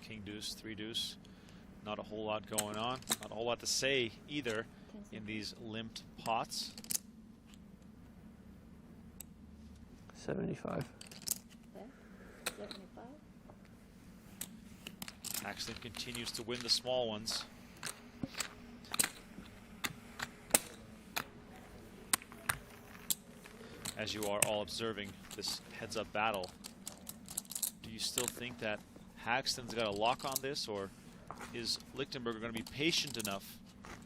Speaker 1: King deuce, 3 deuce. Not a whole lot going on. Not a whole lot to say either in these limped pots.
Speaker 7: 75.
Speaker 15: Okay. 75.
Speaker 1: Haxton continues to win the small ones. As you are all observing this heads-up battle, do you still think that Haxton's got a lock on this, or is Lichtenberger going to be patient enough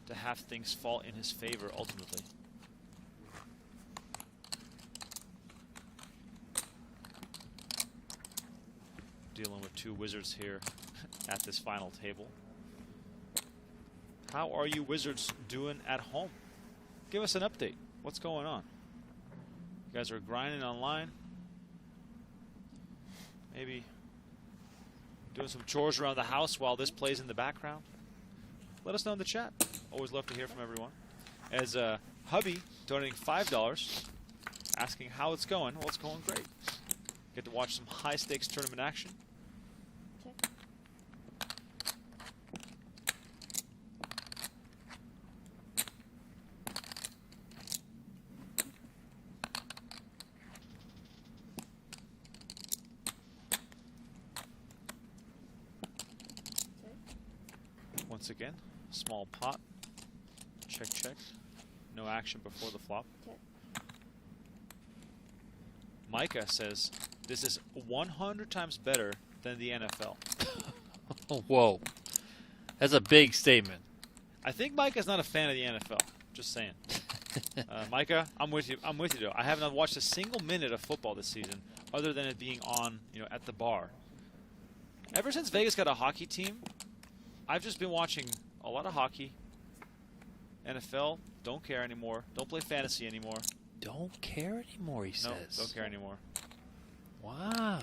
Speaker 1: to have things fall in his favor ultimately? Dealing with two wizards here at this final table. How are you wizards doing at home? Give us an update. What's going on? You guys are grinding online? Maybe doing some chores around the house while this plays in the background? Let us know in the chat. Always love to hear from everyone. As Hubby donating $5, asking how it's going. Well, it's going great. Get to watch some high-stakes tournament action.
Speaker 15: Check.
Speaker 1: Once again, small pot. Check, check. No action before the flop.
Speaker 15: Check.
Speaker 1: Micah says this is 100 times better than the NFL.
Speaker 2: Whoa. That's a big statement.
Speaker 1: I think Micah's not a fan of the NFL. Just saying. Micah, I'm with you. I'm with you, though. I have not watched a single minute of football this season, other than it being on, at the bar. Ever since Vegas got a hockey team, I've just been watching a lot of hockey. NFL, don't care anymore. Don't play fantasy anymore.
Speaker 2: Don't care anymore, he says.
Speaker 1: No, don't care anymore.
Speaker 2: Wow.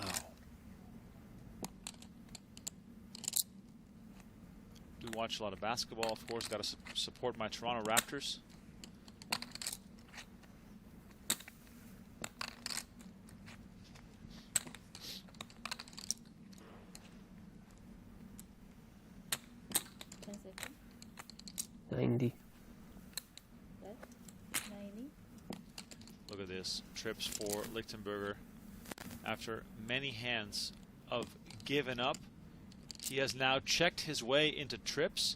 Speaker 1: Do watch a lot of basketball, of course. Got to support my Toronto Raptors.
Speaker 15: Seconds.
Speaker 7: 90.
Speaker 15: Left. 90.
Speaker 1: Look at this. Trips for Lichtenberger. After many hands of giving up, he has now checked his way into trips.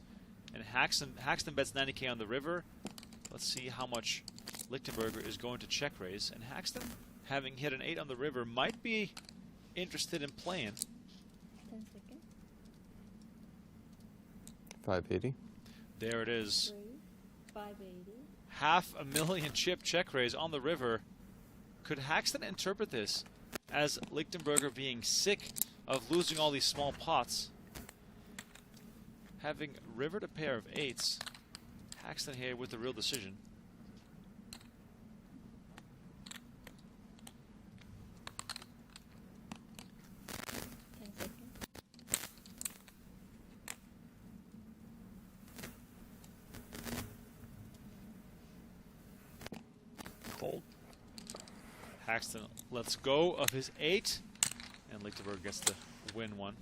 Speaker 1: And Haxton bets 90K on the river. Let's see how much Lichtenberger is going to check raise. And Haxton, having hit an 8 on the river, might be interested in playing.
Speaker 15: 10 seconds.
Speaker 5: 580.
Speaker 1: There it is.
Speaker 15: 580.
Speaker 1: $500,000 chip check raise on the river. Could Haxton interpret this as Lichtenberger being sick of losing all these small pots? having rivered a pair of 8s. Haxton here with the real decision.
Speaker 5: Fold.
Speaker 1: Haxton lets go of his 8, and Lichtenberger gets to win one.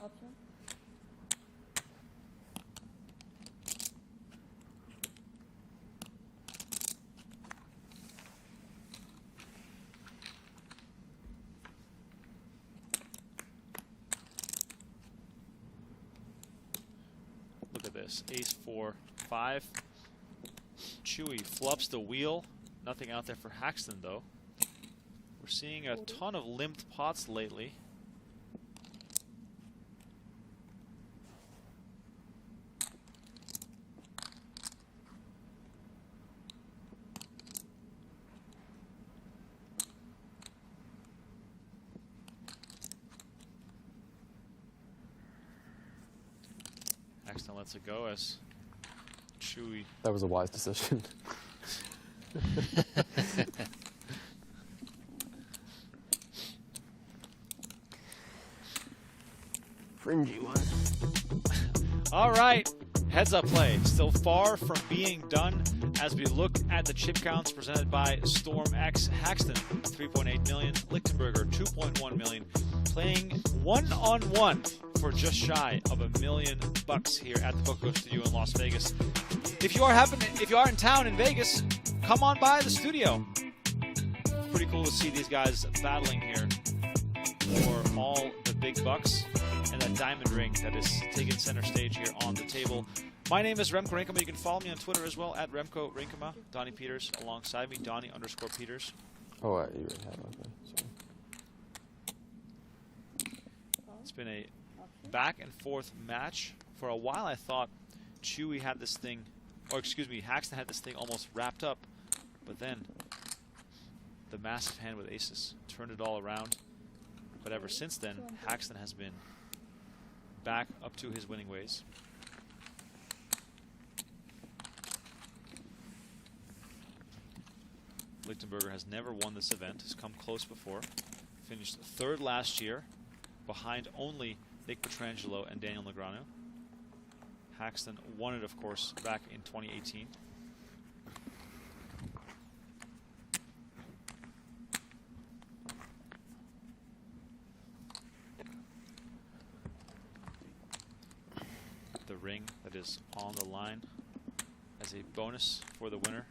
Speaker 15: Option.
Speaker 1: Look at this. Ace 4, 5. Chewy flups the wheel. Nothing out there for Haxton, though. We're seeing a ton of limped pots lately. Haxton lets it go as Chewy.
Speaker 5: That was a wise decision.
Speaker 7: Fringy one.
Speaker 1: All right, heads up play. Still far from being done as we look at the chip counts presented by Storm X. Haxton, 3.8 million. Lichtenberger, 2.1 million. Playing one-on-one for just shy of $1 million here at the PokerGO studio in Las Vegas. If you are in town in Vegas, come on by the studio. Pretty cool to see these guys battling here for all the big bucks and that diamond ring that is taking center stage here on the table. My name is Remko Rinkema. You can follow me on Twitter as well at Remko Rinkema. Donnie Peters alongside me, Donnie_Peters.
Speaker 5: Oh, you already have okay. Sorry.
Speaker 1: It's been a back and forth match. For a while I thought Chewy had this thing, or excuse me, Haxton had this thing almost wrapped up, but then the massive hand with aces turned it all around. But ever since then, Haxton has been back up to his winning ways. Lichtenberger has never won this event, has come close before. Finished third last year, behind only Nick Petrangelo and Daniel Negreanu. Haxton won it, of course, back in 2018. The ring that is on the line as a bonus for the winner.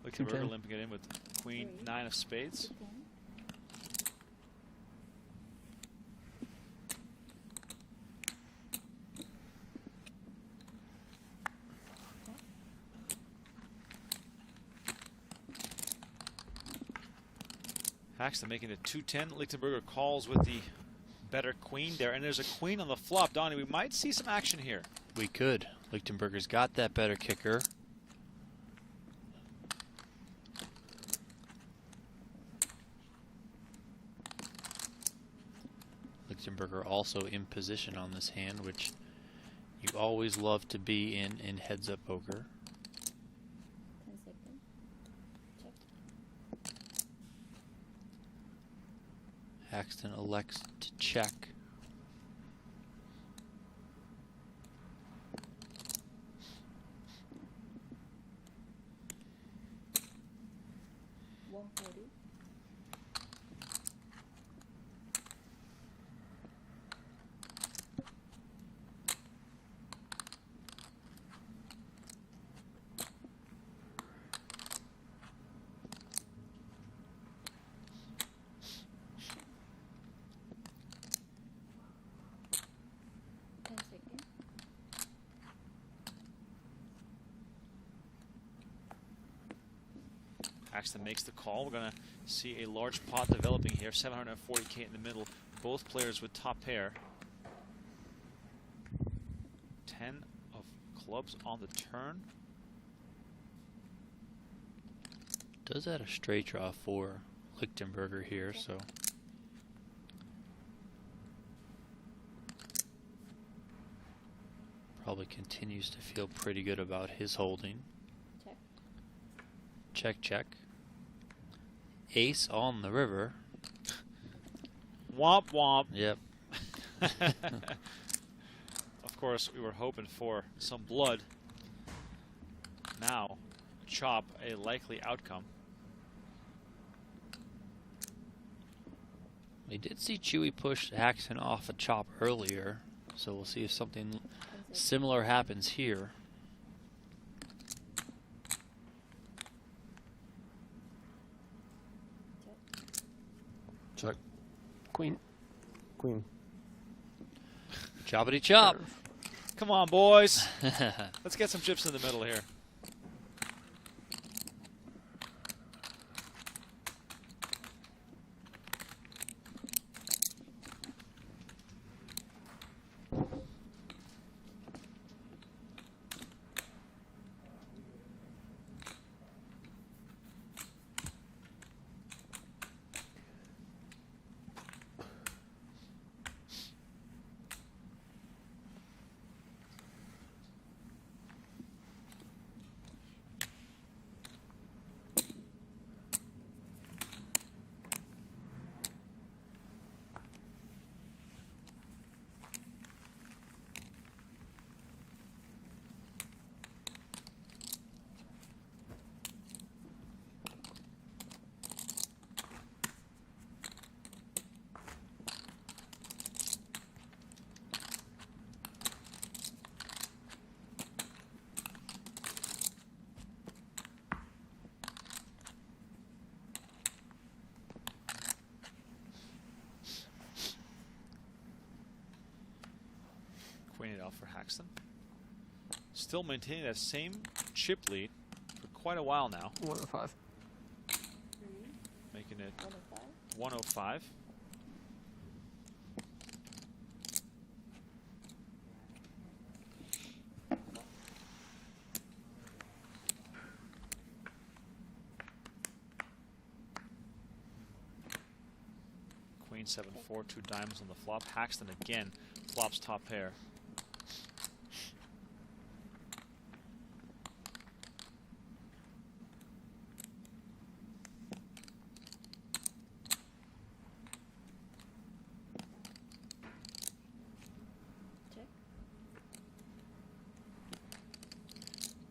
Speaker 1: Lichtenberger limping it in with Queen 9 of spades. Haxton making it 210. Lichtenberger calls with the better queen there, and there's a queen on the flop. Donnie, we might see some action here.
Speaker 2: We could. Lichtenberger's got that better kicker. Lichtenberger also in position on this hand, which you always love to be in heads-up poker.
Speaker 15: 10 seconds. Check.
Speaker 2: Haxton elects to check.
Speaker 15: 140.
Speaker 1: Haxton makes the call. We're going to see a large pot developing here. 740K in the middle. Both players with top pair. 10 of clubs on the turn.
Speaker 2: Does add a straight draw for Lichtenberger here, so. Probably continues to feel pretty good about his holding.
Speaker 15: Check.
Speaker 2: Check, check. Ace on the river.
Speaker 1: Womp womp.
Speaker 2: Yep.
Speaker 1: Of course, we were hoping for some blood. Now, chop, a likely outcome.
Speaker 2: We did see Chewy push Haxton off a chop earlier, so we'll see if something similar happens here.
Speaker 6: Check.
Speaker 7: Queen.
Speaker 5: Queen.
Speaker 2: Choppity chop.
Speaker 1: Come on, boys. Let's get some chips in the middle here. Queen it out for Haxton. Still maintaining that same chip lead for quite a while now.
Speaker 7: 105.
Speaker 1: Making it 105. Queen 7-4, 2 diamonds on the flop. Haxton again flops top pair.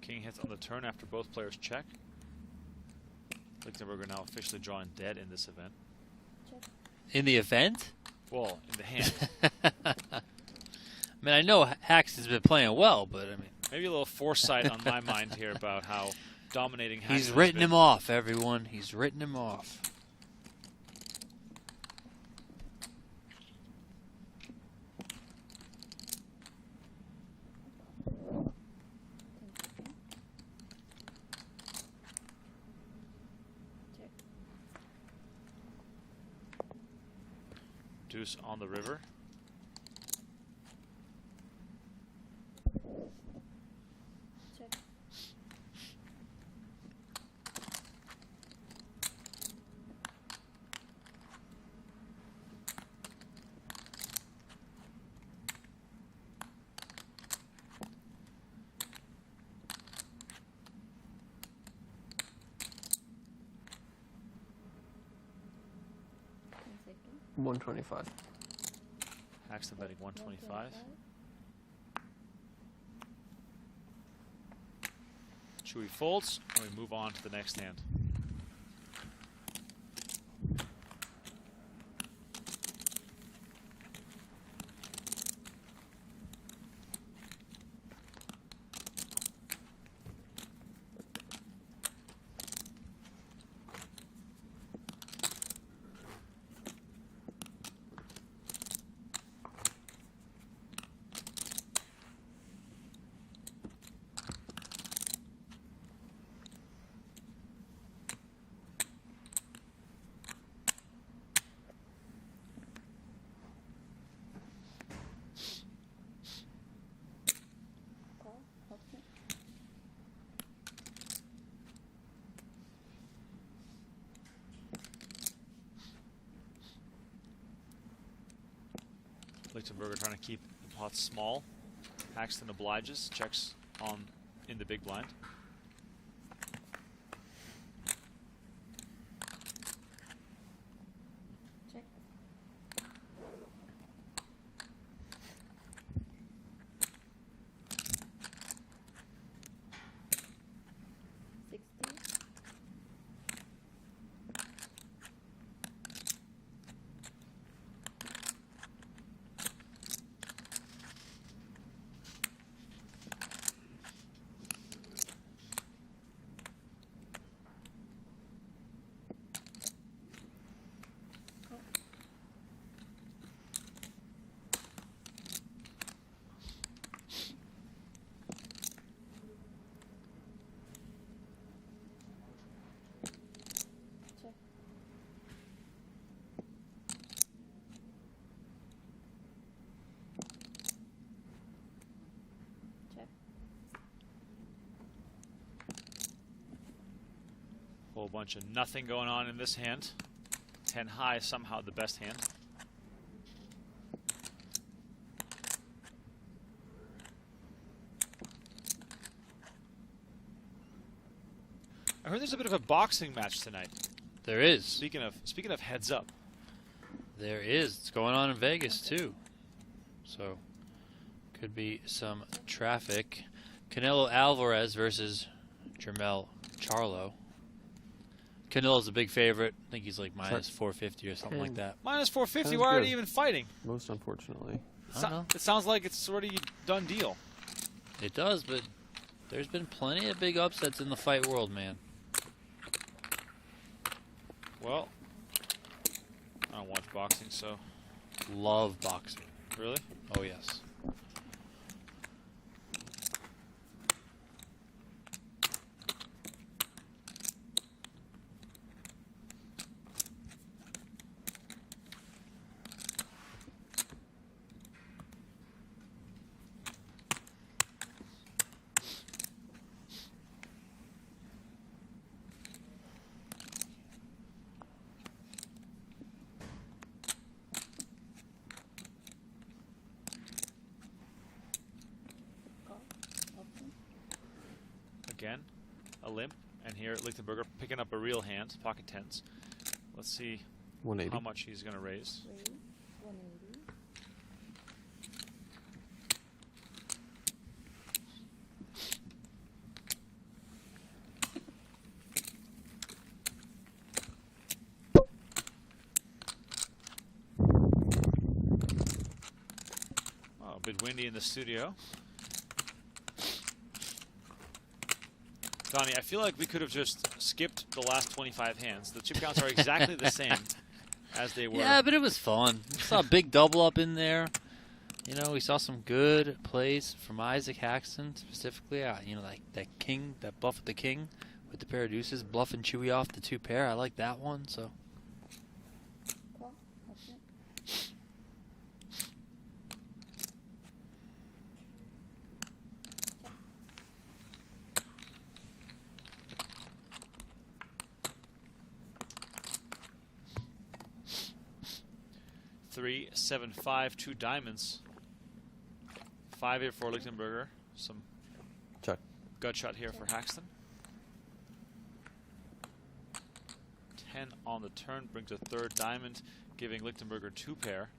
Speaker 1: King hits on the turn after both players check. Lichtenberger now officially drawing dead in this event.
Speaker 2: In the event?
Speaker 1: Well, in the hand.
Speaker 2: I mean, I know Haxton's been playing well, but I mean,
Speaker 1: maybe a little foresight on my mind here about how dominating Haxton
Speaker 2: he's written him off, everyone. He's written him off.
Speaker 1: Deuce on the river.
Speaker 15: Check. Second.
Speaker 7: 125.
Speaker 1: Haxton betting 125. Chewy folds, and we move on to the next hand. Lichtenberger trying to keep the pot small. Haxton obliges, checks on in the big blind.
Speaker 15: Check.
Speaker 1: Whole bunch of nothing going on in this hand. 10 high, somehow the best hand. I heard there's a bit of a boxing match tonight.
Speaker 2: There is.
Speaker 1: Speaking of heads up.
Speaker 2: There is. It's going on in Vegas too. So could be some traffic. Canelo Alvarez versus Jermell Charlo. Canelo's a big favorite. I think he's like minus 450 or something like that.
Speaker 1: Minus 450.
Speaker 5: Sounds
Speaker 1: Why aren't
Speaker 5: good.
Speaker 1: you even fighting?
Speaker 5: Most unfortunately.
Speaker 2: I don't know.
Speaker 1: It sounds like it's sort of a done deal.
Speaker 2: It does, but there's been plenty of big upsets in the fight world, man.
Speaker 1: Well, I don't watch boxing, so.
Speaker 2: Love boxing.
Speaker 1: Really?
Speaker 2: Oh, yes.
Speaker 1: Again, a limp, and here Lichtenberger picking up a real hand, pocket tens. Let's see
Speaker 5: 180.
Speaker 1: how much he's going to raise.
Speaker 15: 180.
Speaker 1: Oh, a bit windy in the studio. Donnie, I feel like we could have just skipped the last 25 hands. The chip counts are exactly the same as they were.
Speaker 2: Yeah, but it was fun. We saw a big double up in there. You know, we saw some good plays from Isaac Haxton specifically. You know, like that king, that bluff with the king with the pair of deuces, bluffing Chewy off the 2 pair. I like that one. So.
Speaker 15: Call. Okay.
Speaker 1: 3, 7, 5, 2 diamonds. 5 here for Lichtenberger. Some
Speaker 5: Check.
Speaker 1: gut shot here for Haxton. 10 on the turn brings a third diamond, giving Lichtenberger 2 pair.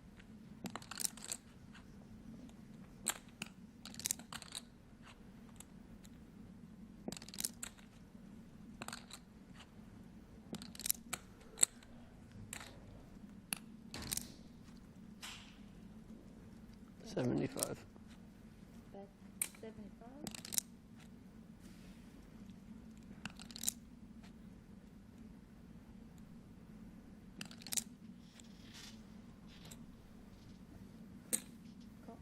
Speaker 15: Bet
Speaker 5: 75.
Speaker 15: 75. Call.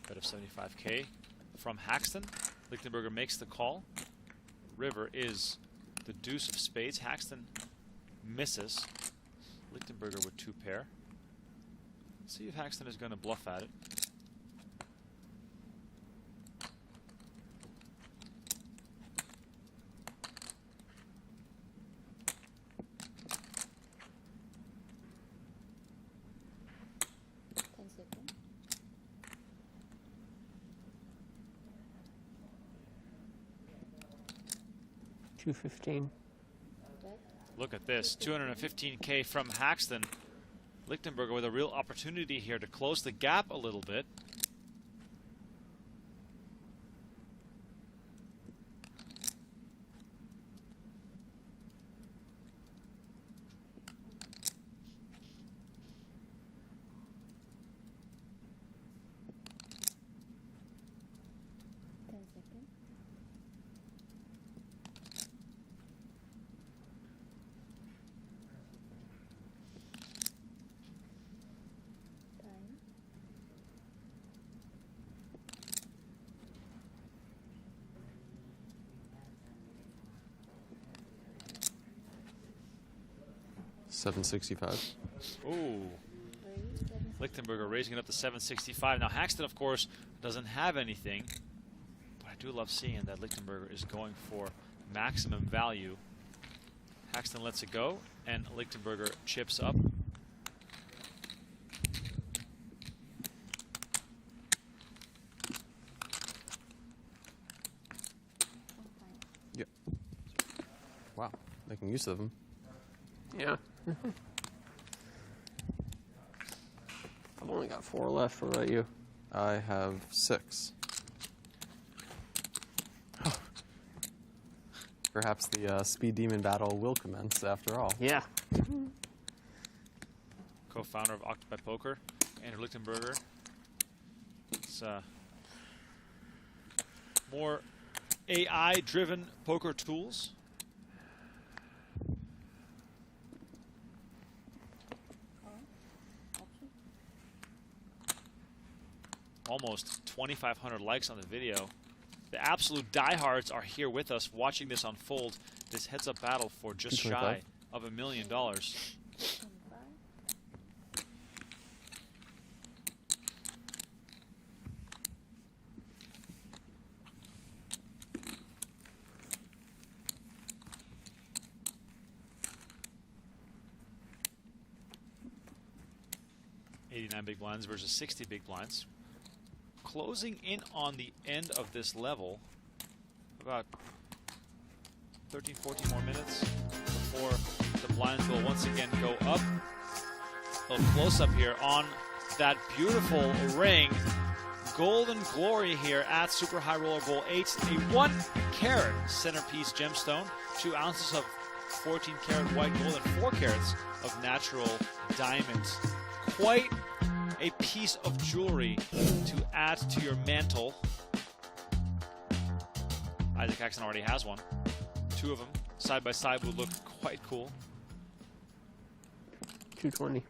Speaker 1: Bet of 75K from Haxton. Lichtenberger makes the call. River is the deuce of spades. Haxton misses. Lichtenberger with 2 pair. Let's see if Haxton is going to bluff at it.
Speaker 7: 215.
Speaker 1: Look at this, 215K from Haxton. Lichtenberger with a real opportunity here to close the gap a little bit.
Speaker 5: $765.
Speaker 1: Ooh. Lichtenberger raising it up to 765. Now Haxton, of course, doesn't have anything, but I do love seeing that Lichtenberger is going for maximum value. Haxton lets it go, and Lichtenberger chips up.
Speaker 5: Yep. Wow, making use of them.
Speaker 7: Yeah. I've only got 4 left. What about you?
Speaker 5: I have 6. Perhaps the speed demon battle will commence after all.
Speaker 7: Yeah.
Speaker 1: Co-founder of Octopi Poker, Andrew Lichtenberger. It's more AI-driven poker tools. Almost 2,500 likes on the video. The absolute diehards are here with us watching this unfold. This heads-up battle for just shy of $1 million. $89 big blinds versus 60 big blinds. Closing in on the end of this level, about 13, 14 more minutes before the blinds will once again go up. A little close up here on that beautiful ring. Golden Glory here at Super High Roller Bowl 8. A 1 carat centerpiece gemstone, 2 ounces of 14 karat white gold, and 4 carats of natural diamonds. Quite a piece of jewelry to add to your mantle. Isaac Haxton already has one. 2 of them side by side would look quite cool.
Speaker 7: 220.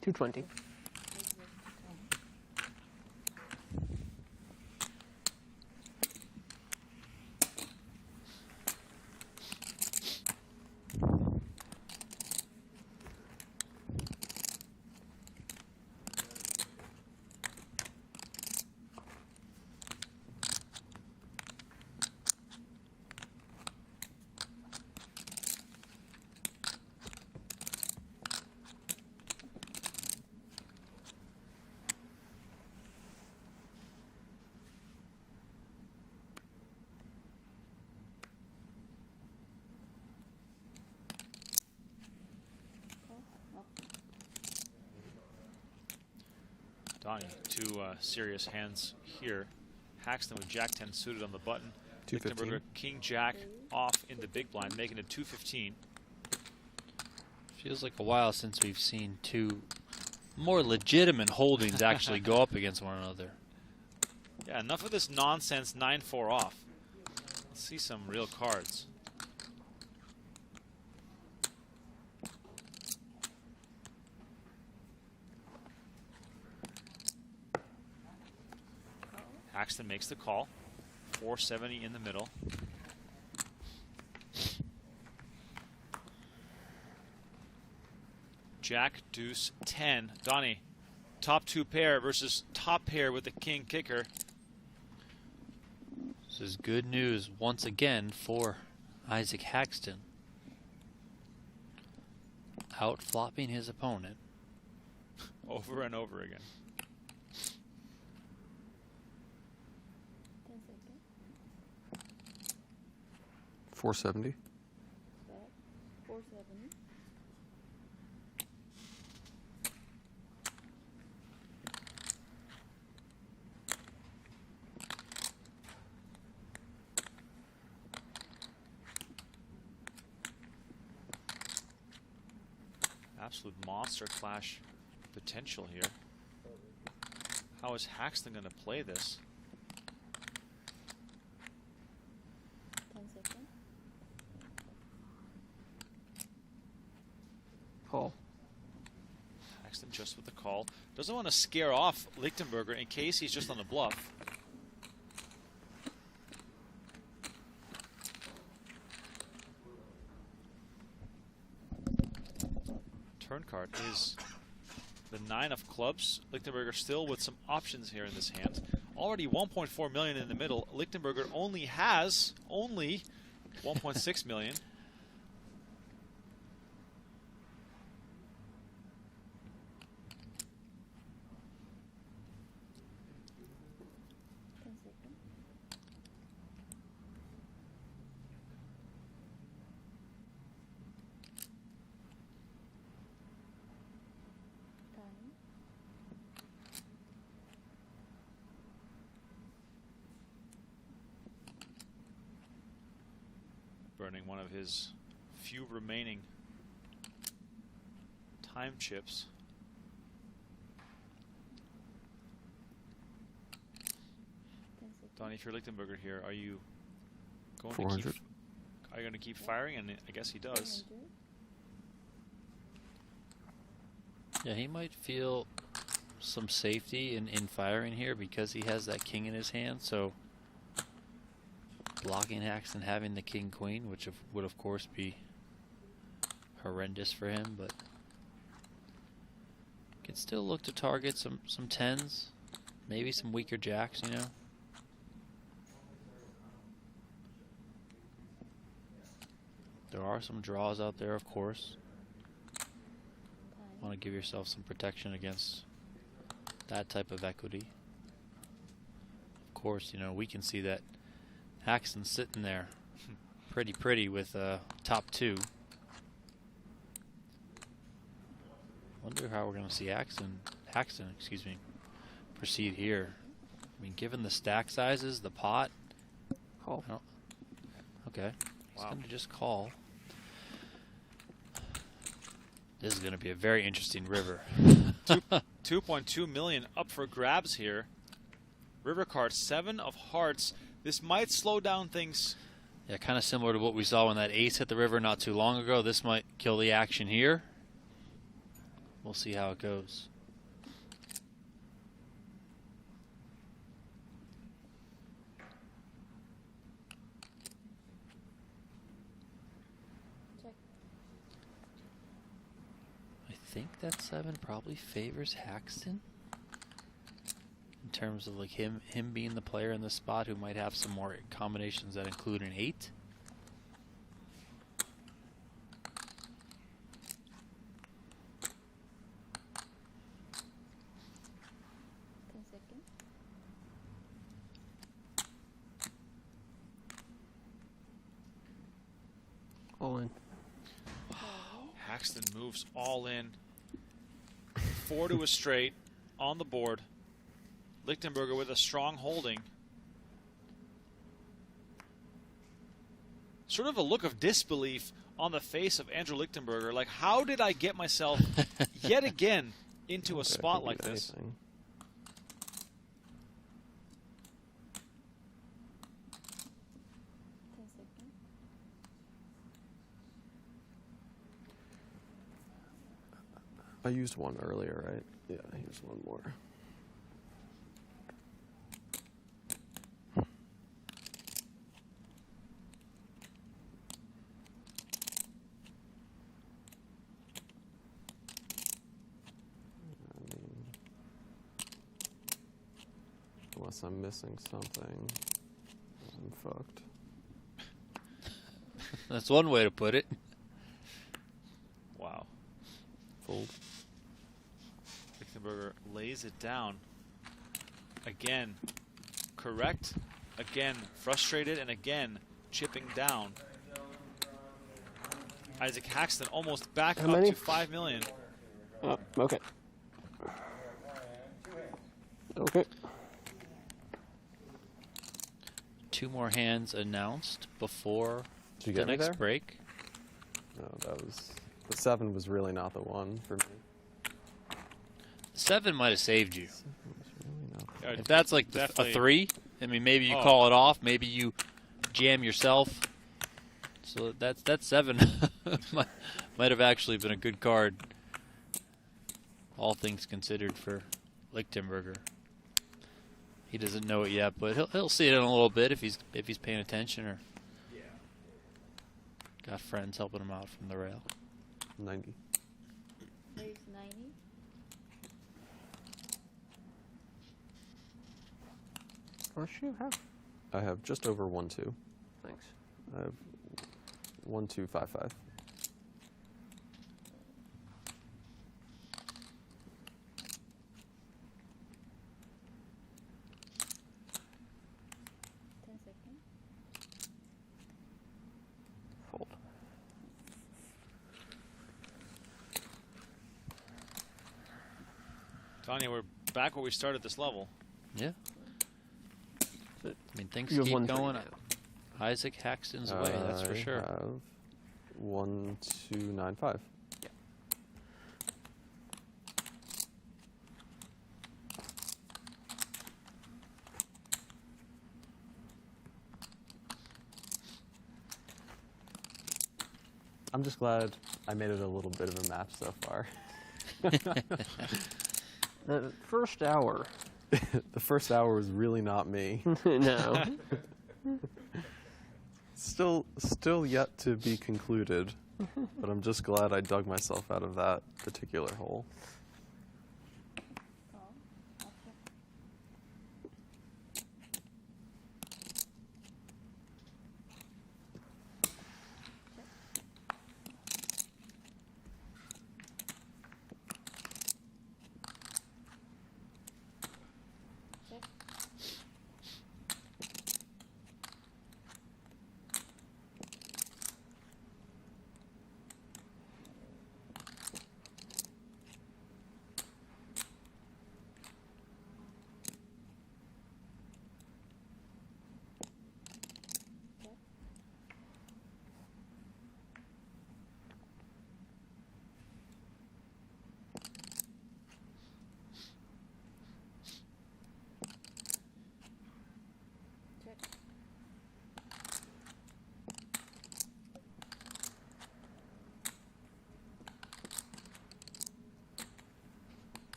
Speaker 7: 220.
Speaker 1: Donnie, 2 serious hands here. Haxton with Jack-10 suited on the button. Lichtenberger, King-Jack off in the big blind, making it 215.
Speaker 2: Feels like a while since we've seen 2 more legitimate holdings actually go up against one another.
Speaker 1: Yeah, enough of this nonsense 9-4 off. Let's see some real cards. Haxton makes the call. 470 in the middle. Jack, deuce, 10. Donnie, top 2 pair versus top pair with the king kicker.
Speaker 2: This is good news once again for Isaac Haxton. Out-flopping his opponent.
Speaker 1: Over and over again.
Speaker 5: 470.
Speaker 15: Back. 470.
Speaker 1: Absolute monster clash potential here. How is Haxton going to play this?
Speaker 15: 10 seconds.
Speaker 7: Call.
Speaker 1: Haxton just with the call. Doesn't want to scare off Lichtenberger in case he's just on the bluff. Turn card is the 9 of clubs. Lichtenberger still with some options here in this hand. Already 1.4 million in the middle. Lichtenberger only has 1.6 million. Burning one of his few remaining time chips. Donnie, if you're Lichtenberger here, are you going
Speaker 5: 400.
Speaker 1: to keep? Are you going to keep firing? And I guess he does.
Speaker 2: Yeah, he might feel some safety in firing here because he has that king in his hand. So blocking Haxton having the king-queen, which would of course be horrendous for him, but can still look to target some tens, maybe some weaker jacks, you know. There are some draws out there, of course. Want to give yourself some protection against that type of equity. Of course, you know, we can see that Haxton's sitting there pretty with top 2. Wonder how we're going to see Haxton, excuse me, proceed here. I mean, given the stack sizes, the pot.
Speaker 7: Call.
Speaker 2: Okay. He's
Speaker 1: Wow.
Speaker 2: going to just call. This is going to be a very interesting river.
Speaker 1: 2.2 million up for grabs here. River card, 7 of hearts. This might slow down things.
Speaker 2: Yeah, kind of similar to what we saw when that ace hit the river not too long ago. This might kill the action here. We'll see how it goes.
Speaker 15: Check.
Speaker 2: I think that 7 probably favors Haxton. In terms of like him being the player in this spot who might have some more combinations that include an 8.
Speaker 7: All in.
Speaker 1: Haxton moves all in. 4 to a straight on the board. Lichtenberger with a strong holding. Sort of a look of disbelief on the face of Andrew Lichtenberger. Like, how did I get myself yet again into a spot like this?
Speaker 5: I used one earlier, right? Yeah, here's one more. Unless I'm missing something, I'm fucked.
Speaker 2: That's one way to put it.
Speaker 1: Wow.
Speaker 5: Fold.
Speaker 1: Lichtenberger lays it down. Again, correct. Again, frustrated, and again, chipping down. Isaac Haxton almost back
Speaker 7: How
Speaker 1: up
Speaker 7: many?
Speaker 1: to 5 million.
Speaker 7: Oh, okay. Okay.
Speaker 2: 2 more hands announced before
Speaker 5: Did you
Speaker 2: the
Speaker 5: get me
Speaker 2: next
Speaker 5: there?
Speaker 2: break.
Speaker 5: No, that was the 7 was really not the one for me.
Speaker 2: 7 might have saved you.
Speaker 1: Yeah,
Speaker 2: If that's like a
Speaker 1: definitely.
Speaker 2: 3, I mean, maybe you
Speaker 1: Oh.
Speaker 2: call it off. Maybe you jam yourself. So that 7 might have actually been a good card, all things considered, for Lichtenberger. He doesn't know it yet, but he'll see it in a little bit if he's paying attention or got friends helping him out from the rail.
Speaker 5: 90.
Speaker 15: There's 90.
Speaker 7: How much do you have?
Speaker 5: I have just over 1-2.
Speaker 7: Thanks.
Speaker 5: I have 1-2-5-5.
Speaker 7: Fold.
Speaker 1: Donnie, we're back where we started this level.
Speaker 2: Yeah. I mean, things
Speaker 7: You have
Speaker 2: keep
Speaker 7: 1-3
Speaker 2: going
Speaker 7: now.
Speaker 2: Isaac Haxton's way, that's for sure.
Speaker 5: I have 1-2-9-5. I'm just glad I made it a little bit of a match so far.
Speaker 7: The first hour.
Speaker 5: The first hour was really not me.
Speaker 7: No.
Speaker 5: Still yet to be concluded, but I'm just glad I dug myself out of that particular hole.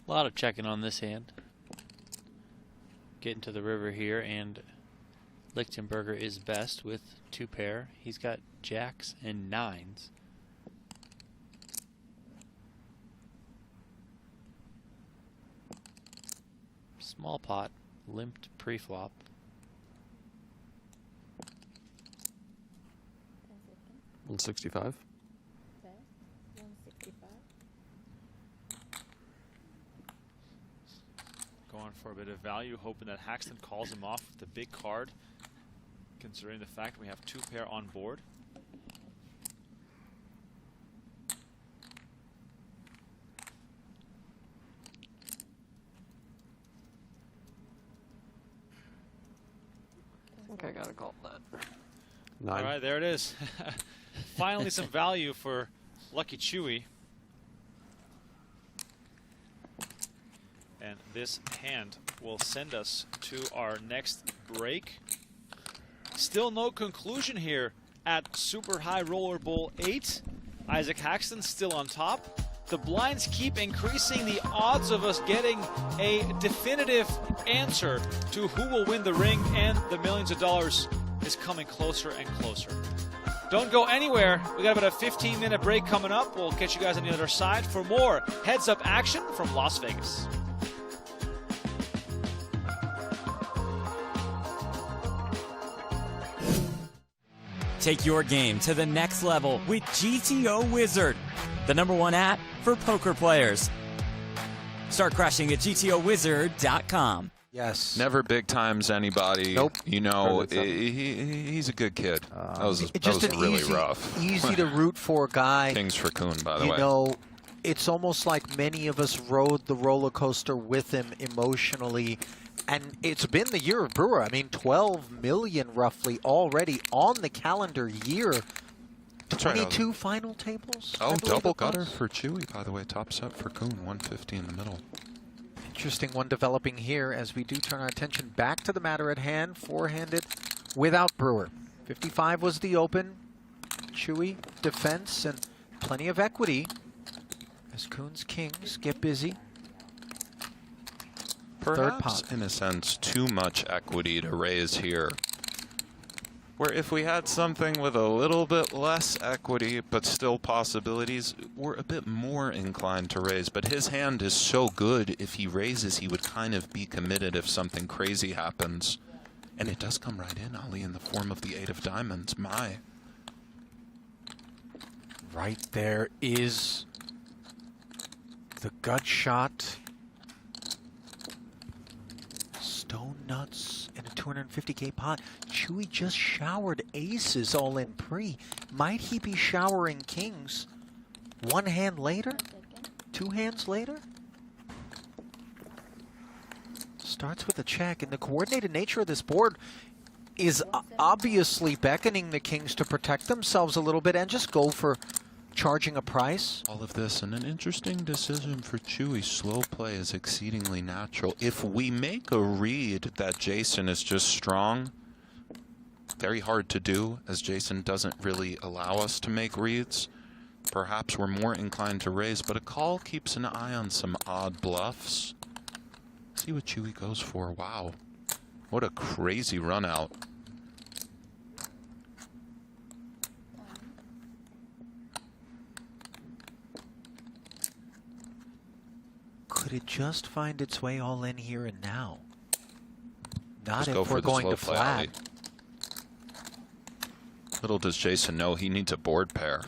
Speaker 2: A lot of checking on this hand. Getting to the river here, and Lichtenberger is best with 2 pair. He's got jacks and 9s. Small pot, limped pre-flop.
Speaker 5: $165.
Speaker 15: 165.
Speaker 1: Going for a bit of value, hoping that Haxton calls him off with the big card, considering the fact we have 2 pair on board.
Speaker 7: I think I gotta call that.
Speaker 5: 9.
Speaker 1: All right, there it is. Finally some value for Lucky Chewy. And this hand will send us to our next break. Still no conclusion here at Super High Roller Bowl 8. Isaac Haxton still on top. The blinds keep increasing the odds of us getting a definitive answer to who will win the ring, and the millions of dollars is coming closer and closer. Don't go anywhere. We got about a 15-minute break coming up. We'll catch you guys on the other side for more heads-up action from Las Vegas.
Speaker 11: Take your game to the next level with GTO Wizard, the #1 app for poker players. Start crushing at GTOWizard.com.
Speaker 12: Yes.
Speaker 13: Never big times anybody.
Speaker 12: Nope.
Speaker 13: You know, he's a good kid. That was
Speaker 12: Just an
Speaker 13: really
Speaker 12: easy,
Speaker 13: rough.
Speaker 12: easy to root for guy.
Speaker 13: Kings for Koon, by the
Speaker 12: You
Speaker 13: way.
Speaker 12: know, it's almost like many of us rode the roller coaster with him emotionally. And it's been the year of Brewer. I mean, 12 million roughly already on the calendar year.
Speaker 13: That's right,
Speaker 12: 22 final tables. I
Speaker 13: Oh,
Speaker 12: believe
Speaker 13: double
Speaker 12: it was.
Speaker 13: gutter for Chewy, by the way. Top set for Koon, 150 in the middle.
Speaker 12: Interesting one developing here as we do turn our attention back to the matter at hand. Four-handed without Brewer. 55 was the open. Chewy defense and plenty of equity as Koon's Kings get busy. Third
Speaker 13: Perhaps,
Speaker 12: pot.
Speaker 13: in a sense, too much equity to raise here. Where if we had something with a little bit less equity, but still possibilities, we're a bit more inclined to raise. But his hand is so good, if he raises, he would kind of be committed if something crazy happens. And it does come right in, Ali, in the form of the 8 of diamonds. My.
Speaker 12: Right there is the gut shot. Stone nuts in a 250K pot. Chewy just showered aces all in pre. Might he be showering kings 1 hand later? 2 hands later? Starts with a check, and the coordinated nature of this board is obviously beckoning the kings to protect themselves a little bit and just go for charging a price.
Speaker 13: All of this, and an interesting decision for Chewy. Slow play is exceedingly natural. If we make a read that Jason is just strong, very hard to do, as Jason doesn't really allow us to make reads. Perhaps we're more inclined to raise, but a call keeps an eye on some odd bluffs. See what Chewy goes for. Wow. What a crazy run out.
Speaker 12: Could it just find its way all in here and now? Not
Speaker 13: Just
Speaker 12: if
Speaker 13: go
Speaker 12: we're
Speaker 13: for the
Speaker 12: going
Speaker 13: slow
Speaker 12: to
Speaker 13: play,
Speaker 12: flat.
Speaker 13: Ali. Little does Jason know he needs a board pair.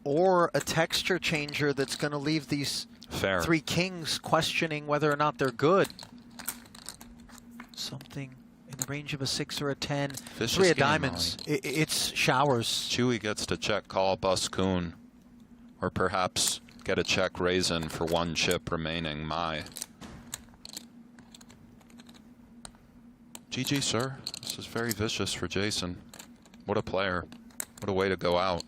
Speaker 12: Or a texture changer that's going to leave these
Speaker 13: Fair.
Speaker 12: 3 kings questioning whether or not they're good. Something in the range of a 6 or a 10.
Speaker 13: Vicious
Speaker 12: 3 of
Speaker 13: game,
Speaker 12: diamonds. It's showers.
Speaker 13: Chewy gets to check call bust Koon. Or perhaps get a check raise in for 1 chip remaining. My. GG, sir. This is very vicious for Jason. What a player. What a way to go out.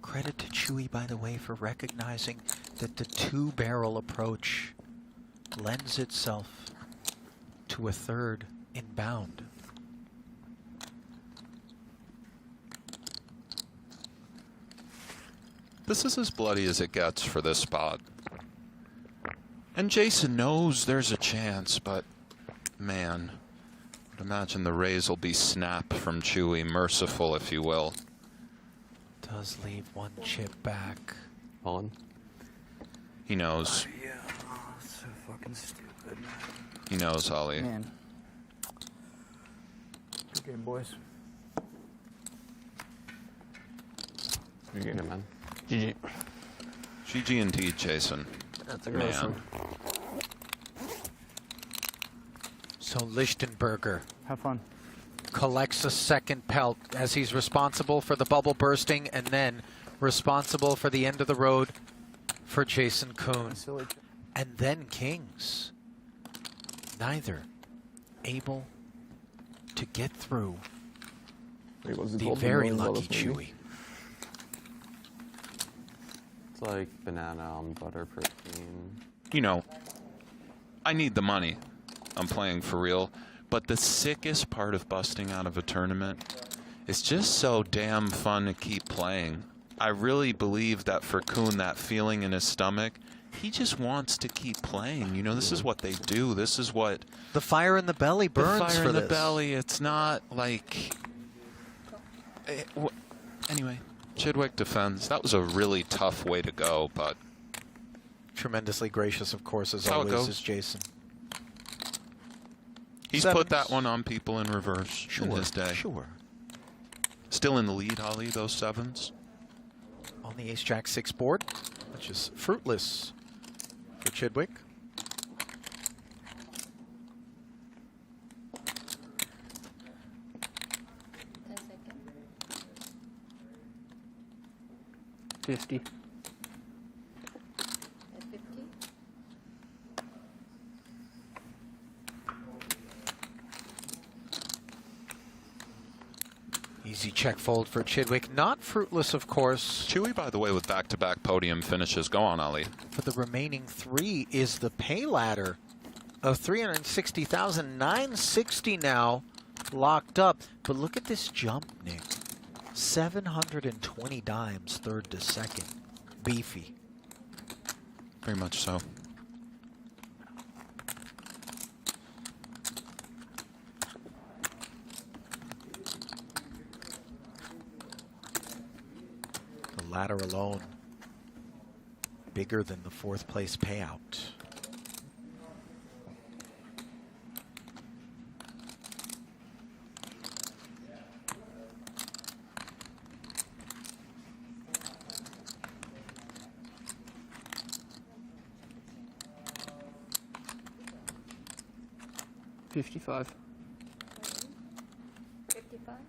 Speaker 12: Credit to Chewy, by the way, for recognizing that the 2-barrel approach lends itself to a 3rd inbound.
Speaker 13: This is as bloody as it gets for this spot. And Jason knows there's a chance, but man, I'd imagine the raise will be snap from Chewy, merciful if you will.
Speaker 12: Does leave 1 chip back.
Speaker 5: On.
Speaker 13: He knows.
Speaker 14: Yeah, so fucking stupid.
Speaker 13: He knows, Ali.
Speaker 14: Man. Good game, boys.
Speaker 5: Good game, man.
Speaker 7: GG.
Speaker 13: GG indeed, Jason.
Speaker 7: That's a
Speaker 13: Man.
Speaker 7: gross one.
Speaker 12: So Lichtenberger
Speaker 14: Have fun.
Speaker 12: collects a 2nd pelt as he's responsible for the bubble bursting and then responsible for the end of the road for Jason Koon. And then kings. Neither able to get through the very lucky Chewy.
Speaker 5: It's like banana on butter protein.
Speaker 13: You know, I need the money. I'm playing for real. But the sickest part of busting out of a tournament is just so damn fun to keep playing. I really believe that for Koon, that feeling in his stomach, he just wants to keep playing. You know, this is what they do. This is what...
Speaker 12: The fire in the belly burns
Speaker 13: the fire
Speaker 12: for
Speaker 13: in the
Speaker 12: this.
Speaker 13: belly. It's not like... Anyway, Chidwick defends. That was a really tough way to go, but
Speaker 12: Tremendously gracious, of course, as
Speaker 13: That's how it
Speaker 12: always,
Speaker 13: goes.
Speaker 12: is Jason.
Speaker 13: He's
Speaker 12: Sevens.
Speaker 13: put that one on people in reverse in his day.
Speaker 12: Sure.
Speaker 13: Still in the lead, Ali, those sevens.
Speaker 12: On the ace-jack-6 board, which is fruitless for Chidwick.
Speaker 7: $50.
Speaker 12: Easy check fold for Chidwick. Not fruitless, of course.
Speaker 13: Chewy, by the way, with back-to-back podium finishes. Go on, Ali.
Speaker 12: For the remaining 3 is the pay ladder of 360,000. 960 now locked up. But look at this jump, Nick. 720 dimes, third to second. Beefy.
Speaker 13: Very much so.
Speaker 12: The ladder alone bigger than the 4th place payout.
Speaker 7: $55.
Speaker 15: 55.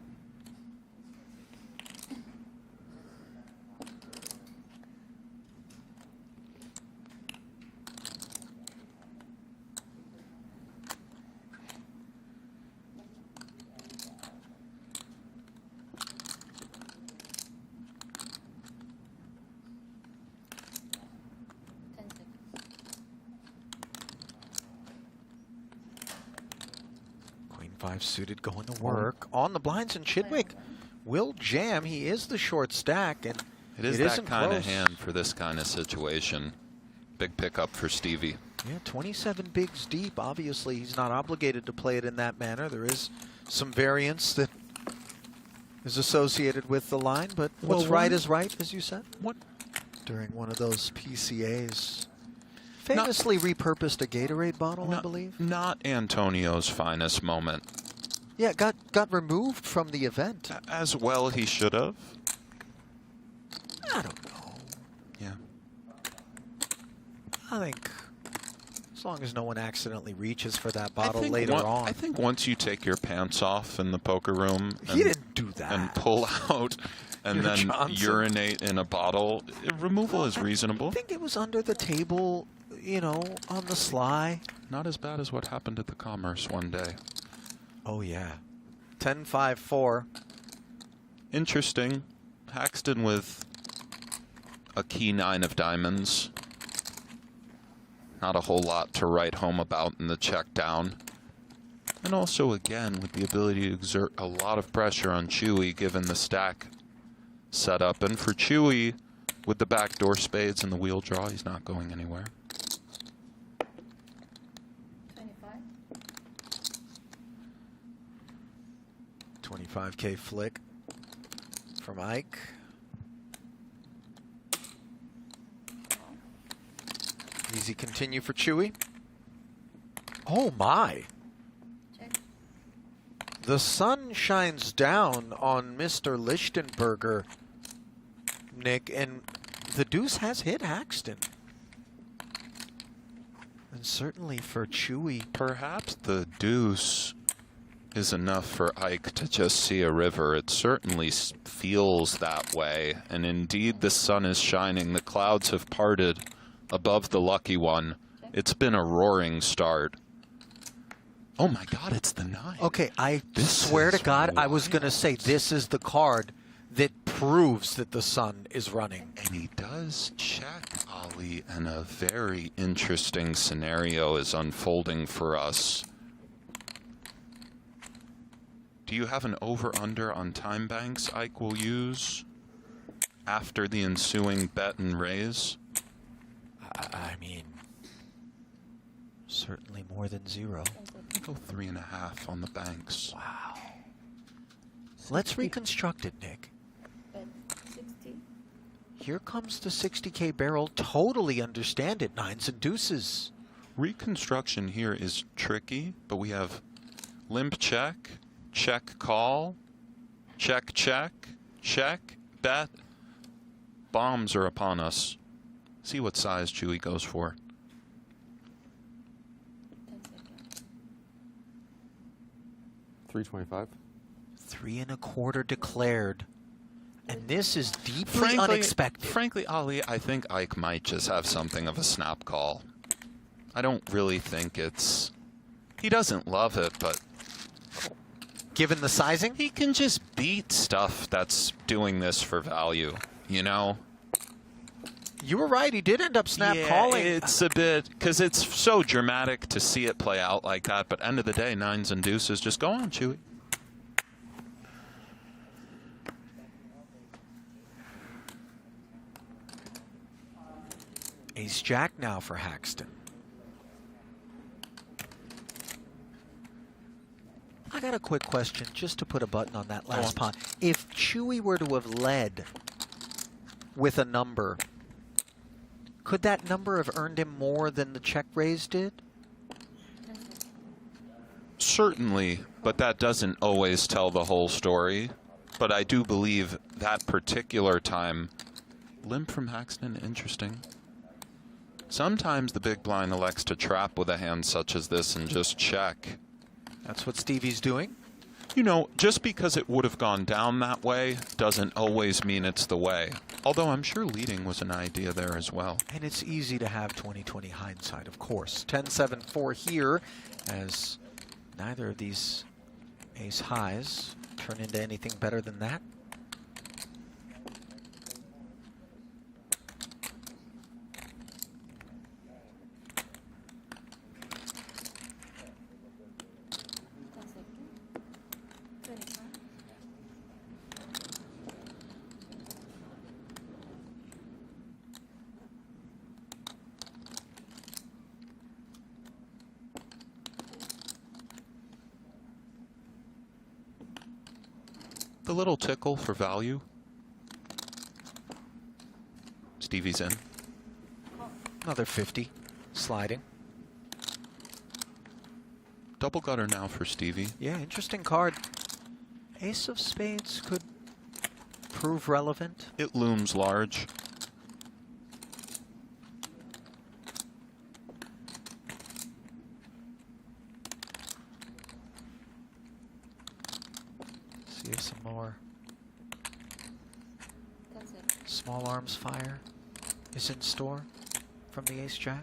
Speaker 12: Queen 5 suited going to work on the blinds, and Chidwick will jam. He is the short stack, and
Speaker 13: It is
Speaker 12: isn't
Speaker 13: that kind of
Speaker 12: close.
Speaker 13: hand for this kind of situation. Big pickup for Stevie.
Speaker 12: Yeah, 27 bigs deep. Obviously, he's not obligated to play it in that manner. There is some variance that is associated with the line, but what's
Speaker 13: Well,
Speaker 12: right
Speaker 13: one-
Speaker 12: is right, as you said.
Speaker 13: What?
Speaker 12: During one of those PCAs. Famously repurposed a Gatorade bottle, I believe.
Speaker 13: Not Antonio's finest moment.
Speaker 12: Yeah, got removed from the event.
Speaker 13: As well he should have.
Speaker 12: I don't know.
Speaker 13: Yeah.
Speaker 12: I think as long as no one accidentally reaches for that bottle
Speaker 13: I think
Speaker 12: later
Speaker 13: I think once you take your pants off in the poker room
Speaker 12: He didn't do that.
Speaker 13: and pull out and
Speaker 12: You're
Speaker 13: then
Speaker 12: Johnson.
Speaker 13: urinate in a bottle, removal is reasonable.
Speaker 12: I think it was under the table, you know, on the sly.
Speaker 13: Not as bad as what happened at the Commerce one day.
Speaker 12: Oh, yeah. 10-5-4.
Speaker 13: Interesting. Haxton with a key 9 of diamonds. Not a whole lot to write home about in the check down. And also, again, with the ability to exert a lot of pressure on Chewy given the stack setup. And for Chewy, with the backdoor spades and the wheel draw, he's not going anywhere.
Speaker 12: 25K flick from Ike. Easy continue for Chewy. Oh my. The sun shines down on Mr. Lichtenberger, Nick, and the deuce has hit Haxton. And certainly for Chewy.
Speaker 13: Perhaps the deuce is enough for Ike to just see a river. It certainly feels that way. And indeed, the sun is shining. The clouds have parted above the lucky one. It's been a roaring start. Oh my God, it's the 9.
Speaker 12: Okay, I swear to God, I was going to say this is the card that proves that the sun is running.
Speaker 13: And he does check, Ali, and a very interesting scenario is unfolding for us. Do you have an over-under on time banks Ike will use after the ensuing bet and raise?
Speaker 12: I mean, certainly more than 0.
Speaker 13: Go 3.5 on the banks.
Speaker 12: Wow. Let's reconstruct it, Nick.
Speaker 15: Bet 60.
Speaker 12: here comes the 60K barrel. Totally understand it. Nines and deuces.
Speaker 13: Reconstruction here is tricky, but we have limp check, check call, check check, check, bet. Bombs are upon us. See what size Chewy goes for.
Speaker 5: $3.25.
Speaker 12: 3 1/4 declared. And this is deeply unexpected.
Speaker 13: Frankly, Ali, I think Ike might just have something of a snap call. I don't really think it's... He doesn't love it, but...
Speaker 12: Given the sizing?
Speaker 13: He can just beat stuff that's doing this for value, you know?
Speaker 12: You were right. He did end up snap calling.
Speaker 13: It's a bit... Because it's so dramatic to see it play out like that, but end of the day, nines and deuces. Just go on, Chewy.
Speaker 12: Ace-Jack now for Haxton. I got a quick question, just to put a button on that last pot. If Chewy were to have led with a number, could that number have earned him more than the check raise did?
Speaker 13: Certainly, but that doesn't always tell the whole story. But I do believe that particular time, limp from Haxton, interesting. Sometimes the big blind elects to trap with a hand such as this and just check.
Speaker 12: That's what Stevie's doing?
Speaker 13: You know, just because it would have gone down that way doesn't always mean it's the way. Although I'm sure leading was an idea there as well.
Speaker 12: And it's easy to have 20/20 hindsight, of course. 10-7-4 here, as neither of these ace highs turn into anything better than that.
Speaker 13: The little tickle for value. Stevie's in.
Speaker 12: Another 50, sliding.
Speaker 13: Double gutter now for Stevie.
Speaker 12: Yeah, interesting card. Ace of spades could prove relevant.
Speaker 13: It looms large.
Speaker 12: See if some more small arms fire is in store from the ace-jack.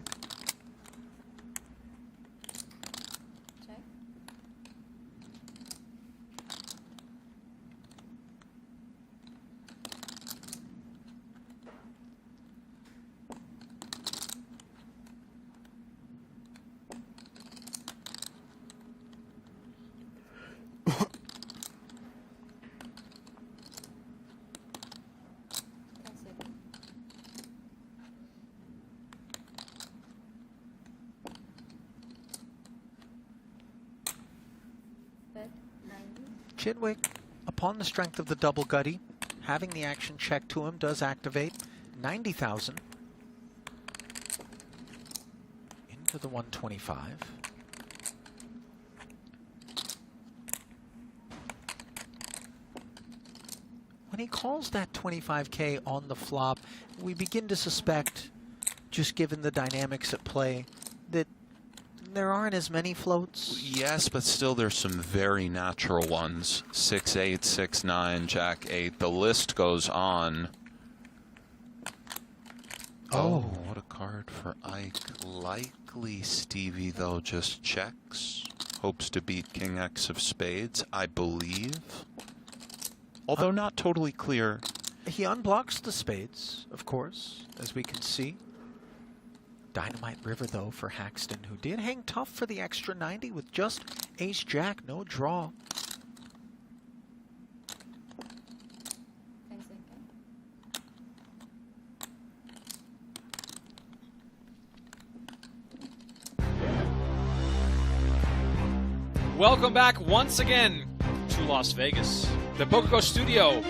Speaker 12: Chidwick, upon the strength of the double gutty, having the action check to him does activate 90,000 into the 125. When he calls that 25K on the flop, we begin to suspect, just given the dynamics at play, that there aren't as many floats.
Speaker 13: Yes, but still there's some very natural ones. 6-8, 6-9, Jack-8. The list goes on. Oh, what a card for Ike. Likely Stevie, though, just checks. Hopes to beat King X of spades, I believe. Although not totally clear.
Speaker 12: He unblocks the spades, of course, as we can see. Dynamite River, though, for Haxton, who did hang tough for the extra 90 with just ace-jack, no draw.
Speaker 1: Welcome back once again to Las Vegas. The PokerGO studio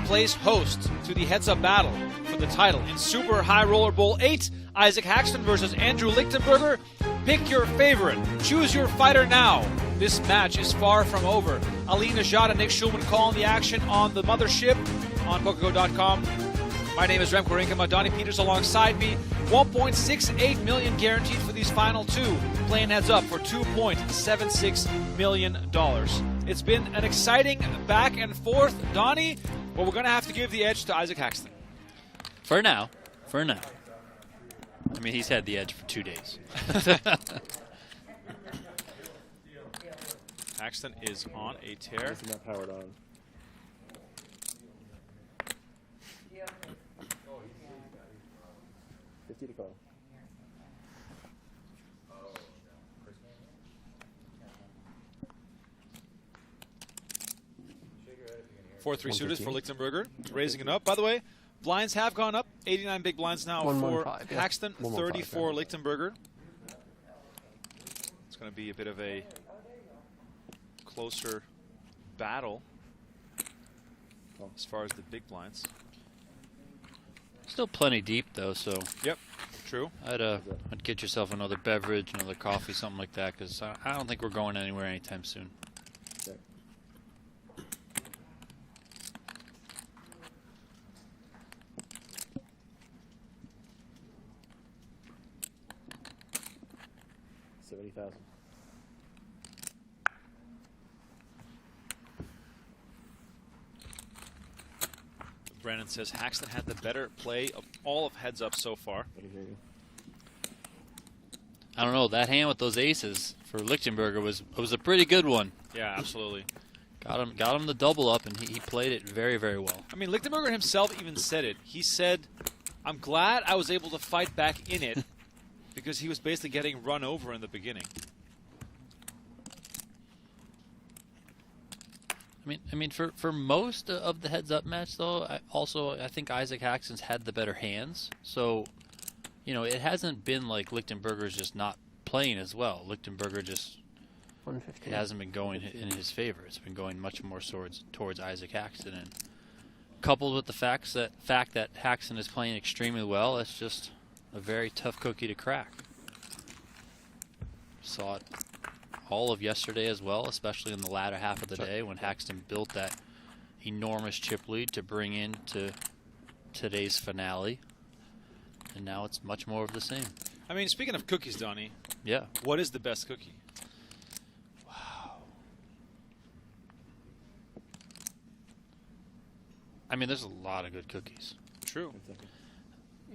Speaker 1: plays host to the heads-up battle for the title. In Super High Roller Bowl 8, Isaac Haxton versus Andrew Lichtenberger. Pick your favorite. Choose your fighter now. This match is far from over. Ali Najad and Nick Schulman calling the action on the mothership on PokerGo.com. My name is Remko Rinkema. Donnie Peters alongside me. $1.68 million guaranteed for these final two. Playing heads up for $2.76 million. It's been an exciting back and forth, Donnie, but we're going to have to give the edge to Isaac Haxton.
Speaker 2: For now. For now. I mean, he's had the edge for 2 days.
Speaker 1: Haxton is on a tear.
Speaker 16: He's not powered on. $50 to call.
Speaker 1: Four three suitors for Lichtenberger, raising it up. By the way, blinds have gone up. 89 big blinds now for Haxton, 30 for Lichtenberger. It's going to be a bit of a closer battle as far as the big blinds.
Speaker 2: Still plenty deep, though, so...
Speaker 1: Yep, true.
Speaker 2: I'd get yourself another beverage, another coffee, something like that, because I don't think we're going anywhere anytime soon.
Speaker 16: Okay. $70,000.
Speaker 1: Brandon says Haxton had the better play of all of heads up so far.
Speaker 2: I don't know, that hand with those aces for Lichtenberger was a pretty good one.
Speaker 1: Yeah, absolutely.
Speaker 2: Got him the double up, and he played it very, very well.
Speaker 1: I mean, Lichtenberger himself even said it. He said, I'm glad I was able to fight back in it because he was basically getting run over in the beginning.
Speaker 2: I mean, for most of the heads-up match, though, I think Isaac Haxton's had the better hands. So, you know, it hasn't been like Lichtenberger's just not playing as well. Lichtenberger just it hasn't been going in his favor. It's been going much more towards Isaac Haxton, and coupled with the fact that Haxton is playing extremely well, it's just a very tough cookie to crack. Saw it all of yesterday as well, especially in the latter half of the day when Haxton built that enormous chip lead to bring into today's finale. And now it's much more of the same.
Speaker 1: I mean, speaking of cookies, Donnie.
Speaker 2: Yeah.
Speaker 1: What is the best cookie?
Speaker 2: Wow. I mean, there's a lot of good cookies.
Speaker 1: True.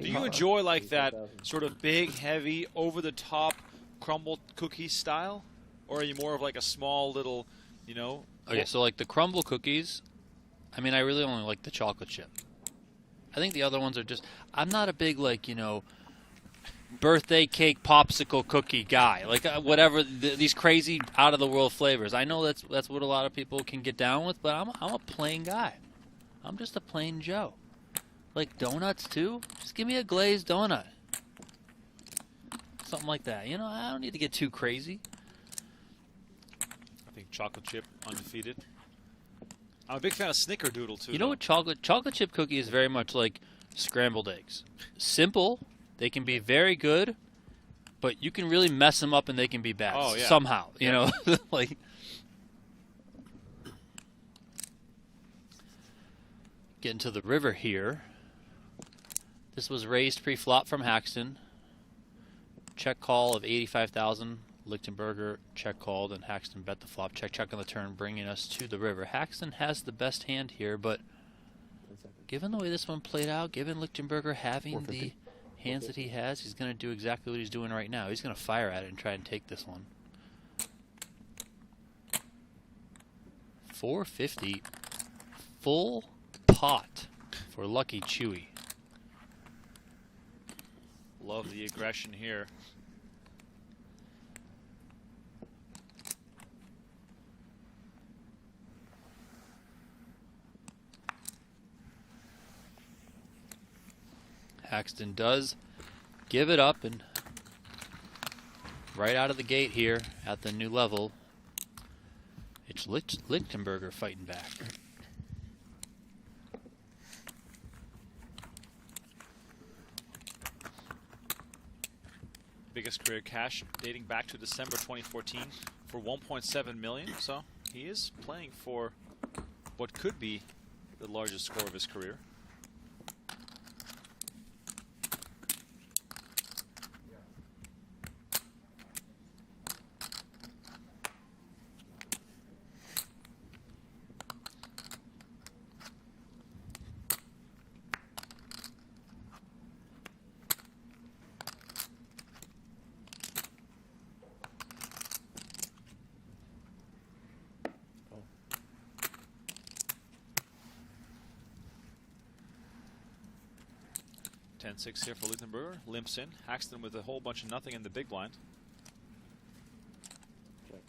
Speaker 1: Do you enjoy like that sort of big, heavy, over-the-top crumbled cookie style? Or are you more of like a small little, you know?
Speaker 2: Okay, so like the crumble cookies, I mean, I really only like the chocolate chip. I think the other ones are just, I'm not a big, like, you know, birthday cake popsicle cookie guy. Like, whatever, these crazy out-of-the-world flavors. I know that's what a lot of people can get down with, but I'm a plain guy. I'm just a plain Joe. Like donuts, too? Just give me a glazed donut. Something like that. You know, I don't need to get too crazy.
Speaker 1: I think chocolate chip, undefeated. I'm a big fan of Snickerdoodle, too.
Speaker 2: You know what chocolate chip cookie is very much like scrambled eggs. Simple. They can be very good, but you can really mess them up and they can be bad somehow. You know, like. Getting to the river here. This was raised pre-flop from Haxton. Check call of 85,000. Lichtenberger check called, and Haxton bet the flop. Check on the turn, bringing us to the river. Haxton has the best hand here, but given the way this one played out, given Lichtenberger having the hands that he has, he's going to do exactly what he's doing right now. He's going to fire at it and try and take this one. 450, full pot for Lucky Chewy.
Speaker 1: Love the aggression here.
Speaker 2: Haxton does give it up, and right out of the gate here at the new level, it's Lichtenberger fighting back.
Speaker 1: biggest career cash dating back to December 2014 for 1.7 million. So he is playing for what could be the largest score of his career.
Speaker 16: Oh.
Speaker 1: 10-6 here for Lichtenberger. Limps in. Haxton with a whole bunch of nothing in the big blind.
Speaker 16: Check.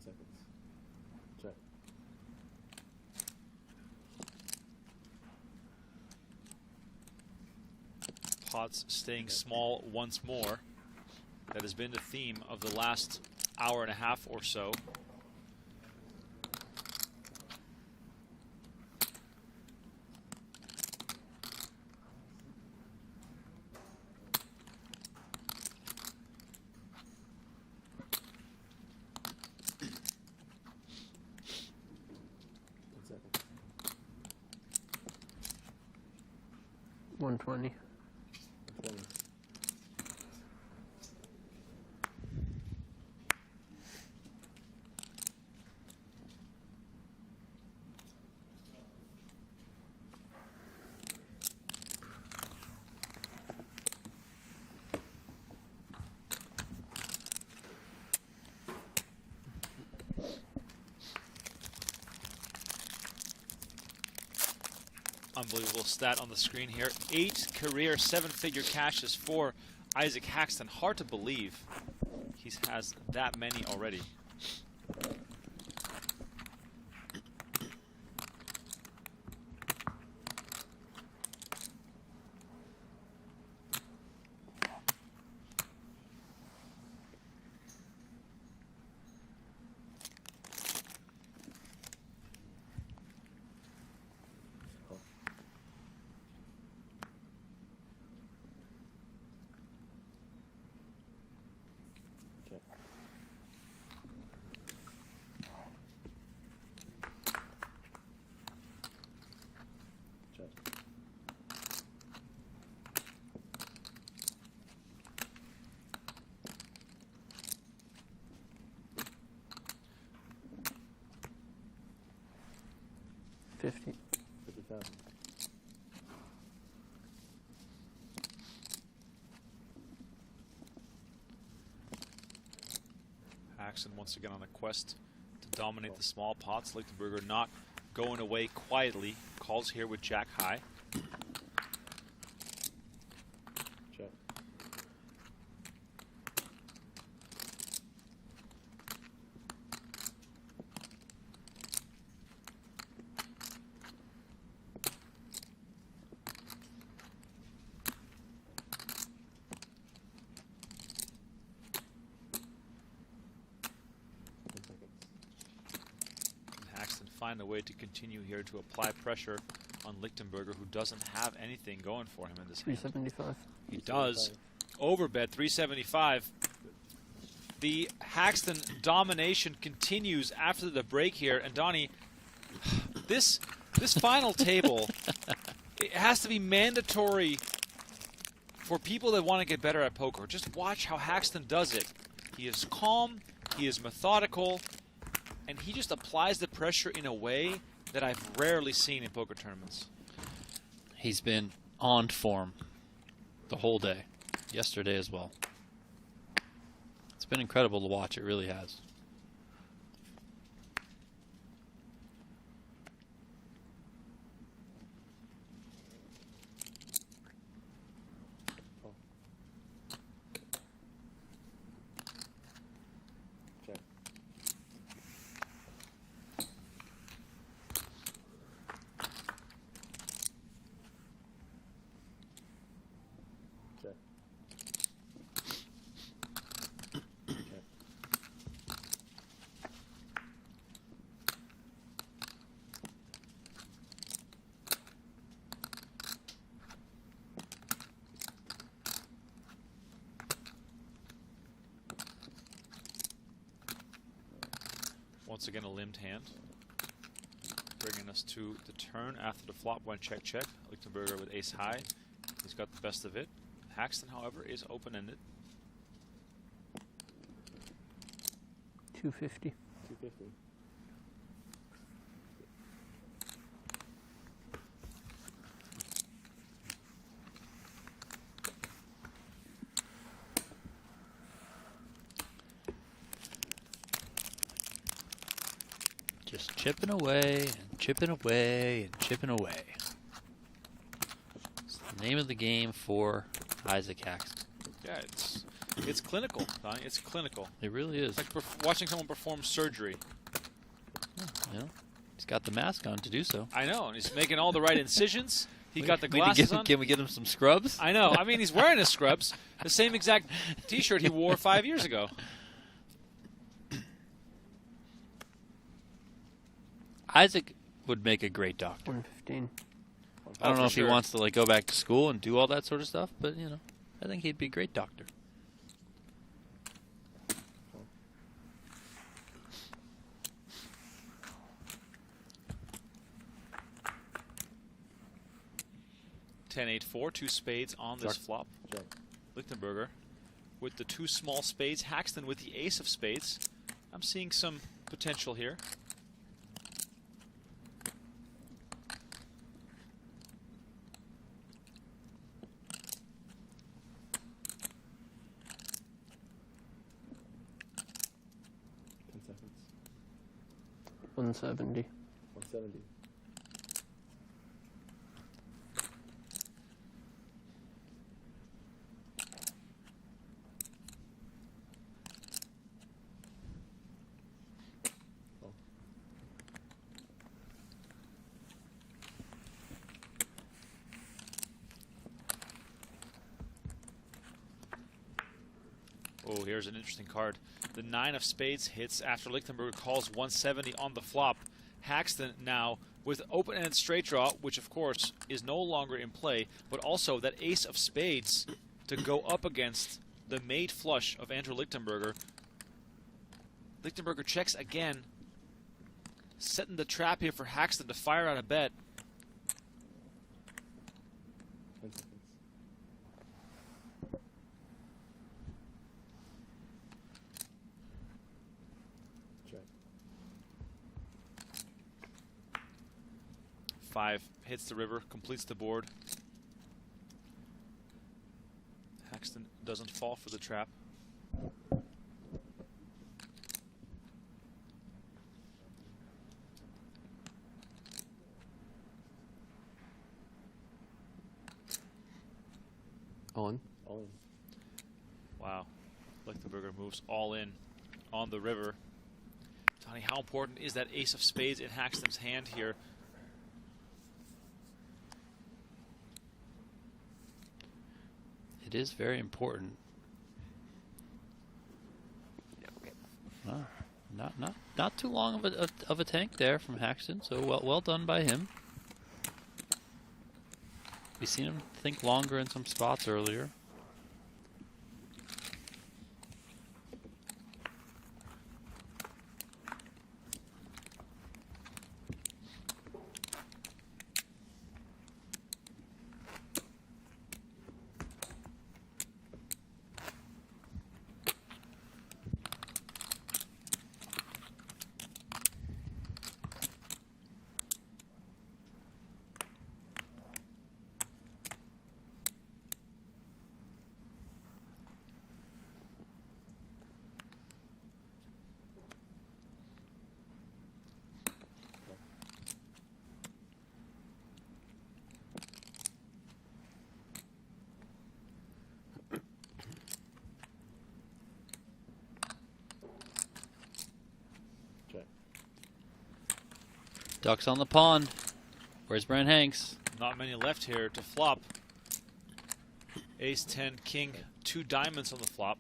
Speaker 16: Check. Check.
Speaker 1: Pots staying small once more. That has been the theme of the last hour and a half or so.
Speaker 16: Seconds.
Speaker 7: 120.
Speaker 16: 20.
Speaker 1: Unbelievable stat on the screen here. 8 career 7-figure cashes for Isaac Haxton. Hard to believe he has that many already.
Speaker 16: Check. Check.
Speaker 7: $50,000.
Speaker 16: 50,000.
Speaker 1: Haxton once again on a quest to dominate the small pots. Lichtenberger not going away quietly. Calls here with Jack high.
Speaker 16: Check.
Speaker 1: Haxton find a way to continue here to apply pressure on Lichtenberger, who doesn't have anything going for him in this hand.
Speaker 7: 375.
Speaker 1: He does. Overbet 375. The Haxton domination continues after the break here. And Donnie, this final table, it has to be mandatory for people that want to get better at poker. Just watch how Haxton does it. He is calm, he is methodical, and he just applies the pressure in a way that I've rarely seen in poker tournaments.
Speaker 2: He's been on form the whole day. Yesterday as well. It's been incredible to watch. It really has.
Speaker 1: Once again, a limbed hand. Bringing us to the turn after the flop went check. Lichtenberger with ace high. He's got the best of it. Haxton, however, is open-ended.
Speaker 7: 250.
Speaker 16: 250.
Speaker 2: Just chipping away and chipping away and chipping away. It's the name of the game for Isaac Haxton.
Speaker 1: Yeah, it's clinical, Donnie. It's clinical.
Speaker 2: It really is.
Speaker 1: It's like watching someone perform surgery.
Speaker 2: You know, he's got the mask on to do so.
Speaker 1: I know, and he's making all the right incisions. He got the glasses on.
Speaker 2: Can we get him some scrubs?
Speaker 1: I know. I mean, he's wearing his scrubs. The same exact T-shirt he wore 5 years ago.
Speaker 2: Isaac would make a great doctor.
Speaker 7: 115.
Speaker 2: I don't know if he wants to like go back to school and do all that sort of stuff, but you know, I think he'd be a great doctor.
Speaker 1: Ten, 8-4, 2 spades on this flop. Lichtenberger with the 2 small spades. Haxton with the ace of spades. I'm seeing some potential here.
Speaker 16: Seconds.
Speaker 7: 170.
Speaker 16: 170.
Speaker 1: Oh, here's an interesting card. The 9 of spades hits after Lichtenberger calls 170 on the flop. Haxton now with open-ended straight draw, which of course is no longer in play, but also that ace of spades to go up against the made flush of Andrew Lichtenberger. Lichtenberger checks again, setting the trap here for Haxton to fire out a bet.
Speaker 16: 10 seconds. Check.
Speaker 1: 5 hits the river, completes the board. Haxton doesn't fall for the trap.
Speaker 5: All in.
Speaker 16: All in.
Speaker 1: Wow. Lichtenberger moves all in on the river. Donnie, how important is that ace of spades in Haxton's hand here?
Speaker 2: It is very important. Not too long of a tank there from Haxton, so well done by him. We've seen him think longer in some spots earlier. Ducks on the pond. Where's Brent Hanks?
Speaker 1: Not many left here to flop. Ace, 10, king, 2 diamonds on the flop.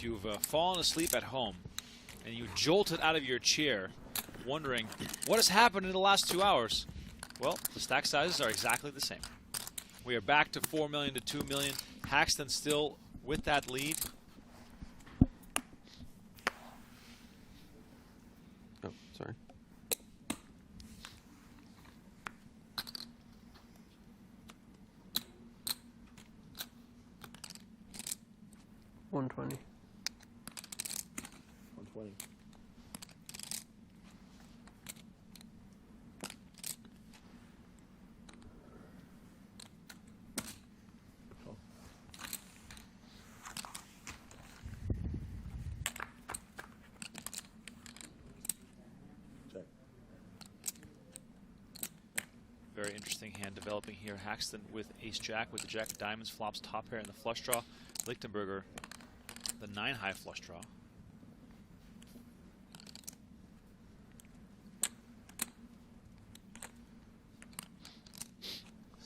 Speaker 1: if you've fallen asleep at home and you jolted out of your chair wondering what has happened in the last 2 hours, well, the stack sizes are exactly the same. We are back to 4 million to 2 million. Haxton still with that lead.
Speaker 5: Oh, sorry.
Speaker 7: $120.
Speaker 16: 120.
Speaker 1: Very interesting hand developing here. Haxton with ace-jack, with the jack of diamonds, flops top pair in the flush draw. Lichtenberger, the 9-high flush draw.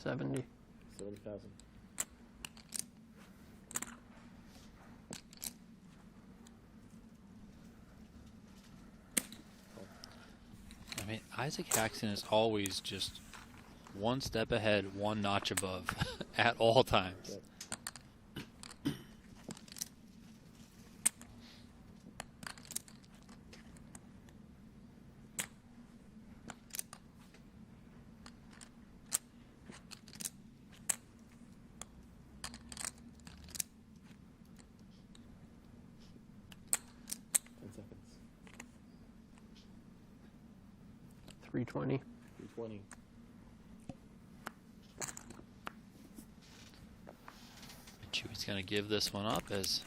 Speaker 7: $70,000.
Speaker 16: 70,000.
Speaker 2: I mean, Isaac Haxton is always just one step ahead, one notch above at all times.
Speaker 7: $320.
Speaker 16: 320.
Speaker 2: Chewy's going to give this one up as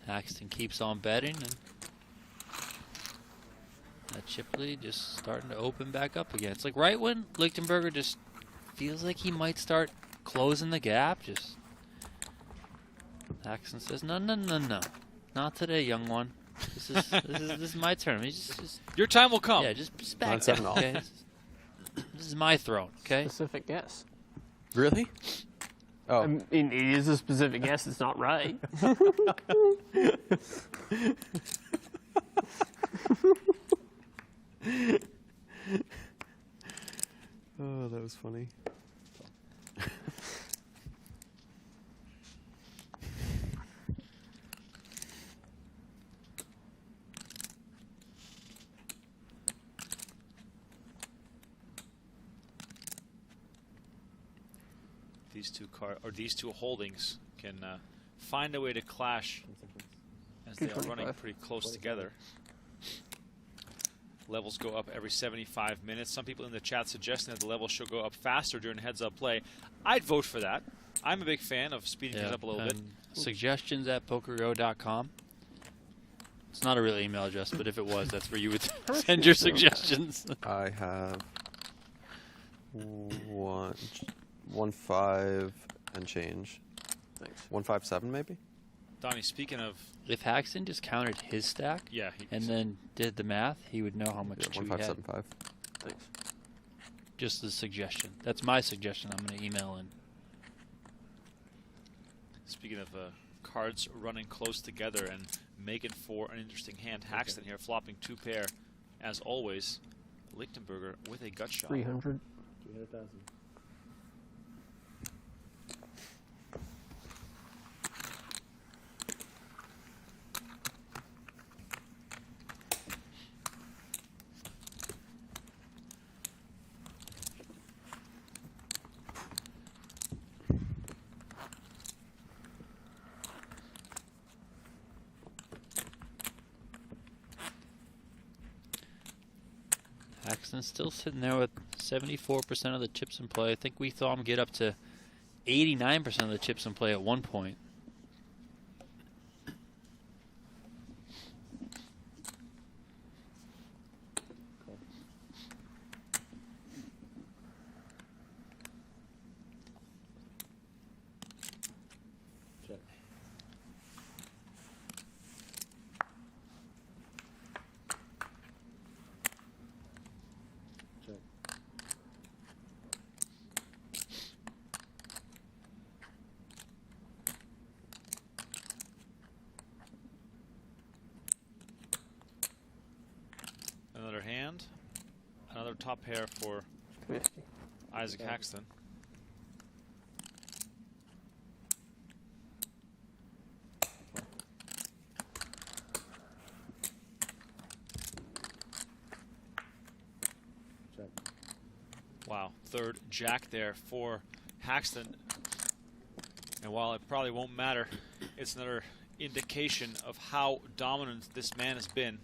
Speaker 2: Haxton keeps on betting, and that chip lead just starting to open back up again. It's like right when Lichtenberger just feels like he might start closing the gap, just Haxton says, no, no, no, no. Not today, young one. This is my turn. Just,
Speaker 1: your time will come.
Speaker 2: Yeah, just back down, okay? This is my throne, okay?
Speaker 7: Specific guess.
Speaker 5: Really? Oh.
Speaker 7: I mean, it is a specific guess. It's not right.
Speaker 5: Oh, that was funny.
Speaker 1: These two holdings can find a way to clash as they are running pretty close together. Levels go up every 75 minutes. Some people in the chat suggesting that the levels should go up faster during heads-up play. I'd vote for that. I'm a big fan of speeding things up a little bit.
Speaker 2: Suggestions at PokerGo.com. It's not a real email address, but if it was, that's where you would send your suggestions.
Speaker 5: I have 1.5 and change.
Speaker 7: Thanks.
Speaker 5: 1.57 maybe?
Speaker 1: Donnie, speaking of...
Speaker 2: If Haxton just counted his stack and then did the math, he would know how much Chewy had.
Speaker 5: 1.575.
Speaker 7: Thanks.
Speaker 2: Just a suggestion. That's my suggestion. I'm going to email in.
Speaker 1: Speaking of cards running close together and making for an interesting hand, Haxton here flopping 2-pair as always. Lichtenberger with a gut shot.
Speaker 7: 300.
Speaker 16: 300,000.
Speaker 2: Haxton's still sitting there with 74% of the chips in play. I think we saw him get up to 89% of the chips in play at one point.
Speaker 1: top pair for Isaac Haxton. Wow, third jack there for Haxton. And while it probably won't matter, it's another indication of how dominant this man has been.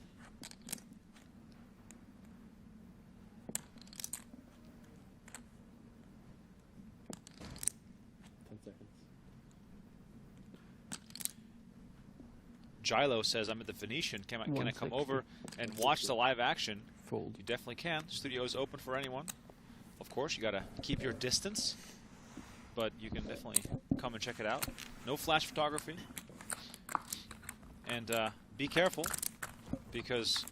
Speaker 1: Gilo says, I'm at the Venetian. Can I come over and watch the live action?
Speaker 5: Fold.
Speaker 1: You definitely can. Studio is open for anyone. Of course, you got to keep your distance, but you can definitely come and check it out. No flash photography. And be careful, because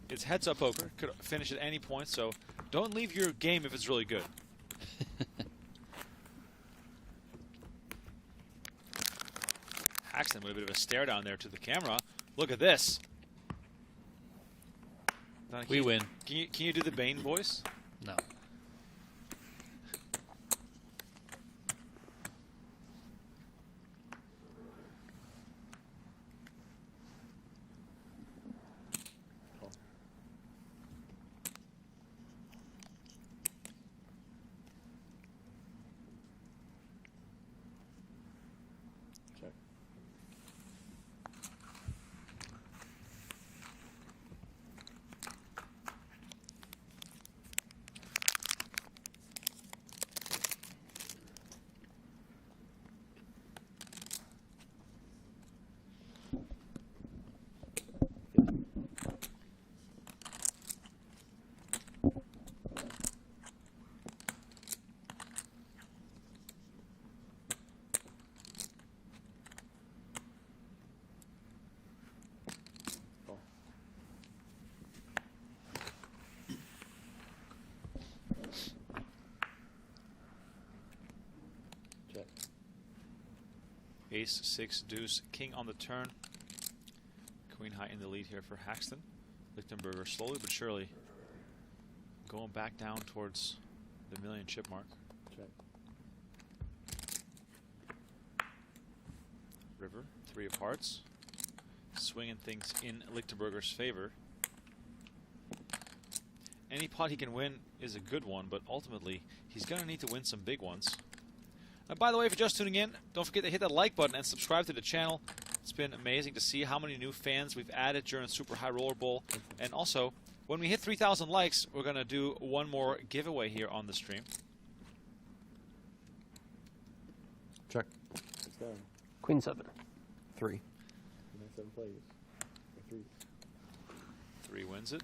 Speaker 1: it's heads-up poker. Could finish at any point, so don't leave your game if it's really good. Haxton with a bit of a stare down there to the camera. Look at this. Donnie,
Speaker 2: we win.
Speaker 1: Can you do the Bane voice?
Speaker 2: No.
Speaker 1: Ace, 6, deuce, king on the turn. Queen high in the lead here for Haxton. Lichtenberger slowly but surely going back down towards the million chip mark.
Speaker 16: Check.
Speaker 1: River, 3 of hearts. Swinging things in Lichtenberger's favor. Any pot he can win is a good one, but ultimately he's going to need to win some big ones. By the way, if you're just tuning in, don't forget to hit that like button and subscribe to the channel. It's been amazing to see how many new fans we've added during Super High Roller Bowl. And also, when we hit 3,000 likes, we're going to do one more giveaway here on the stream.
Speaker 5: Check.
Speaker 16: It's down.
Speaker 7: Queen 7.
Speaker 5: 3.
Speaker 16: Queen 7 plays. Or 3.
Speaker 1: 3 wins it.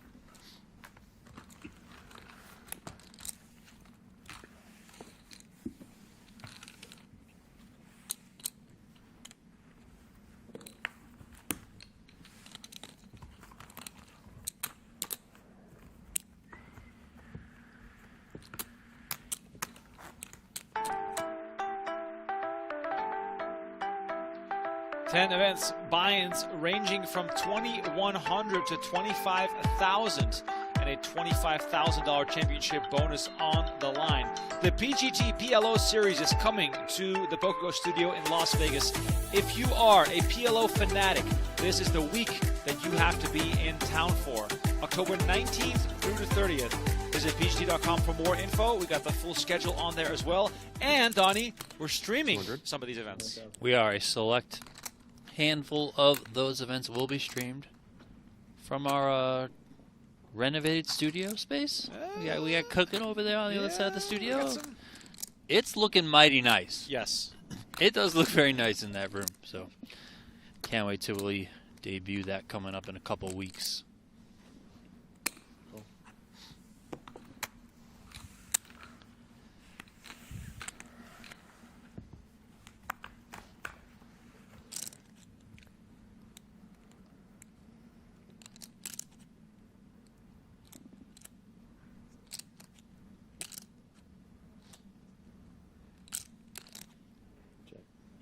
Speaker 1: Events buy-ins ranging from $2,100 to $25,000 and a $25,000 championship bonus on the line. The PGT PLO series is coming to the PokerGO studio in Las Vegas. If you are a PLO fanatic, this is the week that you have to be in town for. October 19th through the 30th. Visit PGT.com for more info. We got the full schedule on there as well. And Donnie, we're streaming some of these events.
Speaker 2: We are. A select handful of those events will be streamed from our renovated studio space. We got cooking over there on the other side of the studio. It's looking mighty nice.
Speaker 1: Yes.
Speaker 2: It does look very nice in that room. So can't wait till we debut that coming up in a couple weeks.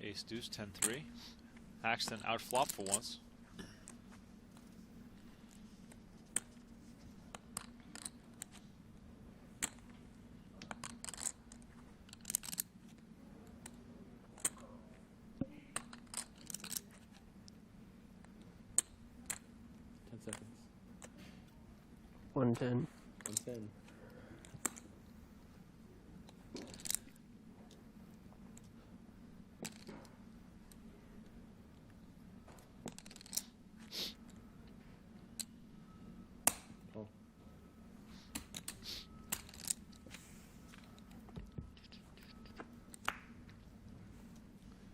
Speaker 1: Ace deuce 10-3. Haxton out flop for once.
Speaker 7: 110.
Speaker 16: 110. Oh.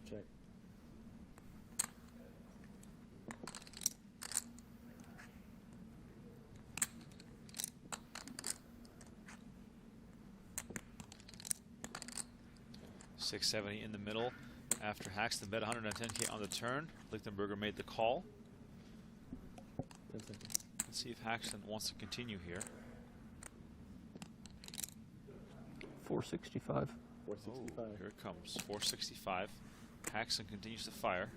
Speaker 16: Check.
Speaker 1: $670 in the middle after Haxton bet 110K on the turn. Lichtenberger made the call.
Speaker 16: 10 seconds.
Speaker 1: Let's see if Haxton wants to continue here.
Speaker 7: 465.
Speaker 16: 465.
Speaker 1: Here it comes. 465. Haxton continues to fire.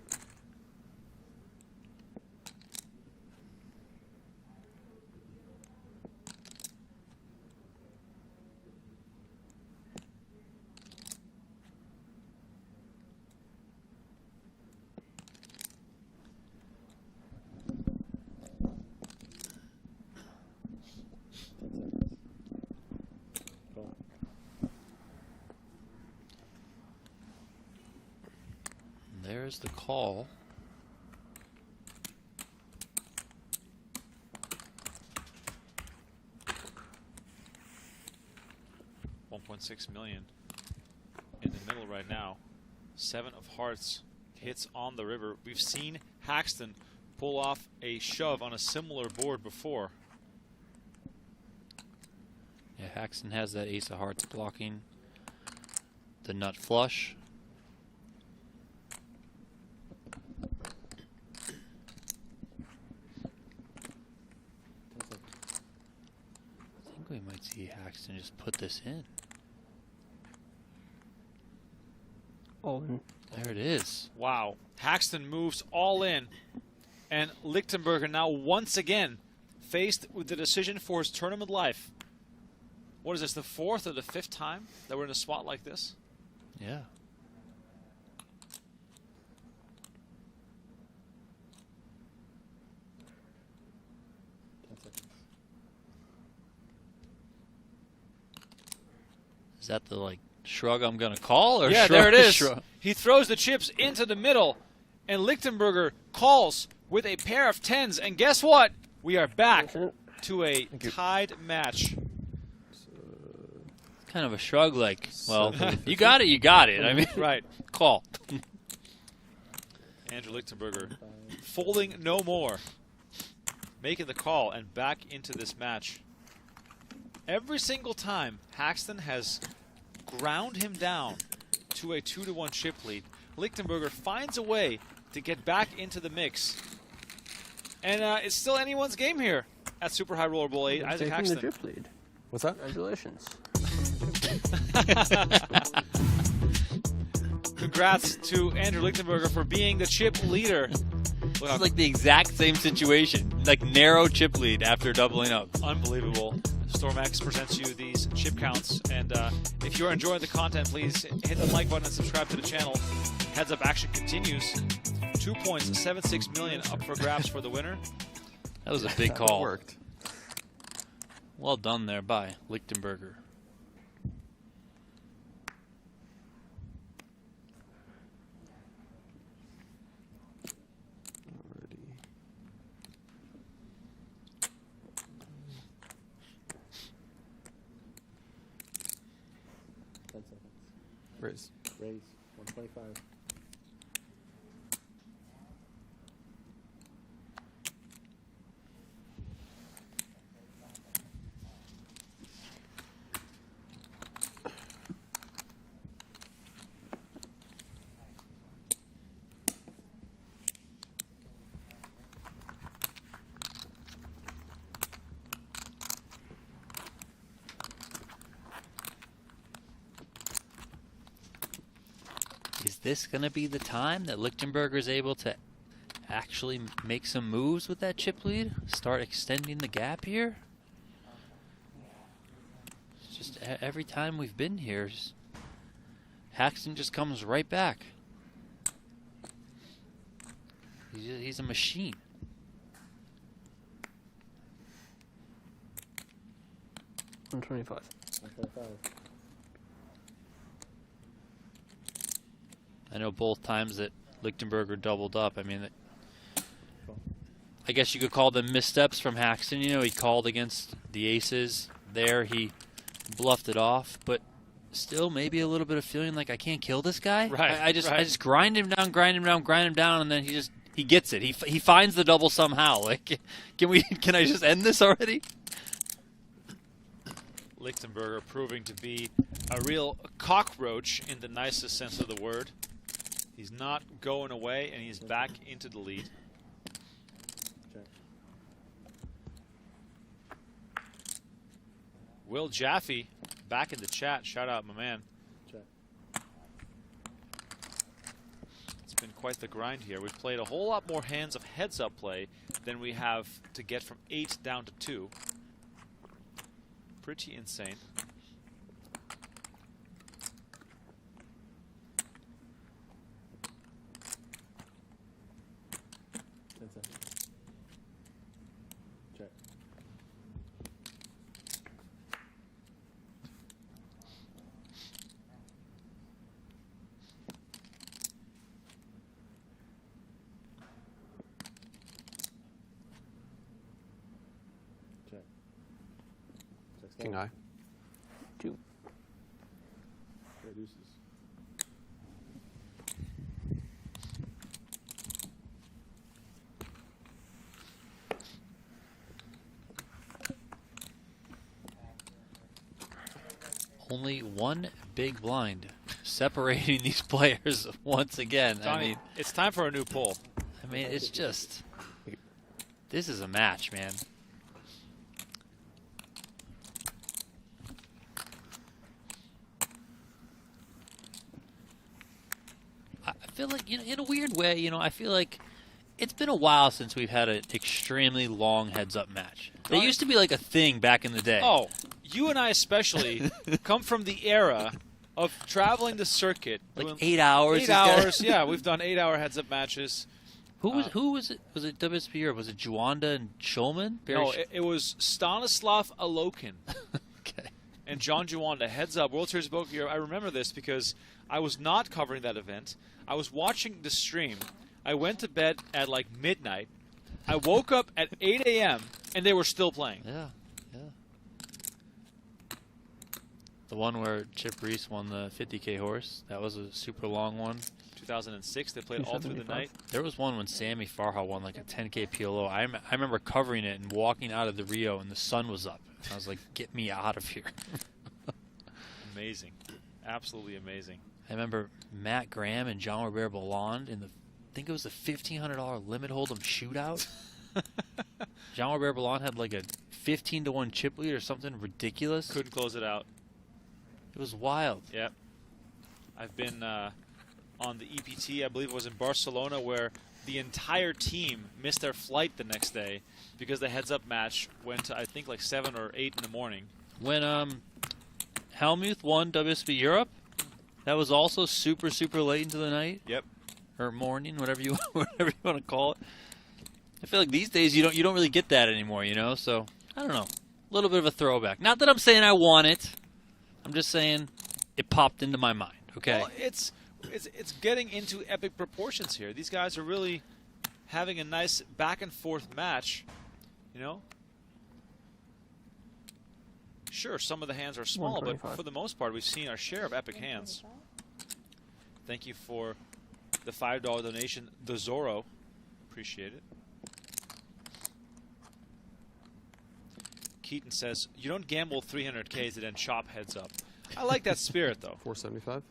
Speaker 2: There's the call.
Speaker 1: $1.6 million in the middle right now. 7 of hearts hits on the river. We've seen Haxton pull off a shove on a similar board before.
Speaker 2: Yeah, Haxton has that ace of hearts blocking the nut flush. I think we might see Haxton just put this in.
Speaker 7: All in.
Speaker 2: There it is.
Speaker 1: Wow. Haxton moves all in. And Lichtenberger now once again faced with the decision for his tournament life. What is this, the 4th or the 5th time that we're in a spot like this?
Speaker 2: Yeah. Is that the like shrug I'm gonna call, or
Speaker 1: yeah,
Speaker 2: shrug,
Speaker 1: there it is.
Speaker 2: Shrug?
Speaker 1: He throws the chips into the middle, and Lichtenberger calls with a pair of 10s. And guess what? We are back to a tied match.
Speaker 2: Kind of a shrug, like, well, you got it, you got it. I mean,
Speaker 1: right.
Speaker 2: Call.
Speaker 1: Andrew Lichtenberger folding no more, making the call and back into this match. Every single time, Haxton has ground him down to a 2-1 chip lead. Lichtenberger finds a way to get back into the mix. And it's still anyone's game here at Super High Roller Bowl 8. Isaac Haxton.
Speaker 7: The chip lead.
Speaker 5: What's that?
Speaker 7: Congratulations.
Speaker 1: Congrats to Andrew Lichtenberger for being the chip leader.
Speaker 2: It's like the exact same situation, like narrow chip lead after doubling up.
Speaker 1: Unbelievable. StormX presents you these chip counts, and if you're enjoying the content, please hit the like button and subscribe to the channel. Heads Up action continues. 2.76 million up for grabs for the winner.
Speaker 2: That was a big call.
Speaker 5: Worked.
Speaker 2: Well done there by Lichtenberger.
Speaker 5: Raise.
Speaker 16: Raise. 125.
Speaker 2: Is this going to be the time that Lichtenberger is able to actually make some moves with that chip lead? Start extending the gap here? It's just every time we've been here, Haxton just comes right back. He's a machine.
Speaker 7: 125.
Speaker 16: 125.
Speaker 2: I know both times that Lichtenberger doubled up. I mean, I guess you could call them missteps from Haxton. You know, he called against the aces. There, he bluffed it off, but still maybe a little bit of feeling like I can't kill this guy.
Speaker 1: Right.
Speaker 2: I just grind him down, and then he gets it. He finds the double somehow. Like, can I just end this already?
Speaker 1: Lichtenberger proving to be a real cockroach in the nicest sense of the word. He's not going away, and he's back into the lead.
Speaker 16: Check.
Speaker 1: Will Jaffe back in the chat. Shout out, my man.
Speaker 16: Check.
Speaker 1: It's been quite the grind here. We've played a whole lot more hands of heads-up play than we have to get from 8 down to 2. Pretty insane.
Speaker 16: Check. Check. Check.
Speaker 5: King high.
Speaker 7: 2.
Speaker 16: Reduces.
Speaker 2: Only one big blind separating these players once again.
Speaker 1: Donnie,
Speaker 2: I mean,
Speaker 1: it's time for a new poll.
Speaker 2: I mean, it's just, this is a match, man. I feel like, you know, in a weird way, you know, I feel like it's been a while since we've had an extremely long heads-up match. They used to be like a thing back in the day.
Speaker 1: Oh, you and I especially come from the era of traveling the circuit.
Speaker 2: Like
Speaker 1: doing
Speaker 2: 8 hours.
Speaker 1: 8 hours, yeah. We've done 8-hour heads-up matches.
Speaker 2: Who was it? Was it WSP Europe? Was it Juanda and Schulman?
Speaker 1: No, it was Stanislav Alokin.
Speaker 2: Okay.
Speaker 1: And John Juanda, heads up, World Series of Poker Europe. I remember this because I was not covering that event. I was watching the stream. I went to bed at like midnight. I woke up at 8 a.m. and they were still playing.
Speaker 2: Yeah, yeah. The one where Chip Reese won the 50K horse, that was a super long one.
Speaker 1: 2006, they played all through the night.
Speaker 2: There was one when Sammy Farha won like a 10K PLO. I remember covering it and walking out of the Rio and the sun was up. I was like, get me out of here.
Speaker 1: Amazing. Absolutely amazing.
Speaker 2: I remember Matt Graham and John Robert Ballond in the, I think it was the $1,500 limit hold'em shootout. John Robert Ballond had like a 15-to-1 chip lead or something ridiculous.
Speaker 1: Couldn't close it out.
Speaker 2: It was wild.
Speaker 1: Yep. I've been on the EPT, I believe it was in Barcelona, where the entire team missed their flight the next day because the heads-up match went to, I think, like 7 or 8 in the morning.
Speaker 2: When Helmuth won WSB Europe, that was also super, super late into the night.
Speaker 1: Yep.
Speaker 2: Or morning, whatever you want to call it. I feel like these days you don't really get that anymore, you know. So I don't know, a little bit of a throwback. Not that I'm saying I want it. I'm just saying it popped into my mind. Okay.
Speaker 1: Well, it's getting into epic proportions here. These guys are really having a nice back and forth match, you know. Sure, some of the hands are small, but for the most part, we've seen our share of epic hands. Thank you for the $5 donation, the Zorro. Appreciate it. Keaton says, you don't gamble 300Ks and then chop heads up. I like that spirit, though.
Speaker 5: 475.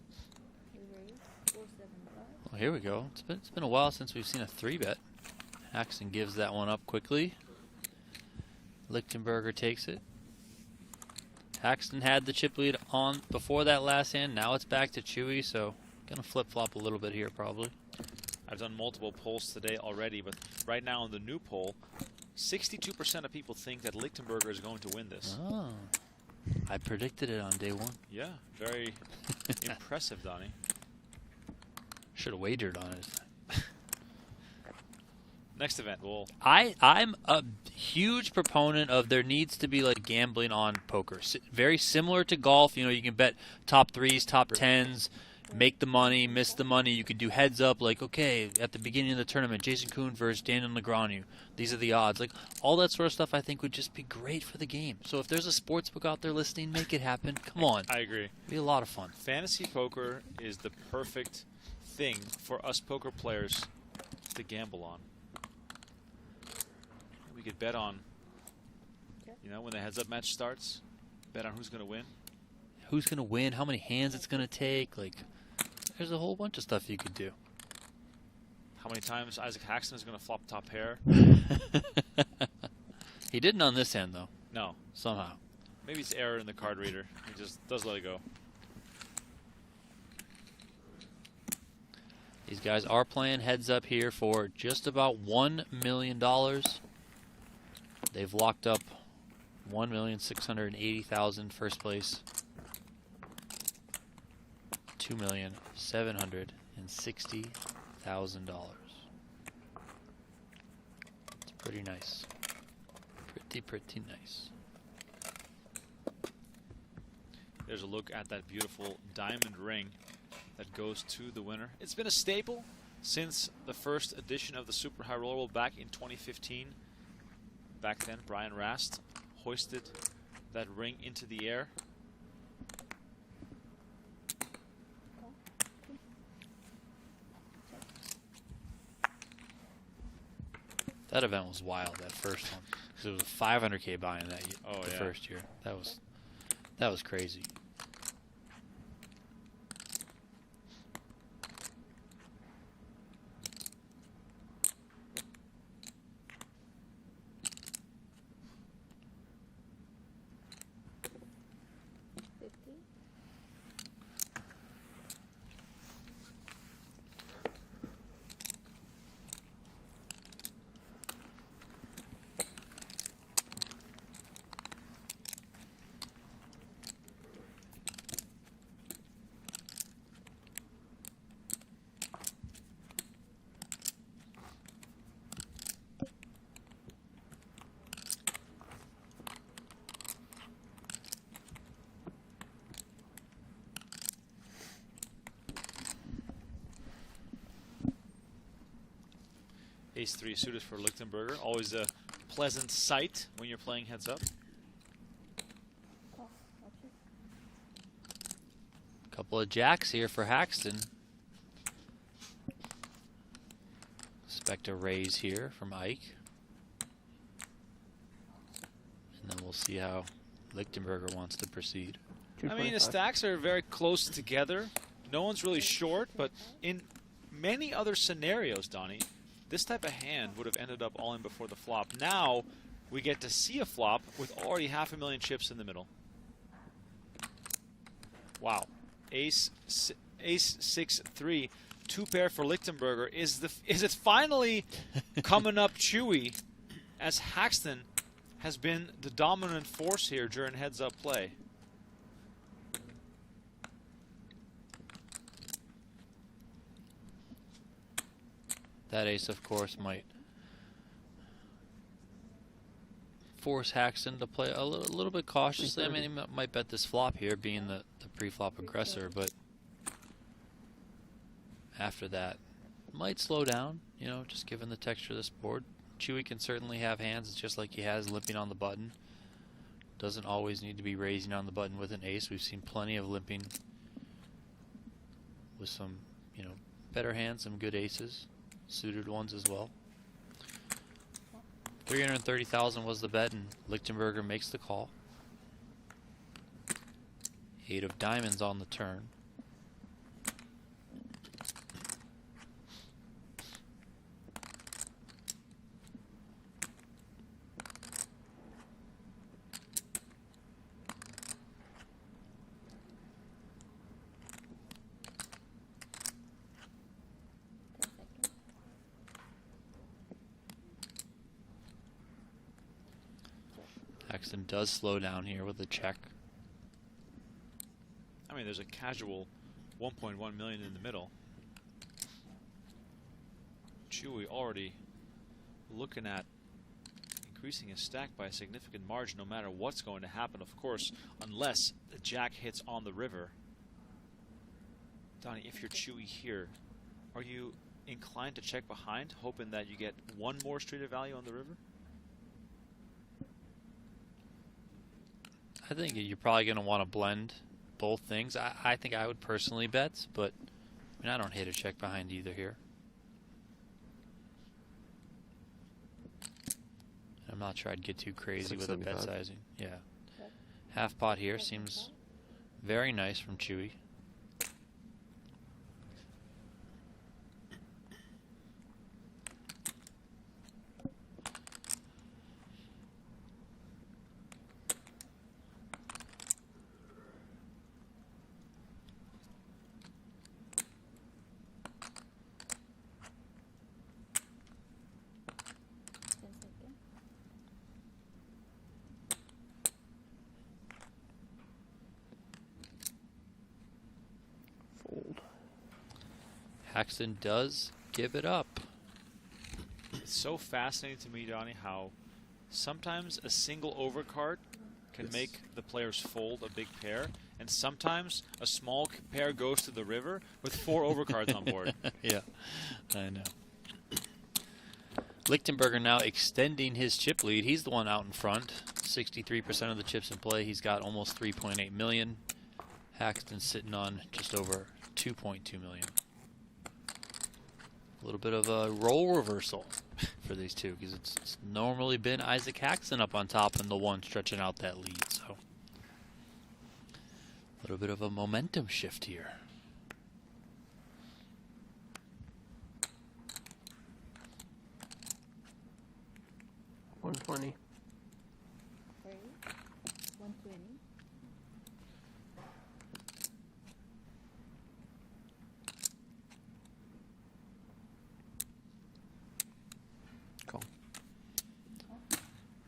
Speaker 2: Well, here we go. It's been a while since we've seen a 3-bet. Haxton gives that one up quickly. Lichtenberger takes it. Haxton had the chip lead on before that last hand. Now it's back to Chewy, so gonna flip-flop a little bit here probably.
Speaker 1: I've done multiple polls today already, but right now in the new poll, 62% of people think that Lichtenberger is going to win this.
Speaker 2: Oh, I predicted it on day one.
Speaker 1: Yeah, very impressive, Donnie.
Speaker 2: Should have wagered on it.
Speaker 1: Next event, we'll.
Speaker 2: I'm a huge proponent of there needs to be like gambling on poker. Very similar to golf. You know, you can bet top threes, top tens, make the money, miss the money. You could do heads up, like, okay, at the beginning of the tournament, Jason Koon versus Daniel Negreanu. These are the odds. Like, all that sort of stuff I think would just be great for the game. So if there's a sportsbook out there listening, make it happen. Come on.
Speaker 1: I agree.
Speaker 2: It'd be a lot of fun.
Speaker 1: Fantasy poker is the perfect thing for us poker players to gamble on. We could bet on, you know, when the heads-up match starts, bet on who's going to win.
Speaker 2: Who's going to win, how many hands it's going to take. Like, there's a whole bunch of stuff you could do.
Speaker 1: How many times Isaac Haxton is going to flop top pair.
Speaker 2: He didn't on this hand, though.
Speaker 1: No.
Speaker 2: Somehow.
Speaker 1: Maybe it's error in the card reader. He just does let it go.
Speaker 2: These guys are playing heads up here for just about $1 million. They've locked up $1,680,000 first place. $2,760,000. It's pretty nice. Pretty nice.
Speaker 1: There's a look at that beautiful diamond ring that goes to the winner. It's been a staple since the first edition of the Super High Roller Bowl back in 2015. Back then, Brian Rast hoisted that ring into the air.
Speaker 2: That event was wild, that first one. Because it was a 500K buy-in that the first year. That was crazy.
Speaker 1: Ace-3 suited for Lichtenberger. Always a pleasant sight when you're playing heads up.
Speaker 2: Couple of jacks here for Haxton. Expect a raise here from Ike. And then we'll see how Lichtenberger wants to proceed.
Speaker 1: I mean, the stacks are very close together. No one's really short, but in many other scenarios, Donnie, this type of hand would have ended up all in before the flop. Now we get to see a flop with already 500,000 chips in the middle. Wow. Ace 6-3, two pair for Lichtenberger. Is it finally coming up chewy as Haxton has been the dominant force here during heads up play?
Speaker 2: That ace, of course, might force Haxton to play a little bit cautiously. I mean, he might bet this flop here, being the pre-flop aggressor, but after that, might slow down, you know, just given the texture of this board. Chewy can certainly have hands just like he has limping on the button. Doesn't always need to be raising on the button with an ace. We've seen plenty of limping with some, you know, better hands, some good aces. Suited ones as well. 330,000 was the bet, and Lichtenberger makes the call. 8 of diamonds on the turn. Haxton does slow down here with a check.
Speaker 1: I mean, there's a casual 1.1 million in the middle. Chewy already looking at increasing his stack by a significant margin no matter what's going to happen, of course, unless the jack hits on the river. Donnie, if you're Chewy here, are you inclined to check behind, hoping that you get one more street of value on the river?
Speaker 2: I think you're probably going to want to blend both things. I think I would personally bet, but I mean, I don't hate a check behind either here. I'm not sure I'd get too crazy with a bet
Speaker 5: 675.
Speaker 2: sizing. Yeah. Half pot here seems very nice from Chewy. Haxton does give it up.
Speaker 1: It's so fascinating to me, Donnie, how sometimes a single overcard can make the players fold a big pair, and sometimes a small pair goes to the river with 4 overcards on board.
Speaker 2: Yeah, I know. Lichtenberger now extending his chip lead. He's the one out in front. 63% of the chips in play. He's got almost 3.8 million. Haxton sitting on just over 2.2 million. A little bit of a role reversal for these two, because it's normally been Isaac Haxton up on top and the one stretching out that lead. So a little bit of a momentum shift here.
Speaker 7: $120.
Speaker 15: 120.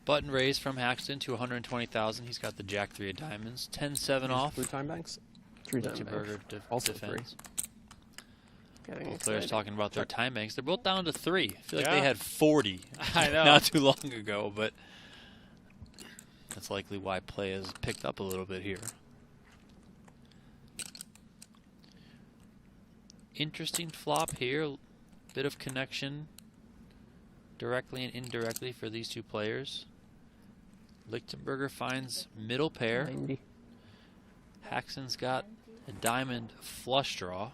Speaker 2: Button raise from Haxton to 120,000. He's got the Jack 3 of diamonds. 10-7 off.
Speaker 5: 3 time banks? 3 time
Speaker 2: Lichtenberger
Speaker 5: banks. Also
Speaker 2: defends.
Speaker 7: 3.
Speaker 2: Both players talking about their time banks. They're both down to 3. I feel like
Speaker 1: Yeah.
Speaker 2: they had 40
Speaker 1: I know.
Speaker 2: not too long ago, but that's likely why play has picked up a little bit here. Interesting flop here. Bit of connection directly and indirectly for these two players. Lichtenberger finds middle pair.
Speaker 7: 90.
Speaker 2: Haxton's got a diamond flush draw.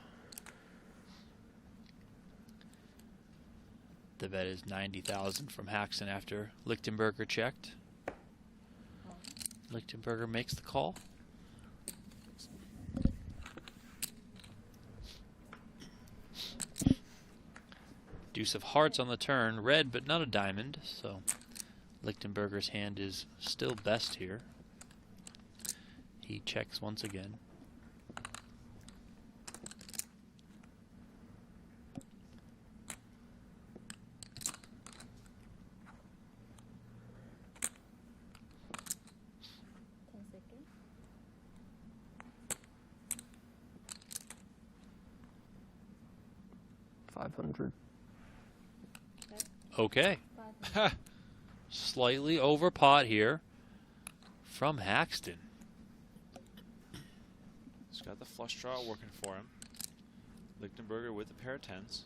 Speaker 2: The bet is 90,000 from Haxton after Lichtenberger checked. Lichtenberger makes the call. Deuce of hearts on the turn, red but not a diamond, so Lichtenberger's hand is still best here. He checks once again.
Speaker 7: $500.
Speaker 2: Okay. Slightly over pot here from Haxton.
Speaker 1: He's got the flush draw working for him. Lichtenberger with a pair of 10s.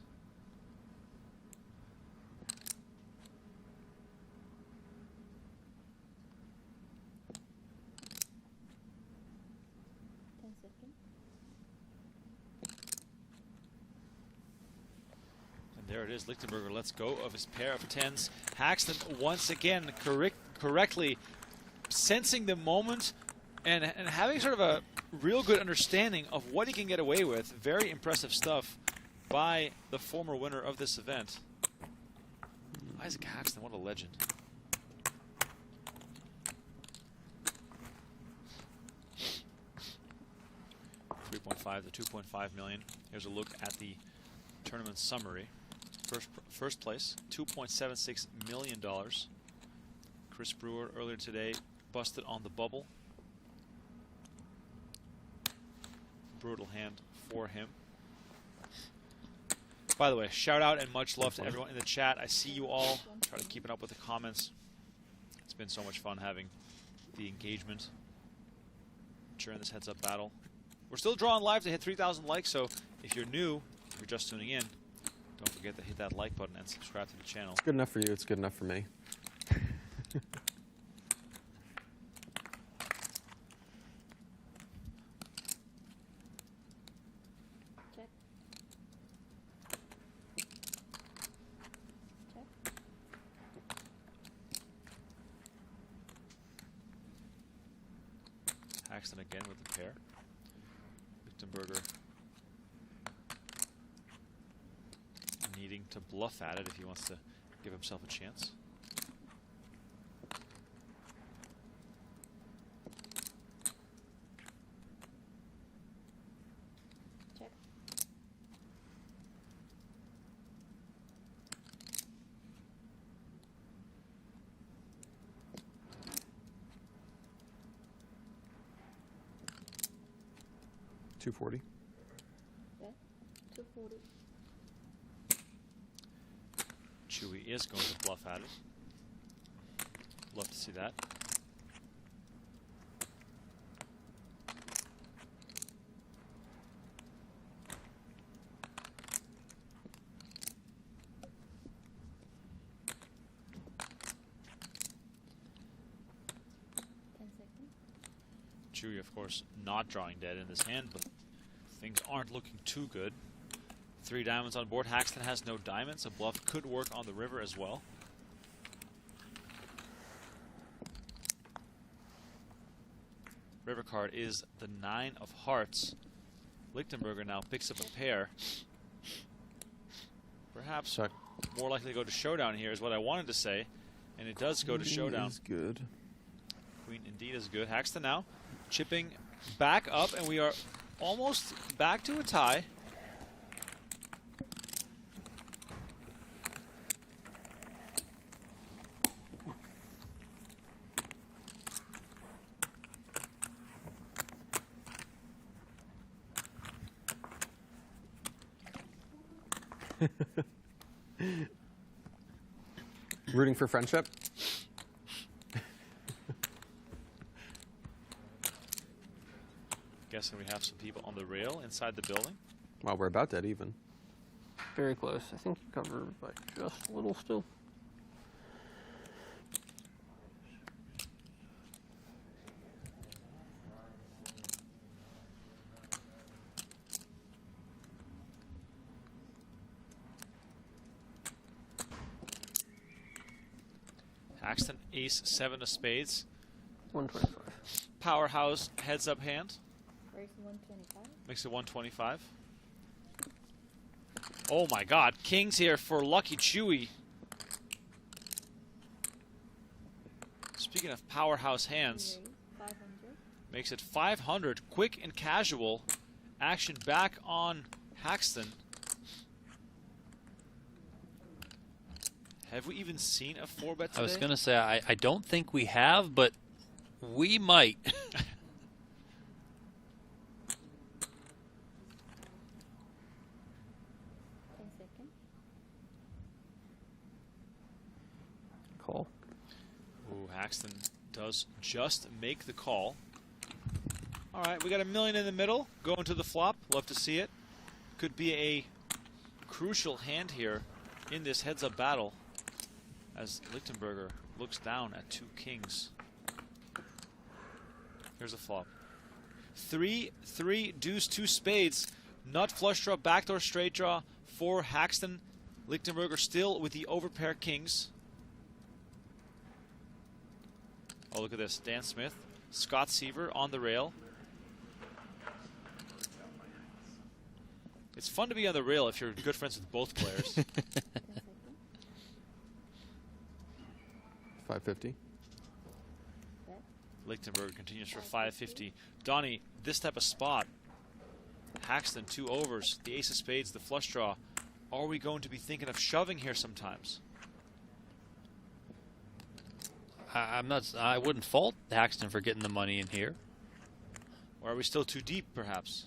Speaker 1: There it is. Lichtenberger lets go of his pair of 10s. Haxton once again correctly sensing the moment and having sort of a real good understanding of what he can get away with. Very impressive stuff by the former winner of this event. Isaac Haxton, what a legend. $3.5 to $2.5 million. Here's a look at the tournament summary. First place, $2.76 million. Chris Brewer earlier today busted on the bubble. Brutal hand for him. By the way, shout out and much love to everyone in the chat. I see you all. Try to keep it up with the comments. It's been so much fun having the engagement during this heads-up battle. We're still drawing live to hit 3,000 likes, so if you're new, if you're just tuning in, don't forget to hit that like button and subscribe to the channel.
Speaker 5: It's good enough for you. It's good enough for me.
Speaker 15: Check. Check.
Speaker 1: Haxton again with the pair. Lichtenberger needing to bluff at it if he wants to give himself a chance.
Speaker 15: Check.
Speaker 5: $240.
Speaker 15: Okay. 240.
Speaker 1: Chewy is going to bluff at it. Love to see that. Chewy, of course, not drawing dead in this hand, but things aren't looking too good. 3 diamonds on board. Haxton has no diamonds. A bluff could work on the river as well. River card is the 9 of hearts. Lichtenberger now picks up a pair. Perhaps more likely to go to showdown here is what I wanted to say. And it does go to showdown.
Speaker 5: Is good.
Speaker 1: Queen indeed is good. Haxton now chipping back up, and we are almost back to a tie.
Speaker 5: Rooting for friendship?
Speaker 1: Guessing we have some people on the rail inside the building.
Speaker 5: Well, we're about dead even.
Speaker 7: Very close. I think you covered by just a little still.
Speaker 1: Haxton, ace, 7 of spades.
Speaker 7: 125.
Speaker 1: Powerhouse heads up hand.
Speaker 15: Raise 125.
Speaker 1: Makes it 125. Oh my god, kings here for Lucky Chewy. Speaking of powerhouse hands,
Speaker 15: 500.
Speaker 1: makes it 500. Quick and casual. Action back on Haxton. Have we even seen a 4-bet today?
Speaker 2: I was going to say, I don't think we have, but we might.
Speaker 15: 10 seconds.
Speaker 7: Call.
Speaker 1: Ooh, Haxton does just make the call. All right, we got $1 million in the middle. Going to the flop. Love to see it. Could be a crucial hand here in this heads-up battle as Lichtenberger looks down at 2 kings. Here's a flop. 3, 3, deuce, 2 spades. Nut, flush draw, backdoor straight draw for Haxton. Lichtenberger still with the overpair kings. Oh, look at this. Dan Smith, Scott Seaver on the rail. It's fun to be on the rail if you're good friends with both players.
Speaker 5: 550.
Speaker 1: Lichtenberger continues for 550. Donnie, this type of spot. Haxton, 2 overs, the ace of spades, the flush draw. Are we going to be thinking of shoving here sometimes?
Speaker 2: I wouldn't fault Haxton for getting the money in here.
Speaker 1: Or are we still too deep, perhaps?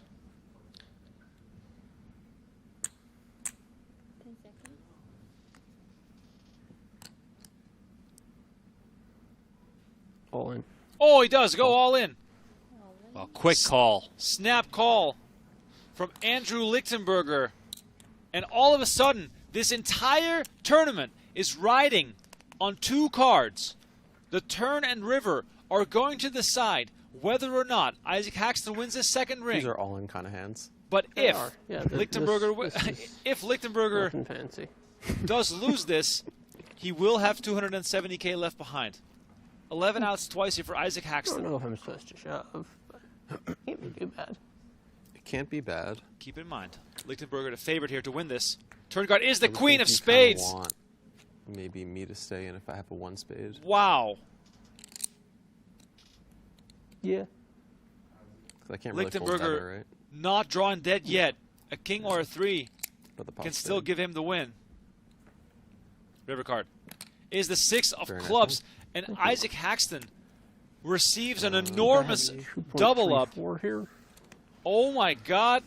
Speaker 7: all in.
Speaker 1: Oh, he does go all in.
Speaker 2: Well, quick call.
Speaker 1: Snap call from Andrew Lichtenberger. And all of a sudden, this entire tournament is riding on 2 cards. The turn and river are going to decide whether or not Isaac Haxton wins his second ring.
Speaker 5: These are all in kind of hands.
Speaker 1: But
Speaker 7: They
Speaker 1: if
Speaker 7: are. Yeah,
Speaker 1: Lichtenberger, if Lichtenberger
Speaker 7: Nothing fancy.
Speaker 1: does lose this, he will have 270K left behind. 11 outs twice here for Isaac
Speaker 7: I
Speaker 1: Haxton.
Speaker 7: don't know if I'm supposed to shove, but it can't be too bad.
Speaker 5: It can't be bad.
Speaker 1: Keep in mind, Lichtenberger the favorite here to win this. Turn card is the
Speaker 5: I would
Speaker 1: queen
Speaker 5: think
Speaker 1: of
Speaker 5: you kinda
Speaker 1: spades.
Speaker 5: Want maybe me to stay in if I have a 1 spade.
Speaker 1: Wow.
Speaker 7: Yeah.
Speaker 5: 'Cause I can't really fold
Speaker 1: Lichtenberger
Speaker 5: better, right?
Speaker 1: not drawn dead yet. A king or a 3
Speaker 5: But the
Speaker 1: can
Speaker 5: pot's
Speaker 1: still
Speaker 5: big.
Speaker 1: give him the win. River card is the 6 of
Speaker 5: Very nice
Speaker 1: clubs, and Isaac Haxton receives an enormous double up.
Speaker 7: Here.
Speaker 1: Oh my God!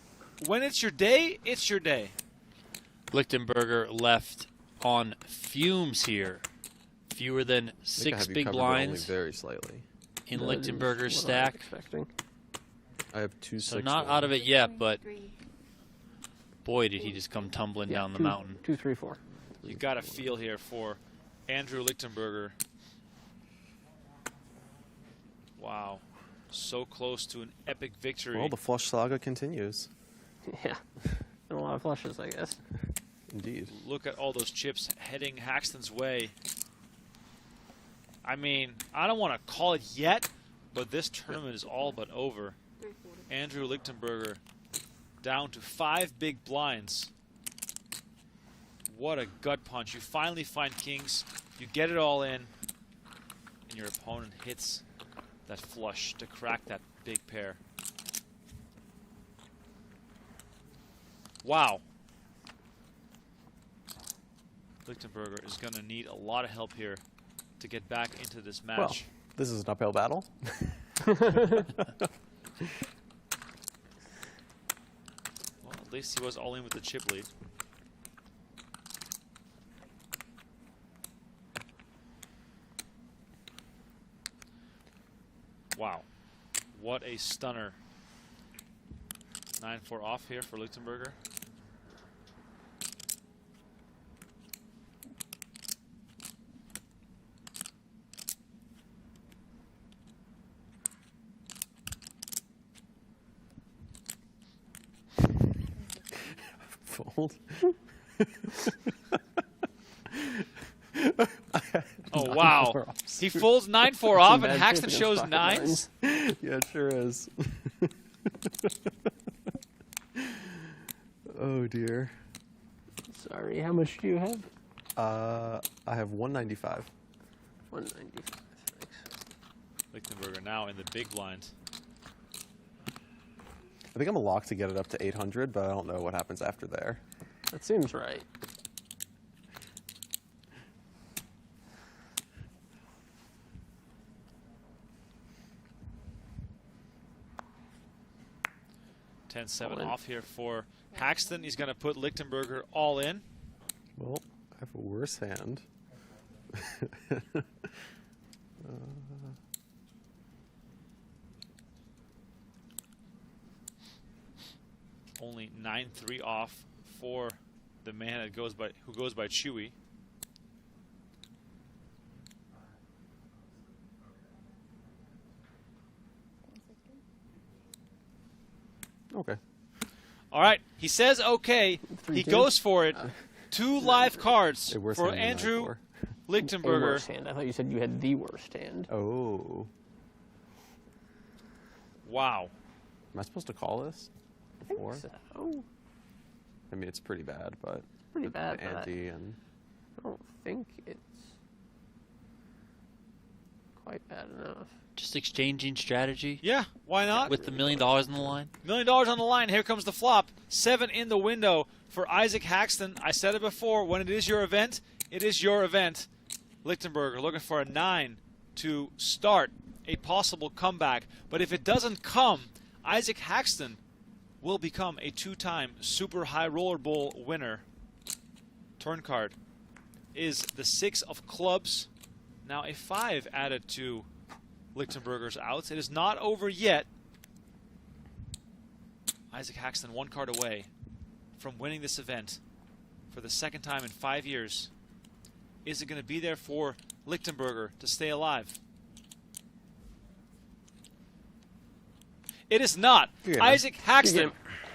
Speaker 1: When it's your day, it's your day.
Speaker 2: Lichtenberger left on fumes here. Fewer than
Speaker 5: I think I
Speaker 2: 6
Speaker 5: have you
Speaker 2: big
Speaker 5: covered, but only
Speaker 2: blinds
Speaker 5: very slightly.
Speaker 2: in
Speaker 7: That is
Speaker 2: Lichtenberger's
Speaker 7: what I was
Speaker 2: stack.
Speaker 7: expecting.
Speaker 5: I have 2
Speaker 2: So
Speaker 5: 6.
Speaker 2: not out of it yet, but boy, did he just come tumbling down the mountain.
Speaker 7: 2, 3, 4.
Speaker 1: You got a feel here for Andrew Lichtenberger. Wow, so close to an epic victory.
Speaker 5: Well, the flush saga continues.
Speaker 7: Yeah. Been a lot of flushes, I guess.
Speaker 5: Indeed.
Speaker 1: Look at all those chips heading Haxton's way. I mean, I don't want to call it yet, but this tournament is all but over. Andrew Lichtenberger down to 5 big blinds. What a gut punch. You finally find kings, you get it all in, and your opponent hits that flush to crack that big pair. Wow. Lichtenberger is going to need a lot of help here to get back into this match.
Speaker 5: Well, this is an uphill battle.
Speaker 1: Well, at least he was all in with the chip lead. Wow. What a stunner. 9-4 off here for Lichtenberger.
Speaker 5: Fold.
Speaker 1: Oh, wow. He folds 9-4 off, and Haxton shows 9s.
Speaker 5: Yeah, it sure is. Oh, dear.
Speaker 7: Sorry, how much do you have?
Speaker 5: I have 195.
Speaker 7: 195.
Speaker 1: Lichtenberger now in the big blind.
Speaker 5: I think I'm a lock to get it up to 800, but I don't know what happens after there.
Speaker 7: That seems right.
Speaker 1: Ten 7 off here for Haxton. He's going to put Lichtenberger all in.
Speaker 5: Well, I have a worse hand.
Speaker 1: Only 9-3 off for the man that goes by Chewy.
Speaker 5: Okay.
Speaker 1: All right. He says okay. He
Speaker 7: 3-2?
Speaker 1: goes for it. 2 live cards
Speaker 5: A worse
Speaker 1: for
Speaker 5: hand than
Speaker 1: Andrew
Speaker 5: 9-4.
Speaker 7: A
Speaker 1: Lichtenberger.
Speaker 7: worst hand. I thought you said you had the worst hand.
Speaker 5: Oh.
Speaker 1: Wow.
Speaker 5: Am I supposed to call this? Before?
Speaker 7: So,
Speaker 5: I mean, it's pretty bad, but
Speaker 7: pretty bad.
Speaker 5: the
Speaker 7: but
Speaker 5: ante and
Speaker 7: I don't think it's quite bad enough.
Speaker 2: Just exchanging strategy.
Speaker 1: Yeah, why not?
Speaker 2: With the $1 million on the line.
Speaker 1: $1 million on the line. Here comes the flop. 7 in the window for Isaac Haxton. I said it before. When it is your event, it is your event. Lichtenberger looking for a 9 to start a possible comeback. But if it doesn't come, Isaac Haxton will become a 2-time Super High Roller Bowl winner. Turn card is the 6 of clubs. Now a 5 added to Lichtenberger's outs. It is not over yet. Isaac Haxton 1 card away from winning this event for the second time in 5 years. Is it going to be there for Lichtenberger to stay alive? It is not. Isaac Haxton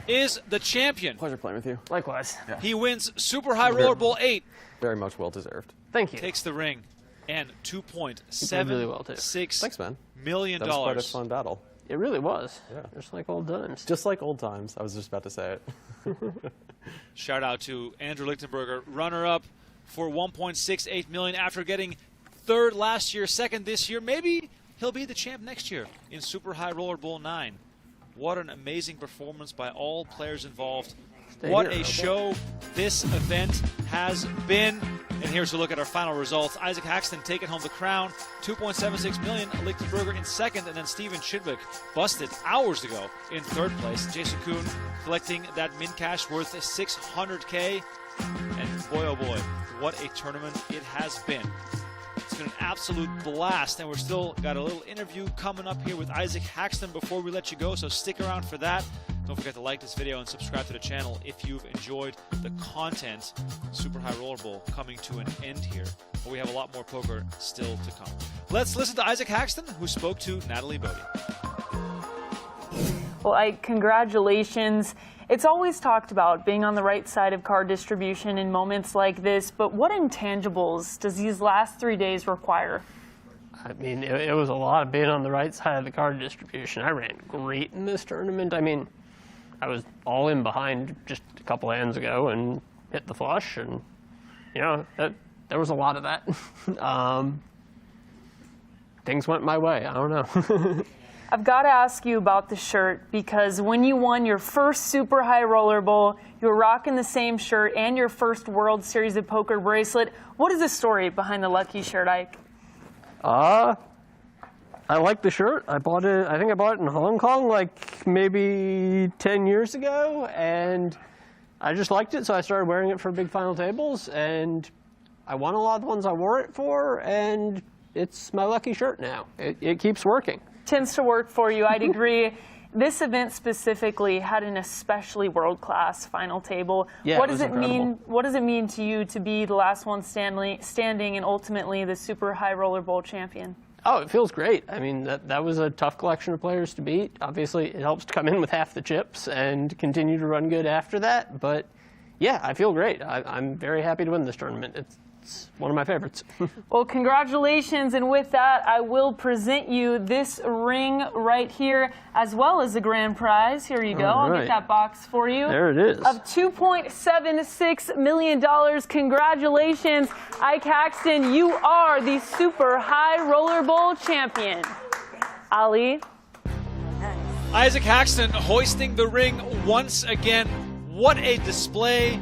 Speaker 1: is the champion.
Speaker 5: Pleasure playing with you.
Speaker 7: Likewise.
Speaker 5: Yeah.
Speaker 1: He wins Super High Roller Bowl 8.
Speaker 5: Very much well deserved.
Speaker 7: Thank you.
Speaker 1: Takes the ring and $2.76
Speaker 5: Thanks, man.
Speaker 1: million.
Speaker 5: That was quite a fun battle.
Speaker 7: It really was.
Speaker 5: Yeah.
Speaker 7: Just like old times.
Speaker 5: Just like old times. I was just about to say it.
Speaker 1: Shout out to Andrew Lichtenberger, runner-up for $1.68 million after getting third last year, second this year. Maybe he'll be the champ next year in Super High Roller Bowl 9. What an amazing performance by all players involved. What a show this event has been. And here's a look at our final results. Isaac Haxton taking home the crown, $2.76 million. Lichtenberger in second, and then Steven Chidwick busted hours ago in third place. Jason Koon collecting that min cash worth $600K. And boy, oh boy, what a tournament it has been. It's been an absolute blast, and we're still got a little interview coming up here with Isaac Haxton before we let you go, so stick around for that. Don't forget to like this video and subscribe to the channel if you've enjoyed the content. Super High Roller Bowl coming to an end here, but we have a lot more poker still to come. Let's listen to Isaac Haxton, who spoke to Natalie Bodie.
Speaker 9: Well, congratulations. It's always talked about being on the right side of card distribution in moments like this, but what intangibles does these last 3 days require?
Speaker 7: I mean, it was a lot of being on the right side of the card distribution. I ran great in this tournament. I mean, I was all in behind just a couple hands ago and hit the flush, and, you know, there was a lot of that. Things went my way. I don't know.
Speaker 9: I've got to ask you about the shirt, because when you won your first Super High Roller Bowl, you were rocking the same shirt and your first World Series of Poker bracelet. What is the story behind the lucky shirt, Ike?
Speaker 7: I like the shirt. I bought it, I think I bought it in Hong Kong like maybe 10 years ago, and I just liked it, so I started wearing it for big final tables, and I won a lot of the ones I wore it for, and it's my lucky shirt now. It keeps working.
Speaker 9: Tends to work for you, I'd agree. This event specifically had an especially world-class final table.
Speaker 7: Yeah,
Speaker 9: what does it mean? What does it mean to you to be the last one standing and ultimately the Super High Roller Bowl champion?
Speaker 7: Oh, it feels great. I mean, that was a tough collection of players to beat. Obviously, it helps to come in with half the chips and continue to run good after that. But yeah, I feel great. I'm very happy to win this tournament. It's one of my favorites.
Speaker 9: Well, congratulations, and with that, I will present you this ring right here, as well as the grand prize. Here you go.
Speaker 7: All right.
Speaker 9: I'll get that box for you.
Speaker 7: There it is.
Speaker 9: Of $2.76 million. Congratulations, Ike Haxton. You are the Super High Roller Bowl champion. Ali?
Speaker 1: Isaac Haxton hoisting the ring once again. What a display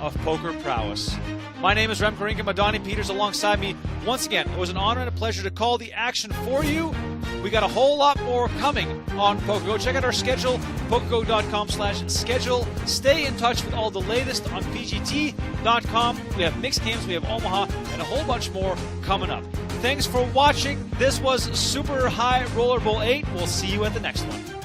Speaker 1: of poker prowess. My name is Remko, Rinkema, Donnie Peters alongside me. Once again, it was an honor and a pleasure to call the action for you. We got a whole lot more coming on PokerGo. Check out our schedule, PokerGo.com/schedule. Stay in touch with all the latest on PGT.com. We have mixed games, we have Omaha, and a whole bunch more coming up. Thanks for watching. This was Super High Roller Bowl 8. We'll see you at the next one.